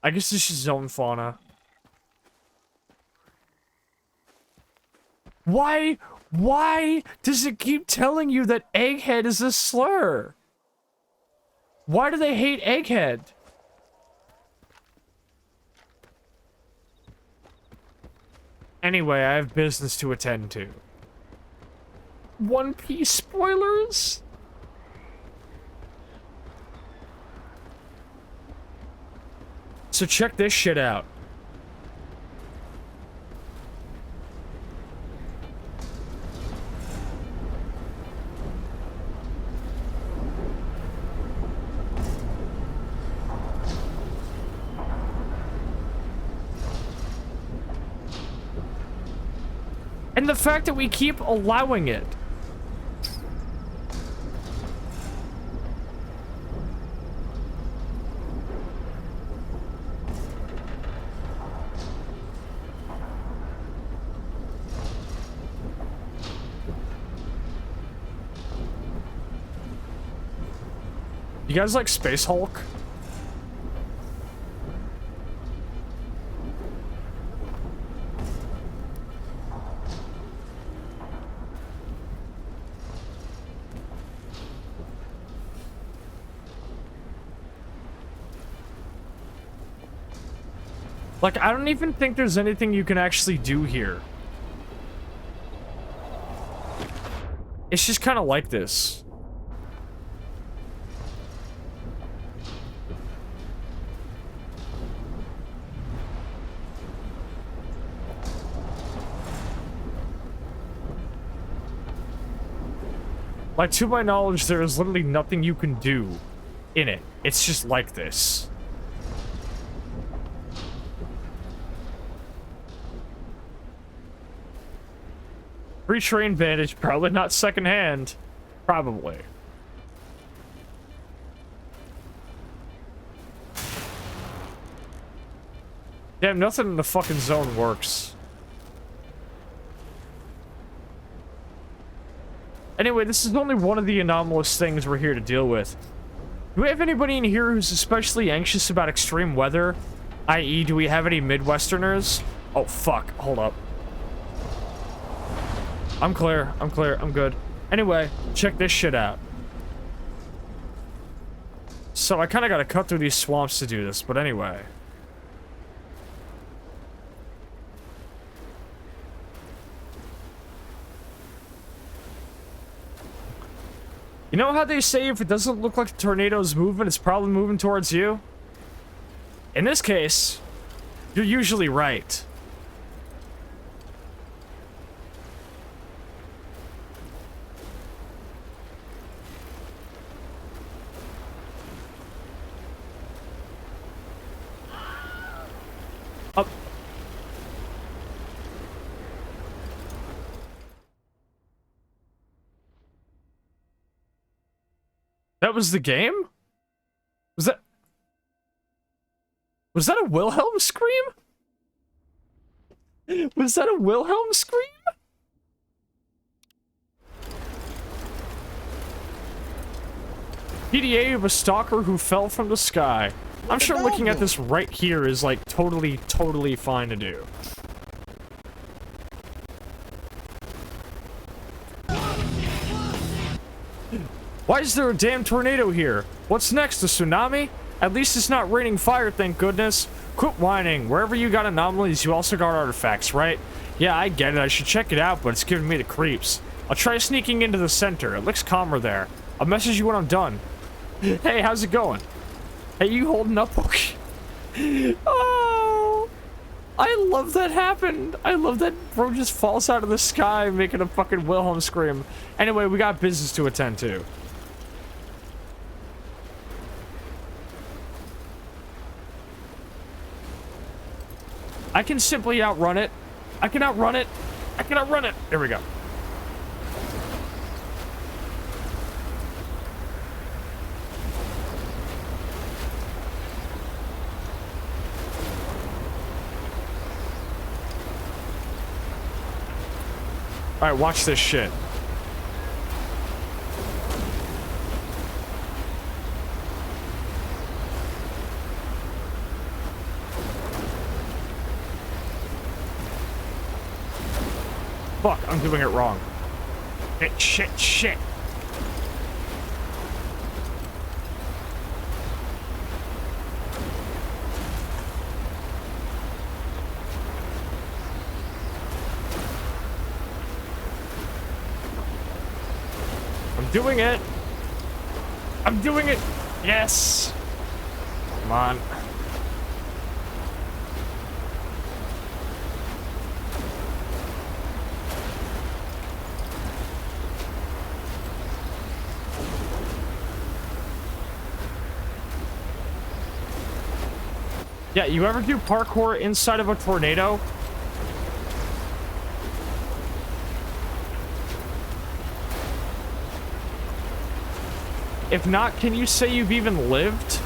I guess this is zone fauna. Why does it keep telling you that Egghead is a slur? Why do they hate Egghead? Anyway, I have business to attend to. One Piece spoilers? So check this shit out. And the fact that we keep allowing it. You guys like Space Hulk? Like, I don't even think there's anything you can actually do here. It's just kind of like this. Like, to my knowledge, there is literally nothing you can do in it. It's just like this. Free train bandage, probably not secondhand. Probably. Damn, nothing in the fucking zone works. Anyway, this is only one of the anomalous things we're here to deal with. Do we have anybody in here who's especially anxious about extreme weather? I.e., do we have any Midwesterners? Oh, fuck. Hold up. I'm clear, I'm good. Anyway, check this shit out. So I kind of got to cut through these swamps to do this, but anyway. You know how they say if it doesn't look like the tornado's moving, it's probably moving towards you? In this case, you're usually right. Up. That was the game? Was that a Wilhelm scream? Was that a Wilhelm scream? PDA of a stalker who fell from the sky. I'm sure looking at this right here is like totally fine to do. Why is there a damn tornado here? What's next, a tsunami? At least it's not raining fire, thank goodness. Quit whining. Wherever you got anomalies, you also got artifacts, right? Yeah, I get it. I should check it out, but it's giving me the creeps. I'll try sneaking into the center. It looks calmer there. I'll message you when I'm done. Hey, how's it going? Hey, you holding up okay? Oh, I love that happened. I love that bro just falls out of the sky making a fucking Wilhelm scream. Anyway, we got business to attend to. I can simply outrun it. I can outrun it. I can outrun it. There we go. Alright, watch this shit. Fuck, I'm doing it wrong. Shit. I'm doing it. I'm doing it. Yes. Come on. Yeah, you ever do parkour inside of a tornado? If not, can you say you've even lived?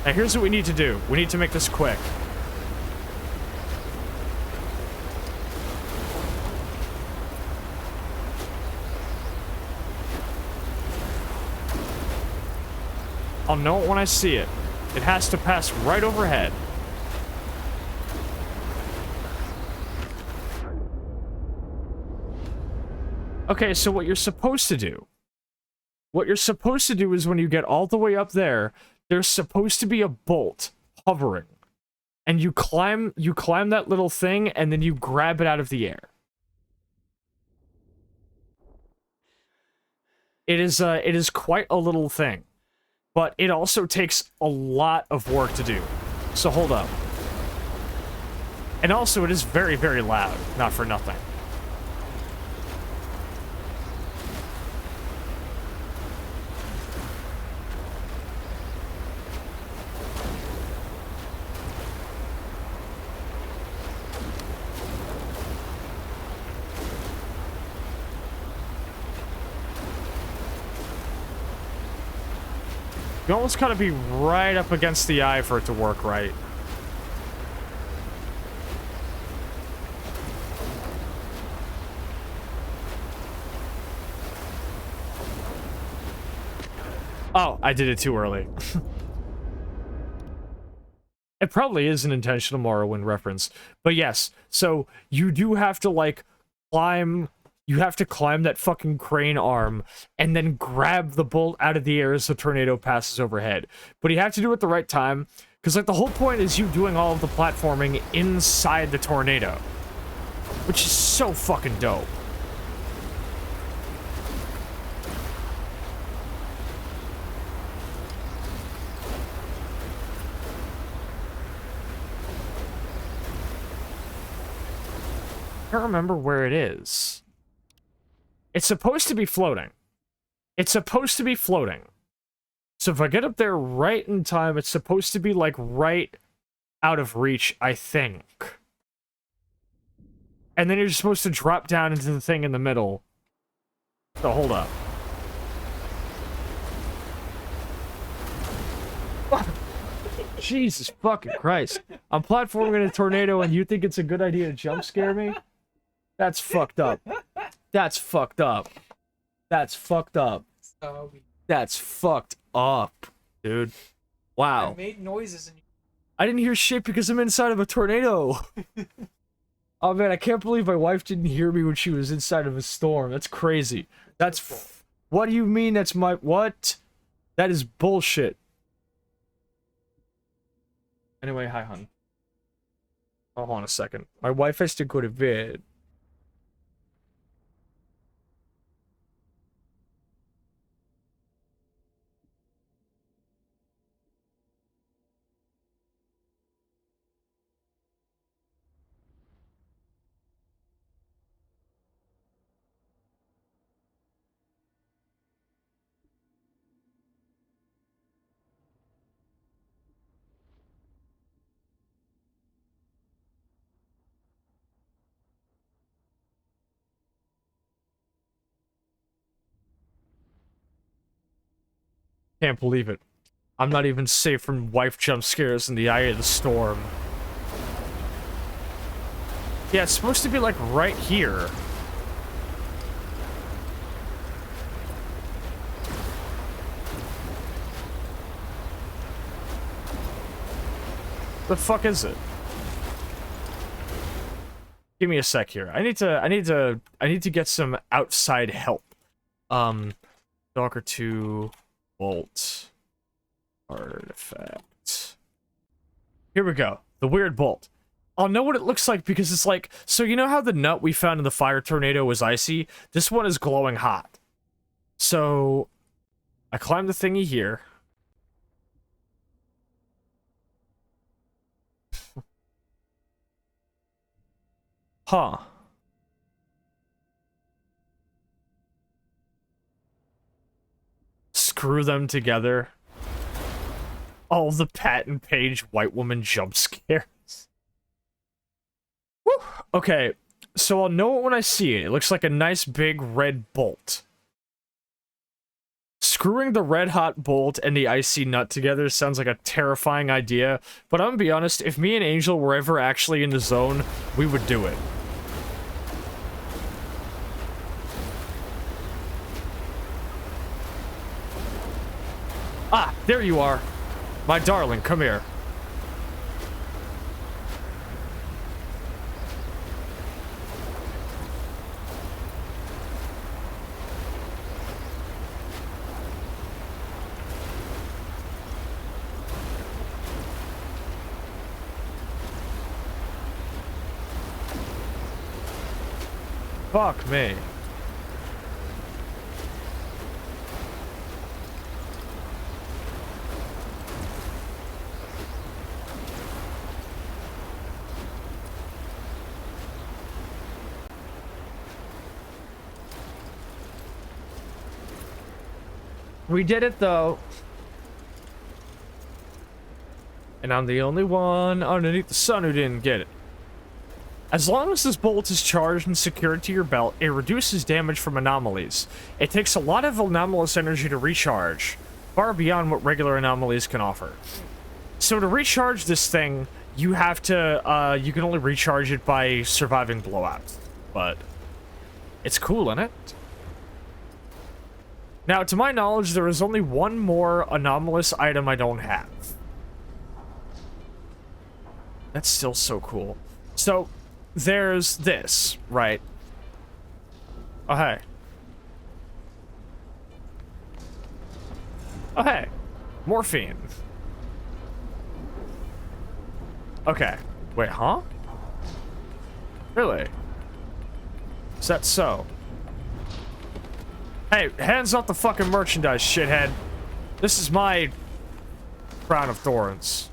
Now, here's what we need to do. We need to make this quick. I'll know it when I see it. It has to pass right overhead. Okay, so what you're supposed to do... What you're supposed to do is when you get all the way up there, there's supposed to be a bolt hovering. And you climb that little thing, and then you grab it out of the air. It is quite a little thing. But it also takes a lot of work to do. So hold up. And also, it is very, very loud. Not for nothing. You almost gotta be right up against the eye for it to work right. Oh, I did it too early. It probably is an intentional Morrowind reference. But yes, so you do have to, like, climb... You have to climb that fucking crane arm and then grab the bolt out of the air as the tornado passes overhead. But you have to do it at the right time, because, like, the whole point is you doing all of the platforming inside the tornado. Which is so fucking dope. I can't remember where it is. It's supposed to be floating. It's supposed to be floating. So if I get up there right in time, it's supposed to be, like, right out of reach, I think. And then you're supposed to drop down into the thing in the middle. So hold up. Jesus fucking Christ. I'm platforming in a tornado and you think it's a good idea to jump scare me? That's fucked up. That's fucked up. That's fucked up. That's fucked up, dude. Wow. I made noises and I didn't hear shit because I'm inside of a tornado. Oh man, I can't believe my wife didn't hear me when she was inside of a storm. That's crazy. What do you mean that's my... What? That is bullshit. Anyway, hi, hon. Oh, hold on a second. My wife has to go to bed. Can't believe it. I'm not even safe from wife jump scares in the eye of the storm. Yeah, it's supposed to be like right here. The fuck is it? Give me a sec here. I need to get some outside help. Stalker 2 bolt artifact. Here we go. The weird bolt. I'll know what it looks like because it's like, so you know how the nut we found in the fire tornado was icy? This one is glowing hot. So I climb the thingy here. Huh. Screw them together. All the patent page white woman jump scares. Woo! Okay, so I'll know it when I see it. It looks like a nice big red bolt. Screwing the red hot bolt and the icy nut together sounds like a terrifying idea, but I'm gonna be honest, if me and Angel were ever actually in the zone, we would do it. Ah, there you are. My darling, come here. Fuck me. We did it though. And I'm the only one underneath the sun who didn't get it. As long as this bolt is charged and secured to your belt, it reduces damage from anomalies. It takes a lot of anomalous energy to recharge, far beyond what regular anomalies can offer. So to recharge this thing, you have to, you can only recharge it by surviving blowouts. But it's cool, isn't it? Now, to my knowledge, there is only one more anomalous item I don't have. That's still so cool. So, there's this, right? Oh, hey. Oh, hey. Morphine. Okay. Wait, huh? Really? Is that so? Hey, hands off the fucking merchandise, shithead. This is my crown of thorns.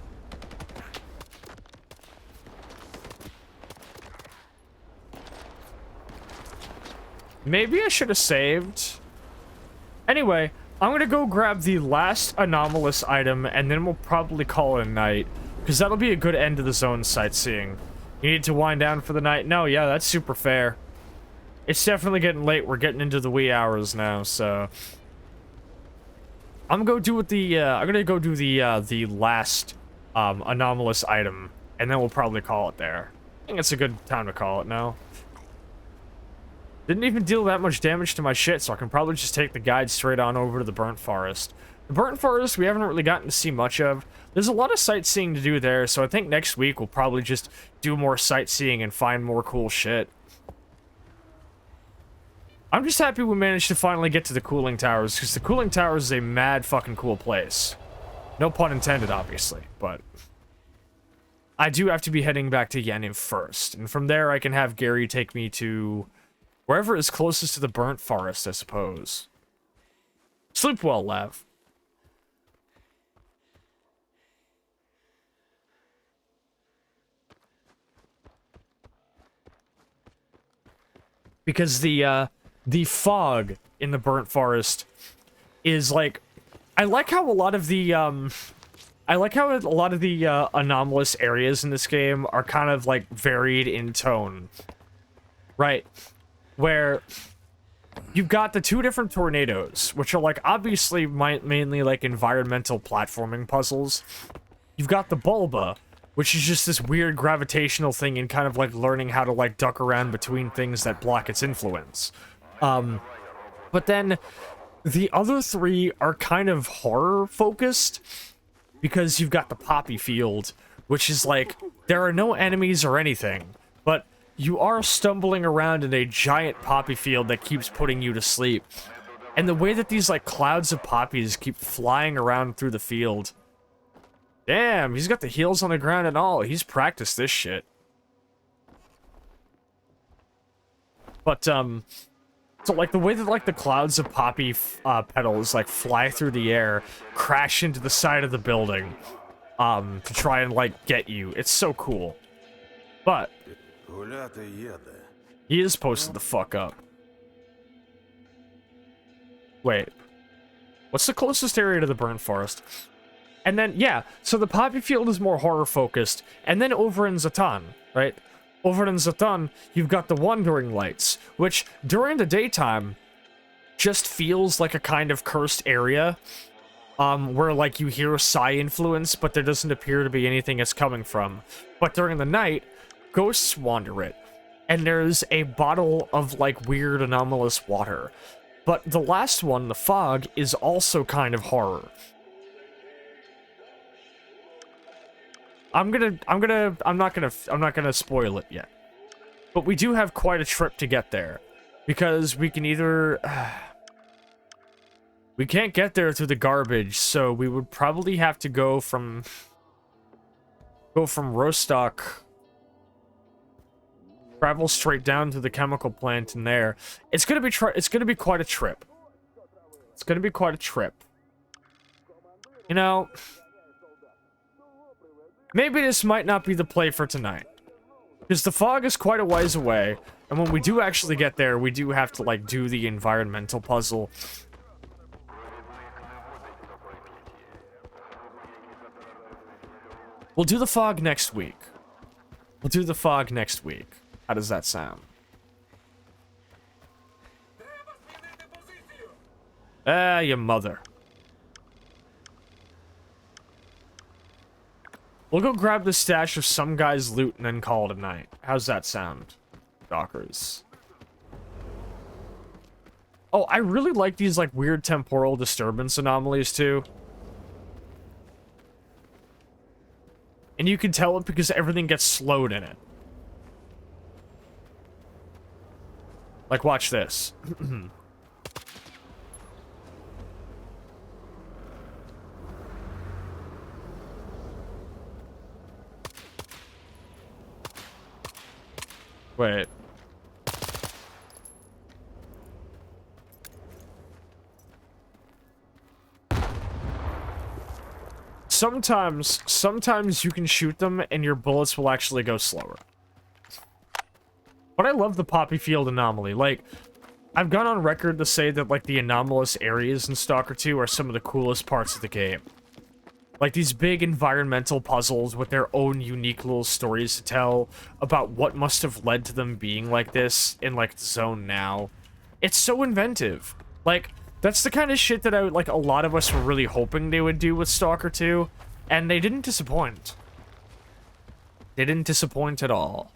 Maybe I should have saved. Anyway, I'm gonna go grab the last anomalous item, and then we'll probably call it a night. Because that'll be a good end to the zone sightseeing. You need to wind down for the night? No, yeah, that's super fair. It's definitely getting late. We're getting into the wee hours now, so I'm gonna go do the last anomalous item, and then we'll probably call it there. I think it's a good time to call it now. Didn't even deal that much damage to my shit, so I can probably just take the guide straight on over to the burnt forest. The Burnt Forest, we haven't really gotten to see much of. There's a lot of sightseeing to do there, so I think next week we'll probably just do more sightseeing and find more cool shit. I'm just happy we managed to finally get to the cooling towers, because the cooling towers is a mad fucking cool place. No pun intended, obviously, but... I do have to be heading back to Yenin first, and from there I can have Gary take me to... wherever is closest to the Burnt Forest, I suppose. Sleep well, Lav. Because the fog in the Burnt Forest is like... I like how a lot of the anomalous areas in this game are kind of like varied in tone. Right. Where you've got the two different tornadoes, which are like obviously mainly like environmental platforming puzzles. You've got the Bulba, which is just this weird gravitational thing and kind of like learning how to like duck around between things that block its influence. But then the other three are kind of horror focused because you've got the Poppy Field, which is like there are no enemies or anything, but you are stumbling around in a giant poppy field that keeps putting you to sleep. And the way that these like clouds of poppies keep flying around through the field. Damn, he's got the heels on the ground and all. He's practiced this shit. But, so, like, the way that, like, the clouds of poppy petals, like, fly through the air, crash into the side of the building, to try and, like, get you. It's so cool. But, he is posted the fuck up. Wait. What's the closest area to the Burnt Forest? And then, yeah, so the Poppy Field is more horror-focused. And then over in Zatan, right? Over in Zatan, you've got the Wandering Lights, which, during the daytime, just feels like a kind of cursed area. Where, like, you hear a Psy influence, but there doesn't appear to be anything it's coming from. But during the night, ghosts wander it. And there's a bottle of, like, weird anomalous water. But the last one, the Fog, is also kind of horror. I'm not gonna spoil it yet. But we do have quite a trip to get there. Because we can either... we can't get there through the garbage, so we would probably have to go from Rostock, travel straight down to the chemical plant in there. It's gonna be quite a trip. It's gonna be quite a trip. You know... maybe this might not be the play for tonight. Because the Fog is quite a ways away, and when we do actually get there, we do have to, like, do the environmental puzzle. We'll do the Fog next week. We'll do the Fog next week. How does that sound? Ah, your mother. We'll go grab the stash of some guy's loot and then call it a night. How's that sound, Dockers? Oh, I really like these, like, weird temporal disturbance anomalies, too. And you can tell it because everything gets slowed in it. Like, watch this. Wait. Sometimes you can shoot them and your bullets will actually go slower. But I love the Poppy Field anomaly. Like, I've gone on record to say that, like, the anomalous areas in Stalker 2 are some of the coolest parts of the game. Like, these big environmental puzzles with their own unique little stories to tell about what must have led to them being like this in, like, the zone now. It's so inventive. Like, that's the kind of shit that a lot of us were really hoping they would do with Stalker 2, and they didn't disappoint. They didn't disappoint at all.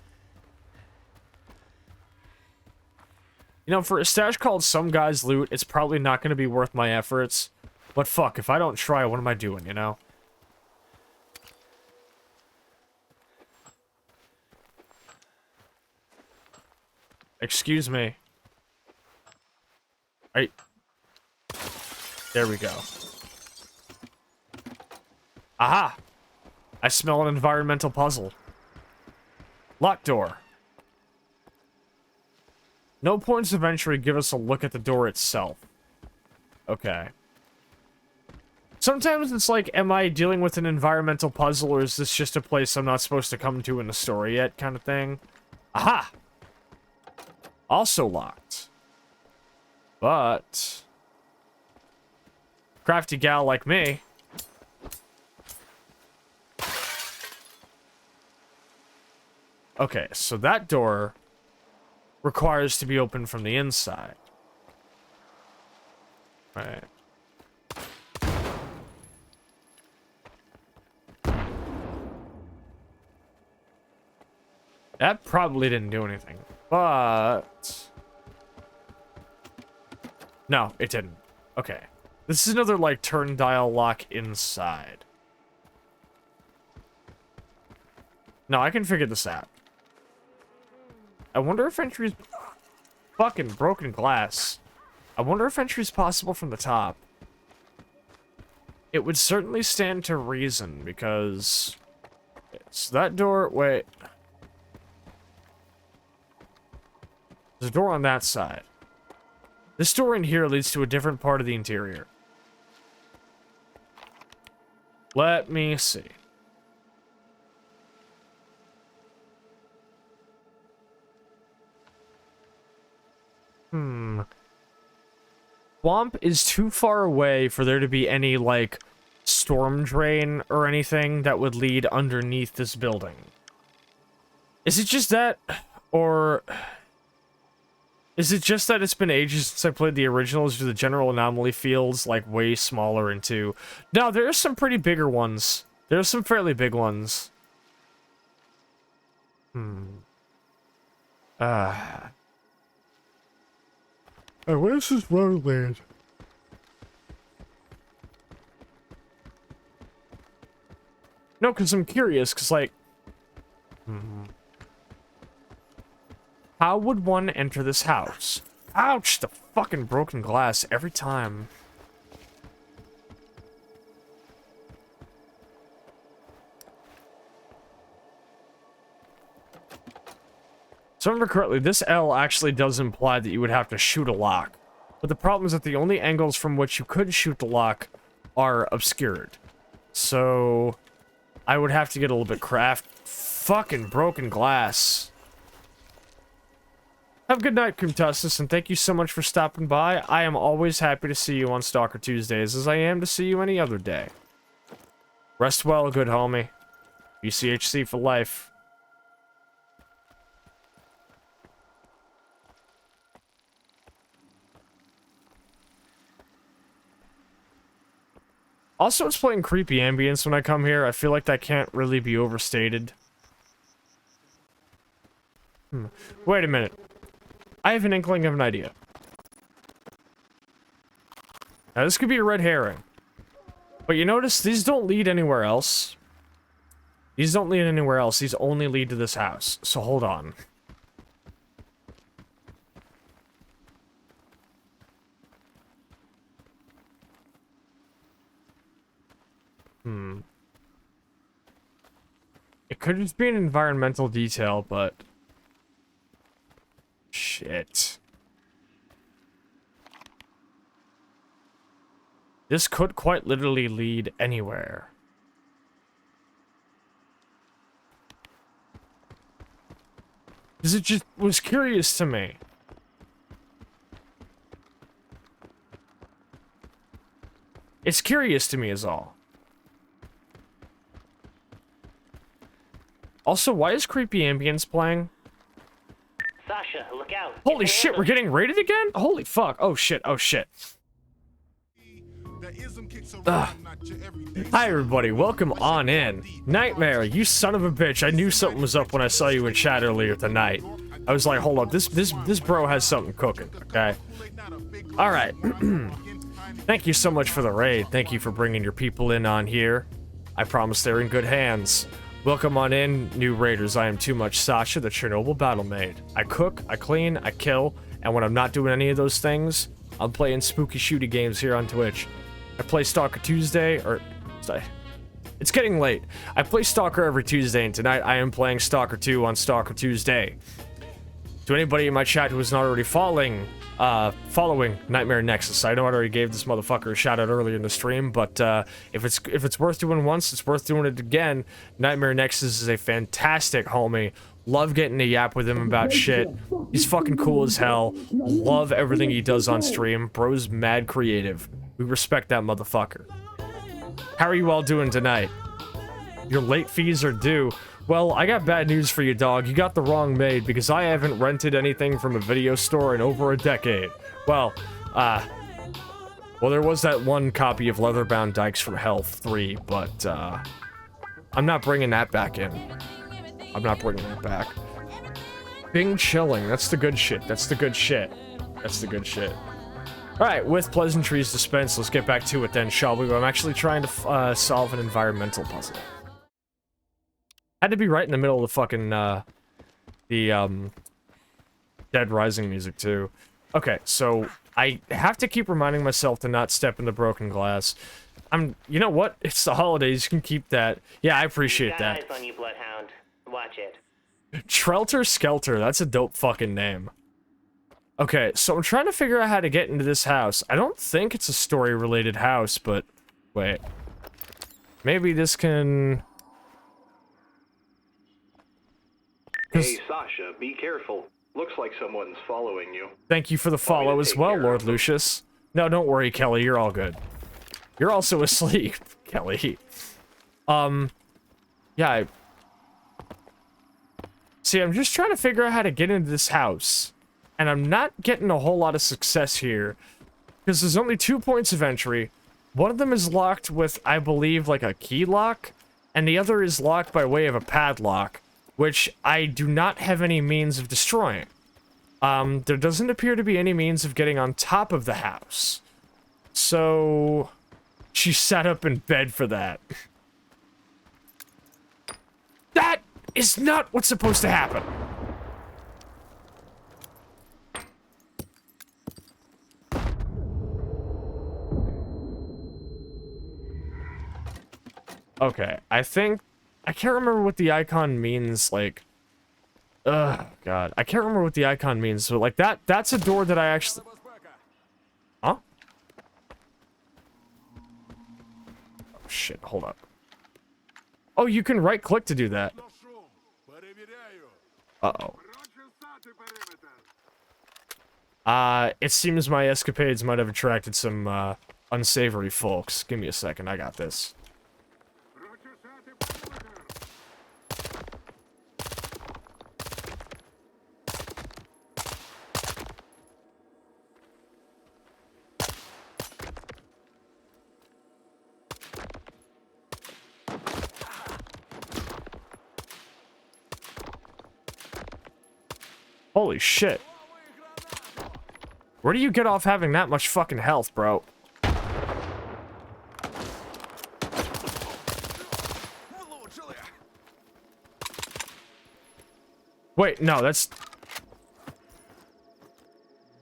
You know, for a stash called Some Guy's Loot, it's probably not going to be worth my efforts. But fuck, if I don't try, what am I doing, you know? Excuse me. There we go. Aha! I smell an environmental puzzle. Locked door. No points of entry give us a look at the door itself. Okay. Sometimes it's like, am I dealing with an environmental puzzle, or is this just a place I'm not supposed to come to in the story yet, kind of thing? Aha! Also locked. But... crafty gal like me... Okay, so that door requires to be opened from the inside. Right. That probably didn't do anything, but... No, it didn't. Okay. This is another, like, turn dial lock inside. No, I can figure this out. I wonder if entry's... Fucking broken glass. I wonder if entry's possible from the top. It would certainly stand to reason, because... It's that door... Wait. There's a door on that side. This door in here leads to a different part of the interior. Let me see. Swamp is too far away for there to be any, like, storm drain or anything that would lead underneath this building. Is it just that, or... Is it just that it's been ages since I played the originals, or the general anomaly feels, like, way smaller into... No, there are some pretty bigger ones. There are some fairly big ones. Oh, where's this road land? No, because I'm curious, because, like... How would one enter this house? Ouch! The fucking broken glass every time. So if I remember correctly, this L actually does imply that you would have to shoot a lock. But the problem is that the only angles from which you could shoot the lock are obscured. So... I would have to get a little bit craft. Fucking broken glass. Have a good night, Kumtussis, and thank you so much for stopping by. I am always happy to see you on Stalker Tuesdays, as I am to see you any other day. Rest well, good homie. UCHC for life. Also, it's playing creepy ambience when I come here. I feel like that can't really be overstated. Wait a minute. I have an inkling of an idea. Now, this could be a red herring. But you notice, these don't lead anywhere else. These don't lead anywhere else. These only lead to this house. So, hold on. It could just be an environmental detail, but... Shit. This could quite literally lead anywhere. Because it just was curious to me. It's curious to me is all. Also, why is Creepy Ambience playing? Sasha, look out. Holy shit, we're getting raided again? Holy fuck. Oh shit, oh shit. Ugh. Hi everybody, welcome on in. Nightmare, you son of a bitch. I knew something was up when I saw you in chat earlier tonight. I was like, hold up, this bro has something cooking, okay? Alright. Thank you so much for the raid. Thank you for bringing your people in on here. I promise they're in good hands. Welcome on in, new raiders. I am too much Sascha, the Chernobyl battle maid. I cook, I clean, I kill, and when I'm not doing any of those things, I'm playing spooky shooty games here on Twitch. I play Stalker Tuesday, or... It's getting late. I play Stalker every Tuesday, and tonight I am playing Stalker 2 on Stalker Tuesday. To anybody in my chat who is not already following Nightmare Nexus, I know I already gave this motherfucker a shout out earlier in the stream, but if it's worth doing once, it's worth doing it again. Nightmare Nexus is a fantastic homie. Love getting to yap with him about shit. He's fucking cool as hell. Love everything he does on stream. Bro's mad creative. We respect that motherfucker. How are you all doing tonight? Your late fees are due. Well, I got bad news for you, dog. You got the wrong maid, because I haven't rented anything from a video store in over a decade. Well, there was that one copy of Leatherbound Dykes from Hell 3, but, I'm not bringing that back in. I'm not bringing that back. Bing chilling. That's the good shit. That's the good shit. That's the good shit. Alright, with pleasantries dispensed, let's get back to it then, shall we? I'm actually trying to solve an environmental puzzle. Had to be right in the middle of the fucking, Dead Rising music, too. Okay, so I have to keep reminding myself to not step in the broken glass. You know what? It's the holidays, you can keep that. Yeah, I appreciate that. Eyes on you, Bloodhound. Watch it. Trelter Skelter, that's a dope fucking name. Okay, so I'm trying to figure out how to get into this house. I don't think it's a story-related house, but... Wait. Maybe this can... Hey, Sascha, be careful. Looks like someone's following you. Thank you for the follow as well, Lord Lucius. No, don't worry, Kelly, you're all good. You're also asleep, Kelly. Yeah, See, I'm just trying to figure out how to get into this house. And I'm not getting a whole lot of success here. Because there's only 2 points of entry. One of them is locked with, I believe, like a key lock. And the other is locked by way of a padlock. Which I do not have any means of destroying. There doesn't appear to be any means of getting on top of the house. So... she sat up in bed for that. That is not what's supposed to happen. Okay, I think... I can't remember what the icon means, like... Ugh, God. I can't remember what the icon means, so, like, that's a door that I actually... Huh? Oh, shit, hold up. Oh, you can right-click to do that. Uh-oh. It seems my escapades might have attracted some, unsavory folks. Give me a second, I got this. Holy shit. Where do you get off having that much fucking health, bro? Wait, no, that's...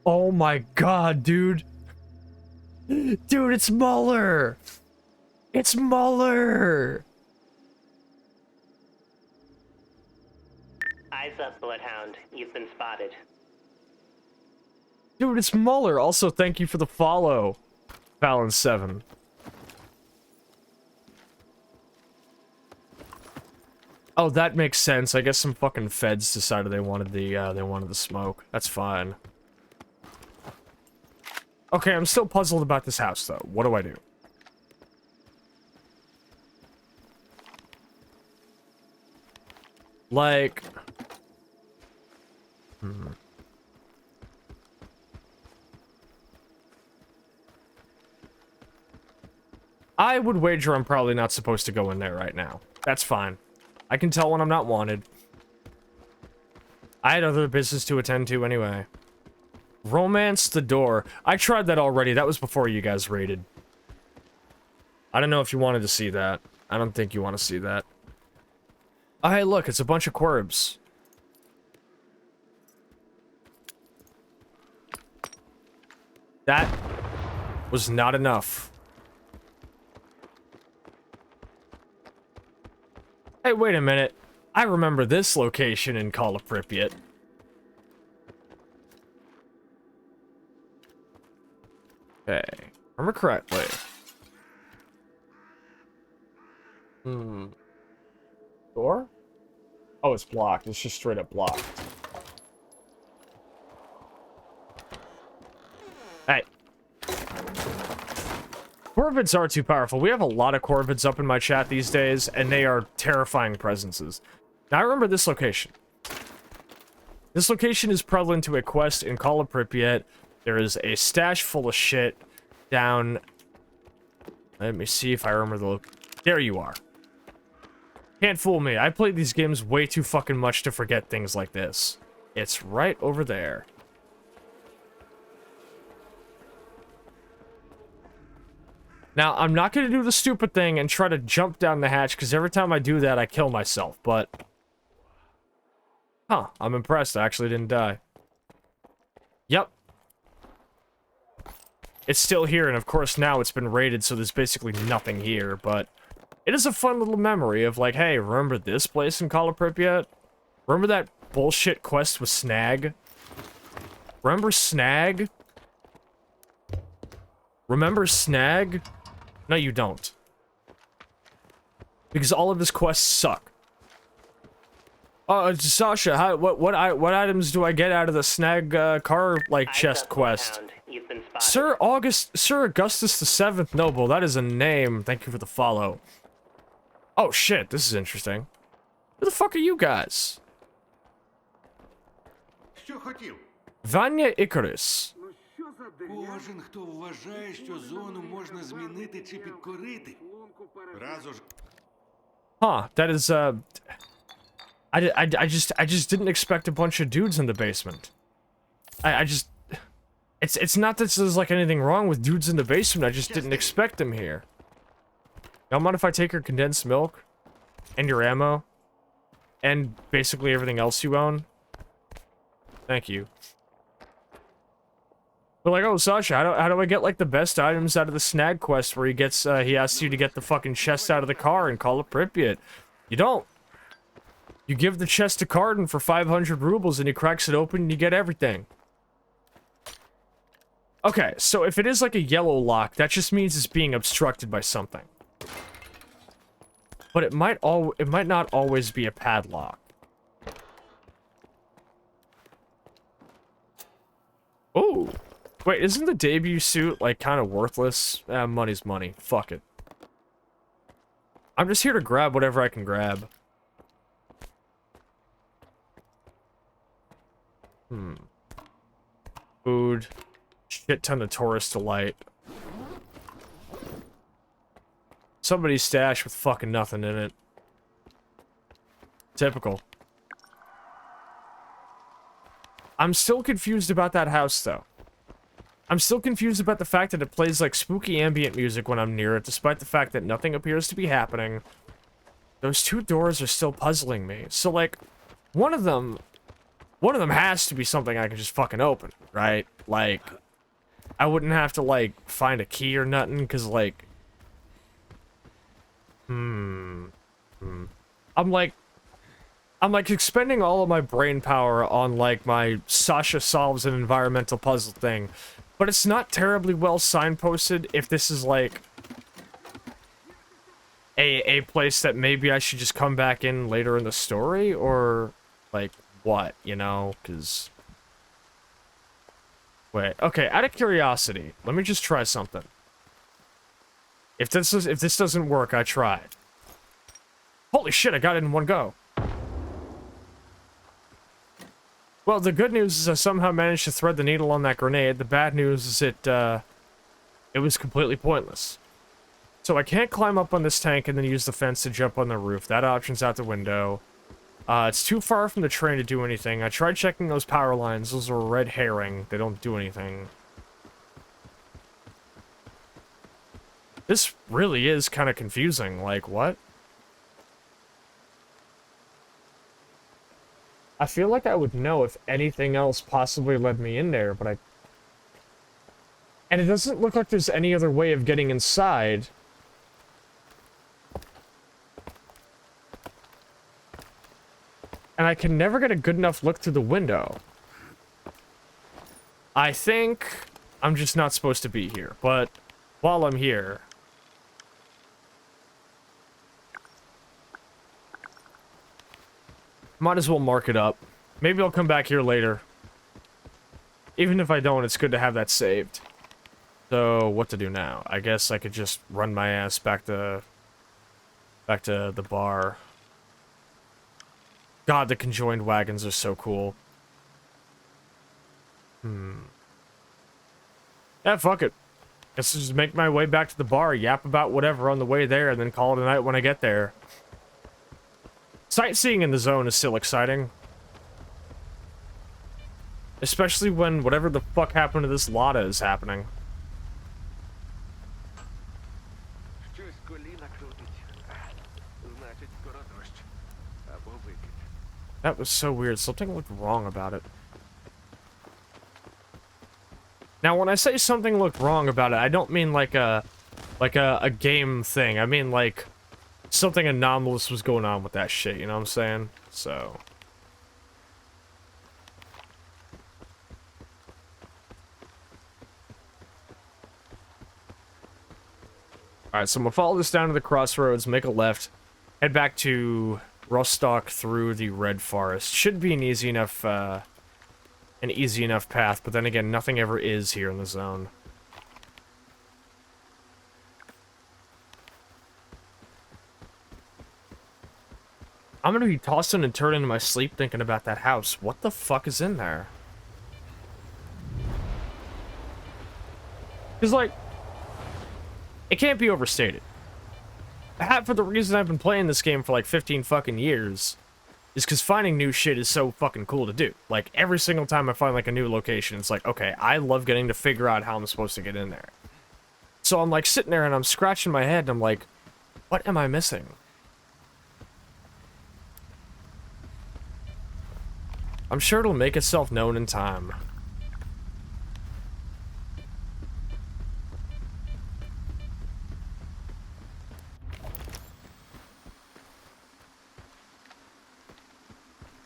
Oh my god, dude. Dude, it's Muller! It's Muller! Eyes up, Bloodhound. You've been spotted. Dude, it's Muller. Also, thank you for the follow, Fallon7. Oh, that makes sense. I guess some fucking feds decided they wanted the smoke. That's fine. Okay, I'm still puzzled about this house, though. What do I do? Like... I would wager I'm probably not supposed to go in there right now. That's fine. I can tell when I'm not wanted. I had other business to attend to anyway. Romance the door. I tried that already. That was before you guys raided. I don't know if you wanted to see that. I don't think you want to see that. Oh, hey, look, it's a bunch of quirks. That was not enough. Hey, wait a minute. I remember this location in Call of Pripyat. Okay. Remember correctly. Door? Oh, it's blocked. It's just straight up blocked. Hey. Corvids are too powerful. We have a lot of Corvids up in my chat these days, and they are terrifying presences. Now, I remember this location. This location is prevalent to a quest in Call of Pripyat. There is a stash full of shit down... Let me see if I remember the look. There you are. Can't fool me. I played these games way too fucking much to forget things like this. It's right over there. Now, I'm not going to do the stupid thing and try to jump down the hatch, because every time I do that, I kill myself, but... Huh, I'm impressed. I actually didn't die. Yep. It's still here, and of course now it's been raided, so there's basically nothing here, but... It is a fun little memory of like, hey, remember this place in Call of Pripyat? Remember that bullshit quest with Snag? Remember Snag? Remember Snag? No, you don't. Because all of his quests suck. Sascha, what items do I get out of the Snag car like chest quest? Sir Augustus the Seventh Noble, that is a name. Thank you for the follow. Oh shit, this is interesting. Who the fuck are you guys? Vanya Icarus. Кожен, хто вважає, що зону можна змінити чи підкорити. Huh, that is, I just didn't expect a bunch of dudes in the basement. It's not that there's like anything wrong with dudes in the basement, I just didn't expect them here. Y'all mind if I take your condensed milk? And your ammo? And basically everything else you own? Thank you. But like, oh, Sascha, how do I get, like, the best items out of the Snag quest where he asks you to get the fucking chest out of the car and Call of Pripyat? You don't. You give the chest to Cardin for 500 rubles and he cracks it open and you get everything. Okay, so if it is like a yellow lock, that just means it's being obstructed by something. But it might not always be a padlock. Oh, wait, isn't the debut suit like kind of worthless? Money's money. Fuck it. I'm just here to grab whatever I can grab. Food. Shit ton of tourist delight. Somebody's stash with fucking nothing in it. Typical. I'm still confused about that house, though. I'm still confused about the fact that it plays, like, spooky ambient music when I'm near it, despite the fact that nothing appears to be happening. Those two doors are still puzzling me. So, like, one of them has to be something I can just fucking open, right? Like, I wouldn't have to, like, find a key or nothing, because, like... I'm like expending all of my brain power on, like, my Sascha solves an environmental puzzle thing. But it's not terribly well signposted if this is, like, a place that maybe I should just come back in later in the story, or, like, what, you know? Because... Wait, okay, out of curiosity, let me just try something. If this doesn't work, I tried. Holy shit, I got it in one go. Well, the good news is I somehow managed to thread the needle on that grenade. The bad news is it was completely pointless. So I can't climb up on this tank and then use the fence to jump on the roof. That option's out the window. It's too far from the train to do anything. I tried checking those power lines. Those are a red herring. They don't do anything. This really is kind of confusing. Like, what? I feel like I would know if anything else possibly led me in there, but I... And it doesn't look like there's any other way of getting inside. And I can never get a good enough look through the window. I think I'm just not supposed to be here, but while I'm here... Might as well mark it up. Maybe I'll come back here later. Even if I don't, it's good to have that saved. So, what to do now? I guess I could just run my ass back to the bar. God, the conjoined wagons are so cool. Yeah, fuck it. Guess I'll just make my way back to the bar, yap about whatever on the way there, and then call it a night when I get there. Sightseeing in the zone is still exciting. Especially when whatever the fuck happened to this Lotta is happening. That was so weird. Something looked wrong about it. Now, when I say something looked wrong about it, I don't mean like a game thing. I mean like something anomalous was going on with that shit, you know what I'm saying? So... Alright, so I'm gonna follow this down to the crossroads, make a left, head back to Rostock through the Red Forest. Should be an easy enough path, but then again, nothing ever is here in the zone. I'm gonna be tossing and turning in my sleep thinking about that house. What the fuck is in there? Because, like, it can't be overstated. Half of the reason I've been playing this game for like 15 fucking years is because finding new shit is so fucking cool to do. Like, every single time I find like a new location, it's like, okay, I love getting to figure out how I'm supposed to get in there. So I'm like sitting there and I'm scratching my head and I'm like, what am I missing? I'm sure it'll make itself known in time.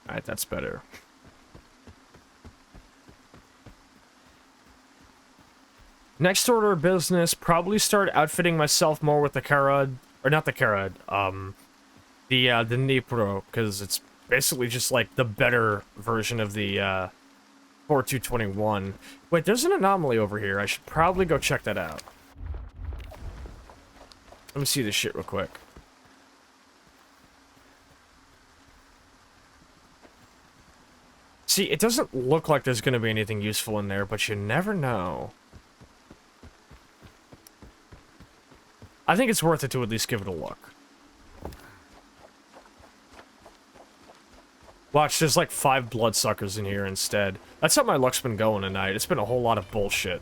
Alright, that's better. Next order of business, probably start outfitting myself more with the Karad, or not the Karad, the Dnipro, because it's basically just like the better version of the 4221. Wait, there's an anomaly over here. I should probably go check that out. Let me see this shit real quick. See, it doesn't look like there's gonna be anything useful in there, but you never know. I think it's worth it to at least give it a look. Watch, there's like 5 bloodsuckers in here instead. That's how my luck's been going tonight. It's been a whole lot of bullshit.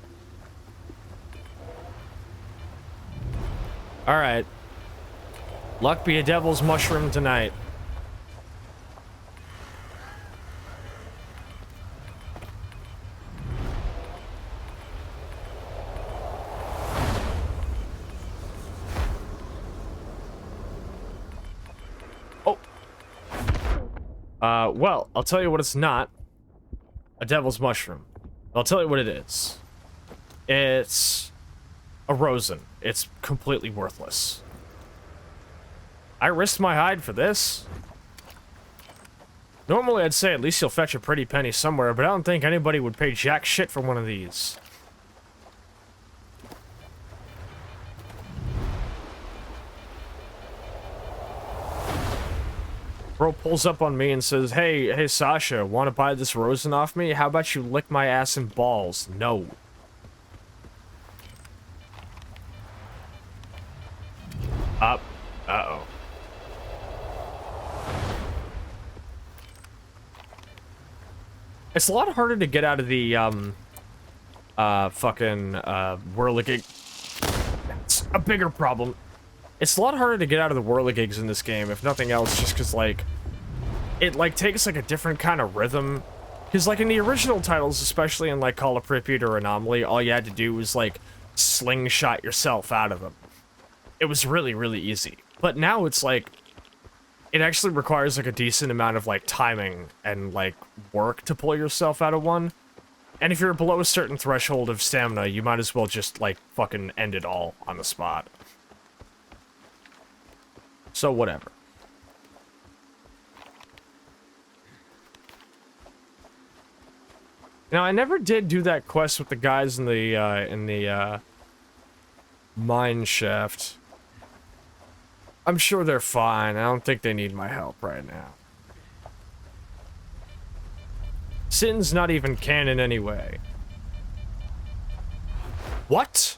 Alright. Luck be a devil's mushroom tonight. Well, I'll tell you what it's not. A devil's mushroom. I'll tell you what it is. It's a rosin. It's completely worthless. I risked my hide for this. Normally I'd say at least you'll fetch a pretty penny somewhere, but I don't think anybody would pay jack shit for one of these. Bro pulls up on me and says, hey Sasha, want to buy this rosin off me? How about you lick my ass and balls? No. Uh-oh. It's a lot harder to get out of the, whirligig. It's a bigger problem. It's a lot harder to get out of the whirligigs in this game, if nothing else, just because, like, it, like, takes, like, a different kind of rhythm. Because, like, in the original titles, especially in, like, Call of Pripyat or Anomaly, all you had to do was, like, slingshot yourself out of them. It was really, really easy. But now it's, like, it actually requires, like, a decent amount of, like, timing and, like, work to pull yourself out of one. And if you're below a certain threshold of stamina, you might as well just, like, fucking end it all on the spot. So, whatever. Now, I never did do that quest with the guys in the mine shaft. I'm sure they're fine. I don't think they need my help right now. Sin's not even canon anyway. What?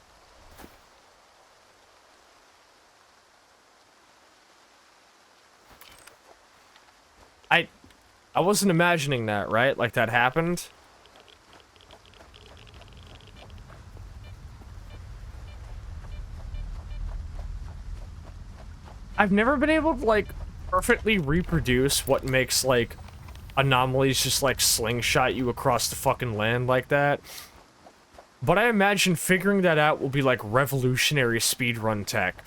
I wasn't imagining that, right? Like that happened? I've never been able to, like, perfectly reproduce what makes, like, anomalies just, like, slingshot you across the fucking land like that. But I imagine figuring that out will be, like, revolutionary speedrun tech.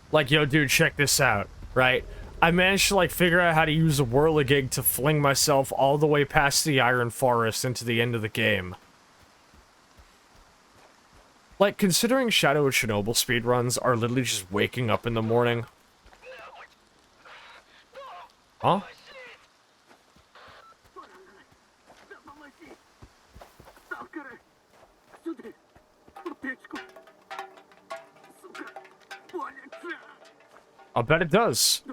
Like, yo, dude, check this out, right? I managed to, like, figure out how to use a whirligig to fling myself all the way past the Iron Forest into the end of the game. Like, considering Shadow of Chernobyl speedruns are literally just waking up in the morning. Huh? I'll bet it does.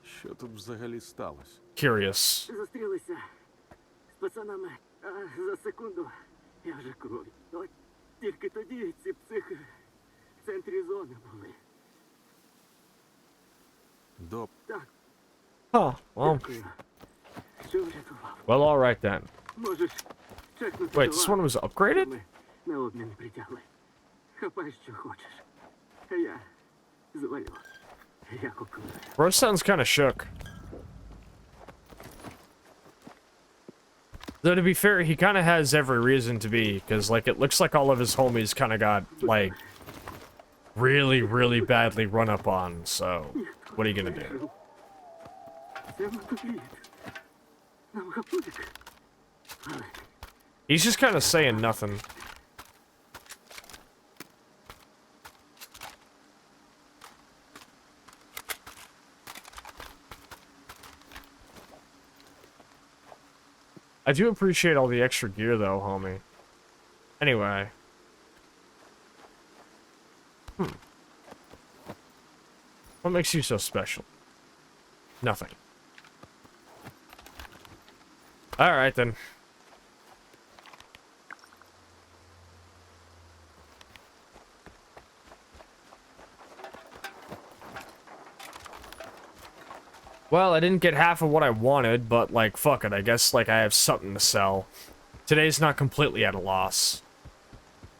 Що тут взагалі сталося? Curious. Зустрілися з пацанами, а за секунду я вже крові. От тільки тоді ці психи в центрі зони були. Доп. Так. Huh, well. Дякую. Що врятував. Well, alright then. Можеш чекнути. Wait, this one was upgraded? Ми на обмін притягли. Хапай, що хочеш. А я звалю. Як окуну. Bro sounds kind of shook. Though, to be fair, he kind of has every reason to be, because, like, it looks like all of his homies kind of got, like, really, really badly run up on, so what are you gonna do? He's just kind of saying nothing. I do appreciate all the extra gear, though, homie. Anyway. What makes you so special? Nothing. Alright, then. Well, I didn't get half of what I wanted, but, like, fuck it. I guess, like, I have something to sell. Today's not completely at a loss.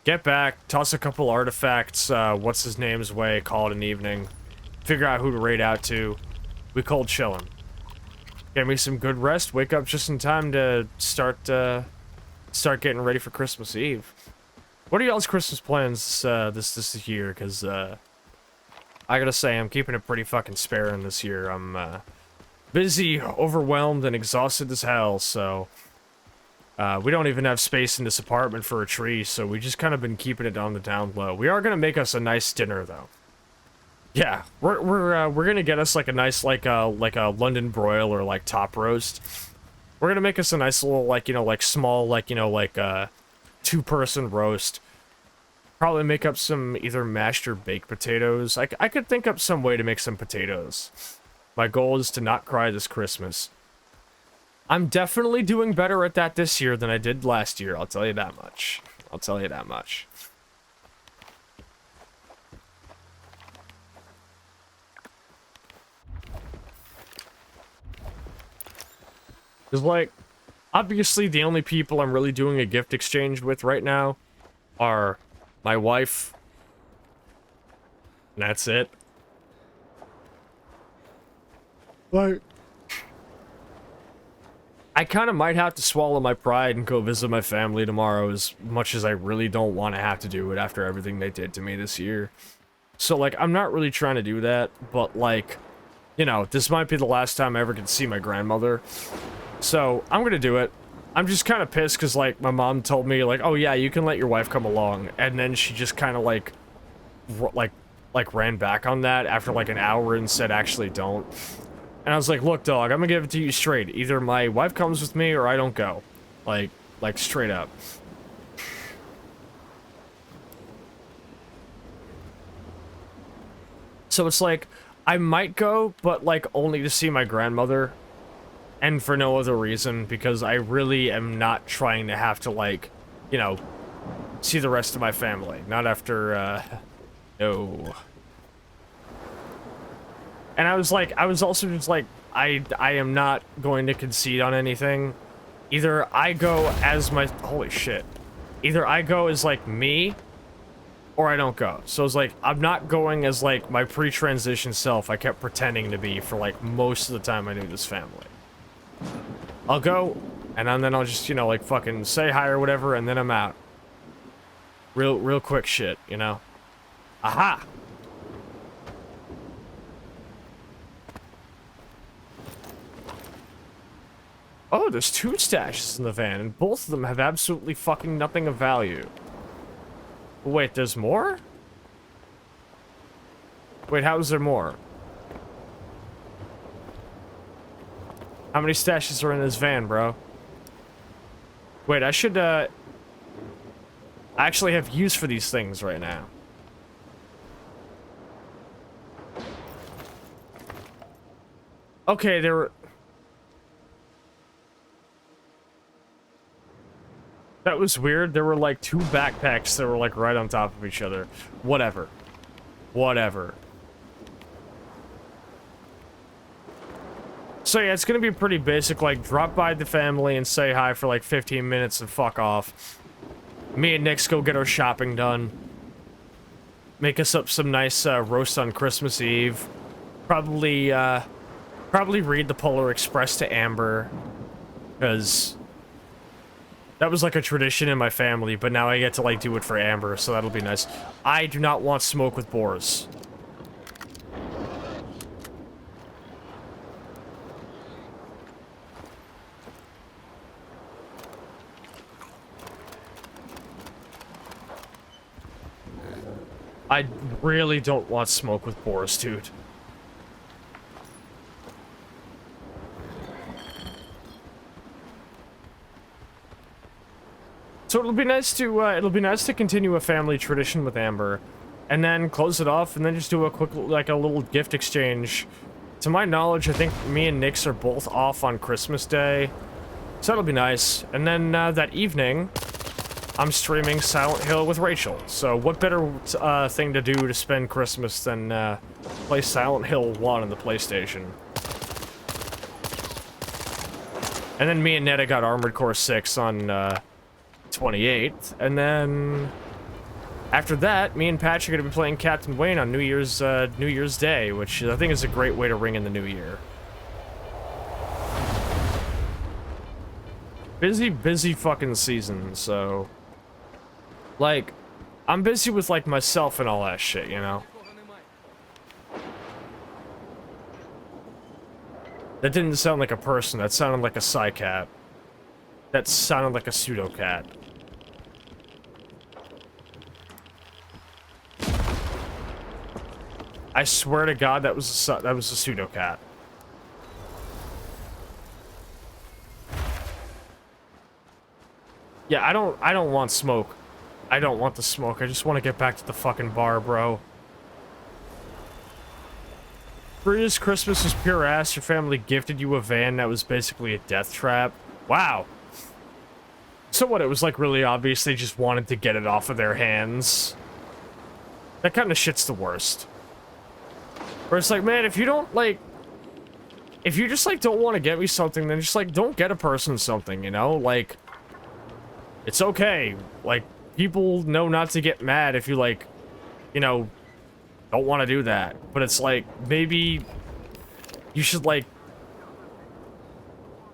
Get back, toss a couple artifacts, what's-his-name's way, call it an evening. Figure out who to raid out to. We cold chillin'. Get me some good rest, wake up just in time to start getting ready for Christmas Eve. What are y'all's Christmas plans, this year? Because, I gotta say, I'm keeping it pretty fucking sparing this year. I'm, busy, overwhelmed, and exhausted as hell, so... we don't even have space in this apartment for a tree, so we just kind of been keeping it on the down low. We are gonna make us a nice dinner, though. Yeah, we're gonna get us, like, a nice, like a London broil or, like, top roast. We're gonna make us a nice little, like, you know, like, small, like, you know, like, two-person roast. Probably make up some either mashed or baked potatoes. I could think up some way to make some potatoes. My goal is to not cry this Christmas. I'm definitely doing better at that this year than I did last year, I'll tell you that much. I'll tell you that much. Because, like, obviously the only people I'm really doing a gift exchange with right now are my wife. And that's it. Like, I kind of might have to swallow my pride and go visit my family tomorrow, as much as I really don't want to have to do it after everything they did to me this year. So, like, I'm not really trying to do that, but, like, you know, this might be the last time I ever get to see my grandmother. So, I'm gonna do it. I'm just kind of pissed because, like, my mom told me, like, oh yeah, you can let your wife come along. And then she just kind of, like, ran back on that after, like, an hour and said, actually, don't. And I was like, look, dog, I'm gonna give it to you straight. Either my wife comes with me or I don't go. Like, straight up. So it's like, I might go, but, like, only to see my grandmother. And for no other reason, because I really am not trying to have to, like, you know, see the rest of my family. Not after, no. And I was also just like, I am not going to concede on anything. Either I go as my, holy shit. Either I go as, like, me, or I don't go. So it's like, I'm not going as, like, my pre-transition self I kept pretending to be for, like, most of the time I knew this family. I'll go, and then I'll just, you know, like, fucking say hi or whatever, and then I'm out. Real quick shit, you know? Aha! Oh, there's 2 stashes in the van, and both of them have absolutely fucking nothing of value. Wait, there's more? Wait, how is there more? How many stashes are in this van, bro? Wait, I should, I actually have use for these things right now. Okay, there were... That was weird. There were, like, 2 backpacks that were, like, right on top of each other. Whatever. Whatever. So yeah, it's gonna be pretty basic, like, drop by the family and say hi for, like, 15 minutes and fuck off. Me and Nick's go get our shopping done. Make us up some nice, roast on Christmas Eve. Probably read the Polar Express to Amber. Because... that was like a tradition in my family, but now I get to, like, do it for Amber, so that'll be nice. I do not want smoke with Boris. I really don't want smoke with Boris, dude. So it'll be nice to continue a family tradition with Amber, and then close it off, and then just do a quick, like, a little gift exchange. To my knowledge, I think me and Nyx are both off on Christmas Day, so that'll be nice. And then that evening, I'm streaming Silent Hill with Rachel. So what better thing to do to spend Christmas than play Silent Hill 1 on the PlayStation? And then me and Netta got Armored Core 6 on 28th, and then after that, me and Patrick are gonna be playing Captain Wayne on New Year's Day, which I think is a great way to ring in the new year. Busy fucking season, so... like, I'm busy with, like, myself and all that shit, you know? That didn't sound like a person, that sounded like a psy-cat. That sounded like a pseudo-cat. I swear to God, that was a pseudo-cat. Yeah, I don't want smoke. I don't want the smoke. I just want to get back to the fucking bar, bro. Previous Christmas was pure ass. Your family gifted you a van that was basically a death trap. Wow. So what, it was like really obvious they just wanted to get it off of their hands? That kind of shit's the worst. Where it's like, man, if you don't, like... if you just, like, don't want to get me something, then just, like, don't get a person something, you know? Like, it's okay. Like, people know not to get mad if you, like, you know, don't want to do that. But it's like, maybe you should, like...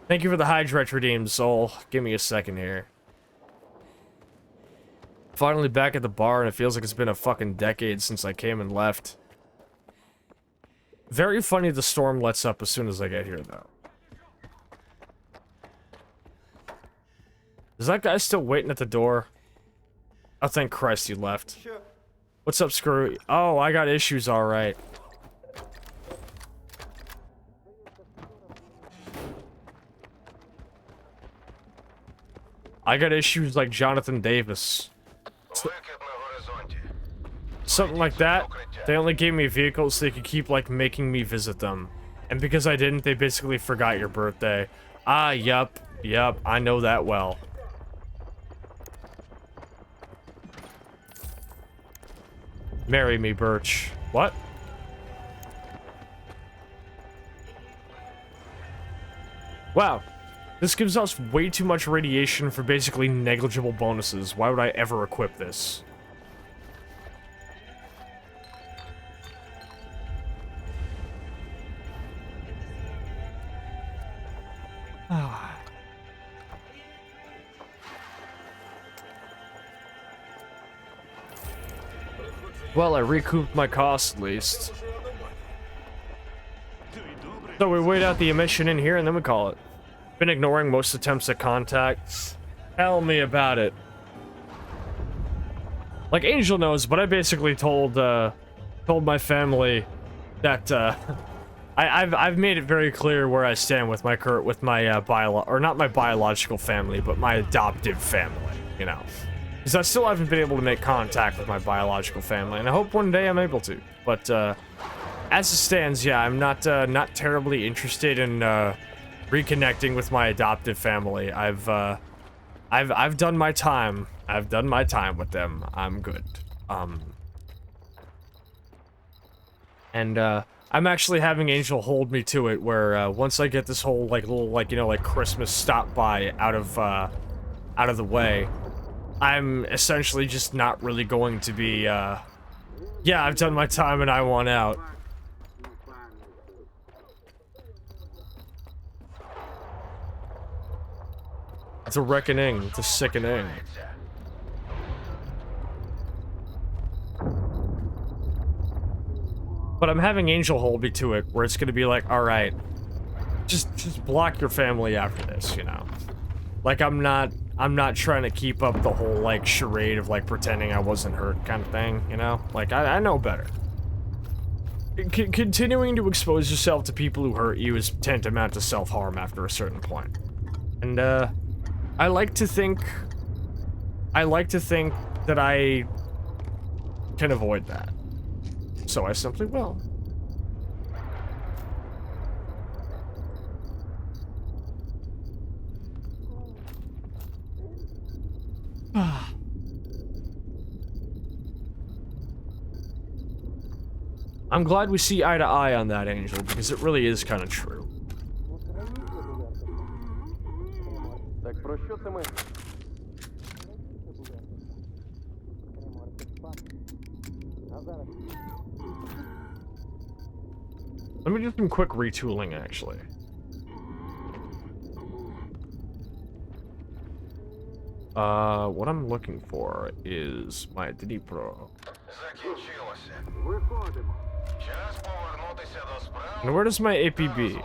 Thank you for the Hydret redeemed, soul. Give me a second here. Finally back at the bar, and it feels like it's been a fucking decade since I came and left. Very funny the storm lets up as soon as I get here, though. Is that guy still waiting at the door? Oh, thank Christ he left. Sure. What's up, Screw? Oh, I got issues, alright. I got issues like Jonathan Davis. Something like that. They only gave me vehicles so they could keep, like, making me visit them. And because I didn't, they basically forgot your birthday. Ah, yup. Yup, I know that well. Marry me, Birch. What? Wow. This gives us way too much radiation for basically negligible bonuses. Why would I ever equip this? Well, I recouped my costs, at least. So we wait out the emission in here, and then we call it. Been ignoring most attempts at contact. Tell me about it. Like, Angel knows, but I basically told my family that, I've made it very clear where I stand with my not my biological family, but my adoptive family, you know. Because I still haven't been able to make contact with my biological family, and I hope one day I'm able to. But, as it stands, yeah, I'm not terribly interested in, reconnecting with my adoptive family. I've done my time. I've done my time with them. I'm good. I'm actually having Angel hold me to it, where, once I get this whole, like, little, like, you know, like, Christmas stop by out of the way, I'm essentially just not really going to be, yeah, I've done my time and I want out. It's a reckoning. It's a sickening. But I'm having Angel hold me to it, where it's gonna be like, alright, just block your family after this, you know? Like, I'm not trying to keep up the whole, like, charade of, like, pretending I wasn't hurt kind of thing, you know? Like, I know better. Continuing to expose yourself to people who hurt you is tantamount to self-harm after a certain point. And, I like to think that I can avoid that. So I simply will. I'm glad we see eye to eye on that, Angel, because it really is kind of true. Let me do some quick retooling, actually. What I'm looking for is my Dnipro. And where does my APB?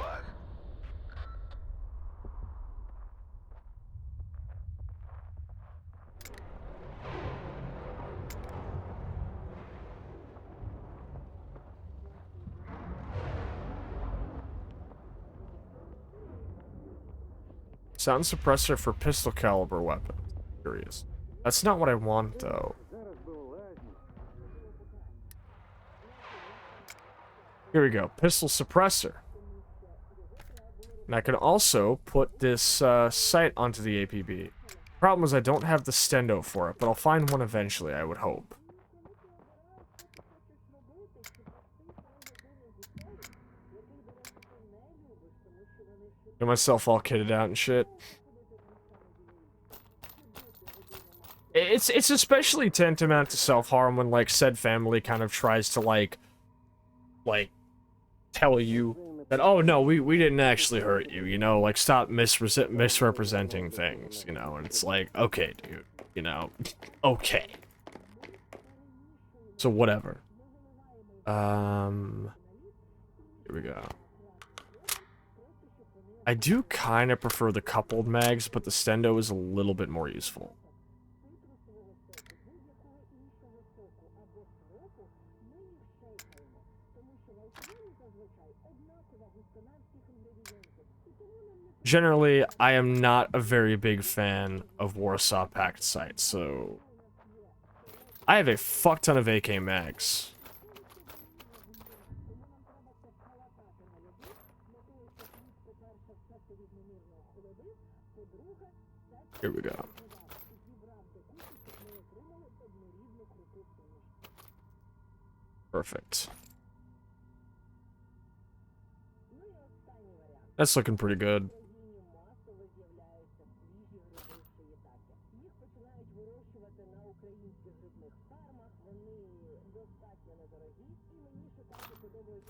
Sound suppressor for pistol caliber weapon. Curious. That's not what I want, though. Here we go. Pistol suppressor. And I can also put this sight onto the APB. Problem is I don't have the stendo for it, but I'll find one eventually, I would hope. Get myself all kitted out and shit. It's especially tantamount to self-harm when, like, said family kind of tries to, like, tell you that, oh, no, we didn't actually hurt you, you know? Like, stop misrepresenting things, you know? And it's like, okay, dude, you know? Okay. So, whatever. Here we go. I do kind of prefer the coupled mags, but the stendo is a little bit more useful. Generally, I am not a very big fan of Warsaw packed sites, so I have a fuck ton of AK mags. Here we go. Perfect. That's looking pretty good.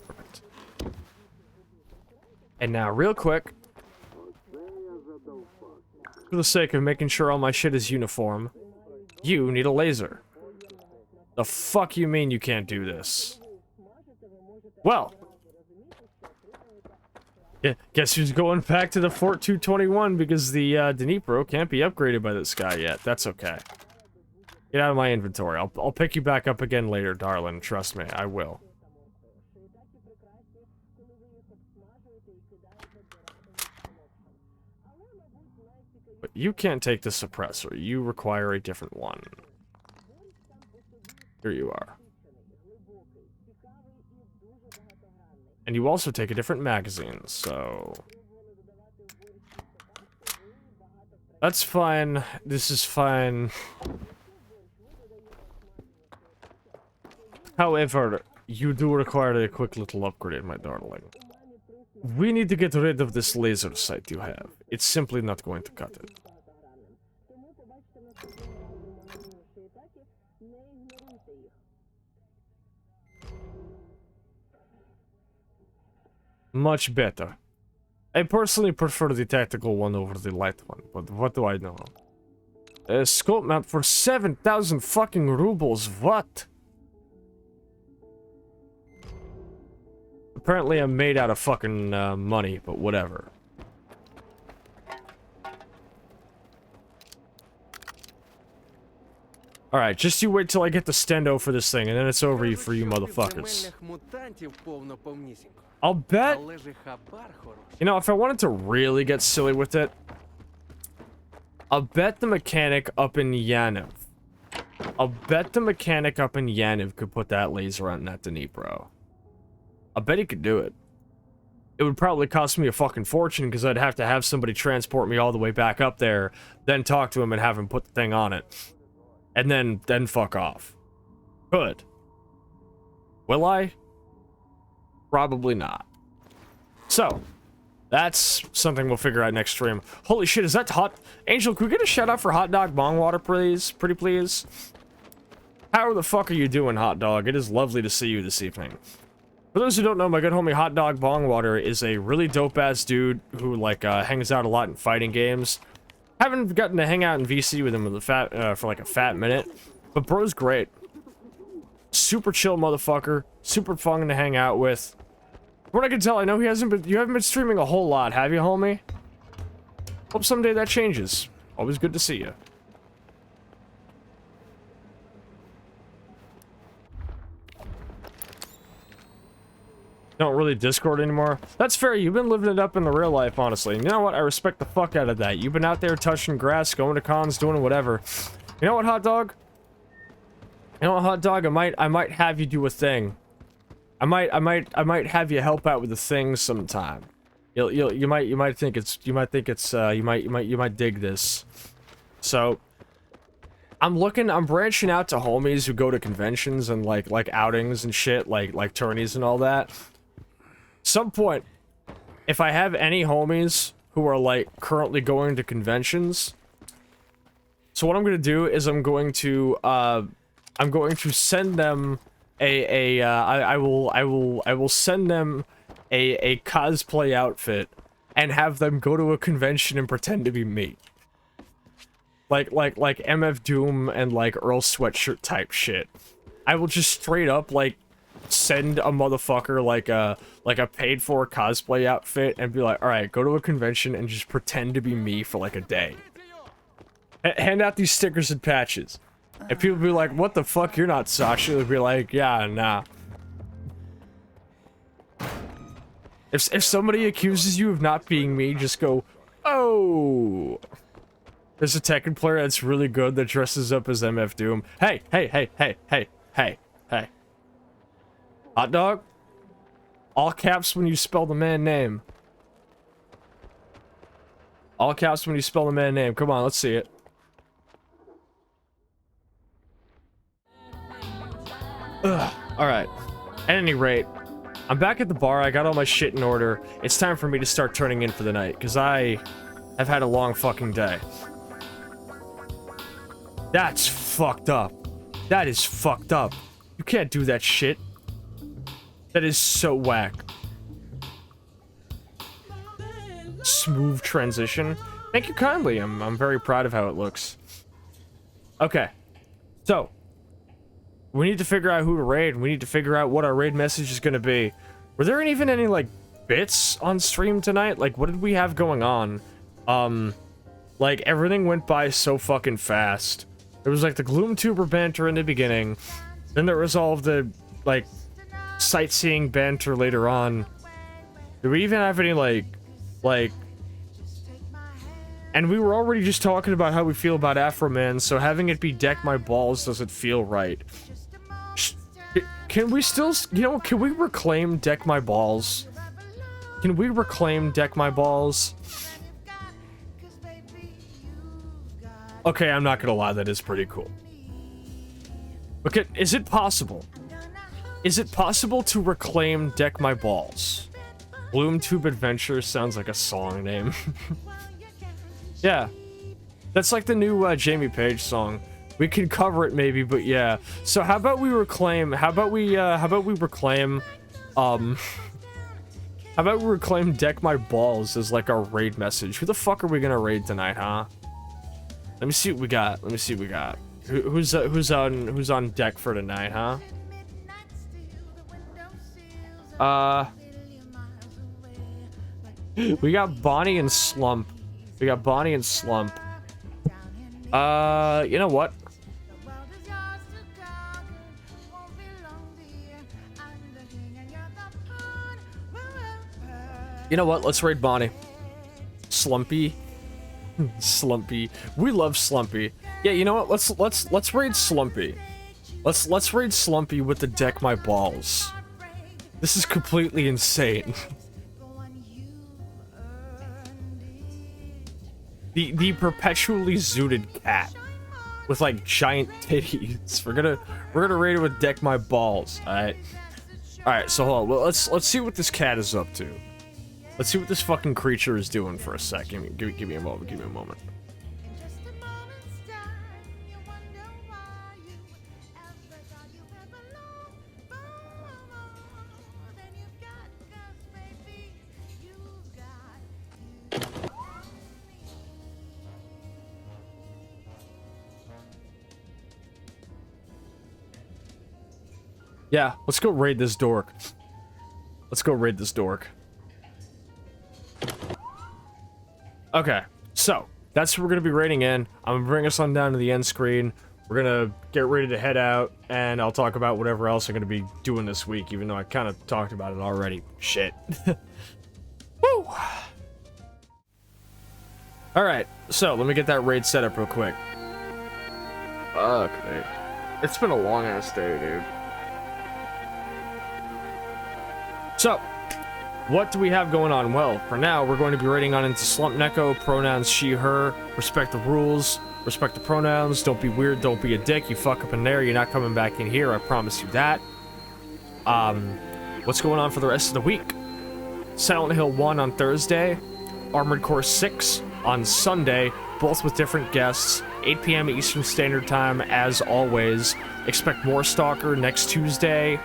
Perfect. And now, real quick, for the sake of making sure all my shit is uniform, you need a laser. The fuck you mean you can't do this? Well, yeah, guess who's going back to the Fort 221 because the Dnipro can't be upgraded by this guy yet. That's okay. Get out of my inventory. I'll pick you back up again later, darling. Trust me, I will. But you can't take the suppressor. You require a different one. Here you are. And you also take a different magazine, so... That's fine. This is fine. However, you do require a quick little upgrade, my darling. We need to get rid of this laser sight you have. It's simply not going to cut it. Much better. I personally prefer the tactical one over the light one, but what do I know? A scope mount for 7,000 fucking rubles, what? Apparently I'm made out of fucking money, but whatever. Alright, just you wait till I get the stendo for this thing, and then it's over for you motherfuckers. I'll bet... You know, if I wanted to really get silly with it, I'll bet the mechanic up in Yaniv. I'll bet the mechanic up in Yaniv could put that laser on that Dnipro. I bet he could do it. It would probably cost me a fucking fortune because I'd have to have somebody transport me all the way back up there, then talk to him and have him put the thing on it. And then fuck off. Could. Will I? Probably not. So, that's something we'll figure out next stream. Holy shit, is that hot? Angel, could we get a shout out for Hot Dog Bong Water, please? Pretty please? How the fuck are you doing, Hot Dog? It is lovely to see you this evening. For those who don't know, my good homie Hot Dog Bong Water is a really dope-ass dude who, like, hangs out a lot in fighting games. Haven't gotten to hang out in VC with him for like a fat minute, but bro's great. Super chill motherfucker, super fun to hang out with. From what I can tell, I know you haven't been streaming a whole lot, have you, homie? Hope someday that changes. Always good to see you. Don't really Discord anymore. That's fair, you've been living it up in the real life, honestly. And you know what? I respect the fuck out of that. You've been out there touching grass, going to cons, doing whatever. You know what, Hot Dog? You know what, Hot Dog? I might have you do a thing. I might have you help out with the thing sometime. You might dig this. So I'm branching out to homies who go to conventions and like outings and shit, like tourneys and all that. Some point, if I have any homies who are like currently going to conventions, so what I'm gonna do is I'm going to send them I will send them a cosplay outfit and have them go to a convention and pretend to be me. Like MF Doom and like Earl Sweatshirt type shit. I will just straight up like send a motherfucker like a paid for cosplay outfit and be like, all right, go to a convention and just pretend to be me for like a day. Hand out these stickers and patches. And people be like, what the fuck, you're not Sasha. They'll be like, yeah, nah. If somebody accuses you of not being me, just go, oh. There's a Tekken player that's really good that dresses up as MF Doom. Hey. Hot dog? All caps when you spell the man name. All caps when you spell the man name. Come on, let's see it. Ugh. Alright. At any rate, I'm back at the bar. I got all my shit in order. It's time for me to start turning in for the night, because I have had a long fucking day. That's fucked up. That is fucked up. You can't do that shit. That is so whack. Smooth transition. Thank you kindly. I'm very proud of how it looks. Okay. So, we need to figure out who to raid. We need to figure out what our raid message is going to be. Were there even any, like, bits on stream tonight? Like, what did we have going on? Like, everything went by so fucking fast. There was, like, the Gloomtuber banter in the beginning. Then there was all of the, like, sightseeing banter later on. Did we even have any, like... And we were already just talking about how we feel about Afro Man, so having it be Deck My Balls doesn't feel right. Can we still... You know, can we reclaim Deck My Balls? Can we reclaim Deck My Balls? Okay, I'm not gonna lie, that is pretty cool. Okay, is it possible? Is it possible to reclaim Deck My Balls? Bloomtube Adventures sounds like a song name. Yeah. That's like the new Jamie Page song. We can cover it maybe, but yeah. So how about we reclaim, how about we reclaim Deck My Balls as like our raid message? Who the fuck are we gonna raid tonight, huh? Let me see what we got. Let me see what we got. Who's on deck for tonight, huh? We got Bonnie and Slump. We got Bonnie and Slump. You know what? You know what? Let's raid Bonnie. Slumpy. Slumpy. We love Slumpy. Yeah, you know what? Let's raid Slumpy. Let's raid Slumpy with the Deck My Balls. This is completely insane. The perpetually zooted cat with like giant titties. We're gonna raid it with Deck My Balls. Alright, so hold on. Well, let's see what this cat is up to. Let's see what this fucking creature is doing for a sec. Give me a moment. Give me a moment. Yeah, let's go raid this dork. Let's go raid this dork. Okay, so that's what we're gonna be raiding in. I'm gonna bring us on down to the end screen. We're gonna get ready to head out, and I'll talk about whatever else I'm gonna be doing this week, even though I kind of talked about it already. Shit. Woo! Alright, so let me get that raid set up real quick. Fuck, dude. It's been a long-ass day, dude. So, what do we have going on? Well, for now, we're going to be raiding on into Slump Neko, pronouns she, her, respect the rules, respect the pronouns, don't be weird, don't be a dick, you fuck up in there, you're not coming back in here, I promise you that. What's going on for the rest of the week? Silent Hill 1 on Thursday, Armored Core 6 on Sunday, both with different guests, 8 p.m. Eastern Standard Time, as always. Expect more Stalker next Tuesday.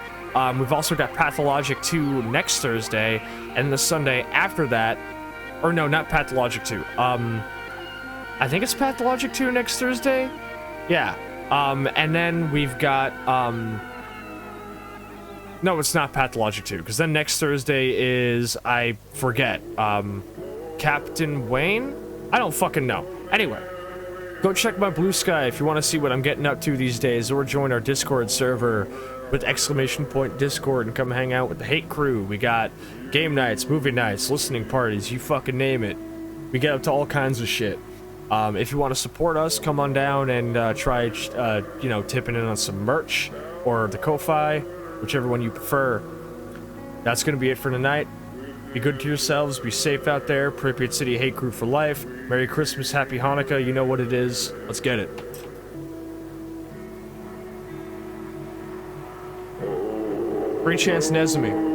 We've also got Pathologic 2 next Thursday, and the Sunday after that, or no, not Pathologic 2. I think it's Pathologic 2 next Thursday? Yeah. And then we've got, no, it's not Pathologic 2, because then next Thursday is, I forget, Captain Wayne? I don't fucking know. Anyway, go check my Blue Sky if you want to see what I'm getting up to these days, or join our Discord server with !Discord and come hang out with the Hate Crew. We got game nights, movie nights, listening parties, you fucking name it. We get up to all kinds of shit. If you want to support us, come on down and try, you know, tipping in on some merch or the Ko-Fi, whichever one you prefer. That's going to be it for tonight. Be good to yourselves, be safe out there. Pripyat City Hate Crew for life. Merry Christmas, Happy Hanukkah, you know what it is. Let's get it. Free Chance Nezumi.